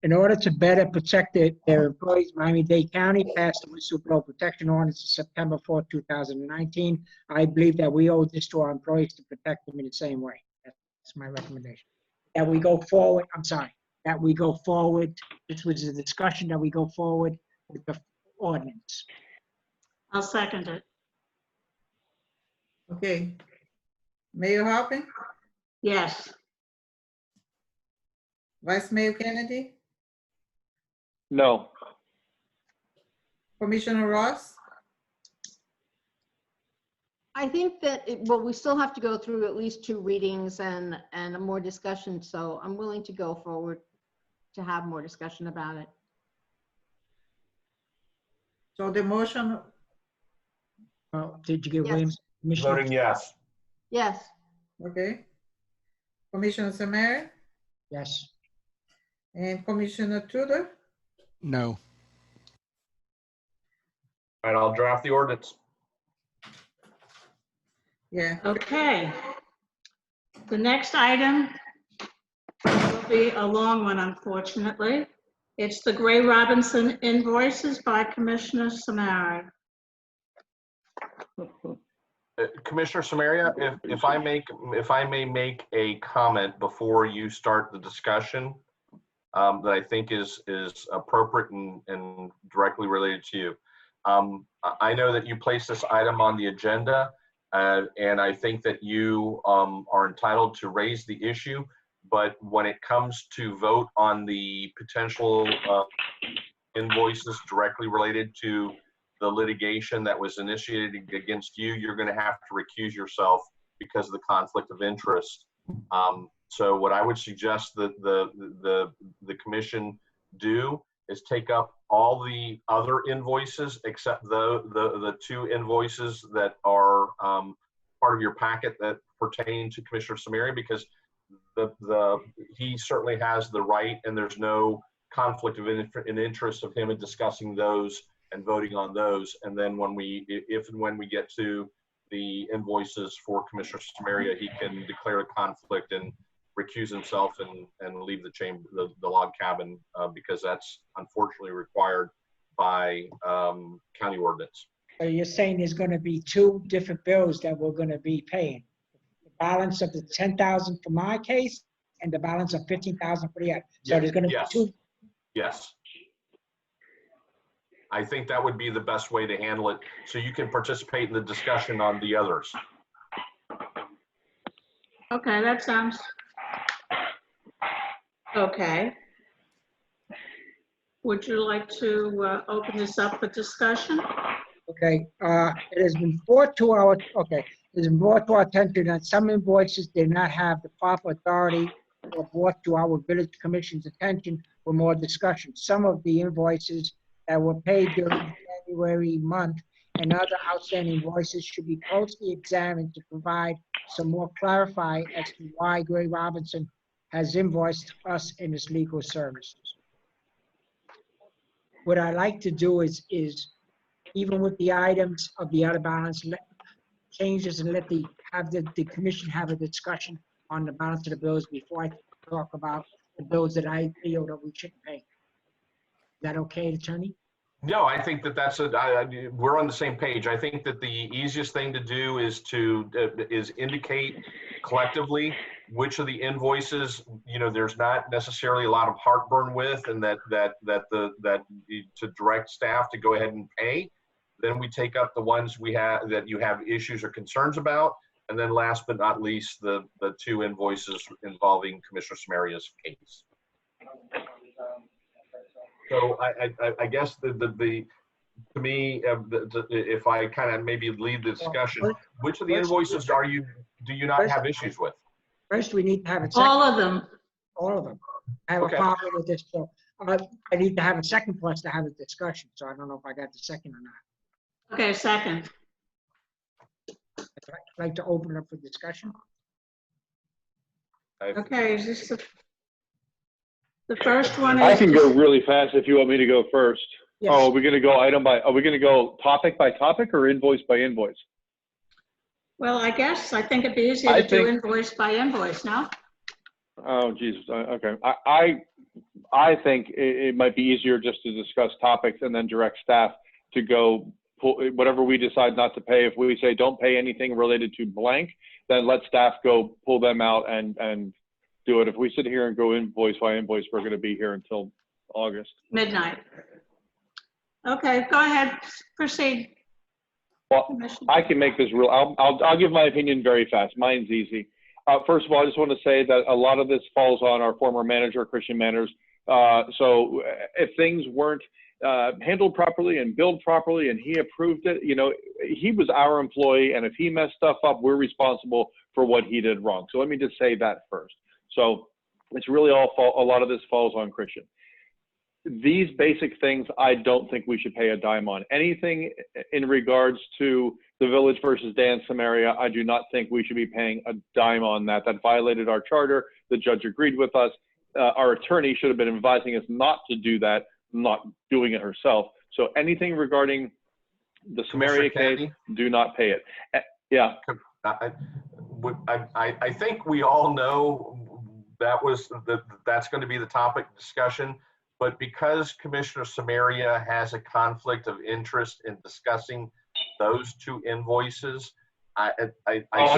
I: In order to better protect their employees, Miami-Dade County passed the whistleblower protection ordinance on September 4th, 2019. I believe that we owe this to our employees to protect them in the same way. That's my recommendation. That we go forward, I'm sorry, that we go forward. This was a discussion that we go forward with the ordinance.
B: I'll second it.
A: Okay. Mayor Halpin,
B: Yes.
A: Vice Mayor Kennedy,
D: No.
A: Commissioner Ross,
F: I think that, well, we still have to go through at least 2 readings and more discussion, so I'm willing to go forward to have more discussion about it.
A: so the motion,
I: Well, did you give
F: Yes.
I: Williams?
G: Voting yes.
F: Yes.
A: okay. Commissioner Samari
I: Yes.
A: and Commissioner Tudor,
E: No.
G: All right, I'll draft the ordinance.
A: yeah.
B: Okay. The next item will be a long one, unfortunately. It's the Gray Robinson invoices by Commissioner Samari.
G: Commissioner Samaria, if I may make a comment before you start the discussion that I think is appropriate and directly related to you. I know that you placed this item on the agenda, and I think that you are entitled to raise the issue. But when it comes to vote on the potential invoices directly related to the litigation that was initiated against you, you're going to have to recuse yourself because of the conflict of interest. So what I would suggest that the commission do is take up all the other invoices except the 2 invoices that are part of your packet that pertain to Commissioner Samari, because he certainly has the right, and there's no conflict of interest of him in discussing those and voting on those. And then if and when we get to the invoices for Commissioner Samaria, he can declare a conflict and recuse himself and leave the chamber, the log cabin, because that's unfortunately required by county ordinance.
I: So you're saying there's gonna be 2 different bills that we're gonna be paying? The balance of the 10,000 for my case and the balance of 15,000 for the other. So there's gonna be
G: Yes.
I: 2.
G: Yes. I think that would be the best way to handle it, so you can participate in the discussion on the others.
B: Okay, that sounds okay. Would you like to open this up for discussion?
I: Okay, it has been brought to our, okay, it has been brought to our attention that some invoices did not have the proper authority or brought to our village commission's attention for more discussion. Some of the invoices that were paid during January month and other outstanding invoices should be closely examined to provide some more clarify as to why Gray Robinson has invoiced us in his legal services. What I like to do is even with the items of the out of balance changes and let the commission have a discussion on the balance of the bills before I talk about the bills that I feel that we shouldn't pay. Is that okay, Attorney?
G: No, I think that we're on the same page. I think that the easiest thing to do is indicate collectively which of the invoices, there's not necessarily a lot of heartburn with, and that to direct staff to go ahead and pay. Then we take up the ones that you have issues or concerns about, and then last but not least, the two invoices involving Commissioner Samaria's case. So I guess to me, if I kind of maybe lead the discussion, which of the invoices do you not have issues with?
I: First, we need to have a second.
B: All of them.
I: All of them. I have a problem with this, so I need to have a second plus to have a discussion, so I don't know if I got the second or not.
B: Okay, second.
I: I'd like to open up for discussion.
B: Okay, is this the first one?
D: I can go really fast if you want me to go first.
I: Yes.
D: Oh, are we going to go item by, are we going to go topic by topic or invoice by invoice?
B: Well, I think it'd be easier to do invoice by invoice, no?
D: Oh, Jesus. Okay. I think it might be easier just to discuss topics and then direct staff to go pull whatever we decide not to pay. If we say don't pay anything related to blank, then let staff go pull them out and do it. If we sit here and go invoice by invoice, we're going to be here until August.
B: Midnight. Okay, go ahead. Proceed.
D: Well, I can make this real. I'll give my opinion very fast. Mine's easy. First of all, I just want to say that a lot of this falls on our former manager, Christian Manners. So if things weren't handled properly and billed properly and he approved it, he was our employee. And if he messed stuff up, we're responsible for what he did wrong. So let me just say that first. So it's really a lot of this falls on Christian. These basic things, I don't think we should pay a dime on. Anything in regards to the village versus Dan Samaria, I do not think we should be paying a dime on that. That violated our charter. The judge agreed with us. Our attorney should have been advising us not to do that, not doing it herself. So anything regarding the Samaria case, do not pay it. Yeah.
G: I think we all know that's going to be the topic discussion. But because Commissioner Samaria has a conflict of interest in discussing those two invoices, I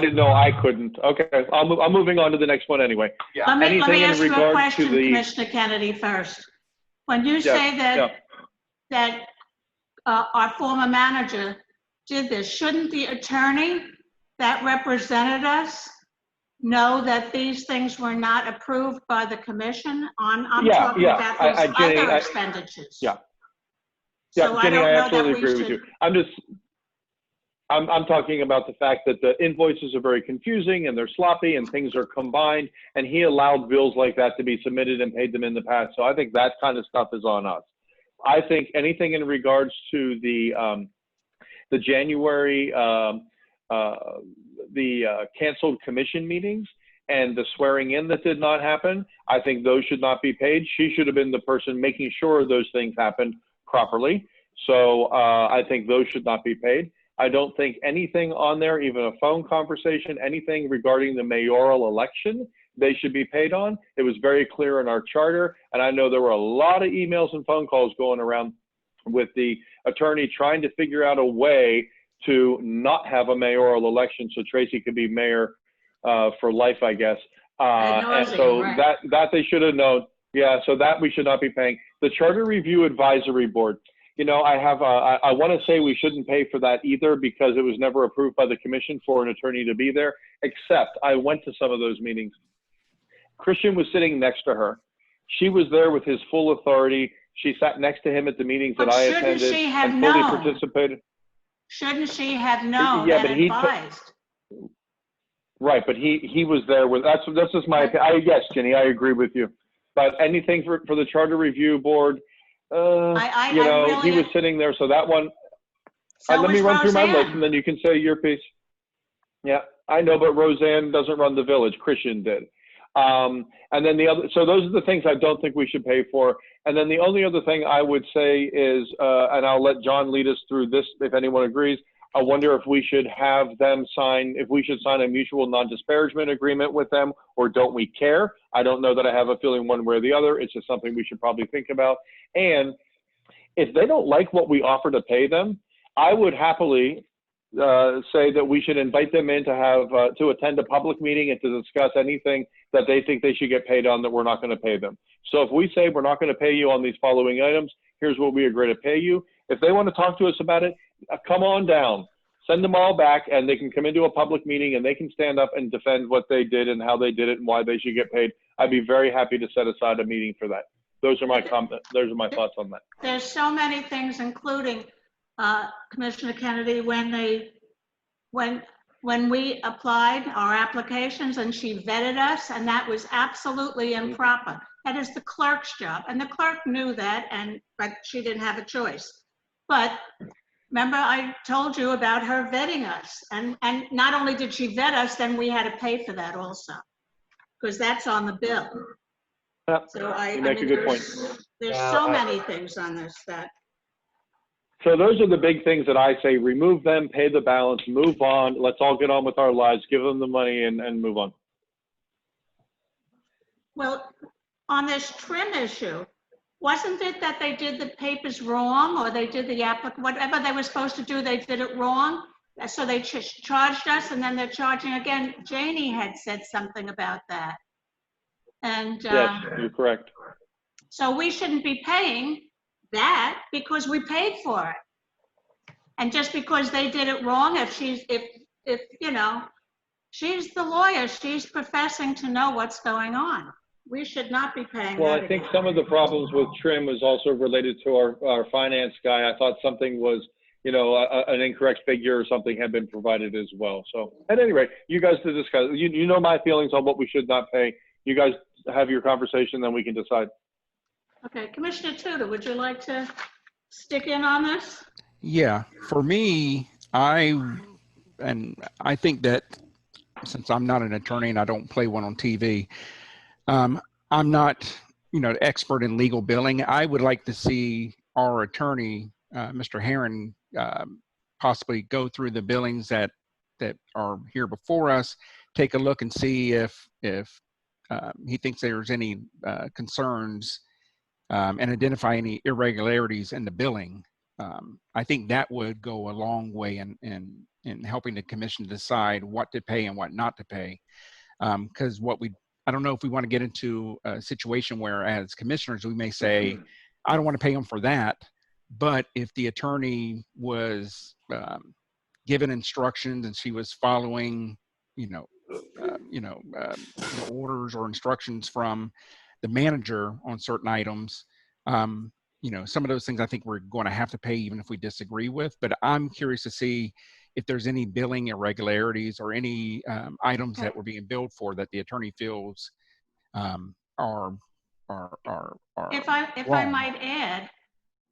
D: didn't know I couldn't. Okay, I'm moving on to the next one anyway.
G: Yeah.
B: Let me ask you a question, Commissioner Kennedy, first. When you say that our former manager did this, shouldn't the attorney that represented us know that these things were not approved by the commission? I'm talking about those other expenditures.
D: Yeah,
B: so
D: Jenny, I absolutely
B: agree
D: with you. I'm talking about the fact that the invoices are very confusing and they're sloppy and things are combined, and he allowed bills like that to be submitted and paid them in the past. So I think that kind of stuff is on us. I think anything in regards to the January canceled commission meetings and the swearing in that did not happen, I think those should not be paid. She should have been the person making sure those things happened properly. So I think those should not be paid. I don't think anything on there, even a phone conversation, anything regarding the mayoral election, they should be paid on. It was very clear in our charter. And I know there were a lot of emails and phone calls going around with the attorney trying to figure out a way to not have a mayoral election so Tracy could be mayor for life, I guess. And so that they should have known. Yeah, so that we should not be paying. The Charter Review Advisory Board, you know, I want to say we shouldn't pay for that either because it was never approved by the commission for an attorney to be there, except I went to some of those meetings. Christian was sitting next to her. She was there with his full authority. She sat next to him at the meetings that I attended
B: Shouldn't she have
D: and fully
B: known?
D: participated.
B: Shouldn't she have known
D: Yeah,
B: and
D: but he
B: advised?
D: Right, but he was there with, that's just my opinion. Yes, Jenny, I agree with you. But anything for the Charter Review Board, you know,
B: really,
D: he was sitting there, so that one,
B: So
D: let me
B: was
D: run through my list
B: Roseanne.
D: and then you can say your piece. Yeah, I know, but Roseanne doesn't run the village, Christian did. And then the other, so those are the things I don't think we should pay for. And then the only other thing I would say is, and I'll let John lead us through this if anyone agrees, I wonder if we should have them sign, if we should sign a mutual non-disparagement agreement with them, or don't we care? I don't know that I have a feeling one way or the other. It's just something we should probably think about. And if they don't like what we offer to pay them, I would happily say that we should invite them in to have to attend a public meeting and to discuss anything that they think they should get paid on that we're not going to pay them. So if we say we're not going to pay you on these following items, here's what we agree to pay you. If they want to talk to us about it, come on down, send them all back, and they can come into a public meeting and they can stand up and defend what they did and how they did it and why they should get paid. I'd be very happy to set aside a meeting for that. Those are my comments. Those are my thoughts on that.
B: There's so many things, including Commissioner Kennedy, when we applied our applications and she vetted us, and that was absolutely improper. That is the clerk's job, and the clerk knew that, but she didn't have a choice. But remember, I told you about her vetting us, and not only did she vet us, then we had to pay for that also, because that's on the bill. So
D: You make a good point.
B: There's so many things on this that.
D: So those are the big things that I say, remove them, pay the balance, move on. Let's all get on with our lives, give them the money and move on.
B: Well, on this trim issue, wasn't it that they did the papers wrong, or they did the whatever they were supposed to do, they did it wrong? So they charged us, and then they're charging again. Janie had said something about that. And
D: yes, you're correct.
B: So we shouldn't be paying that because we paid for it. And just because they did it wrong, if you know, she's the lawyer, she's professing to know what's going on. We should not be paying
D: Well,
B: that
D: I think
B: again.
D: some of the problems with trim was also related to our finance guy. I thought something was, you know, an incorrect figure or something had been provided as well. So at any rate, you guys to discuss, you know my feelings on what we should not pay. You guys have your conversation, then we can decide.
B: Okay, Commissioner Tudor, would you like to stick in on this?
E: Yeah, for me, I think that since I'm not an attorney and I don't play one on TV, I'm not, you know, expert in legal billing. I would like to see our attorney, Mr. Herron, possibly go through the billings that are here before us, take a look and see if he thinks there's any concerns and identify any irregularities in the billing. I think that would go a long way in helping the commission decide what to pay and what not to pay. Because I don't know if we want to get into a situation where as commissioners, we may say, I don't want to pay them for that. But if the attorney was given instructions and she was following, the orders or instructions from the manager on certain items, some of those things I think we're going to have to pay even if we disagree with. But I'm curious to see if there's any billing irregularities or any items that were being billed for that the attorney feels are
B: If I might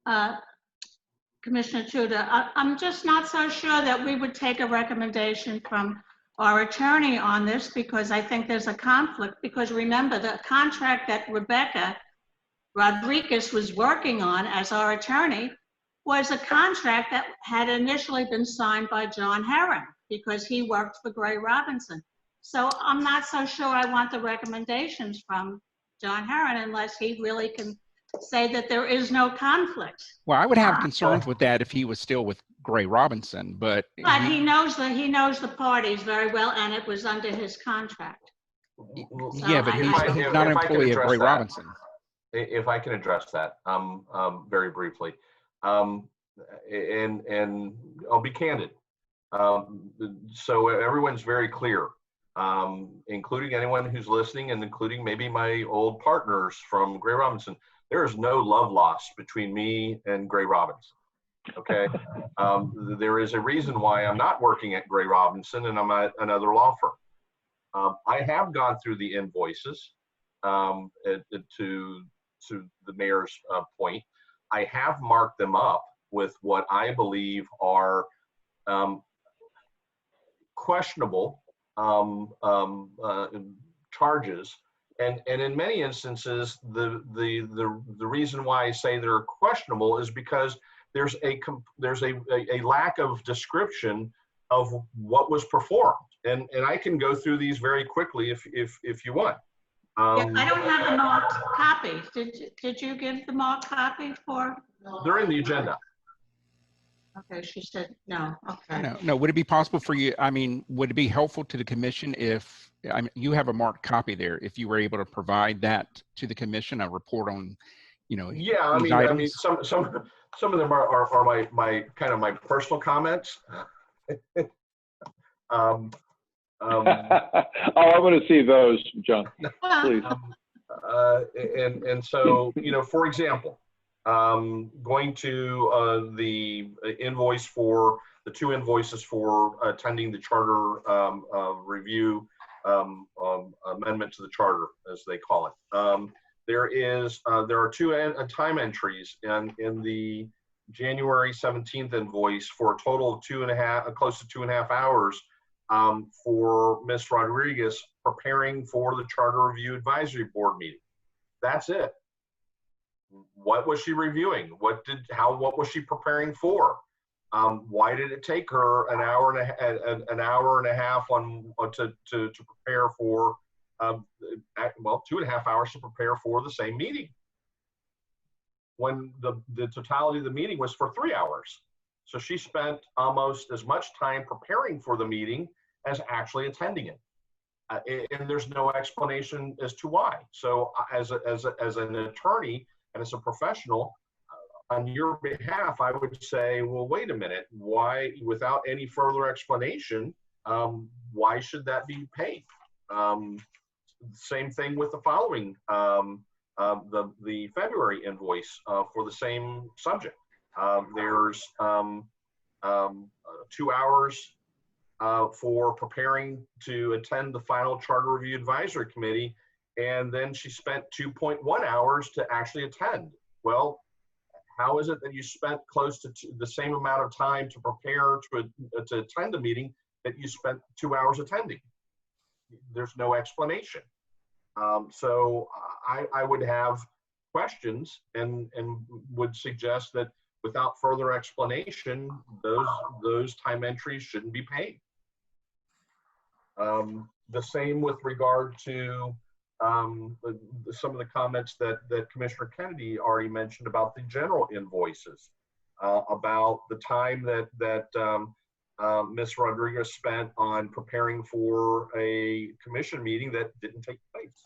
B: add, Commissioner Tudor, I'm just not so sure that we would take a recommendation from our attorney on this, because I think there's a conflict. Because remember, the contract that Rebecca Rodriguez was working on as our attorney was a contract that had initially been signed by John Herron, because he worked for Gray Robinson. So I'm not so sure I want the recommendations from John Herron unless he really can say that there is no conflict.
E: Well, I would have concerns with that if he was still with Gray Robinson, but
B: he knows the parties very well, and it was under his contract.
E: Yeah, but he's not an employee of Gray Robinson.
G: If I can address that very briefly, and I'll be candid. So everyone's very clear, including anyone who's listening and including maybe my old partners from Gray Robinson. There is no love lost between me and Gray Robinson. Okay. There is a reason why I'm not working at Gray Robinson and I'm at another law firm. I have gone through the invoices to the mayor's point. I have marked them up with what I believe are questionable charges, and in many instances, the reason why I say they're questionable is because there's a lack of description of what was performed, and I can go through these very quickly if you want.
B: Yeah, I don't have the marked copy. Did you give the marked copy for?
G: They're in the agenda.
B: Okay, she said no. Okay.
E: No. Would it be possible for you? I mean, would it be helpful to the commission if you have a marked copy there? If you were able to provide that to the commission, a report on,
G: Yeah, I mean, some of them are my kind of my personal comments.
D: Oh, I want to see those, John. Please.
G: And so, for example, going to the invoice for the 2 invoices for attending the charter review amendment to the charter, as they call it. There are 2 time entries in the January 17th invoice for a total of close to 2.5 hours for Ms. Rodriguez preparing for the Charter Review Advisory Board meeting. That's it. What was she reviewing? What was she preparing for? Why did it take her an hour and a half to prepare for? 2.5 hours to prepare for the same meeting, when the totality of the meeting was for 3 hours. So she spent almost as much time preparing for the meeting as actually attending it. And there's no explanation as to why. So as an attorney and as a professional, on your behalf, I would say, well, wait a minute, why, without any further explanation, why should that be paid? Same thing with the following, the February invoice for the same subject. There's 2 hours for preparing to attend the final Charter Review Advisory Committee, and then she spent 2.1 hours to actually attend. Well, how is it that you spent close to the same amount of time to prepare to attend a meeting that you spent 2 hours attending? There's no explanation. So I would have questions and would suggest that without further explanation, those time entries shouldn't be paid. The same with regard to some of the comments that Commissioner Kennedy already mentioned about the general invoices, about the time that Ms. Rodriguez spent on preparing for a commission meeting that didn't take place.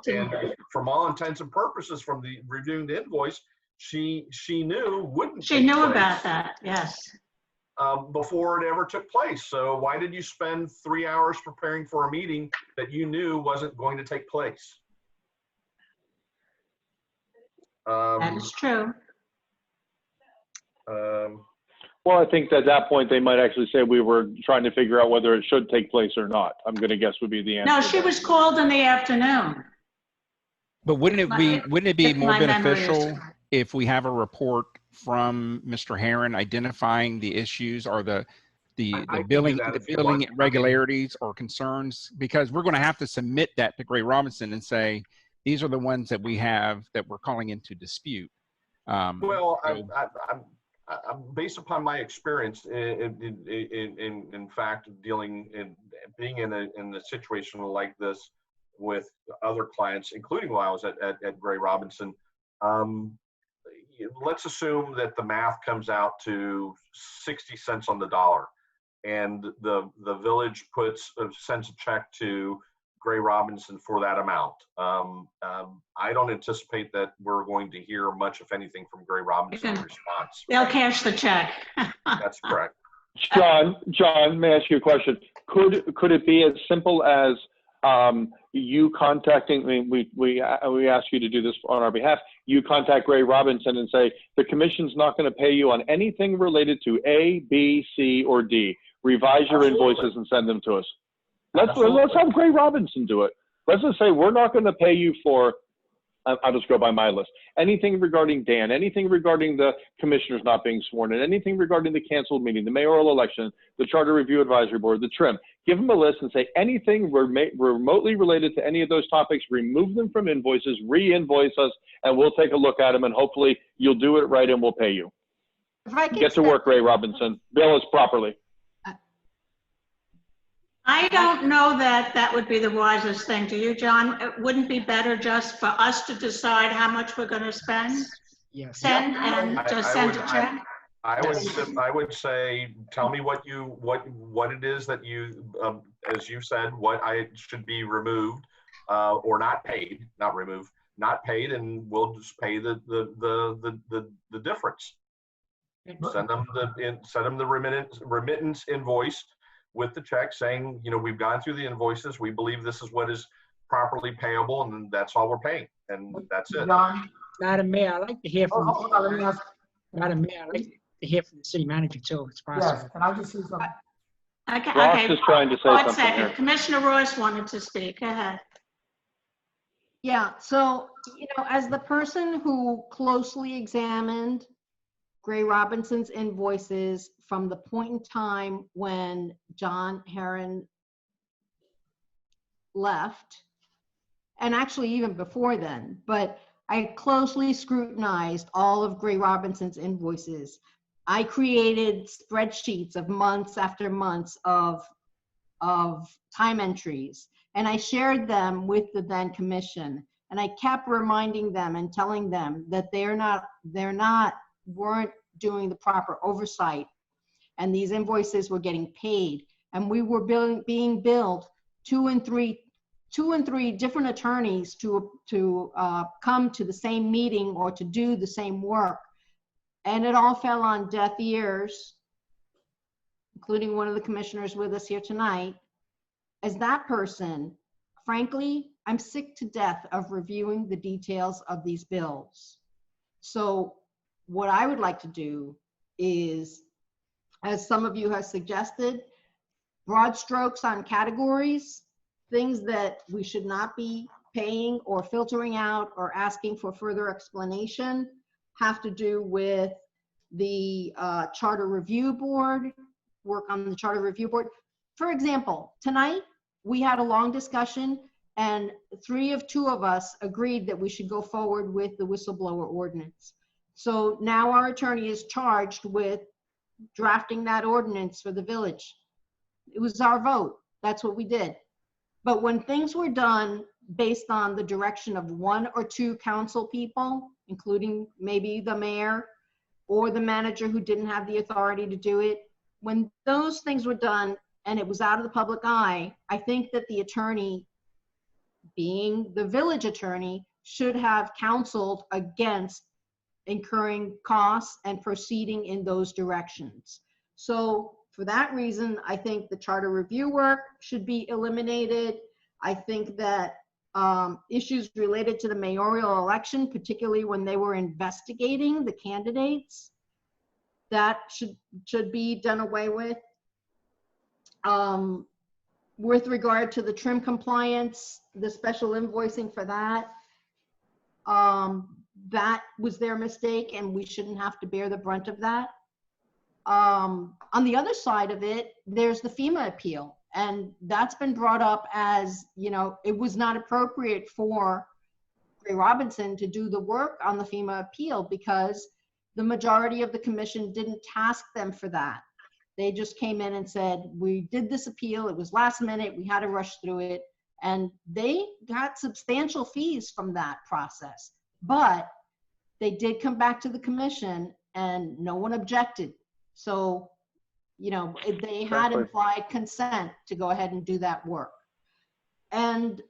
G: And from all intents and purposes, from the reviewing the invoice, she knew wouldn't
B: She knew about that, yes.
G: Before it ever took place. So why did you spend 3 hours preparing for a meeting that you knew wasn't going to take place?
B: That is true.
D: Well, I think at that point, they might actually say we were trying to figure out whether it should take place or not. I'm going to guess would be the answer.
B: No, she was called in the afternoon.
E: But wouldn't it be more beneficial if we have a report from Mr. Herron identifying the issues or the billing irregularities or concerns? Because we're going to have to submit that to Gray Robinson and say, these are the ones that we have that we're calling into dispute.
G: Well, I'm based upon my experience in fact, being in a situation like this with other clients, including while I was at Gray Robinson, let's assume that the math comes out to 60 cents on the dollar, and the village sends a check to Gray Robinson for that amount. I don't anticipate that we're going to hear much, if anything, from Gray Robinson in response.
B: They'll cash the check.
G: That's correct.
D: John, may I ask you a question? Could it be as simple as you contacting? I mean, we ask you to do this on our behalf. You contact Gray Robinson and say the commission's not going to pay you on anything related to A, B, C, or D. Revise your invoices and send them to us. Let's have Gray Robinson do it. Let's just say we're not going to pay you for. I'll just go by my list. Anything regarding Dan, anything regarding the commissioners not being sworn in, anything regarding the canceled meeting, the mayoral election, the Charter Review Advisory Board, the trim. Give them a list and say anything remotely related to any of those topics, remove them from invoices, re-invoice us, and we'll take a look at them, and hopefully you'll do it right and we'll pay you. Get to work, Ray Robinson. Bill us properly.
B: I don't know that that would be the wisest thing. Do you, John? It wouldn't be better just for us to decide how much we're going to spend?
I: Yes.
B: Send and just send a check?
G: I would say, tell me what it is that you, as you said, what I should be removed or not paid, not removed, not paid, and we'll just pay the difference. Send them the remittance invoice with the check saying, you know, we've gone through the invoices. We believe this is what is properly payable, and that's all we're paying, and that's it.
I: Madam Mayor, I'd like to hear from.
J: Hold on, let me ask.
I: Madam Mayor, I'd like to hear from the city manager too, if it's possible.
J: Yes, can I just say something?
B: Okay.
D: Ross is trying to say
B: One
D: something
B: second.
D: here.
B: Commissioner Royce wanted to speak. Go ahead.
F: Yeah, so, you know, as the person who closely examined Gray Robinson's invoices from the point in time when John Herron left, and actually even before then, but I closely scrutinized all of Gray Robinson's invoices. I created spreadsheets of months after months of time entries, and I shared them with the then commission, and I kept reminding them and telling them that weren't doing the proper oversight, and these invoices were getting paid, and we were being billed two and three different attorneys to come to the same meeting or to do the same work, and it all fell on deaf ears, including one of the commissioners with us here tonight. As that person, frankly, I'm sick to death of reviewing the details of these bills. So what I would like to do is, as some of you have suggested, broad strokes on categories, things that we should not be paying or filtering out or asking for further explanation have to do with the Charter Review Board, work on the Charter Review Board. For example, tonight we had a long discussion and two of us agreed that we should go forward with the whistleblower ordinance. So now our attorney is charged with drafting that ordinance for the village. It was our vote. That's what we did. But when things were done based on the direction of one or two council people, including maybe the mayor or the manager who didn't have the authority to do it, when those things were done and it was out of the public eye, I think that the attorney, being the village attorney, should have counseled against incurring costs and proceeding in those directions. So for that reason, I think the charter review work should be eliminated. I think that issues related to the mayoral election, particularly when they were investigating the candidates, that should be done away with. With regard to the trim compliance, the special invoicing for that, that was their mistake and we shouldn't have to bear the brunt of that. On the other side of it, there's the FEMA appeal, and that's been brought up as, you know, it was not appropriate for Gray Robinson to do the work on the FEMA appeal because the majority of the commission didn't task them for that. They just came in and said, we did this appeal, it was last minute, we had to rush through it, and they got substantial fees from that process. But they did come back to the commission and no one objected. So, you know, they had implied consent to go ahead and do that work. And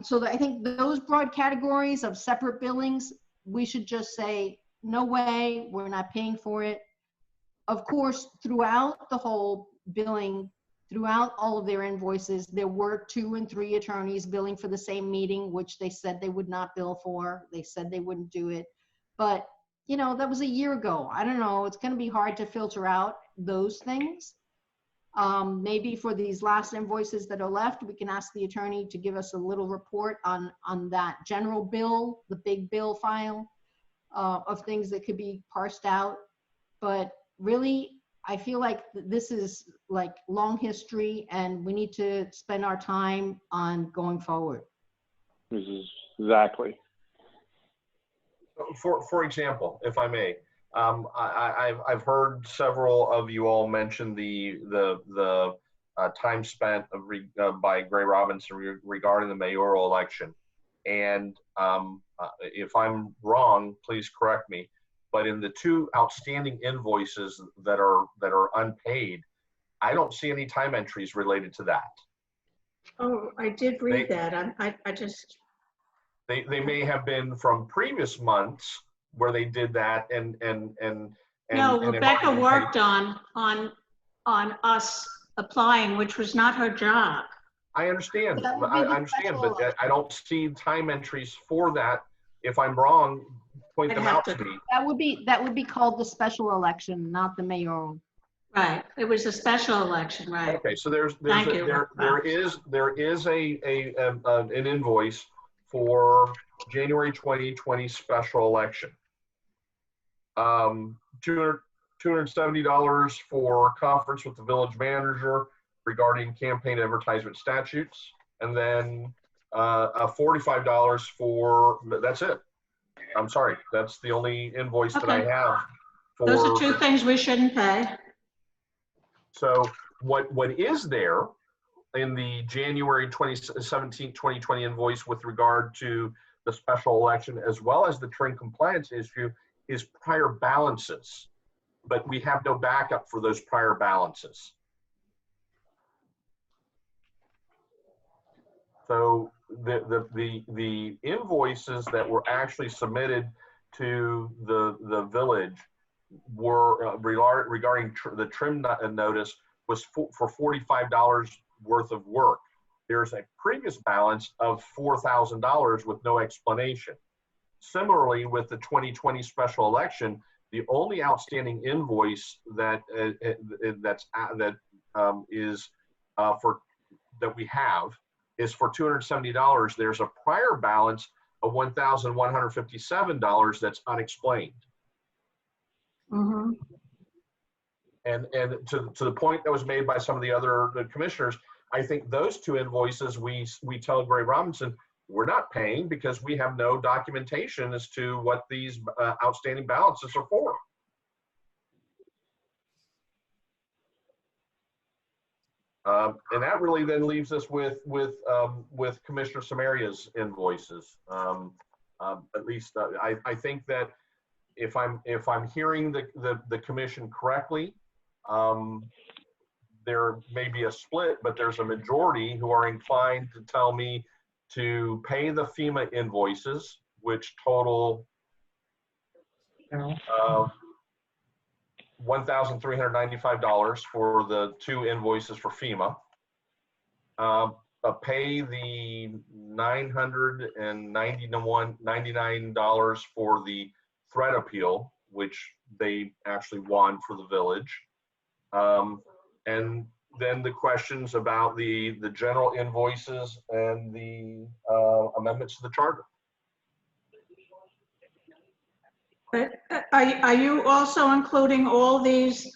F: so I think those broad categories of separate billings, we should just say, no way, we're not paying for it. Of course, throughout the whole billing, throughout all of their invoices, there were 2 and 3 attorneys billing for the same meeting, which they said they would not bill for. They said they wouldn't do it. But, you know, that was a year ago. I don't know. It's going to be hard to filter out those things. Maybe for these last invoices that are left, we can ask the attorney to give us a little report on that general bill, the big bill file of things that could be parsed out. But really, I feel like this is like long history and we need to spend our time on going forward.
D: This is exactly.
G: For example, if I may, I've heard several of you all mention the time spent by Gray Robinson regarding the mayoral election, and if I'm wrong, please correct me. But in the 2 outstanding invoices that are unpaid, I don't see any time entries related to that.
B: Oh, I did read that. I just.
G: They may have been from previous months where they did that and
B: No, Rebecca worked on us applying, which was not her job.
G: I understand. I understand, but I don't see time entries for that. If I'm wrong, point them out to me.
F: That would be called the special election, not the mayoral.
B: Right. It was a special election, right?
G: Okay, so there is an invoice for January 2020 special election. $270 for conference with the village manager regarding campaign advertisement statutes, and then $45 for, that's it. I'm sorry, that's the only invoice that I have.
B: Those are 2 things we shouldn't pay.
G: So what is there in the January 2017-2020 invoice with regard to the special election, as well as the TRIN compliance issue, is prior balances, but we have no backup for those prior balances. So the invoices that were actually submitted to the village were regarding the trim notice was for $45 worth of work. There's a previous balance of $4,000 with no explanation. Similarly, with the 2020 special election, the only outstanding invoice that we have is for $270. There's a prior balance of $1,157 that's unexplained.
B: Mm-hmm.
G: And to the point that was made by some of the other commissioners, I think those 2 invoices we tell Gray Robinson we're not paying because we have no documentation as to what these outstanding balances are for. And that really then leaves us with Commissioner Samaria's invoices. At least I think that if I'm hearing the commission correctly, there may be a split, but there's a majority who are inclined to tell me to pay the FEMA invoices, which total $1,395 for the 2 invoices for FEMA. Pay the $999 for the threat appeal, which they actually won for the village. And then the questions about the general invoices and the amendments to the charter.
B: But are you also including all these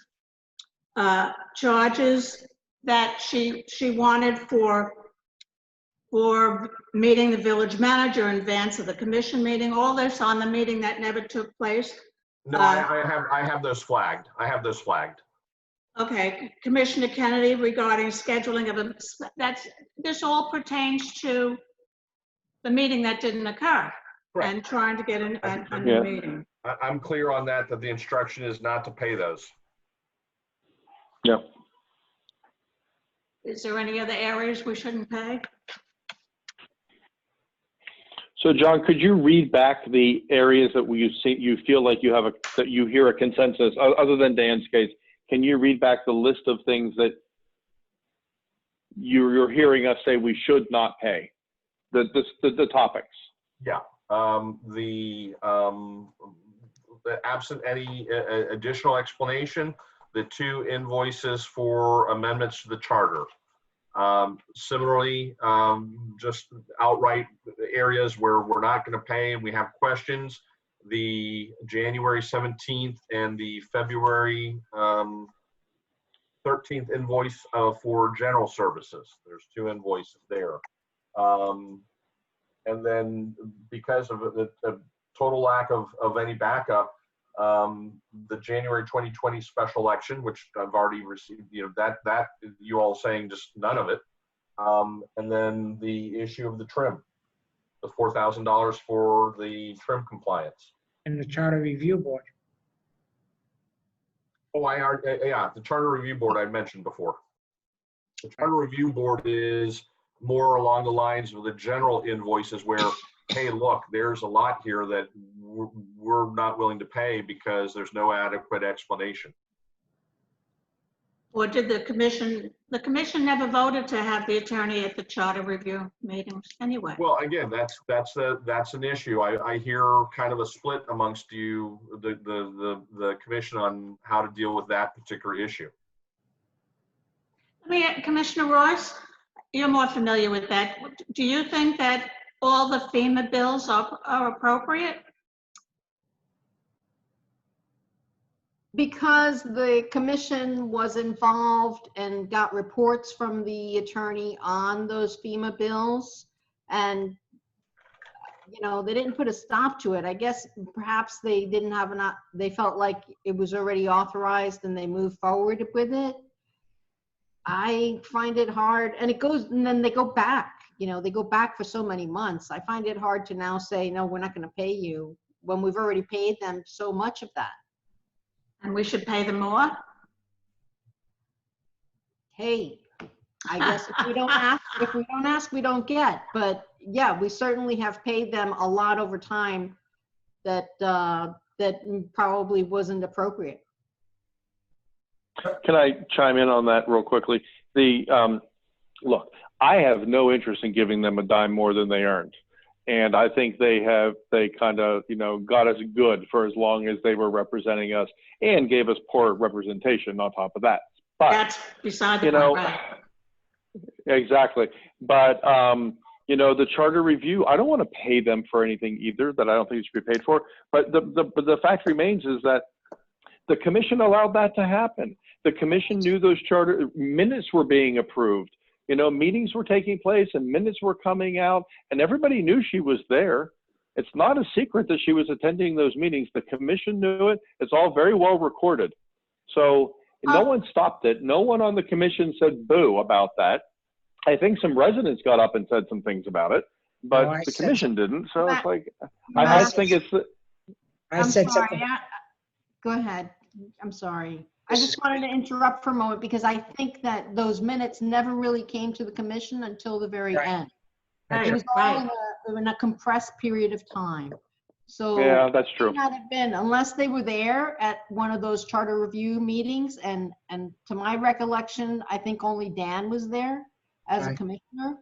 B: charges that she wanted for meeting the village manager in advance of the commission meeting? All this on the meeting that never took place?
G: No, I have those flagged. I have those flagged.
B: Okay, Commissioner Kennedy, regarding scheduling of this all pertains to the meeting that didn't occur. Correct. And trying to get a new meeting.
G: I'm clear on that the instruction is not to pay those.
D: Yeah.
B: Is there any other areas we shouldn't pay?
D: So John, could you read back the areas that you feel like that you hear a consensus, other than Dan's case? Can you read back the list of things that you're hearing us say we should not pay? The topics.
G: Yeah. Absent any additional explanation, the 2 invoices for amendments to the charter. Similarly, just outright areas where we're not going to pay and we have questions, the January 17th and the February 13th invoice for general services. There's 2 invoices there. And then because of the total lack of any backup, the January 2020 special election, which I've already received, that you all saying just none of it. And then the issue of the trim, the $4,000 for the trim compliance.
I: And the Charter Review Board.
G: Oh, yeah, the Charter Review Board I mentioned before. The Charter Review Board is more along the lines of the general invoices where, hey, look, there's a lot here that we're not willing to pay because there's no adequate explanation.
B: Or did the commission never voted to have the attorney at the charter review meetings anyway?
G: Well, again, that's an issue. I hear kind of a split amongst you, the commission, on how to deal with that particular issue.
B: Commissioner Royce, you're more familiar with that. Do you think that all the FEMA bills are appropriate?
F: Because the commission was involved and got reports from the attorney on those FEMA bills, and they didn't put a stop to it. I guess perhaps they didn't have enough, they felt like it was already authorized and they moved forward with it. I find it hard, and then they go back, they go back for so many months. I find it hard to now say, no, we're not going to pay you when we've already paid them so much of that.
B: And we should pay them more?
F: Hey, I guess if we don't ask, we don't get. But yeah, we certainly have paid them a lot over time that probably wasn't appropriate.
D: Can I chime in on that real quickly? Look, I have no interest in giving them a dime more than they earned. And I think they kind of, got us good for as long as they were representing us and gave us poor representation on top of that. But
B: that's beside the point, right?
D: Exactly. But, the charter review, I don't want to pay them for anything either that I don't think it should be paid for. But the fact remains is that the commission allowed that to happen. The commission knew those charter minutes were being approved. Meetings were taking place and minutes were coming out, and everybody knew she was there. It's not a secret that she was attending those meetings. The commission knew it. It's all very well recorded. So no one stopped it. No one on the commission said boo about that. I think some residents got up and said some things about it, but the commission didn't. So it's like, I think it's.
F: I'm sorry. Go ahead. I'm sorry. I just wanted to interrupt for a moment because I think that those minutes never really came to the commission until the very end. It was all in a compressed period of time. So
D: yeah, that's true.
F: It might have been, unless they were there at one of those charter review meetings, and to my recollection, I think only Dan was there as a commissioner.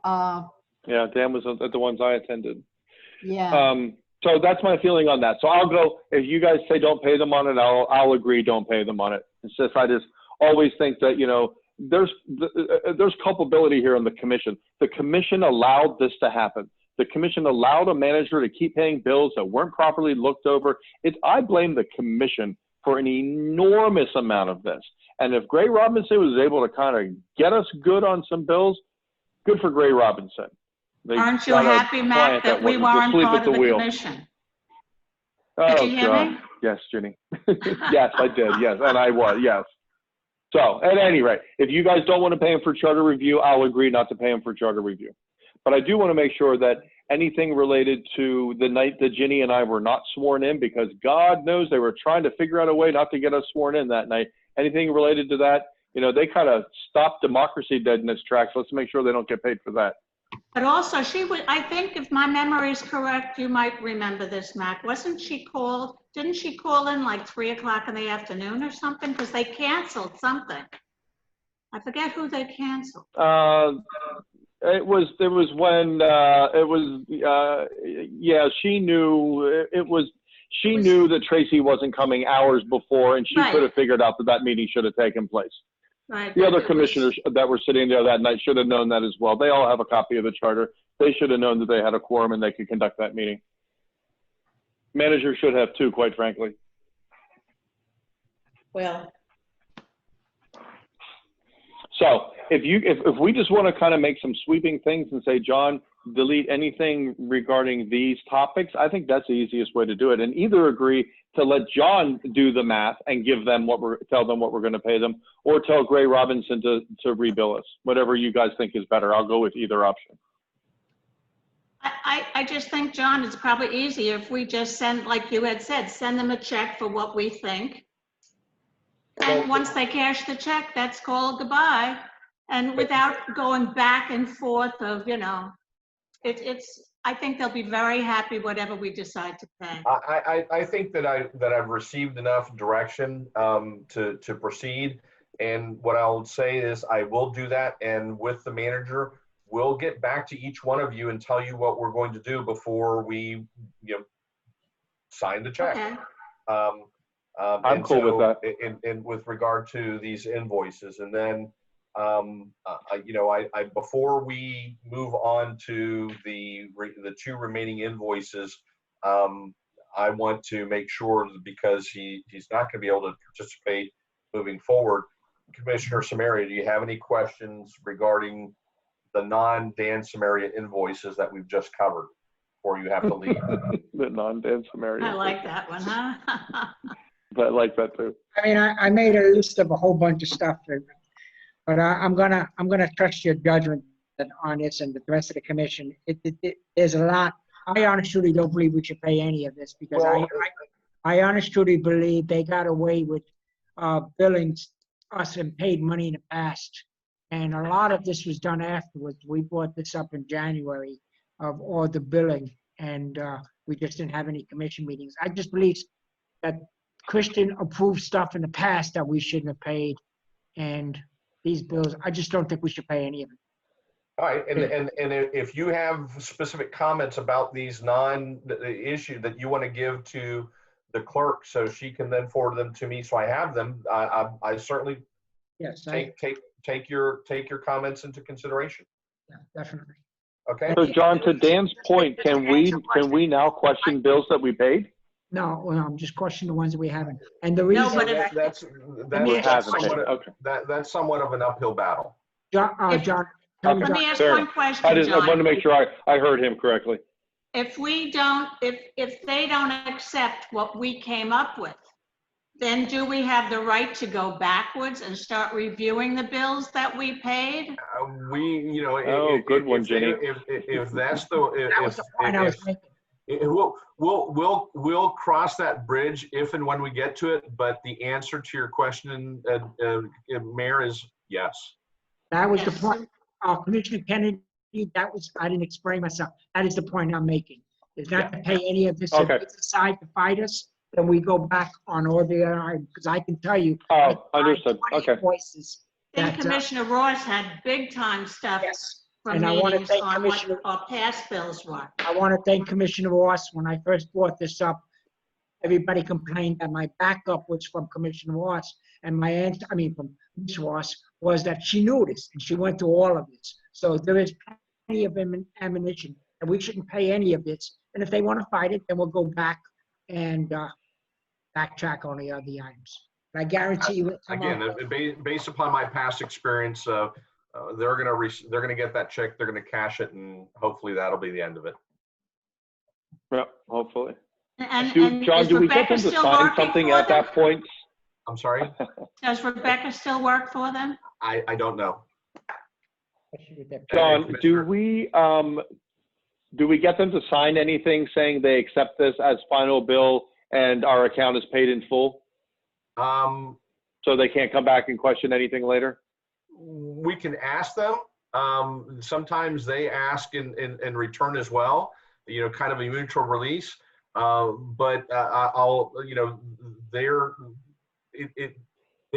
D: Yeah, Dan was at the ones I attended.
F: Yeah.
D: So that's my feeling on that. So I'll go, if you guys say don't pay them on it, I'll agree don't pay them on it. It's just, I just always think that, there's culpability here on the commission. The commission allowed this to happen. The commission allowed a manager to keep paying bills that weren't properly looked over. I blame the commission for an enormous amount of this. And if Gray Robinson was able to kind of get us good on some bills, good for Gray Robinson.
B: Aren't you happy, Matt, that we weren't part of the commission? Did you hear me?
D: Yes, Ginny. Yes, I did. Yes, and I was. Yes. So, at any rate, if you guys don't want to pay him for charter review, I'll agree not to pay him for charter review. But I do want to make sure that anything related to the night that Ginny and I were not sworn in, because God knows they were trying to figure out a way not to get us sworn in that night. Anything related to that, they kind of stopped democracy dead in its tracks. Let's make sure they don't get paid for that.
B: But also, she would, I think if my memory is correct, you might remember this, Mac. Wasn't she called, didn't she call in like 3 o'clock in the afternoon or something? Because they canceled something. I forget who they canceled.
D: It was when yeah, she knew she knew that Tracy wasn't coming hours before, and she
B: Right.
D: could have figured out that that meeting should have taken place.
B: Right.
D: The other
B: it was-
D: commissioners that were sitting there that night should have known that as well. They all have a copy of the charter. They should have known that they had a quorum and they could conduct that meeting. Manager should have too, quite frankly.
B: Well,
D: So if we just want to kind of make some sweeping things and say, John, delete anything regarding these topics, I think that's the easiest way to do it. And either agree to let John do the math and give them tell them what we're going to pay them, or tell Gray Robinson to rebill us. Whatever you guys think is better. I'll go with either option.
B: I just think, John, it's probably easier if we just send, like you had said, send them a check for what we think. And once they cash the check, that's called goodbye. And without going back and forth of, you know, I think they'll be very happy whatever we decide to pay.
G: I think that I've received enough direction to proceed. And what I'll say is I will do that. And with the manager, we'll get back to each one of you and tell you what we're going to do before we, sign the check.
B: Okay.
D: I'm cool with that.
G: And with regard to these invoices, and then, before we move on to the 2 remaining invoices, I want to make sure, because he's not going to be able to participate moving forward. Commissioner Samaria, do you have any questions regarding the non-Dan Samaria invoices that we've just covered before you have to leave?
D: The non-Dan Samaria.
B: I like that one, huh?
D: I like that too.
I: I mean, I made a list of a whole bunch of stuff, but I'm gonna trust your judgment on this and the rest of the commission. There's a lot. I honestly don't believe we should pay any of this, because I honestly believe they got away with billing us and paid money in the past, and a lot of this was done afterwards. We brought this up in January of all the billing, and we just didn't have any commission meetings. I just believe that Christian approved stuff in the past that we shouldn't have paid, and these bills, I just don't think we should pay any of it.
G: All right, and if you have specific comments about these issue that you want to give to the clerk, so she can then forward them to me, so I have them, I certainly take your comments into consideration.
I: Yeah, definitely.
G: Okay.
D: So John, to Dan's point, can we now question bills that we paid?
I: No, well, I'm just questioning the ones that we haven't. And the reason
G: that's somewhat of an uphill battle.
I: John,
B: Let me ask one question,
D: I
B: John.
D: wanted to make sure I heard him correctly.
B: If we don't, if they don't accept what we came up with, then do we have the right to go backwards and start reviewing the bills that we paid?
D: Good one, Jenny.
G: If that's the,
I: that was the point I was making.
G: We'll cross that bridge if and when we get to it. But the answer to your question, Mayor, is yes.
I: That was the point. Commissioner Kennedy, I didn't explain myself. That is the point I'm making. Is not to pay any of this.
D: Okay.
I: If they decide to fight us, then we go back on all the other items, because I can tell you.
D: Oh, understood. Okay.
I: Voices.
B: And Commissioner Ross had big time stuff from
I: And I want to
B: meetings
I: thank
B: on what
I: Commissioner.
B: our past bills were.
I: I want to thank Commissioner Ross. When I first brought this up, everybody complained that my backup was from Commissioner Ross, and my answer, from Ms. Ross, was that she knew this and she went through all of this. So there is plenty of ammunition, and we shouldn't pay any of this. And if they want to fight it, then we'll go back and backtrack on the other items. But I guarantee you,
G: Again, based upon my past experience, they're gonna get that check, they're gonna cash it, and hopefully that'll be the end of it.
D: Yeah, hopefully.
B: John,
D: do we get them to sign something at that point?
G: I'm sorry?
B: Does Rebecca still work for them?
G: I don't know.
D: John, do we get them to sign anything saying they accept this as final bill and our account is paid in full? So they can't come back and question anything later?
G: We can ask them. sometimes they ask in return as well, you know, kind of a mutual release. I'll, you know, they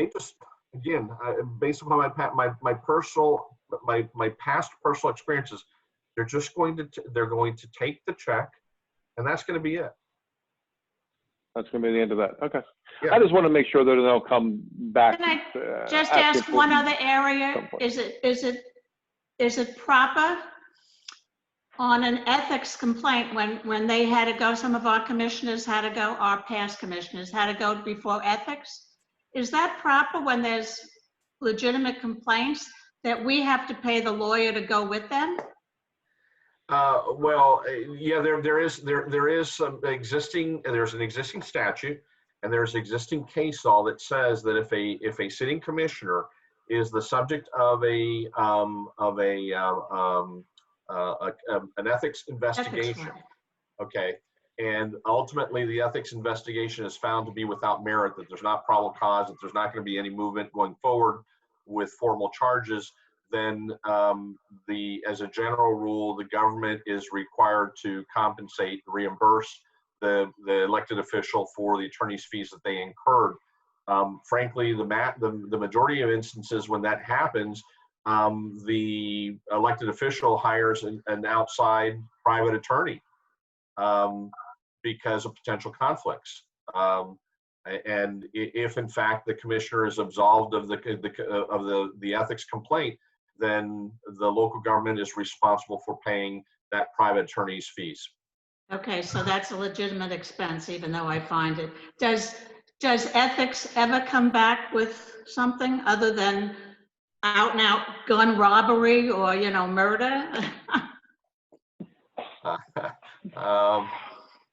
G: just, again, based upon my past personal experiences, they're just going to take the check, and that's going to be it.
D: That's going to be the end of that. Okay.
G: Yeah.
D: I just want to make sure that they'll come back.
B: Can I just ask one other area? Is it proper on an ethics complaint when they had to go, some of our commissioners had to go, our past commissioners had to go before ethics? Is that proper when there's legitimate complaints that we have to pay the lawyer to go with them?
G: Well, yeah, there's an existing statute, and there's existing case law that says that if a sitting commissioner is the subject of an ethics investigation, okay, and ultimately the ethics investigation is found to be without merit, that there's not probable cause, that there's not going to be any movement going forward with formal charges, then as a general rule, the government is required to compensate, reimburse the elected official for the attorney's fees that they incurred. Frankly, the majority of instances when that happens, the elected official hires an outside private attorney because of potential conflicts. And if in fact the commissioner is absolved of the ethics complaint, then the local government is responsible for paying that private attorney's fees.
B: Okay, so that's a legitimate expense, even though I find it. Does ethics ever come back with something other than out and out gun robbery or, you know, murder?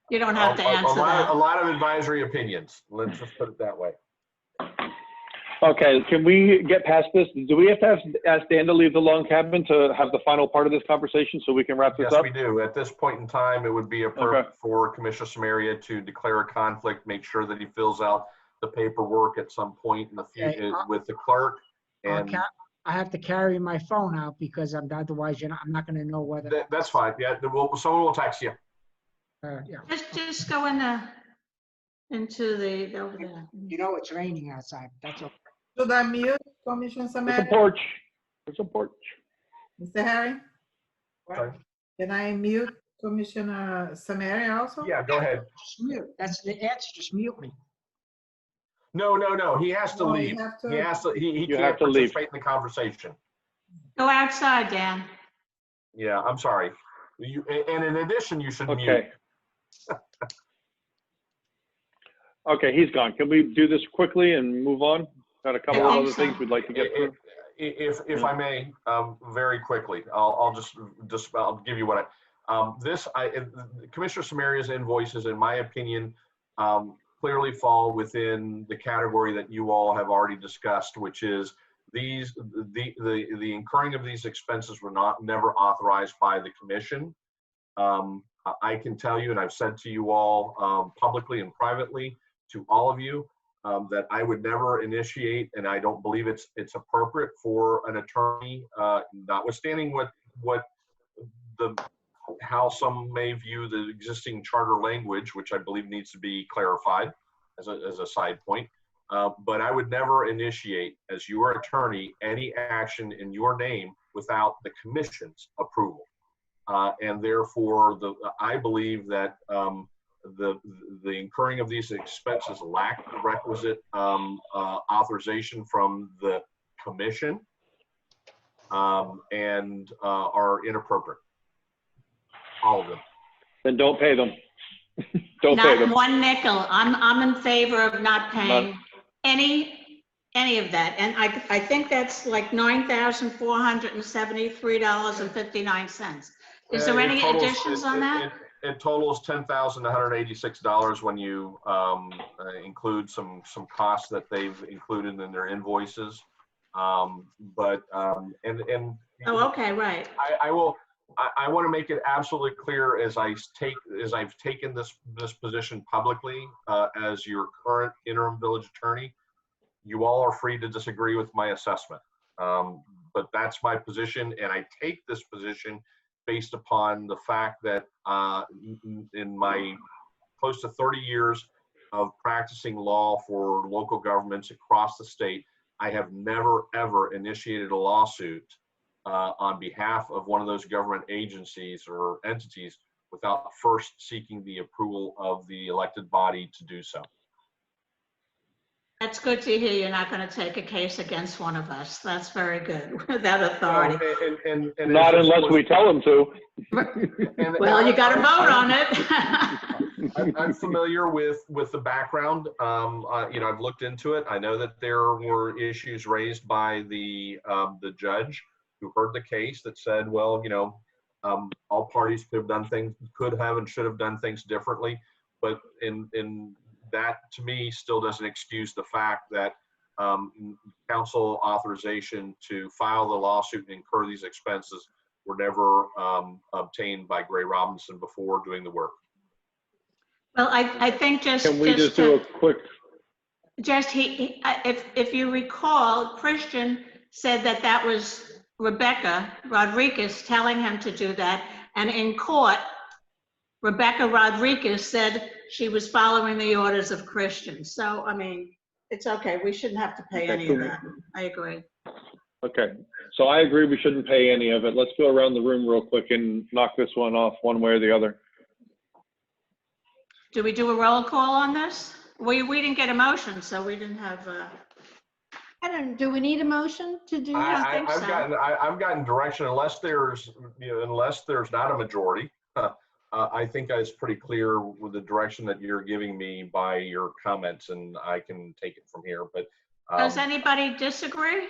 B: You don't have to answer that.
G: A lot of advisory opinions. Let's just put it that way.
D: Okay, can we get past this? Do we have to ask Dan to leave the long cabin to have the final part of this conversation so we can wrap this up?
G: Yes, we do. At this point in time, it would be appropriate for Commissioner Samaria to declare a conflict, make sure that he fills out the paperwork at some point in the future with the clerk. And
I: I have to carry my phone out because otherwise, you know, I'm not going to know whether.
G: That's fine. Yeah, someone will text you.
I: Yeah.
B: Just go into the over there.
I: You know, it's raining outside. That's okay.
A: Should I mute Commissioner Samaria?
D: There's a porch. There's a porch.
A: Mr. Harry?
G: Sorry.
A: Can I mute Commissioner Samaria also?
G: Yeah, go ahead.
I: Just mute. That's the answer. Just mute me.
G: No. He has to leave. He has to. He can't participate in the conversation.
B: Go outside, Dan.
G: Yeah, I'm sorry. And in addition, you should mute.
D: Okay, he's gone. Can we do this quickly and move on? Got a couple of other things we'd like to get through.
G: If I may, very quickly, I'll give you what Commissioner Samaria's invoices, in my opinion, clearly fall within the category that you all have already discussed, which is the incurring of these expenses were never authorized by the commission. I can tell you, and I've said to you all publicly and privately, to all of you, that I would never initiate, and I don't believe it's appropriate for an attorney, notwithstanding how some may view the existing charter language, which I believe needs to be clarified as a side point. But I would never initiate, as your attorney, any action in your name without the commission's approval. And therefore, I believe that the incurring of these expenses lack the requisite authorization from the commission and are inappropriate. All of them.
D: Then don't pay them. Don't pay them.
B: Not one nickel. I'm in favor of not paying any of that. And I think that's like $9,473.59. Is there any additions on that?
G: It totals $10,186 when you include some costs that they've included in their invoices. Oh,
B: okay, right.
G: I want to make it absolutely clear as I've taken this position publicly as your current interim village attorney. You all are free to disagree with my assessment, but that's my position, and I take this position based upon the fact that in my close to 30 years of practicing law for local governments across the state, I have never, ever initiated a lawsuit on behalf of one of those government agencies or entities without first seeking the approval of the elected body to do so.
B: That's good to hear you're not going to take a case against one of us. That's very good, without authority.
G: And
D: not unless we tell them to.
B: Well, you got to vote on it.
G: I'm familiar with the background. You know, I've looked into it. I know that there were issues raised by the judge who heard the case that said, well, you know, all parties could have and should have done things differently. But in that, to me, still doesn't excuse the fact that council authorization to file the lawsuit and incur these expenses were never obtained by Gray Robinson before doing the work.
B: Well, I think
D: Can we just do a quick?
B: If you recall, Christian said that was Rebecca Rodriguez telling him to do that, and in court, Rebecca Rodriguez said she was following the orders of Christian. So, I mean, it's okay. We shouldn't have to pay any of that. I agree.
D: Okay, so I agree we shouldn't pay any of it. Let's go around the room real quick and knock this one off one way or the other.
B: Do we do a roll call on this? We didn't get a motion, so we didn't have.
F: Do we need a motion to do?
G: I've gotten direction unless there's not a majority. I think I was pretty clear with the direction that you're giving me by your comments, and I can take it from here. But
B: does anybody disagree?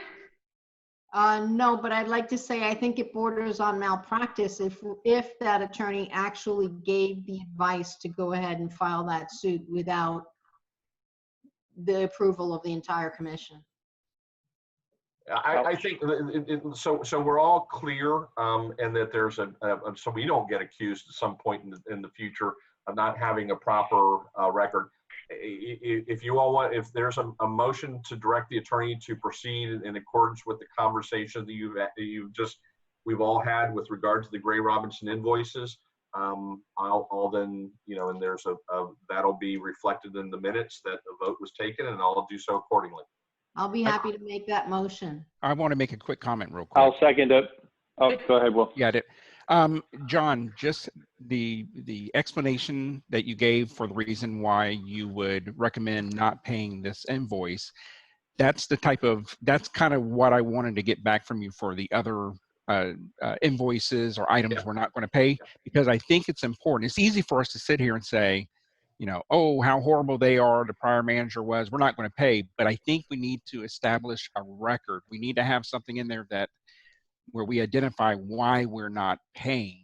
F: No, but I'd like to say I think it borders on malpractice if that attorney actually gave the advice to go ahead and file that suit without the approval of the entire commission.
G: I think so we're all clear, and that there's so we don't get accused at some point in the future of not having a proper record. If you all want, if there's a motion to direct the attorney to proceed in accordance with the conversation that we've all had with regard to the Gray Robinson invoices, I'll then, you know, and there's that'll be reflected in the minutes that the vote was taken, and I'll do so accordingly.
F: I'll be happy to make that motion.
E: I want to make a quick comment real quick.
D: I'll second it. Oh, go ahead, Will.
E: Got it. John, just the explanation that you gave for the reason why you would recommend not paying this invoice, that's kind of what I wanted to get back from you for the other invoices or items we're not going to pay, because I think it's important. It's easy for us to sit here and say, you know, oh, how horrible they are, the prior manager was, we're not going to pay. But I think we need to establish a record. We need to have something in there where we identify why we're not paying.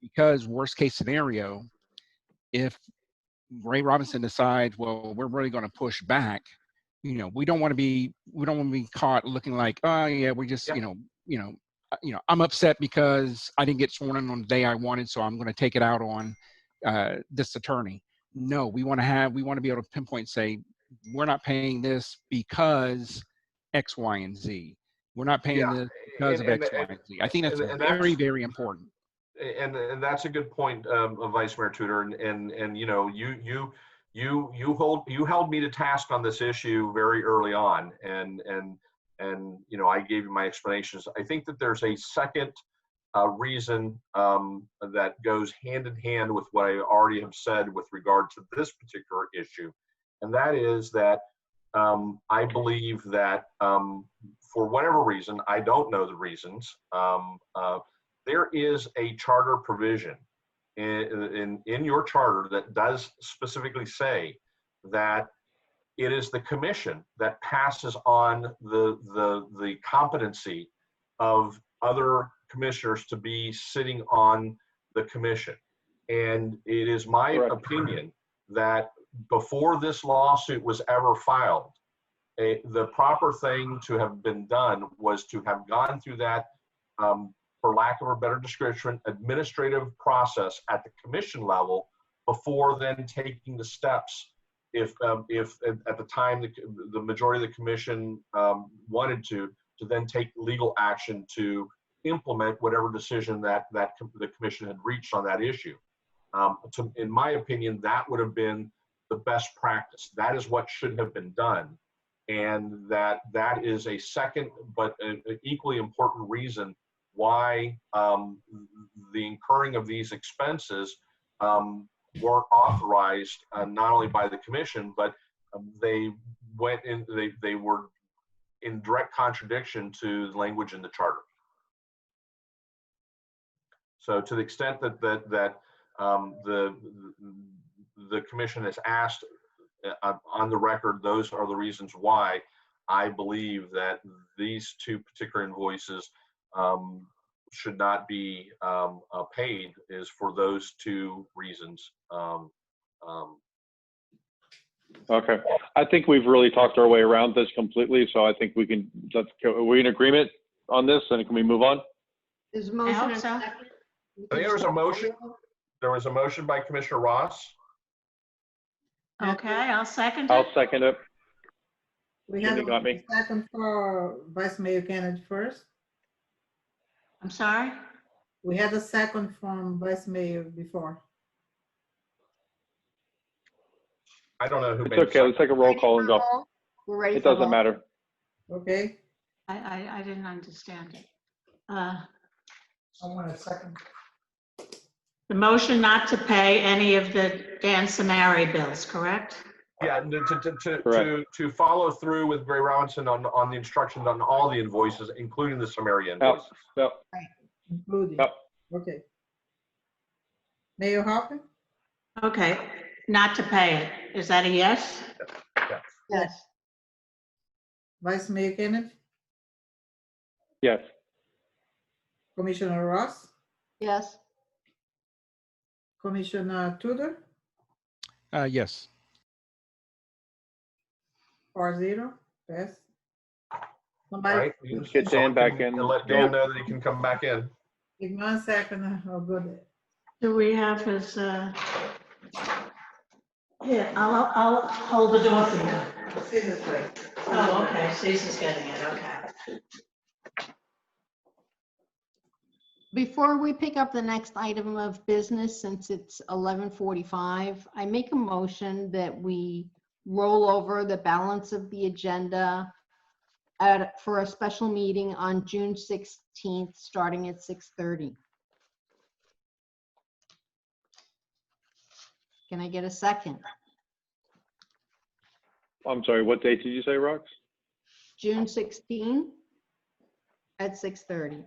E: Because worst case scenario, if Ray Robinson decides, well, we're really going to push back, you know, we don't want to be caught looking like, oh yeah, we just, you know, I'm upset because I didn't get sworn in on the day I wanted, so I'm going to take it out on this attorney. No, we want to be able to pinpoint and say, we're not paying this because X, Y, and Z. We're not paying this because of X, Y, and Z. I think that's very, very important.
G: And that's a good point, Vice Mayor Tudor. And you know, you held me to task on this issue very early on, and you know, I gave you my explanations. I think that there's a second reason that goes hand in hand with what I already have said with regard to this particular issue, and that is that I believe that for whatever reason, I don't know the reasons, there is a charter provision in your charter that does specifically say that it is the commission that passes on the competency of other commissioners to be sitting on the commission. And it is my opinion that before this lawsuit was ever filed, the proper thing to have been done was to have gone through that, for lack of a better description, administrative process at the commission level before then taking the steps. If at the time the majority of the commission wanted to to then take legal action to implement whatever decision that the commission had reached on that issue. In my opinion, that would have been the best practice. That is what should have been done. And that is a second, but an equally important reason why the incurring of these expenses weren't authorized not only by the commission, but they were in direct contradiction to the language in the charter. So to the extent that the commission has asked on the record, those are the reasons why I believe that these two particular invoices should not be paid, is for those two reasons.
D: Okay, I think we've really talked our way around this completely, so I think we can, are we in agreement on this, and can we move on?
F: There's a motion and a second.
G: I think there was a motion. There was a motion by Commissioner Ross.
B: Okay, I'll second it.
D: I'll second it.
A: We have
D: Jimmy got me.
A: a second for Vice Mayor Kennedy first.
B: I'm sorry?
A: We had a second from Vice Mayor before.
G: I don't know who
D: It's
G: made
D: okay, let's take a roll call and go.
F: We're ready
D: It
F: for
D: doesn't
F: roll.
D: matter.
A: Okay.
B: I didn't understand it.
J: Someone a second.
B: The motion not to pay any of the Dan Samari bills, correct?
G: Yeah, to follow through with Gray Robinson on the instructions on all the invoices, including the Samaria invoices.
D: Yep.
A: Including.
D: Yep.
A: Okay. Mayor Hoffman?
B: Okay, not to pay it. Is that a yes?
F: Yes.
A: Vice Mayor Kennedy?
D: Yes.
A: Commissioner Ross?
F: Yes.
A: Commissioner Tudor?
E: Yes.
A: 4-0, pass.
G: All
A: Somebody,
G: right,
D: Let's get Dan back in.
G: and let Dan know that he can come back in.
A: give me 1 second, I'll go there.
B: Do we have his, yeah, I'll hold the door for you.
A: This way.
B: Oh, okay, Susan's getting it, okay.
F: Before we pick up the next item of business, since it's 11:45, I make a motion that we roll over the balance of the agenda for a special meeting on June 16th, starting at 6:30. Can I get a second?
D: I'm sorry, what date did you say, Rox?
F: June 16 at 6:30.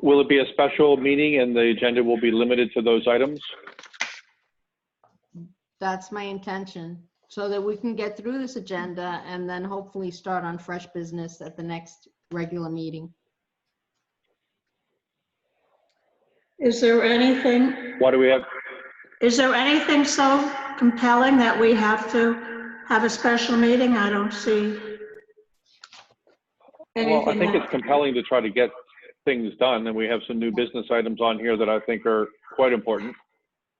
D: Will it be a special meeting and the agenda will be limited to those items?
F: That's my intention, so that we can get through this agenda and then hopefully start on fresh business at the next regular meeting.
B: Is there anything,
D: What do we have?
B: is there anything so compelling that we have to have a special meeting? I don't see
D: Well, I
B: anything.
D: think it's compelling to try to get things done, and we have some new business items on here that I think are quite important.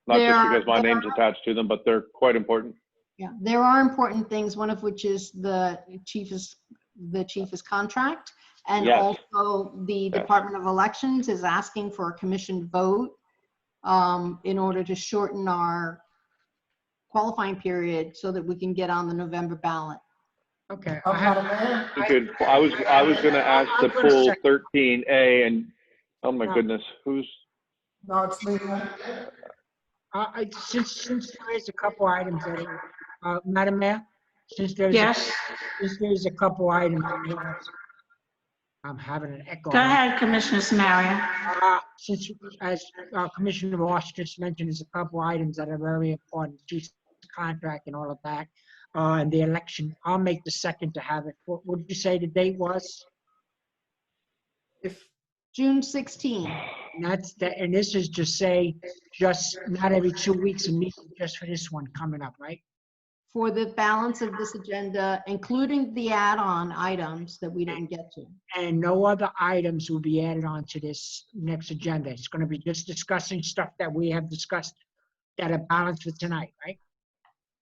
D: Not just because my name's attached to them, but they're quite important.
F: Yeah, there are important things, one of which is the chief's contract. And
D: Yes.
F: also the Department of Elections is asking for a commission vote in order to shorten our qualifying period so that we can get on the November ballot.
I: Okay.
D: Good. I was going to ask to pull 13A, and oh my goodness, who's?
J: No, it's me.
I: Since there's a couple items that are, Madam Mayor, since there's a couple items. I'm having an echo.
B: Go ahead, Commissioner Samaria.
I: Since, as Commissioner Ross just mentioned, there's a couple items that are very important, chief's contract and all of that, and the election. I'll make the second to have it. What would you say the date was?
F: June 16.
I: And this is to say, just not every 2 weeks, a meeting just for this one coming up, right?
F: For the balance of this agenda, including the add-on items that we didn't get to.
I: And no other items will be added on to this next agenda. It's going to be just discussing stuff that we have discussed that are balanced for tonight, right?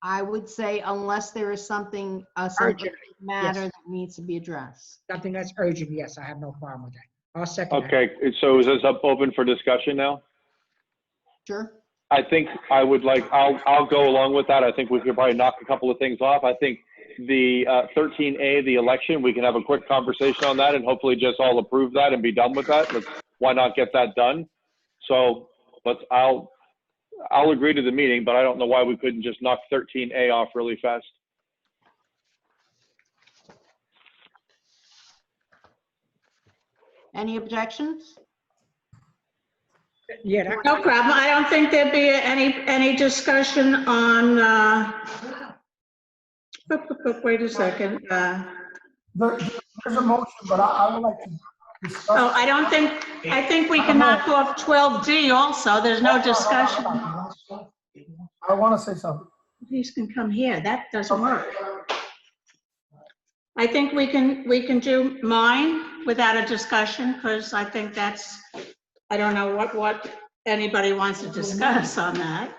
F: I would say unless there is something, a subject matter
I: yes.
F: that needs to be addressed.
I: Something that's urgent, yes, I have no problem with that. I'll second that.
D: Okay, so is this up open for discussion now?
F: Sure.
D: I think I would like, I'll go along with that. I think we could probably knock a couple of things off. I think the 13A, the election, we can have a quick conversation on that and hopefully just all approve that and be done with that. Why not get that done? So I'll agree to the meeting, but I don't know why we couldn't just knock 13A off really fast.
F: Any objections?
I: Yeah.
B: No problem. I don't think there'd be any discussion on, wait a second.
J: There's a motion, but I would like to discuss.
B: Oh, I think we can knock off 12D also. There's no discussion.
J: I want to say something.
B: These can come here. That doesn't work. I think we can do mine without a discussion, because I think that's, I don't know what anybody wants to discuss on that.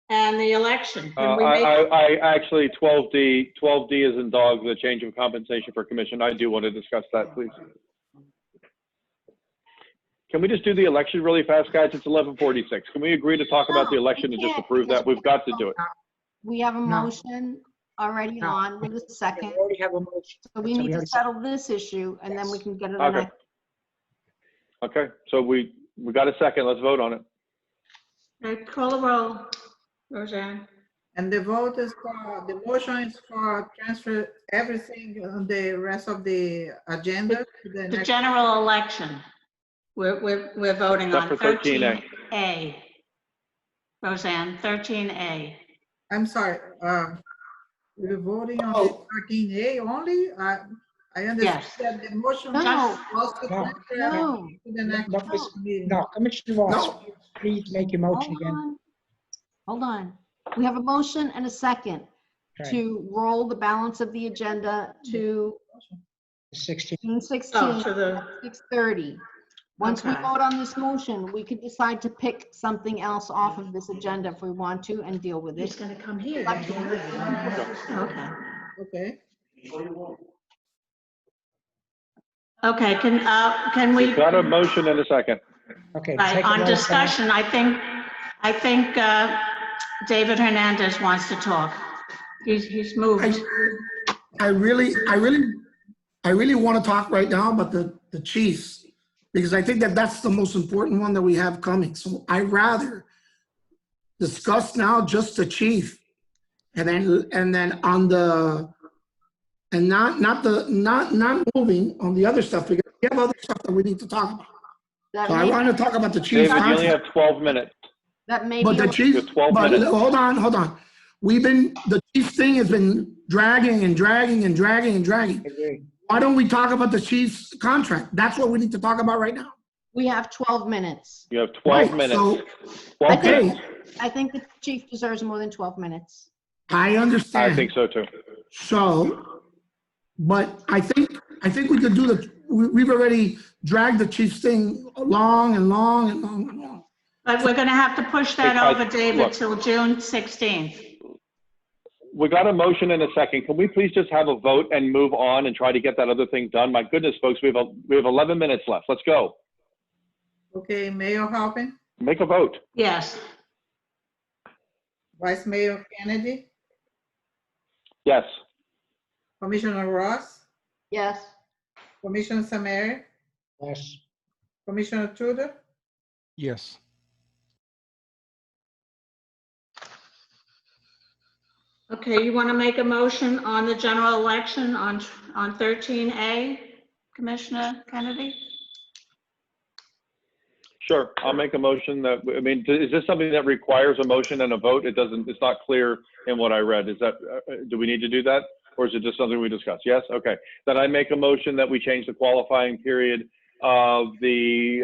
B: And the election. Can we make-
D: I actually, 12D is in dog, the change of compensation for commission. I do want to discuss that, please. Can we just do the election really fast, guys? It's 11:46. Can we agree to talk about the election and just approve that? We've got to do it.
F: We have a motion already on with a second.
I: We already have a motion.
F: So we need to settle this issue and then we can get to the
D: Okay.
F: next.
D: Okay, so we got a second. Let's vote on it.
B: Okay, call the roll, Roseanne.
A: And the vote is for, the motion is for transfer everything on the rest of the agenda to the
B: The
A: next.
B: general election. We're voting on
D: Except for 13A.
B: 13A. Roseanne, 13A.
A: I'm sorry, we're voting on the 13A only? I understand that the motion
F: No.
A: was to transfer everything to the next meeting.
I: No, Commissioner Ross, please make your motion
F: Hold
I: again.
F: on. Hold on. We have a motion and a second
I: Okay.
F: to roll the balance of the agenda to
I: 16.
B: Oh,
F: 16,
B: to the,
F: 6:30. Once we
B: Okay.
F: vote on this motion, we could decide to pick something else off of this agenda if we want to and deal with
B: he's
F: it.
B: gonna come here.
A: Okay.
B: Okay. Okay, can we,
D: We've got a motion and a second.
I: Okay.
B: right,
I: take a
B: on
I: vote,
B: discussion, I think David Hernandez wants to talk. He's moved.
J: I really want to talk right now about the Chiefs, because I think that that's the most important one that we have coming. So I'd rather discuss now just the chief, and then on the, and not moving on the other stuff, because we have other stuff that we need to talk about. So I want to talk about the Chiefs.
D: David, you only have 12 minutes.
F: That may
J: But
F: be.
J: the Chiefs,
D: You have 12
J: but
D: minutes.
J: hold on. The Chiefs thing has been dragging and dragging and dragging and dragging.
I: Agree.
J: Why don't we talk about the Chiefs contract? That's what we need to talk about right now.
F: We have 12 minutes.
D: You have 12
J: Right,
D: minutes.
J: so-
D: 12
J: Okay,
D: minutes.
F: I think the chief deserves more than 12 minutes.
J: I understand.
D: I think so too.
J: So, but I think we could do we've already dragged the Chiefs thing long and long and long and long.
B: But we're gonna have to push that
D: Because-
B: over, David,
D: look.
B: till June 16th.
D: We got a motion in a second. Can we please just have a vote and move on and try to get that other thing done? My goodness, folks, we have 11 minutes left. Let's go.
A: Okay, Mayor Halpin,
D: Make a vote.
B: Yes.
A: Vice Mayor Kennedy,
D: Yes.
A: Commissioner Ross,
F: Yes.
A: Commissioner Samari,
I: Yes.
A: Commissioner Tudor,
E: Yes.
B: Okay, you want to make a motion on the general election on 13A, Commissioner Kennedy?
D: Sure. I'll make a motion that, I mean, is this something that requires a motion and a vote? It's not clear in what I read. Is that, do we need to do that? Or is it just something we discuss? Yes? Okay. Then I make a motion that we change the qualifying period of the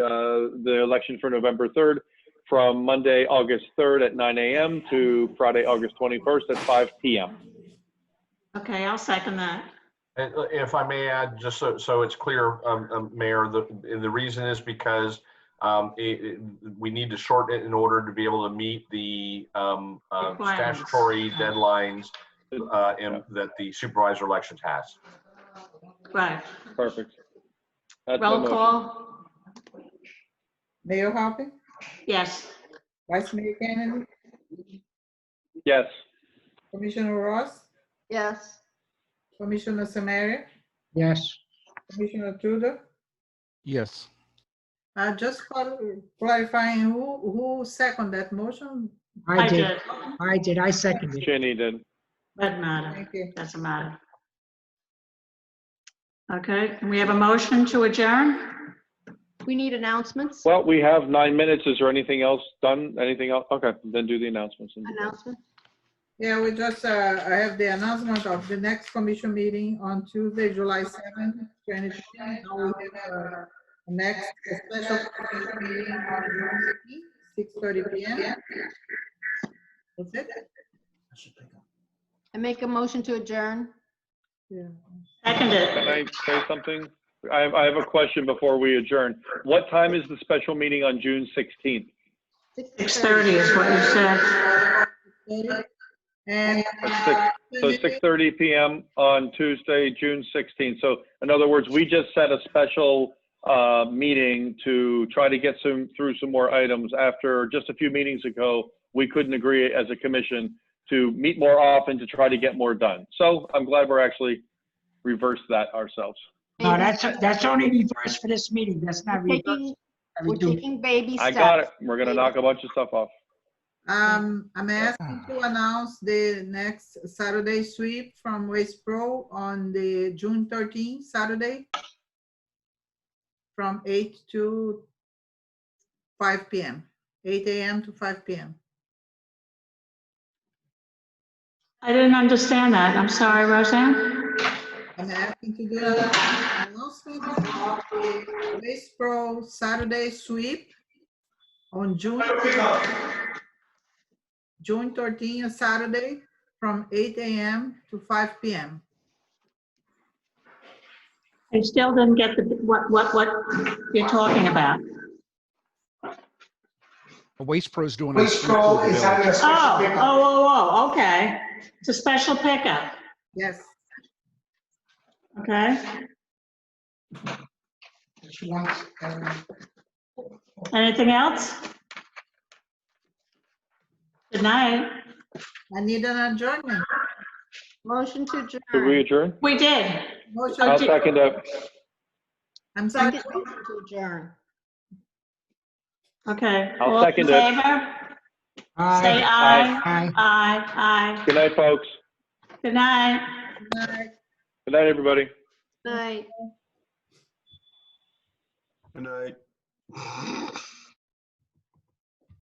D: election for November 3rd from Monday, August 3rd at 9 a.m. to Friday, August 21st at 5 p.m.
B: Okay, I'll second that.
G: And if I may add, just so it's clear, Mayor, the reason is because we need to shorten it in order to be able to meet the statutory deadlines that the supervisor elections has.
B: Right.
D: Perfect. That's my
B: Roll
D: motion.
B: call.
A: Mayor Hopping,
B: Yes.
A: Vice Mayor Kennedy,
D: Yes.
A: Commissioner Ross,
F: Yes.
A: Commissioner Samaria,
I: Yes.
A: Commissioner Trudeau.
E: Yes.
A: Just clarifying, who seconded that motion?
I: I did. I seconded it.
D: Ginny did.
B: Doesn't matter.
A: Thank you.
B: Doesn't matter. Okay, can we have a motion to adjourn?
F: We need announcements.
D: Well, we have 9 minutes. Is there anything else done? Anything else? Okay, then do the announcements.
F: Announcement.
A: Yeah, we just, I have the announcement of the next commission meeting on Tuesday, July 7th, 2020. Now we have next special commission meeting on June 6:30 p.m. That's it?
F: I make a motion to adjourn.
A: Yeah.
B: Seconded.
D: Can I say something? I have a question before we adjourn. What time is the special meeting on June 16th?
B: 6:30 is what you said.
A: And
D: So 6:30 p.m. on Tuesday, June 16th. So in other words, we just set a special meeting to try to get through some more items after just a few meetings ago. We couldn't agree as a commission to meet more often to try to get more done. So I'm glad we're actually reversed that ourselves.
I: No, that's only reverse for this meeting. That's not reverse.
F: We're taking baby
D: I
F: steps.
D: got it. We're gonna knock a bunch of stuff off.
A: I'm asking to announce the next Saturday sweep from Waste Pro on the June 13th, Saturday, from 8 to 5 p.m., 8 a.m. to 5 p.m.
B: I didn't understand that. I'm sorry, Roseanne.
A: I'm asking to do an announcement of the Waste Pro Saturday sweep on June 13th, Saturday, from 8 a.m. to 5 p.m.
B: I still didn't get what you're talking about.
E: Waste Pro's doing a
J: Waste
E: sweep
J: Pro
E: through the
J: is having
E: village.
J: a special pickup.
B: Oh, okay. It's a special pickup.
A: Yes.
B: Okay.
J: She wants,
B: Anything else? Good night.
A: I need an adjournment.
F: Motion to adjourn.
D: Did we adjourn?
B: We did.
A: Motion
D: I'll
A: to-
D: second that.
A: I'm sorry.
F: Second motion to adjourn.
B: Okay.
D: I'll
B: All in
D: second it.
B: favor? Say aye.
D: Aye.
B: Aye.
D: Good night, folks.
B: Good night.
D: Good night, everybody.
F: Night.
N: Good night.